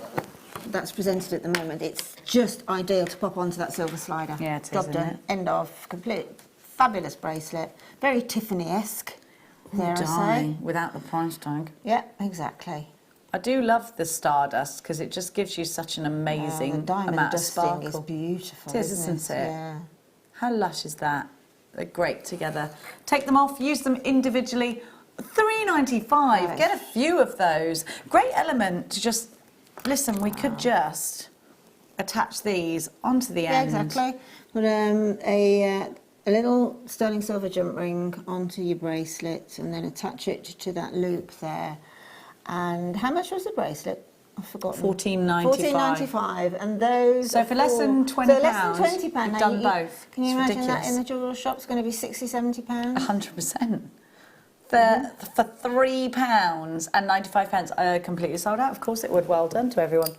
that's presented at the moment, it's just ideal to pop onto that silver slider. Yeah, it is, Job isn't done. it? End of. Complete. Fabulous bracelet. Very Tiffany-esque, dare I say. Darling, without the price tag. Yeah, exactly. I do love the Stardust because it just gives you such an amazing the diamond amount of dusting sparkle. is beautiful. It is, isn't it? Yeah. How lush is that? They're great together. Take them off, use them individually. $3.95. Right. Get a few of those. Great element to just listen. We could just attach these onto the end. Yeah, exactly. Put a little sterling silver jump ring onto your bracelet and then attach it to that loop there. And how much was the bracelet? I've forgotten. $14.95. $14.95. And those. So for less than £20, so less than £20, you've done both. Can you It's imagine ridiculous. that in the jewellery shop? It's going to be £60, £70. 100%. For £3.95, completely sold out. Of course it would. Well done to everyone.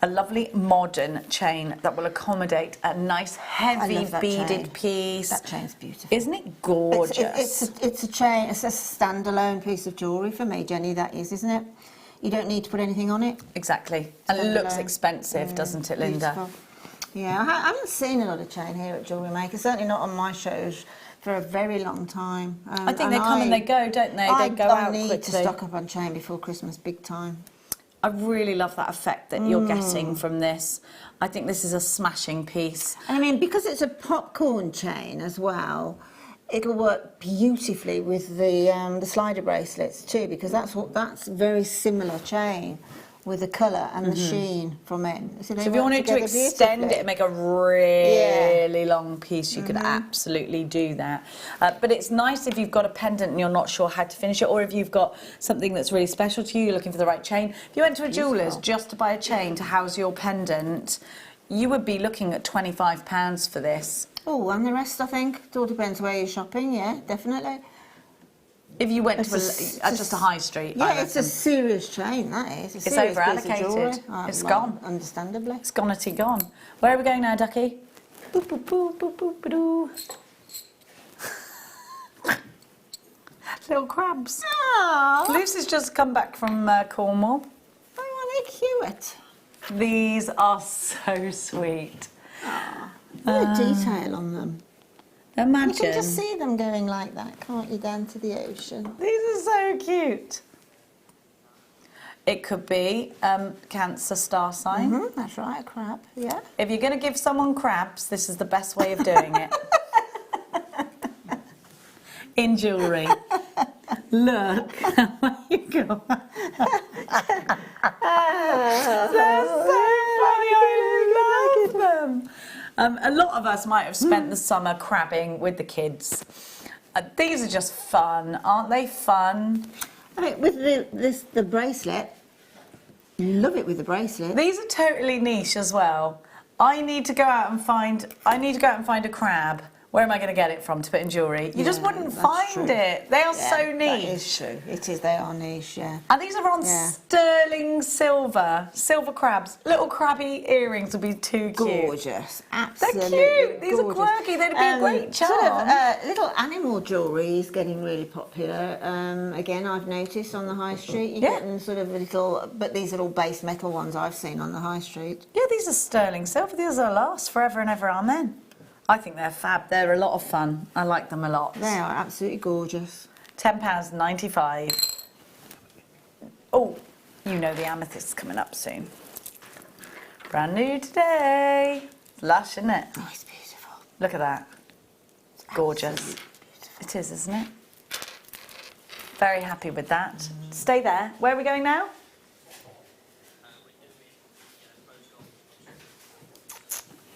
A lovely modern chain that will accommodate a nice heavy love that beaded chain. piece. That chain's beautiful. Isn't it gorgeous? It's a chain. It's a standalone piece of jewellery for me, Jenny. That is, isn't it? You don't need to put anything on it. Exactly. And it looks Standalone. expensive, doesn't it, Linda? Beautiful. Yeah, I haven't seen a lot of chain here at Jewellery Maker. Certainly not on my shows for a very long time. I think they come and they go, don't they? They go out I need quickly. to stock up on chain before Christmas, big time. I really love that effect that you're getting from this. I think this is a smashing piece. And I mean, because it's a popcorn chain as well, it'll work beautifully with the slider bracelets too, because that's very similar chain with the colour and the sheen from it. So if you wanted to extend it and make a really long piece, you could absolutely do that. But it's nice if you've got a pendant and you're not sure how to finish it, or if you've got something that's really special to you, you're looking for the right chain. If you went to a jeweller's just to buy a chain to house your pendant, you would be looking at £25 for this. Oh, and the rest, I think, it all depends where you're shopping, yeah, definitely. If you went It's to just a high street, I yeah, it's a reckon. serious chain, that is. It's over allocated. It's gone. Understandably. It's gone-ity gone. Where are we going now, Ducky? Boop, boop, boop, boop, boop, ba-doo. Little crabs. Oh, Lucy's just come back from Cornwall. they're cute. These are so sweet. What a detail on them. Imagine. You can just see them going like that, can't you, down to the ocean? These are so cute. It could be Cancer star sign. That's right, a crab, yeah. If you're going to give someone crabs, this is the best way of doing it. In jewellery. Look, where you go. They're so funny, I love them. A lot of us might have spent the summer crabbing with the kids. These are just fun, aren't they fun? I mean, with the bracelet, love it with the bracelet. These are totally niche as well. I need to go out and find a crab. Where am I going to get it from to put in jewellery? You just wouldn't that's find true. it. They are so niche. That is true. It is. They are niche. Yeah. And these are on Yeah. sterling silver crabs. Little crabby earrings would be too cute. Gorgeous. Absolutely. They're cute. These gorgeous. are quirky. They'd be a great charm. Sort of little animal jewellery is getting really popular. Again, I've noticed on the high street, you're getting sort of little, but these are all base metal ones I've seen on the high street. Yeah, these are sterling silver. These will last forever and ever, amen. I think they're fab. They're a lot of fun. I like them a lot. They are absolutely gorgeous. £10.95. Oh, you know the amethyst's coming up soon. Brand new today. Lush, isn't it? Oh, it's beautiful. Look at that. It's Gorgeous. It is, isn't it? Very happy with that. Stay there. Where are we going now?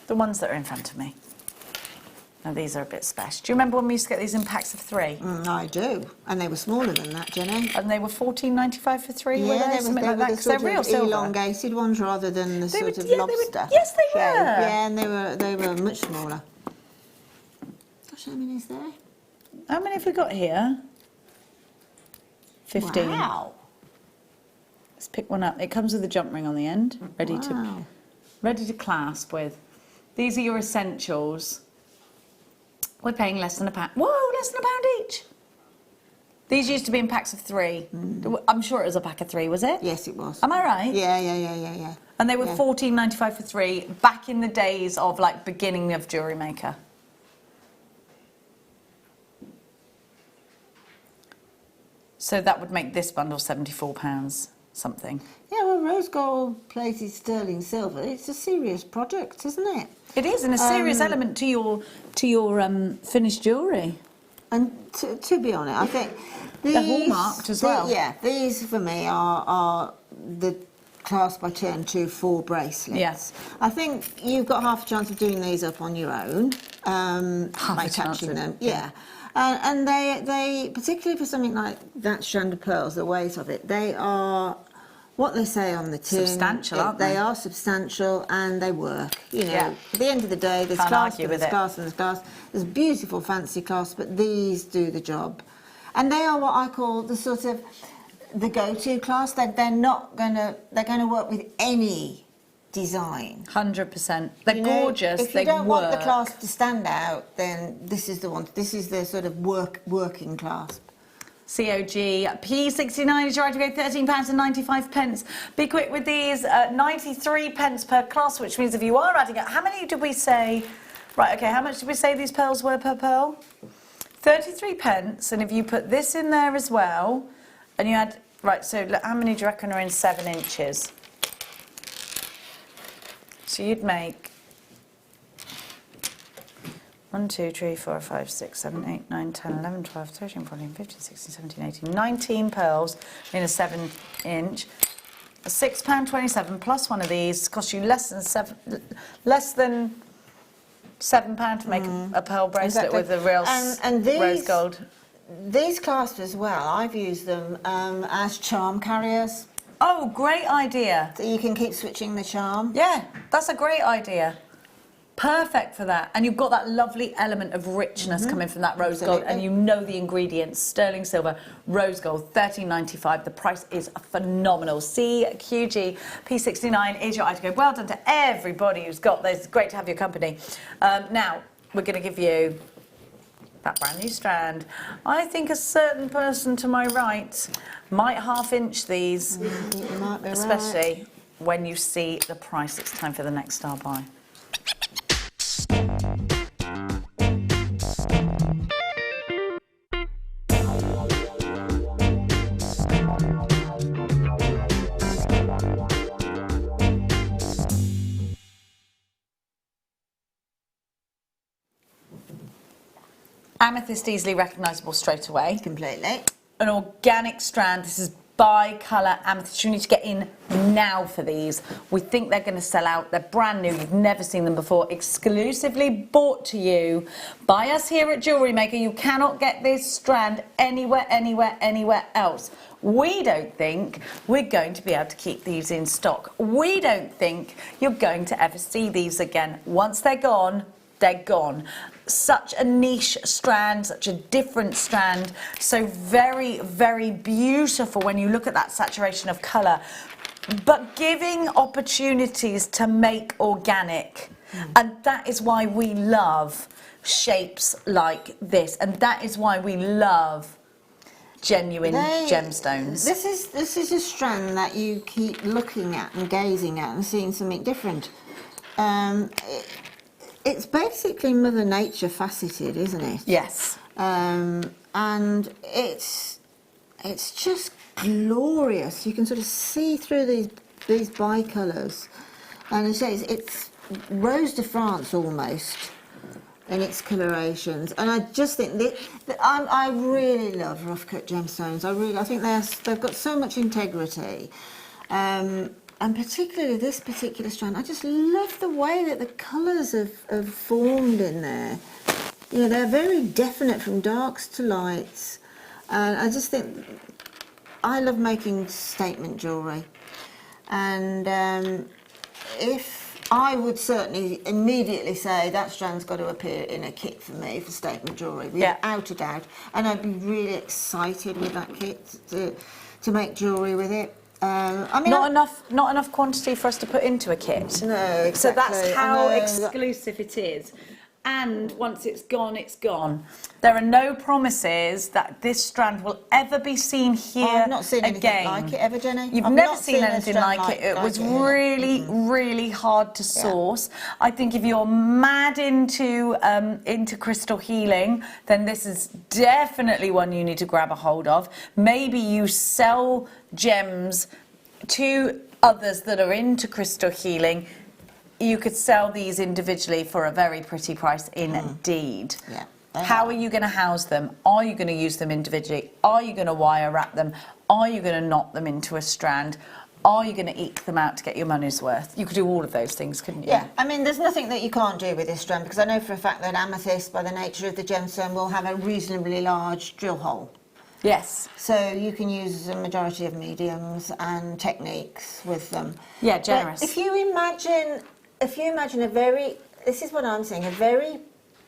The ones that are in front of me. Now these are a bit special. Do you remember when we used to get these in packs of 3? I do, and they were smaller than that, Jenny. And they were $14.95 for 3. Yeah, were they were something like that? the 'Cause sort they're real of silver. elongated ones rather than the sort of yeah, lobster. yes, they were. shape. Yeah, and they were much smaller. Gosh, how many is there? How many have we got here? 15. Wow. Let's pick one up. It comes with a jump ring on the end, ready to clasp with. These are your essentials. We're paying less than £1. Whoa, less than £1 each. These used to be in packs of 3. I'm sure it was a pack of 3, was it? Yes, it was. Am I right? Yeah. And they were $14.95 for 3 back in the days of like beginning of Jewellery Maker. So that would make this bundle £74 something. Yeah, well, rose gold plated sterling silver, it's a serious product, isn't it? It is, and a serious element to your finished jewellery. And to be honest, I think these... They're hallmarked as well. Yeah, these for me are the clasp I turn to for bracelets. Yes. I think you've got half a chance of doing these up on your own. By attaching them. Yeah. And they, particularly for something like that strand of pearls, the weight of it, they are what they say on the tin. Substantial, aren't they? They are substantial and they work. You know, at the end of the day, there's Can't clasp argue and with there's it. clasp and there's clasp. There's beautiful fancy clasps, but these do the job. And they are what I call the sort of the go-to clasp. They're not gonna work with any design. 100%. They're gorgeous. If you they don't work. want the clasp to stand out, then this is the one. This is the sort of working clasp. COG P69 is your item, £13.95. Be quick with these. 93 pence per clasp, which means if you are adding up, how many did we say? Right, okay, how much did we say these pearls were per pearl? 33 pence, and if you put this in there as well, and you add, right, so look, how many do you reckon are in 7 inches? So you'd make 1, 2, 3, 4, 5, 6, 7, 8, 9, 10, 11, 12, 13, 14, 15, 16, 17, 18, 19 pearls in a 7 inch. £6.27 plus one of these costs you less than £7 to make a pearl bracelet with a real and these, rose gold. These clasps as well, I've used them as charm carriers. Oh, great idea. So you can keep switching the charm. Yeah, that's a great idea. Perfect for that. And you've got that lovely element of richness coming from that rose gold, and you know the ingredients. Sterling silver, rose gold, $13.95. The price is phenomenal. CQG P69 is your item. Well done to everybody who's got this. It's great to have your company. Now, we're going to give you that brand new strand. I think a certain person to my right might half-inch these, You might be especially right. when you see the price. It's time for the next star buy. Amethyst easily recognisable straight away. Completely. An organic strand. This is bi-colour amethyst. You need to get in now for these. We think they're going to sell out. They're brand new. You've never seen them before. Exclusively bought to you by us here at Jewellery Maker. You cannot get this strand anywhere else. We don't think we're going to be able to keep these in stock. We don't think you're going to ever see these again. Once they're gone, they're gone. Such a niche strand, such a different strand, so very, very beautiful when you look at that saturation of colour, but giving opportunities to make organic. And that is why we love shapes like this, and that is why we love genuine gemstones. This is a strand that you keep looking at and gazing at and seeing something different. It's basically Mother Nature faceted, isn't it? Yes. And it's just glorious. You can sort of see through these bicolours, and it's rose de France almost. in its colorations, and I just think that I really love rough cut gemstones. I think they've got so much integrity, and particularly this particular strand. I just love the way that the colours have formed in there. You know, they're very definite from darks to lights, and I just think I love making statement jewellery, and if I would certainly immediately say that strand's got to appear in a kit for me for statement jewellery, without a doubt. And I'd be really excited with that kit to make jewellery with it. I mean, not enough quantity for us to put into a kit. No, exactly. So that's how exclusive it is. And once it's gone, it's gone. There are no promises that this strand will ever be seen here again. I've not seen anything like it ever, Jenny. You've never seen anything like it. It was really, really hard to source. I think if you're mad into crystal healing, then this is definitely one you need to grab a hold of. Maybe you sell gems to others that are into crystal healing. You could sell these individually for a very pretty price indeed. Yeah. How are you going to house them? Are you going to use them individually? Are you going to wire wrap them? Are you going to knot them into a strand? Are you going to eke them out to get your money's worth? You could do all of those things, couldn't you? Yeah, I mean, there's nothing that you can't do with this strand, because I know for a fact that amethyst, by the nature of the gemstone, will have a reasonably large drill hole. Yes. So you can use a majority of mediums and techniques with them. Yeah, generous. But if you imagine a very, this is what I'm saying, a very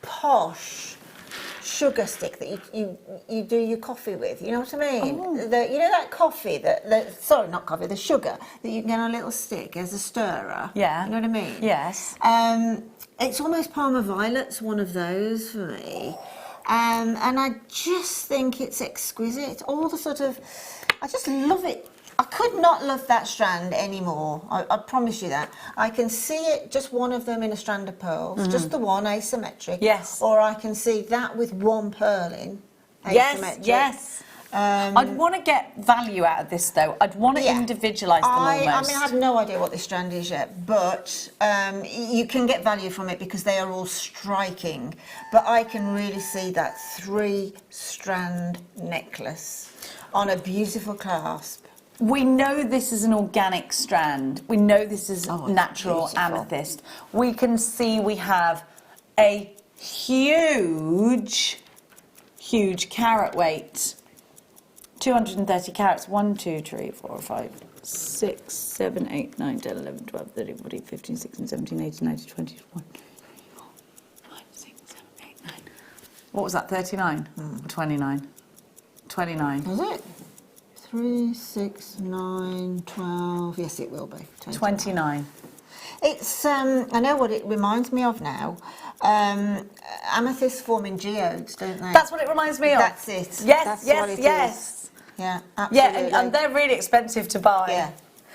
posh sugar stick that you do your coffee with, you know what I mean? You know that coffee, sorry, not coffee, the sugar that you can get on a little stick as a stirrer? Yeah. You know what I mean? Yes. It's almost Parma Violet's one of those for me. And I just think it's exquisite. All the sort of, I just love it. I could not love that strand anymore. I promise you that. I can see it, just one of them in a strand of pearls, just the one, asymmetric. Yes. Or I can see that with one pearl in, asymmetric. Yes. I'd want to get value out of this, though. I'd want to individualise them almost. I mean, I have no idea what this strand is yet, but you can get value from it because they are all striking. But I can really see that 3-strand necklace on a beautiful clasp. We know this is an organic strand. We know this is natural amethyst. We can see we have a huge carat weight. 230 carats. 1, 2, 3, 4, 5, 6, 7, 8, 9, 10, 11, 12, 13, 14, 15, 16, 17, 18, 19, 20, 21, 5, 6, 7, 8, 9. What was that, 39? 29. 29. Is it? 3, 6, 9, 12. Yes, it will be. 29. It's, I know what it reminds me of now. Amethyst forming geodes, don't they? That's what it reminds me of. That's it. Yes, That's yes, what it yes. is. Yeah, absolutely. Yeah, and they're really expensive to buy. Yeah.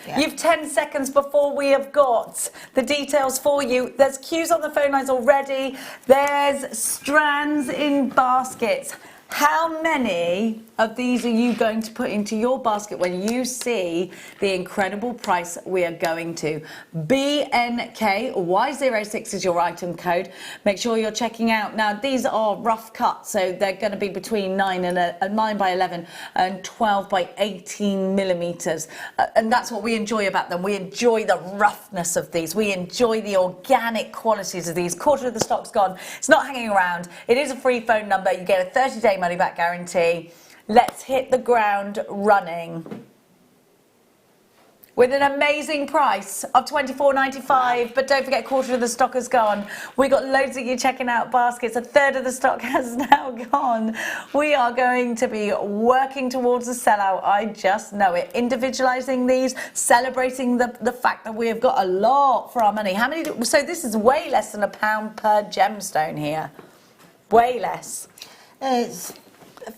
Yeah. You've 10 seconds before we have got the details for you. There's queues on the phone lines already. There's strands in baskets. How many of these are you going to put into your basket when you see the incredible price we are going to? BNKY06 is your item code. Make sure you're checking out. Now, these are rough cuts, so they're going to be between 9 by 11 and 12 by 18 millimeters. And that's what we enjoy about them. We enjoy the roughness of these. We enjoy the organic qualities of these. Quarter of the stock's gone. It's not hanging around. It is a free phone number. You get a 30-day money-back guarantee. Let's hit the ground running with an amazing price of $24.95. But don't forget, quarter of the stock has gone. We got loads of you checking out baskets. A third of the stock has now gone. We are going to be working towards a sellout. I just know it. Individualizing these, celebrating the fact that we have got a lot for our money. How many? So this is way less than £1 per gemstone here. Way less. It's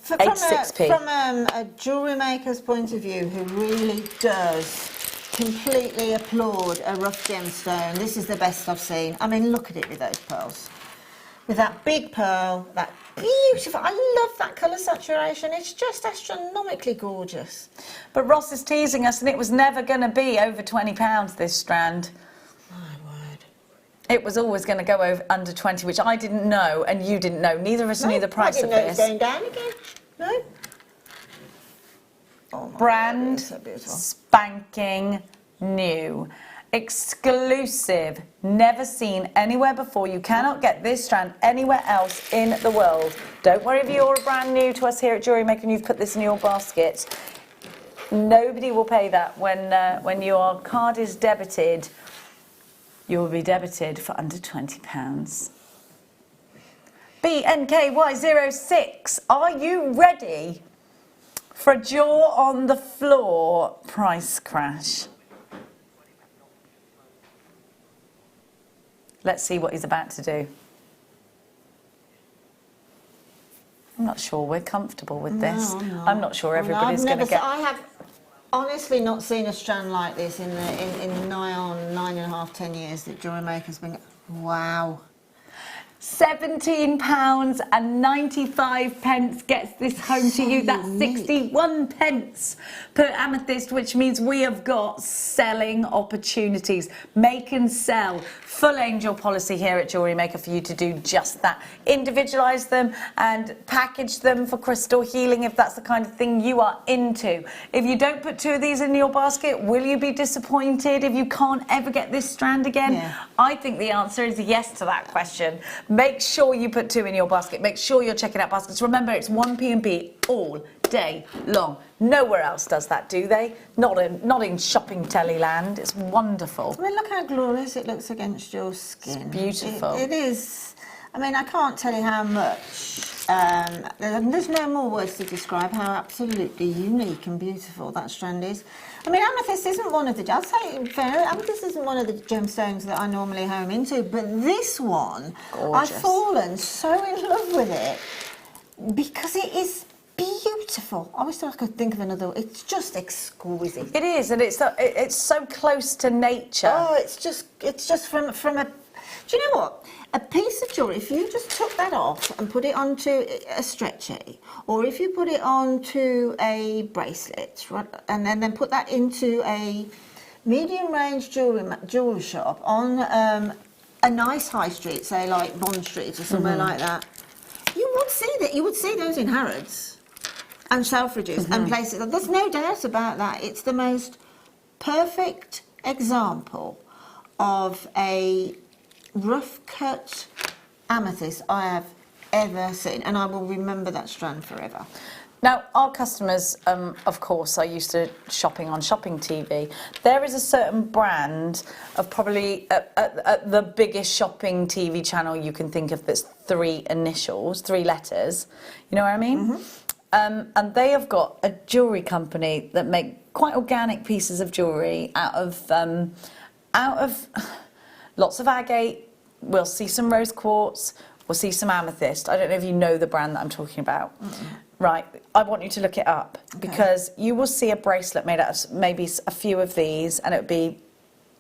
from a jewellery maker's point of view, who really does completely applaud a rough gemstone. This is the best I've seen. I mean, look at it with those pearls. With that big pearl, that beautiful, I love that colour saturation. It's just astronomically gorgeous. But Ross is teasing us, and it was never going to be over £20, this strand. My word. It was always going to go over under 20, which I didn't know, and you didn't know. Neither of us knew the price of I didn't know this. it was going down again. No. Oh my Brand God, so beautiful. spanking new. Exclusive, never seen anywhere before. You cannot get this strand anywhere else in the world. Don't worry if you're brand new to us here at Jewellery Maker and you've put this in your basket. Nobody will pay that when your card is debited. You will be debited for under £20. BNKY06, are you ready for a jaw on the floor price crash? Let's see what he's about to do. I'm not sure we're comfortable with this. No, I'm not sure everybody's going to get... I have honestly not seen a strand like this in nigh on 9.5, 10 years that Jewellery Maker's been... Wow. £17.95 gets this home to you. That's 61 pence per amethyst, which means we have got selling opportunities. Make and sell. Full angel policy here at Jewellery Maker for you to do just that. Individualise them and package them for crystal healing if that's the kind of thing you are into. If you don't put 2 of these in your basket, will you be disappointed if you can't ever get this strand again? Yeah. I think the answer is yes to that question. Make sure you put 2 in your basket. Make sure you're checking out baskets. Remember, it's 1PM all day long. Nowhere else does that, do they? Not in shopping telly land. It's wonderful. I mean, look how glorious it looks against your skin. It's beautiful. It is. I mean, I can't tell you how much. There's no more words to describe how absolutely unique and beautiful that strand is. I mean, amethyst isn't one of the... I'll say fair, amethyst isn't one of the gemstones that I normally home into, but this one, Gorgeous. I've fallen so in love with it because it is beautiful. I wish I could think of another. It's just exquisite. It is, and it's so close to nature. Oh, it's just from a. Do you know what? A piece of jewellery, if you just took that off and put it onto a stretchy, or if you put it onto a bracelet, right, and then put that into a medium range jewellery shop on a nice high street, say like Bond Street or somewhere like that, you would see that. You would see those in Harrods and Selfridges and places. There's no doubt about that. It's the most perfect example of a rough cut amethyst I have ever seen, and I will remember that strand forever. Now, our customers, of course, are used to shopping on shopping TV. There is a certain brand of probably the biggest shopping TV channel you can think of that's 3 initials, 3 letters. You know what I mean? And they have got a jewellery company that make quite organic pieces of jewellery out of lots of agate. We'll see some rose quartz. We'll see some amethyst. I don't know if you know the brand that I'm talking about. Right, I want you to look it up because you will see a bracelet made out of maybe a few of these, and it'll be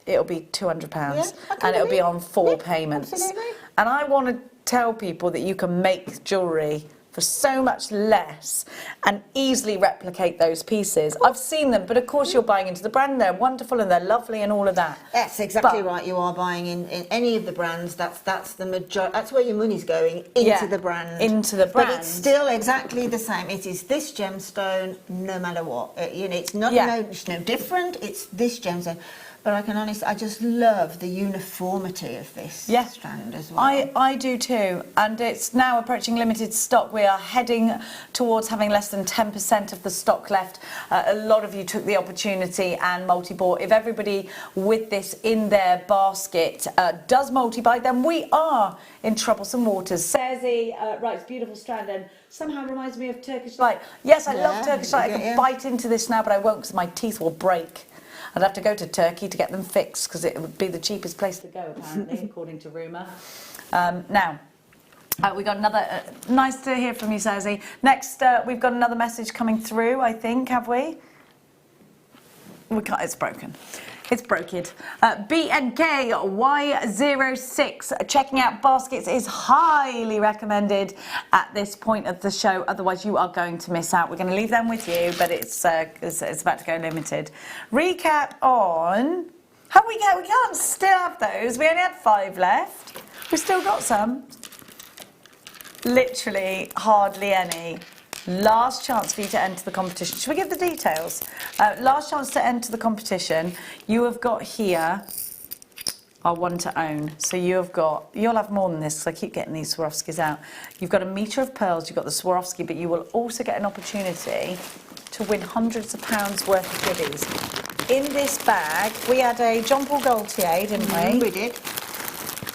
£200, and it'll be on 4 payments. Absolutely. And I want to tell people that you can make jewellery for so much less and easily replicate those pieces. I've seen them, but of course you're buying into the brand. They're wonderful and they're lovely and all of that. That's exactly right. You are buying in any of the brands. That's the majority. That's where your money's going, into the brand. Into the brand. But it's still exactly the same. It is this gemstone, no matter what. It's not it's no different. It's this gemstone. But I can honestly, I just love the uniformity of this strand as well. I do too, and it's now approaching limited stock. We are heading towards having less than 10% of the stock left. A lot of you took the opportunity and multi-bought. If everybody with this in their basket does multi-buy, then we are in troublesome waters. Says writes, beautiful strand and somehow reminds me of Turkish light. Yes, I love Turkish light. I can bite into this now, but I won't because my teeth will break. I'd have to go to Turkey to get them fixed because it would be the cheapest place to go, apparently, according to rumour. Now, we got another... nice to hear from you, Sazi. Next, we've got another message coming through, I think, have we? We can't, it's broken. It's broken. BNKY06, checking out baskets is highly recommended at this point of the show. Otherwise, you are going to miss out. We're going to leave them with you, but it's about to go limited. Recap on We can't still have those. We only had 5 left. We've still got some. Literally hardly any. Last chance for you to enter the competition. Should we give the details? Last chance to enter the competition. You have got here our one to own. So you'll have more than this because I keep getting these Swarovskis out. You've got a metre of pearls, you've got the Swarovski, but you will also get an opportunity to win hundreds of pounds worth of goodies. In this bag, we had a John Paul Gaultier, didn't we? We did.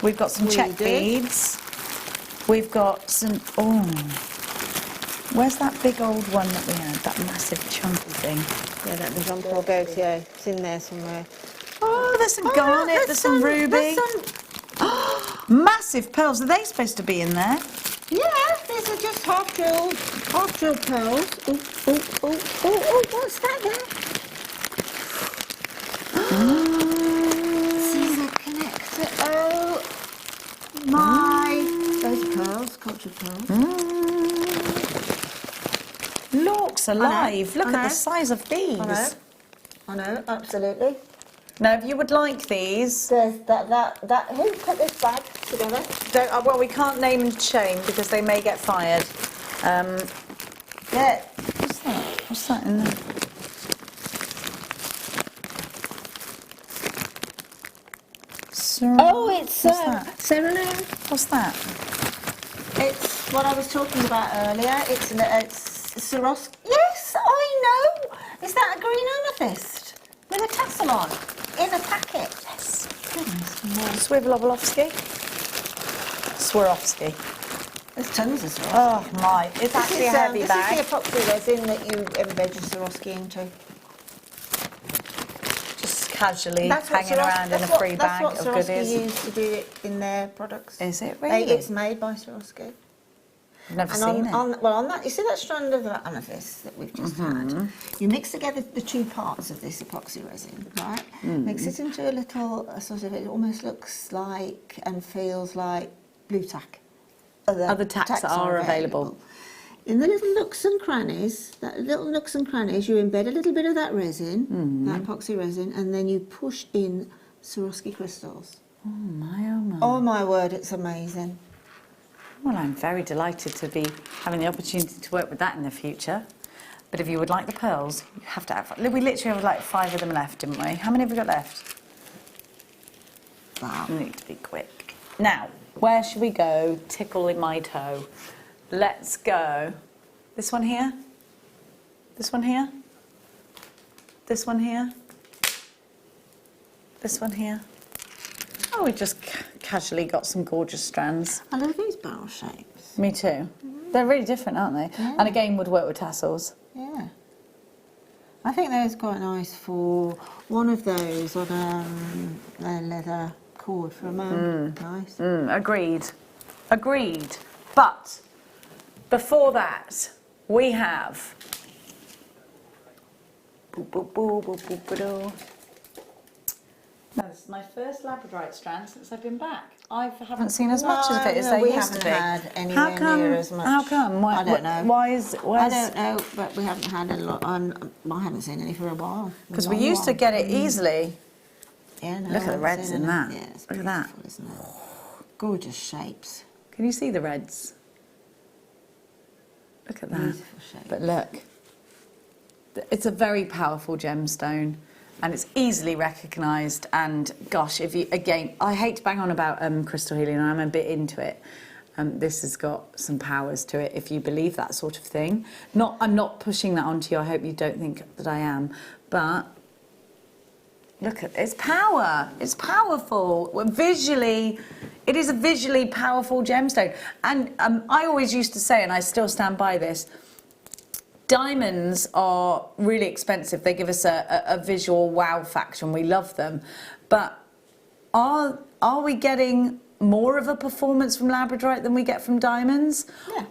We've got some check beads. We've got some, where's that big old one that we had? That massive chunky thing. Yeah, that was Jean Paul Gaultier. It's in there somewhere. Oh, there's some garnet, there's some ruby. Massive pearls. Are they supposed to be in there? Yeah, these are just half drilled pearls. Oh, what's that there? These are connected. Oh my! Those are pearls, cultured pearls. Looks alive. Look at the size of these. I know, absolutely. Now, if you would like these, There's that. Who put this bag together? well, we can't name and shame because they may get fired. Yeah. What's that? What's that in there? Oh, it's What's that? Serenade. What's that? It's what I was talking about earlier. It's Swarovski. Yes, I know. Is that a green amethyst with a tassel on in a packet? Yes. Goodness me. Swarovski. There's tons of Swarovski. Oh my! It's actually a heavy bag. This is the epoxy resin that you embed your Swarovski into. Just casually That's what hanging around in a free bag of That's what Swarovski goodies. use to do it in their products. Is it really? It's made by Swarovski. I've never And seen it. on that, you see that strand of amethyst that we've just had? You mix together the two parts of this epoxy resin, right? Mix it into a little sort of, it almost looks like and feels like blue tack. Other tacks are available. In the little nooks and crannies, you embed a little bit of that resin, that epoxy resin, and then you push in Swarovski crystals. Oh my. Oh my word, it's amazing. Well, I'm very delighted to be having the opportunity to work with that in the future. But if you would like the pearls, you have to have... We literally have like 5 of them left, didn't we? How many have we got left? Wow. We need to be quick. Now, where should we go? Tickle in my toe. Let's go. This one here? This one here? This one here? This one here? Oh, we just casually got some gorgeous strands. I love these barrel shapes. Me too. They're really different, aren't they? Yeah. And again, would work with tassels. Yeah. I think those are quite nice for one of those on a leather cord for a man. Nice. Agreed. Agreed. But before that, we have... No, this is my first labradorite strand since I've been back. I haven't seen as much of it as there used to be. We haven't had anywhere near as much. How come? I don't know. Why is? I don't know, but we haven't had a lot. I haven't seen any for a while. Because we used to get it easily. Yeah, no, Look at the reds in that. Yeah, it's Look at that. beautiful, isn't it? Gorgeous shapes. Can you see the reds? Look at that. Beautiful shapes. But look, it's a very powerful gemstone. And it's easily recognised. And gosh, if you again, I hate to bang on about crystal healing. I'm a bit into it. This has got some powers to it. If you believe that sort of thing, I'm not pushing that onto you. I hope you don't think that I am. But look at its power. It's powerful. Visually, it is a visually powerful gemstone. And I always used to say, and I still stand by this. Diamonds are really expensive. They give us a visual wow factor and we love them. But are we getting more of a performance from labradorite than we get from diamonds? Yeah.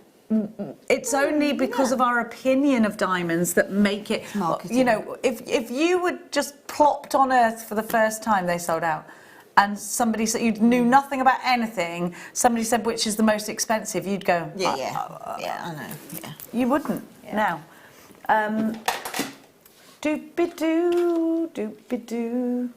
It's only because of our opinion of diamonds that make it... Marketing. You know, if you were just plopped on Earth for the first time, they sold out. And somebody said, you knew nothing about anything, somebody said which is the most expensive, you'd go... Yeah, I know, yeah. You wouldn't. Now, doopy-doo, doopy-doo.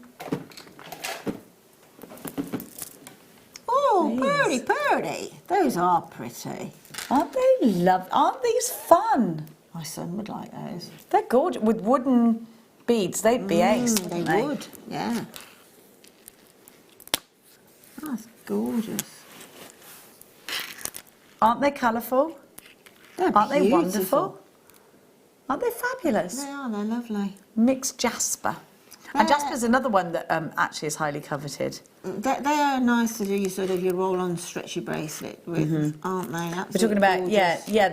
Oh, pretty, pretty. Those are pretty. Aren't they aren't these fun? My son would like those. They're gorgeous. With wooden beads, they'd be ace, They wouldn't they? would, yeah. That's gorgeous. Aren't they colourful? Aren't they beautiful. wonderful? Aren't they fabulous? They are, they're lovely. Mixed jasper. And jasper's another one that actually is highly coveted. They are nice to do your roll-on stretchy bracelet with, aren't they? We're talking about,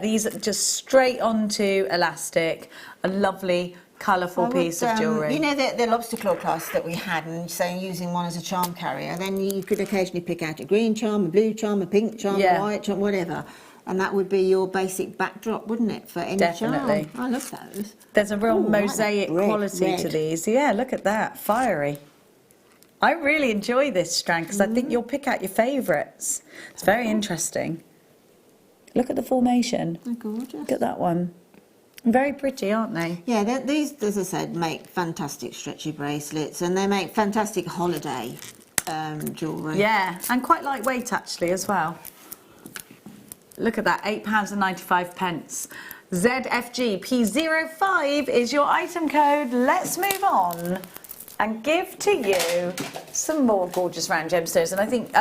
these are just straight onto elastic, a lovely, colourful piece of jewellery. You know the lobster claw clasp that we had, and saying using one as a charm carrier, then you could occasionally pick out a green charm, a blue charm, a pink charm, a white charm, whatever. And that would be your basic backdrop, wouldn't it, for any Definitely. charm? I love those. There's a real Ooh, I like mosaic that quality to these. Yeah, look at that, fiery. I really enjoy this strand because I think you'll pick out your favourites. It's very interesting. Look at the formation. They're gorgeous. Look at that one. Very pretty, aren't they? Yeah, these, as I said, make fantastic stretchy bracelets, and they make fantastic holiday jewellery. Yeah, and quite lightweight actually as well. Look at that, £8.95. ZFGP05 is your item code. Let's move on and give to you some more gorgeous round gemstones. And I think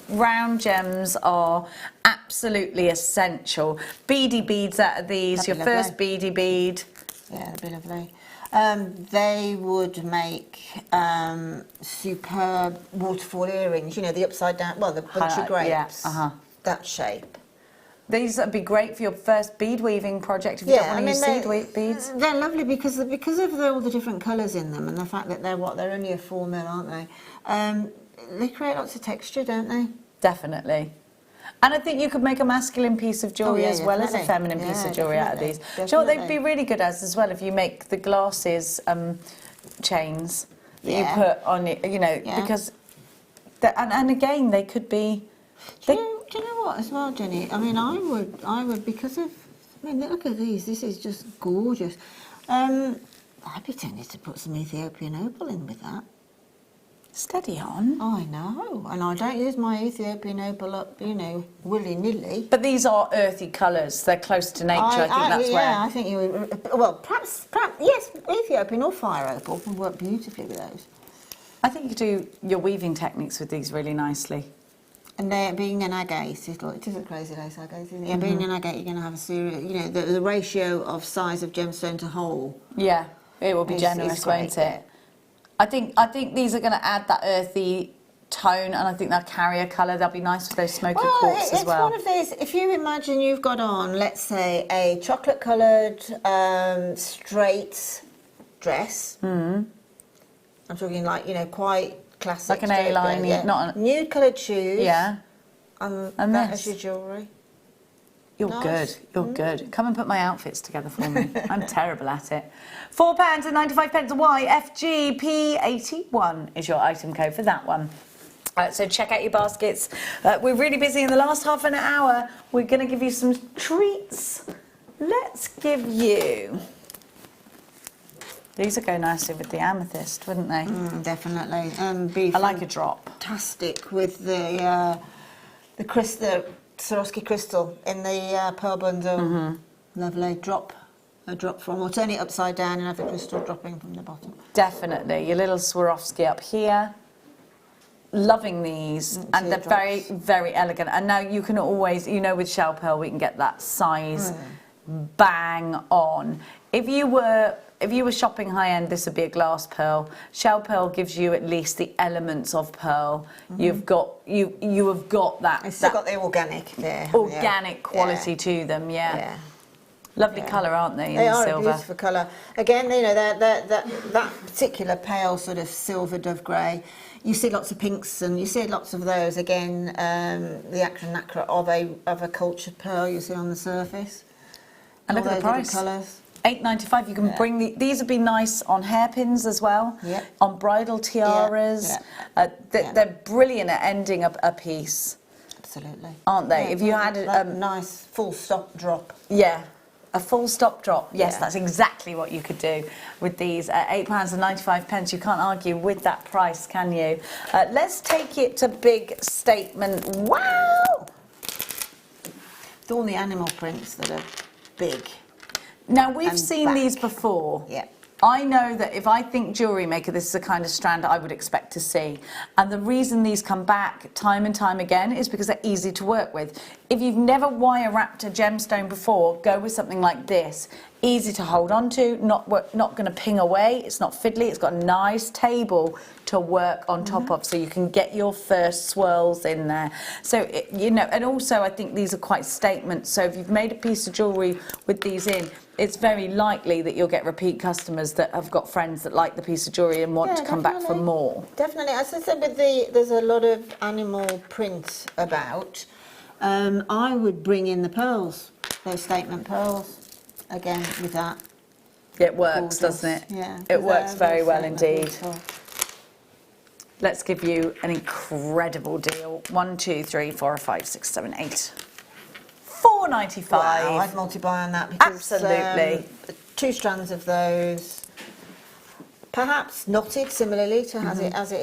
round gems are absolutely essential. Beady beads out of these, That'd your be first lovely. beady bead. Yeah, that'd be lovely. They would make superb waterfall earrings, you know, the upside down, well, the bunch of grapes, that shape. These would be great for your first bead weaving project if you don't want to use seed beads. They're lovely because of all the different colours in them, and the fact that they're only a 4 mil, aren't they? They create lots of texture, don't they? Definitely. And I think you could make a masculine piece of jewellery as well as a feminine piece of jewellery out of these. Do you know what they'd be really good as well if you make the glasses chains that you put on it, you know, because and again they could be. Do you know what as well, Jenny? I mean, I would because of. I mean, look at these. This is just gorgeous. I'd be tempted to put some Ethiopian opal in with that. Steady on. I know, and I don't use my Ethiopian opal up, you know, willy-nilly. But these are earthy colours. They're close to nature. I think that's where. Yeah, I think you would. Well, perhaps, yes, Ethiopian or fire opal would work beautifully with those. I think you could do your weaving techniques with these really nicely. And being an agate, it is a crazy lace agate, isn't it? Yeah, being an agate, you're going to have a serious, you know, the ratio of size of gemstone to hole. Yeah, it will be generous, won't it? I think these are going to add that earthy tone, and I think they'll carry a colour. They'll be nice with those smoky quartz as well. It's one of these. If you imagine you've got on, let's say, a chocolate-coloured straight dress. I'm talking like, you know, quite classic. Like an A-line, not nude coloured shoes. Yeah. And that is your jewellery. You're good. You're good. Come and put my outfits together for me. I'm terrible at it. £4.95. YFGP81 is your item code for that one. So check out your baskets. We're really busy in the last half an hour. We're going to give you some treats. Let's give you... These would go nicely with the amethyst, wouldn't they? Definitely. I like a drop. Fantastic with the crystal, swarovski crystal in the pearl bundle. Lovely. A drop from, or turn it upside down and have the crystal dropping from the bottom. Definitely. Your little Swarovski up here. Loving these, and they're very, very elegant. And now you can always, you know, with shell pearl, we can get that size bang on. If you were shopping high end, this would be a glass pearl. Shell pearl gives you at least the elements of pearl. You've got you have got that. It's still got the organic there. Organic quality to them, yeah. Lovely colour, aren't they? They in are silver. a beautiful colour. Again, you know, that particular pale sort of silver dove grey. You see lots of pinks, and you see lots of those. Again, the acra nacra of a cultured pearl you see on the surface. And look at the price. Colours. £8.95. You can bring these would be nice on hairpins as well. Yeah. On bridal tiaras. They're brilliant at ending a piece. Absolutely. Aren't they? Yeah, if you had that nice full stop drop. Yeah. A full stop drop. Yes, Yeah. that's exactly what you could do with these at £8.95. You can't argue with that price, can you? Let's take it to big statement. Wow! With all the animal prints that are big. Now, we've And seen back. these before. Yeah. I know that if I think Jewellery Maker, this is the kind of strand I would expect to see. And the reason these come back time and time again is because they're easy to work with. If you've never wire wrapped a gemstone before, go with something like this. Easy to hold on to, not going to ping away, it's not fiddly, it's got a nice table to work on top of, so you can get your first swirls in there. So, you know, and also I think these are quite statements, so if you've made a piece of jewellery with these in, it's very likely that you'll get repeat customers that have got friends that like the piece of jewellery and want to come back for more. Definitely. As I said, with there's a lot of animal print about. I would bring in the pearls, those statement pearls, again with that. It works, Gorgeous. doesn't it? Yeah. It works very well statement, indeed. beautiful. Let's give you an incredible deal. 1, 2, 3, 4, 5, 6, 7, 8. £4.95. Wow, I'd multiply on that because Absolutely. 2 strands of those, perhaps knotted similarly to as it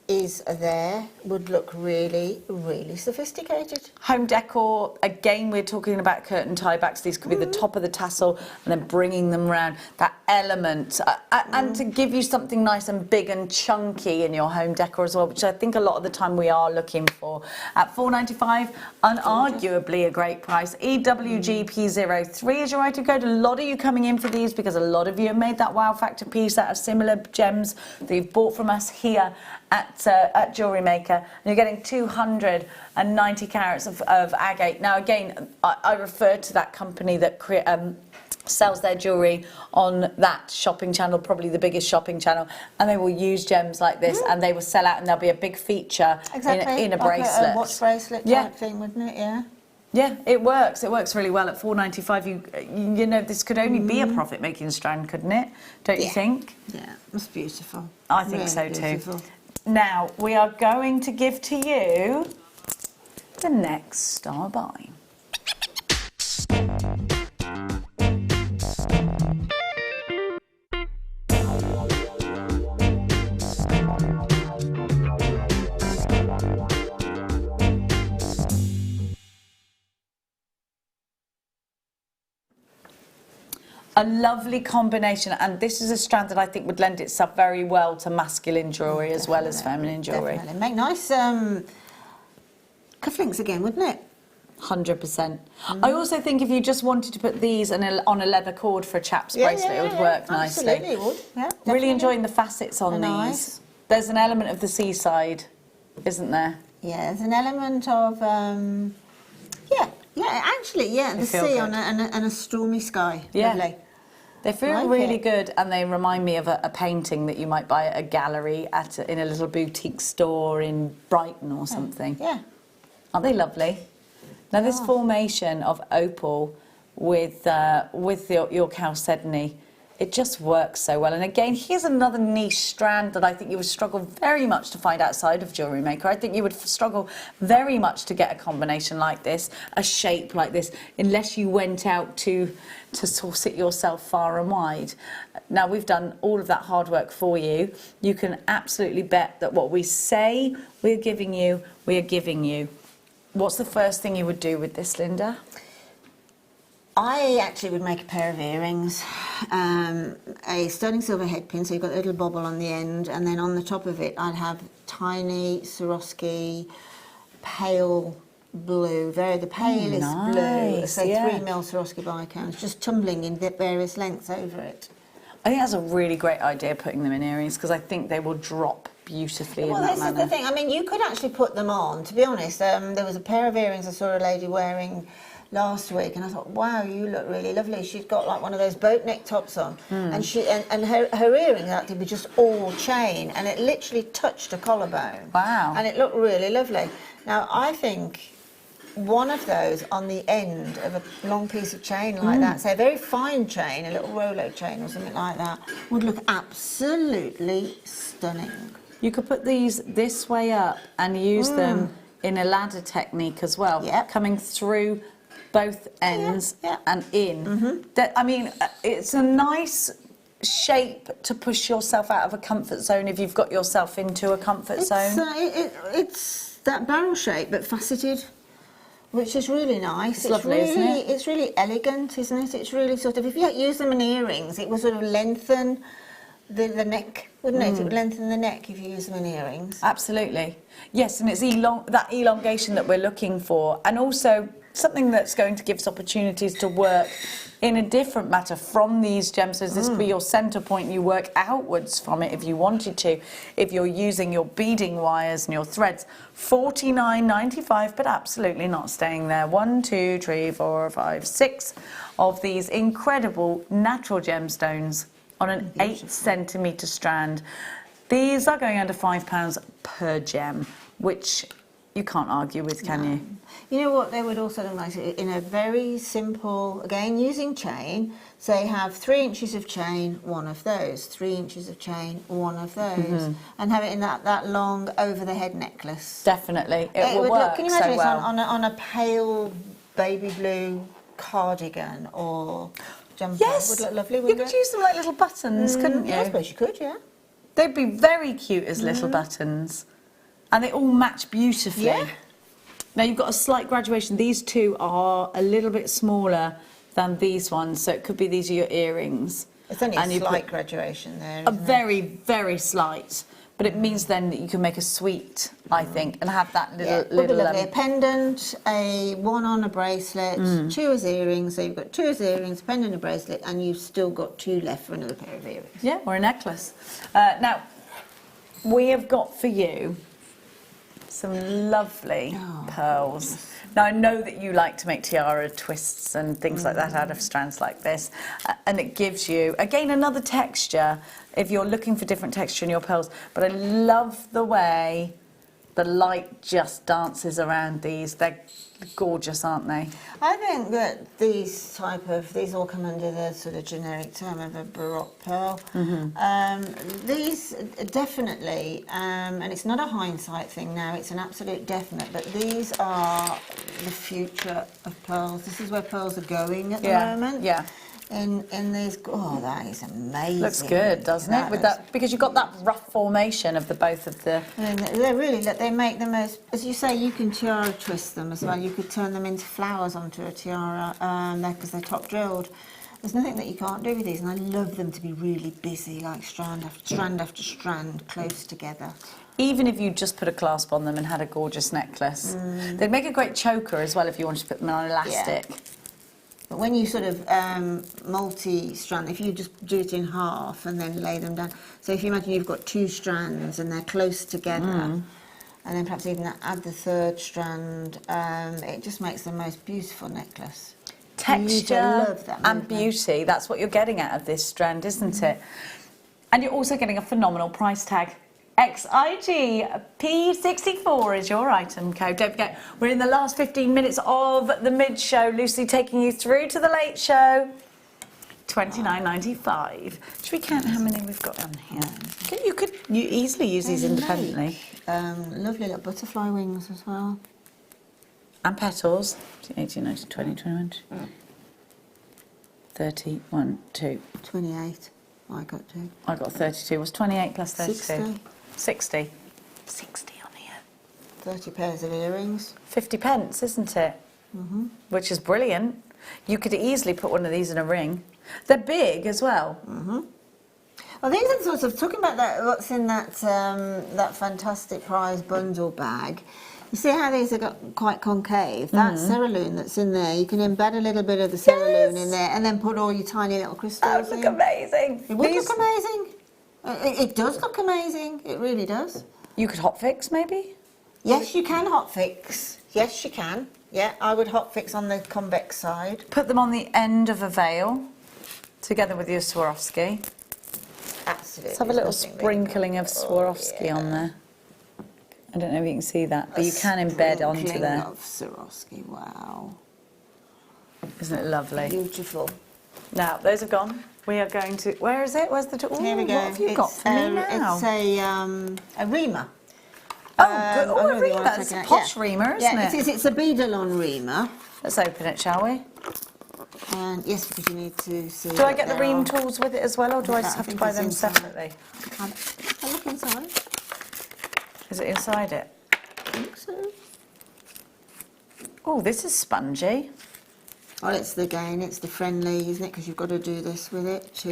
is there, would look really, really sophisticated. Home decor, again, we're talking about curtain tie backs. These could be the top of the tassel and then bringing them round. That element. And to give you something nice and big and chunky in your home decor as well, which I think a lot of the time we are looking for. At £4.95, unarguably a great price. EWGP03 is your item code. A lot of you coming in for these because a lot of you have made that wow factor piece out of similar gems that you've bought from us here at Jewellery Maker, and you're getting 290 carats of agate. Now, again, I refer to that company that sells their jewellery on that shopping channel, probably the biggest shopping channel, and they will use gems like this, and they will sell out, and there'll be a big feature in a like bracelet. a watch bracelet type thing, wouldn't it? Yeah. Yeah, it works. It works really well at £4.95. You know, this could only be a profit-making strand, couldn't it? Don't you think? Yeah, that's beautiful. I think Really so too. beautiful. Now, we are going to give to you the next star buy. A lovely combination, and this is a strand that I think would lend itself very well to masculine jewellery as well as feminine jewellery. Definitely. Make nice cufflinks again, wouldn't it? 100%. I also think if you just wanted to put these on a leather cord for a chap's bracelet, it would work nicely. Absolutely, it would. Yeah, Really definitely. enjoying the facets on They're these. nice. There's an element of the seaside, isn't there? Yeah, there's an element of the feel sea good. on a stormy sky. Yeah. Lovely. They feel Like really it. good, and they remind me of a painting that you might buy at a gallery in a little boutique store in Brighton or something. Yeah. Aren't they lovely? Now, this formation of opal with your chalcedony, it just works so well. And again, here's another niche strand that I think you would struggle very much to find outside of Jewellery Maker. I think you would struggle very much to get a combination like this, a shape like this, unless you went out to source it yourself far and wide. Now, we've done all of that hard work for you. You can absolutely bet that what we say we're giving you, we are giving you. What's the first thing you would do with this, Linda? I actually would make a pair of earrings, a sterling silver head pin, so you've got a little bobble on the end, and then on the top of it I'd have tiny Swarovski pale blue, the palest blue, nice, so yeah. 3mm Swarovski bicones, just tumbling in various lengths over it. I think that's a really great idea, putting them in earrings, because I think they will drop beautifully Well, in that this manner. is the thing. I mean, you could actually put them on. To be honest, there was a pair of earrings I saw a lady wearing last week, and I thought, wow, you look really lovely. She'd got like one of those boat neck tops on, and her earrings actually were just all chain, and it literally touched a collarbone. Wow. And it looked really lovely. Now, I think one of those on the end of a long piece of chain like that, say a very fine chain, a little Rolo chain or something like that, would look absolutely stunning. You could put these this way up and use them in a ladder technique as well, Yep. coming through both ends Yeah, yeah. and in. That, I mean, it's a nice shape to push yourself out of a comfort zone if you've got yourself into a comfort zone. It's that barrel shape but faceted, which is really nice. It's lovely, really, isn't it? It's really elegant, isn't it? It's really sort of, if you use them in earrings, it would sort of lengthen the neck, wouldn't it? It would lengthen the neck if you use them in earrings. Absolutely. Yes, and it's that elongation that we're looking for, and also something that's going to give us opportunities to work in a different matter from these gemstones. This could be your centre point. You work outwards from it if you wanted to. If you're using your beading wires and your threads, $49.95, but absolutely not staying there. 1, 2, 3, 4, 5, 6 of these incredible natural gemstones on an 8-centimetre strand. These are going under £5 per gem, which you can't argue with, can you? You know what, they would also look nice in a very simple, again, using chain. So you have 3 inches of chain, one of those, 3 inches of chain, one of those, and have it in that long over-the-head necklace. Definitely, it will would work can you imagine so it's well. on a pale baby blue cardigan or jumper? Yes, Would look lovely, you wouldn't could it? use them like little buttons, couldn't you? Yeah, I suppose you could, yeah. They'd be very cute as little buttons, and they all match beautifully. Yeah. Now you've got a slight graduation. These two are a little bit smaller than these ones, so it could be these are your earrings. It's only And a you slight put graduation there, a isn't it? very, very slight, but it means then that you can make a suite, I think, and have that little Yeah, would be lovely. A little. pendant, one on a bracelet, 2 as earrings. So you've got 2 as earrings, a pendant, a bracelet, and you've still got 2 left for another pair of earrings. Yeah, or a necklace. Now, we have got for you some lovely pearls. Now, I know that you like to make tiara twists and things like that out of strands like this, and it gives you, again, another texture if you're looking for different texture in your pearls. But I love the way the light just dances around these. They're gorgeous, aren't they? I think that these all come under the sort of generic term of a Baroque pearl. These definitely, and it's not a hindsight thing now, it's an absolute definite, but these are the future of pearls. This is where pearls are going at the moment. Yeah. In these, that is amazing. Looks good, doesn't it? With that, because you've got that rough formation of the both of the. And they're really, they make the most, as you say, you can tiara twist them as well. You could turn them into flowers onto a tiara because they're top drilled. There's nothing that you can't do with these, and I love them to be really busy, like strand after strand, close together. Even if you just put a clasp on them and had a gorgeous necklace. They'd make a great choker as well if you wanted to put them on elastic. Yeah. But when you sort of multi-strand, if you just do it in half and then lay them down, so if you imagine you've got 2 strands and they're close together, and then perhaps even add the 3rd strand, it just makes the most beautiful necklace. Texture love that and movement. beauty, that's what you're getting out of this strand, isn't it? And you're also getting a phenomenal price tag. XIG P64 is your item code. Don't forget, we're in the last 15 minutes of the mid-show. Lucy taking you through to the late show. $29.95. Should we count how many we've got on here? You could easily use these independently. Lovely little butterfly wings as well. And petals. 18, 19, 20, 21, 31, 2. 28. I got 2. I got 32. Was 28 plus 32? 60. 60 on here. 30 pairs of earrings. 50 pence, isn't it? Which is brilliant. You could easily put one of these in a ring. They're big as well. Well, these are sort of talking about that. What's in that that fantastic prize bundle bag? You see how these are quite concave? That cerulean that's in there, you can embed a little bit of the cerulean in there and then put all your tiny little crystals That would in. look amazing. It would look amazing. It does look amazing. It really does. You could hot fix maybe? Yes, you can hot fix. Yes, you can. Yeah, I would hot fix on the convex side. Put them on the end of a veil together with your Swarovski. Absolutely. Let's have a little There's nothing sprinkling of Swarovski on there. I don't know if you can see that, but you can embed onto Sprinkling there. of Swarovski. Wow. Isn't it lovely? Beautiful. Now, those have gone. We are going to... Where is it? Where's the... Ooh, Here we go. What have you got for me now? It's a reamer. Oh, good. Oh, I a really reamer. want to It's take a it out. posh reamer, isn't Yeah, it? it is. It's a bead-along reamer. Let's open it, shall we? And yes, because you need to see. Do I get the ream tools with it as well, or do I just have to think buy it's them inside. separately? I'll look inside. Is it inside it? I think so. Oh, this is spongy. Well, it's the friendly, isn't it? Because you've got to do this with it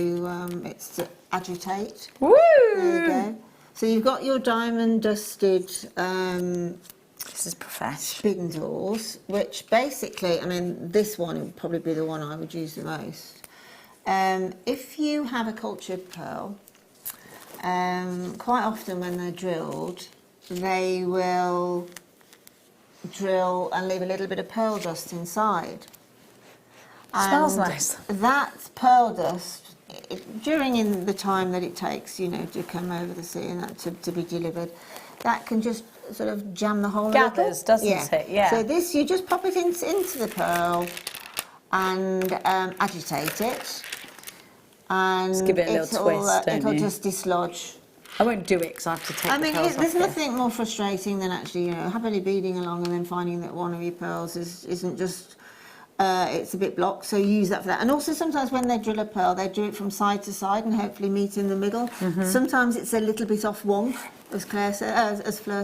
it's to agitate. Woo! There you go. So you've got your diamond dusted This is professional. spindles, which basically, I mean, this one would probably be the one I would use the most. If you have a cultured pearl, quite often when they're drilled, they will drill and leave a little bit of pearl dust inside. Smells And nice. That pearl dust, during the time that it takes, you know, to come over the sea and that to be delivered, that can just sort of jam the hole. Gathers, doesn't it? Yeah. So this, you just pop it into the pearl and agitate it, and Just give it a little twist, don't it'll you? just dislodge. I won't do it because I have to take I the mean, pearls there's off nothing more frustrating than actually, you know, happily beading along and then finding that one of your pearls isn't just, it's a bit blocked, so you use that for that. And also sometimes when they drill a pearl, they do it from side to side and hopefully meet in the middle. Sometimes it's a little bit off wonk, as Fleur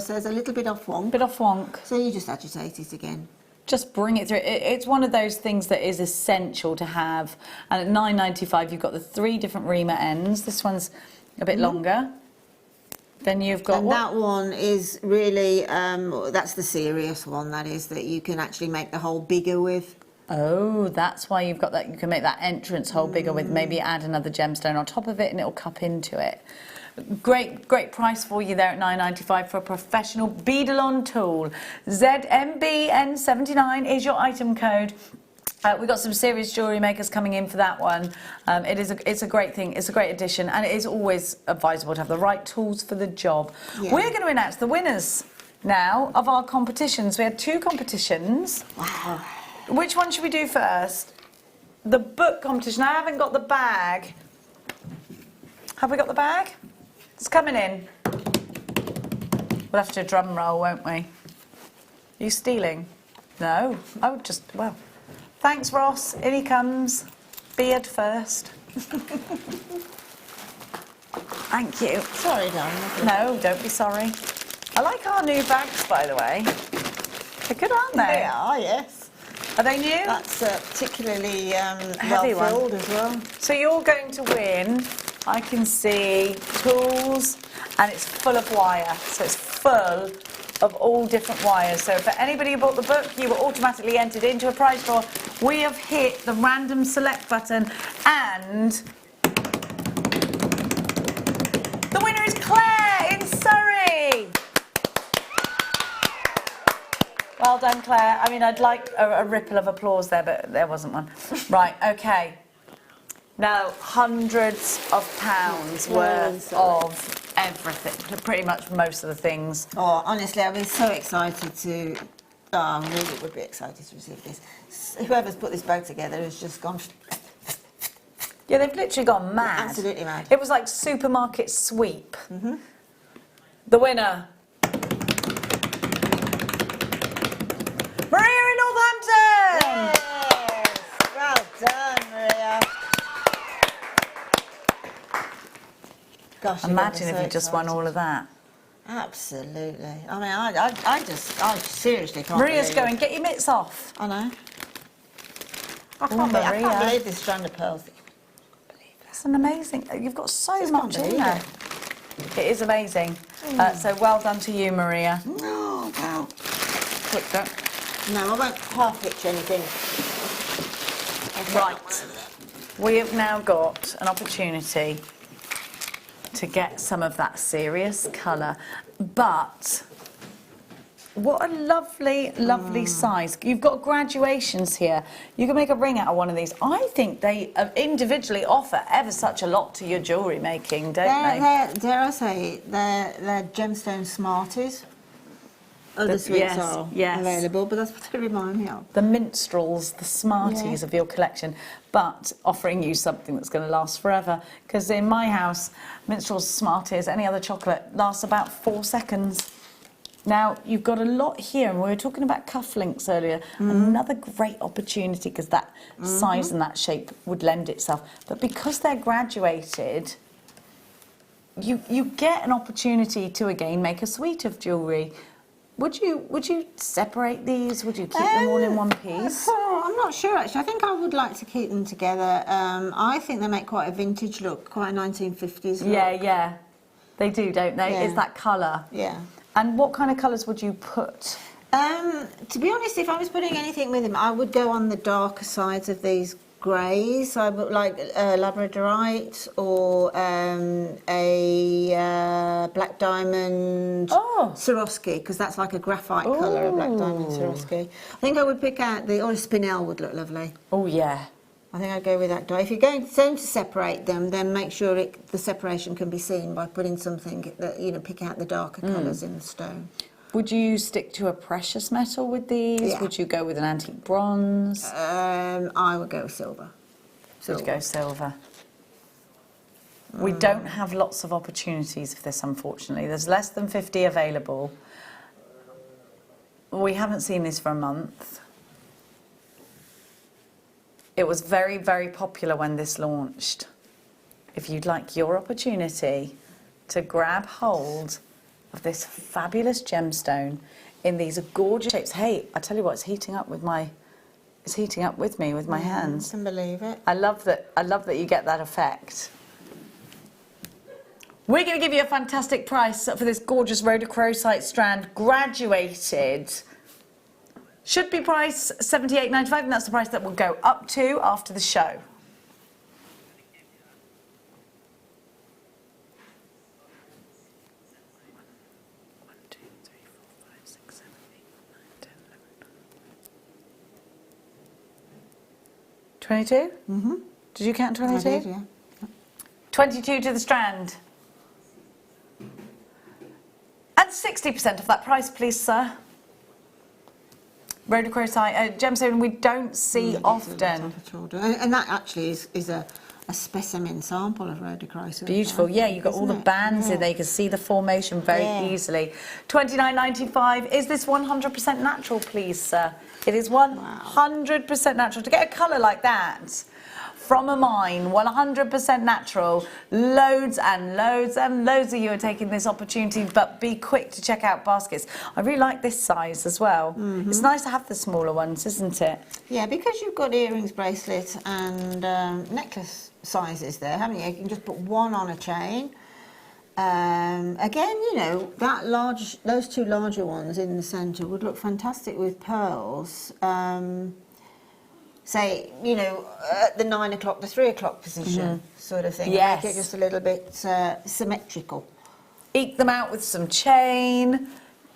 says, a little bit off wonk. Bit off wonk. So you just agitate it again. Just bring it through. It's one of those things that is essential to have. And at £9.95, you've got the 3 different reamer ends. This one's a bit longer. Then you've got And what? that one is really, that's the serious one, that is, that you can actually make the hole bigger with. Oh, that's why you've got that. You can make that entrance hole bigger with maybe add another gemstone on top of it and it'll cup into it. Great price for you there at £9.95 for a professional bead-along tool. ZMBN79 is your item code. We've got some serious jewellery makers coming in for that one. It's a great thing. It's a great addition, and it is always advisable to have the right tools for the job. Yeah. We're going to announce the winners now of our competitions. We had 2 competitions. Wow. Which one should we do first? The book competition. I haven't got the bag. Have we got the bag? It's coming in. We'll have to do a drum roll, won't we? Are you stealing? No. Oh, just, well. Thanks, Ross. In he comes. Beard first. Thank you. Sorry, darling. No, don't be sorry. I like our new bags, by the way. They're good, aren't they? They are, yes. Are they new? That's particularly Heavy one. well filled as well. So you're going to win, I can see, tools, and it's full of wire. So it's full of all different wires. So for anybody who bought the book, you were automatically entered into a prize draw. We have hit the random select button, and the winner is Claire in Surrey. Well done, Claire. I mean, I'd like a ripple of applause there, but there wasn't one. Right, okay. Now, hundreds of pounds worth of everything, pretty much most of the things. Oh, honestly, I've been so excited to... Oh, I really would be excited to receive this. Whoever's put this bag together has just gone... Yeah, they've literally gone mad. Absolutely mad. It was like supermarket sweep. The winner... Maria in Northampton! Yes! Well done, Maria. Gosh, Imagine if you just won all of that. Absolutely. I mean, I seriously can't Maria's believe it. going, get your mitts off. I know. I Oh, can't Maria. believe this strand of pearls. That's an amazing... You've got so Just much can't in believe there. It is amazing. So well done to you, Maria. Oh, wow. Look, don't... No, I won't half pitch anything. Right. We have now got an opportunity to get some of that serious colour, but what a lovely, lovely size. You've got graduations here. You can make a ring out of one of these. I think they individually offer ever such a lot to your jewellery making, don't they? Dare I say, they're gemstone Smarties. Other sweets yes, are yes. available, but that's what they remind me of. The minstrels, the smarties Yeah. of your collection, but offering you something that's going to last forever. Because in my house, minstrels, smarties, any other chocolate lasts about 4 seconds. Now, you've got a lot here, and we were talking about cufflinks earlier. Another great opportunity, because that size and that shape would lend itself. But because they're graduated, you get an opportunity to, again, make a suite of jewellery. Would you separate these? Would you keep them all in one piece? I'm not sure, actually. I think I would like to keep them together. I think they make quite a vintage look, quite a 1950s look. Yeah. They do, don't they? Yeah. It's that colour. Yeah. And what kind of colours would you put? To be honest, if I was putting anything with them, I would go on the darker sides of these greys. I would like labradorite or a black diamond Swarovski, because that's like a graphite colour, a black diamond Swarovski. I think I would pick out or a spinel would look lovely. Oh, yeah. I think I'd go with that dye. If you're going to separate them, then make sure the separation can be seen by putting something that, pick out the darker colours in the stone. Would you stick to a precious metal with these? Yeah. Would you go with an antique bronze? I would go with silver. Would go silver. We don't have lots of opportunities for this, unfortunately. There's less than 50 available. We haven't seen this for a month. It was very, very popular when this launched. If you'd like your opportunity to grab hold of this fabulous gemstone in these gorgeous shapes. Hey, I tell you what, it's heating up with me with my hands. I can believe it. I love that you get that effect. We're going to give you a fantastic price for this gorgeous rhodochrosite strand, graduated. Should be price $78.95, and that's the price that we'll go up to after the show. $22? Mm-hmm. Did you count 22? I did, yeah. 22 to the strand. And 60% of that price, please, sir. Rhodochrosite, gemstone we don't see often. And that actually is a specimen sample of rhodochrosite. Beautiful, yeah, you've got all the bands in there, you can see the formation very easily. $29.95. Is this 100% natural, please, sir? It is 100% natural. To get a colour like that from a mine, 100% natural, loads and loads and loads of you are taking this opportunity, but be quick to check out baskets. I really like this size as well. It's nice to have the smaller ones, isn't it? Yeah, because you've got earrings, bracelets and necklace sizes there, haven't you? You can just put one on a chain. Again, those two larger ones in the centre would look fantastic with pearls. Say, at the 9 o'clock, the 3 o'clock position sort of thing. Yes. Make it just a little bit symmetrical. Eke them out with some chain,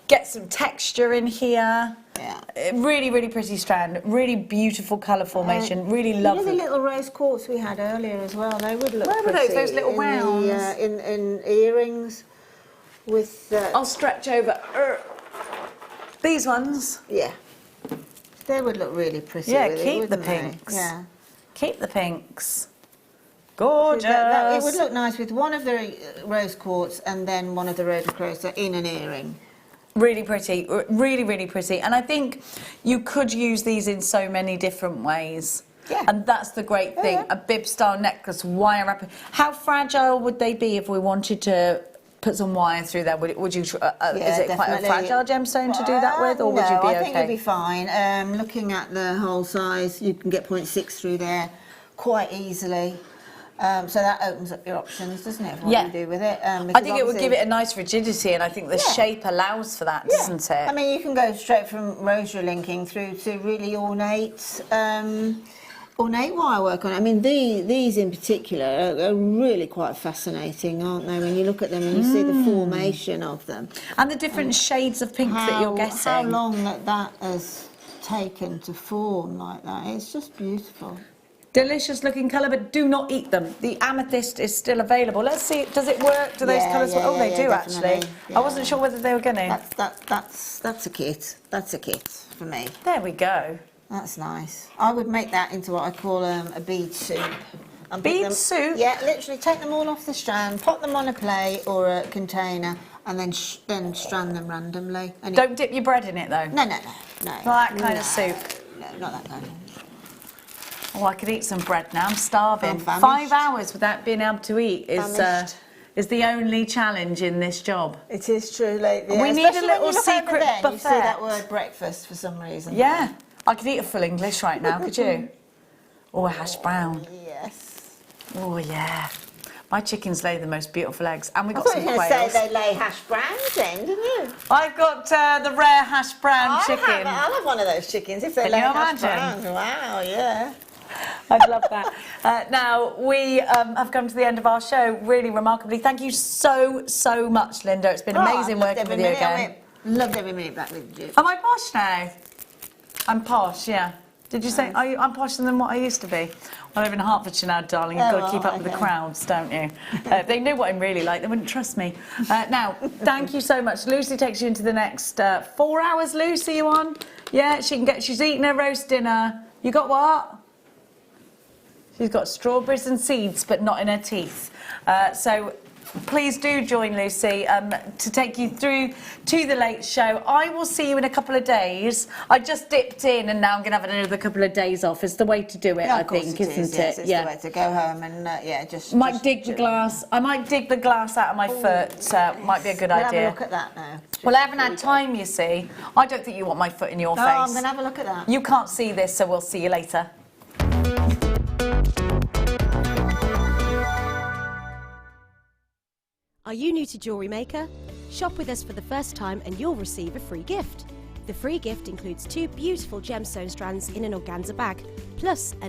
get some texture in here. Yeah. Really, really pretty strand. Really beautiful colour formation. Really lovely. The little rose quartz we had earlier as well, they would look Where were pretty. those little rounds? In earrings with... I'll stretch over. These ones. Yeah. They would look really pretty. Yeah, with keep it, the wouldn't they? pinks. Yeah. Keep the pinks. Gorgeous. It would look nice with one of the rose quartz and then one of the rhodochrosite in an earring. Really pretty. Really, really pretty. And I think you could use these in so many different ways. Yeah. And that's the great thing. Yeah. A bib-style necklace, wire wrapping. How fragile would they be if we wanted to put some wire through there? Would you? Is it quite a fragile gemstone to do that with, or would you be okay? I think you'd be fine. Looking at the hole size, you can get 0.6 through there quite easily. So that opens up your options, doesn't it? What you do with it. I think it would give it a nice rigidity, and I think the shape allows for that, doesn't it? I mean, you can go straight from rosary linking through to really ornate wire work on it. I mean, these in particular are really quite fascinating, aren't they? When you look at them and you see the formation of them. And the different shades of pink that you're getting. How long that has taken to form like that. It's just beautiful. Delicious looking colour, but do not eat them. The amethyst is still available. Let's see, does it work? Do those colours work? Oh, they do actually. Yeah. I wasn't sure whether they were going to. That's a kit. That's a kit for me. There we go. That's nice. I would make that into what I call a bead soup. Bead soup? Yeah, literally take them all off the strand, pop them on a plate or a container and then strand them randomly. And Don't dip your bread in it though. No. Not that kind of soup. No, not that kind of. Oh, I could eat some bread now. I'm starving. I'm famished. 5 hours without being able to eat Famished. is the only challenge in this job. It is true, lately. We need a little secret You see buffet. that word breakfast for some reason. Yeah, I could eat a full English right now, could you? Or a hash brown. Yes. Oh, yeah. My chickens lay the most beautiful eggs, and we I got thought some you were going to quails. say they lay hash browns then, didn't you? I've got the rare hash brown chicken. I'll have one of those chickens if they Can lay you hash imagine? browns. Wow, yeah. I'd love that. Now, we have come to the end of our show, really remarkably. Thank you so much, Linda. It's been amazing working with you again. Loved every minute back with you. Am I posh now? I'm posh, yeah. Did you say I'm posher than what I used to be? I live in Hertfordshire now, darling. You've got to keep up with the crowds, don't you? If they knew what I'm really like, they wouldn't trust me. Now, thank you so much. Lucy takes you into the next 4 hours. Lucy, you on? Yeah, she's eating her roast dinner. You got what? She's got strawberries and seeds, but not in her teeth. So please do join Lucy to take you through to the late show. I will see you in a couple of days. I just dipped in and now I'm going to have another couple of days off. It's the way to do it, Yeah, I of course think, it isn't is, it? yes, it's the way to go home and just... Might dig the glass. I might dig the glass out of my foot. Might be a good We'll idea. have a look at that now. Well, I haven't had time, you see. I don't think you want my foot in your face. I'm going to have a look at that. You can't see this, so we'll see you later. Are you new to Jewellery Maker? Shop with us for the first time and you'll receive a free gift. The free gift includes 2 beautiful gemstone strands in an organza bag, plus a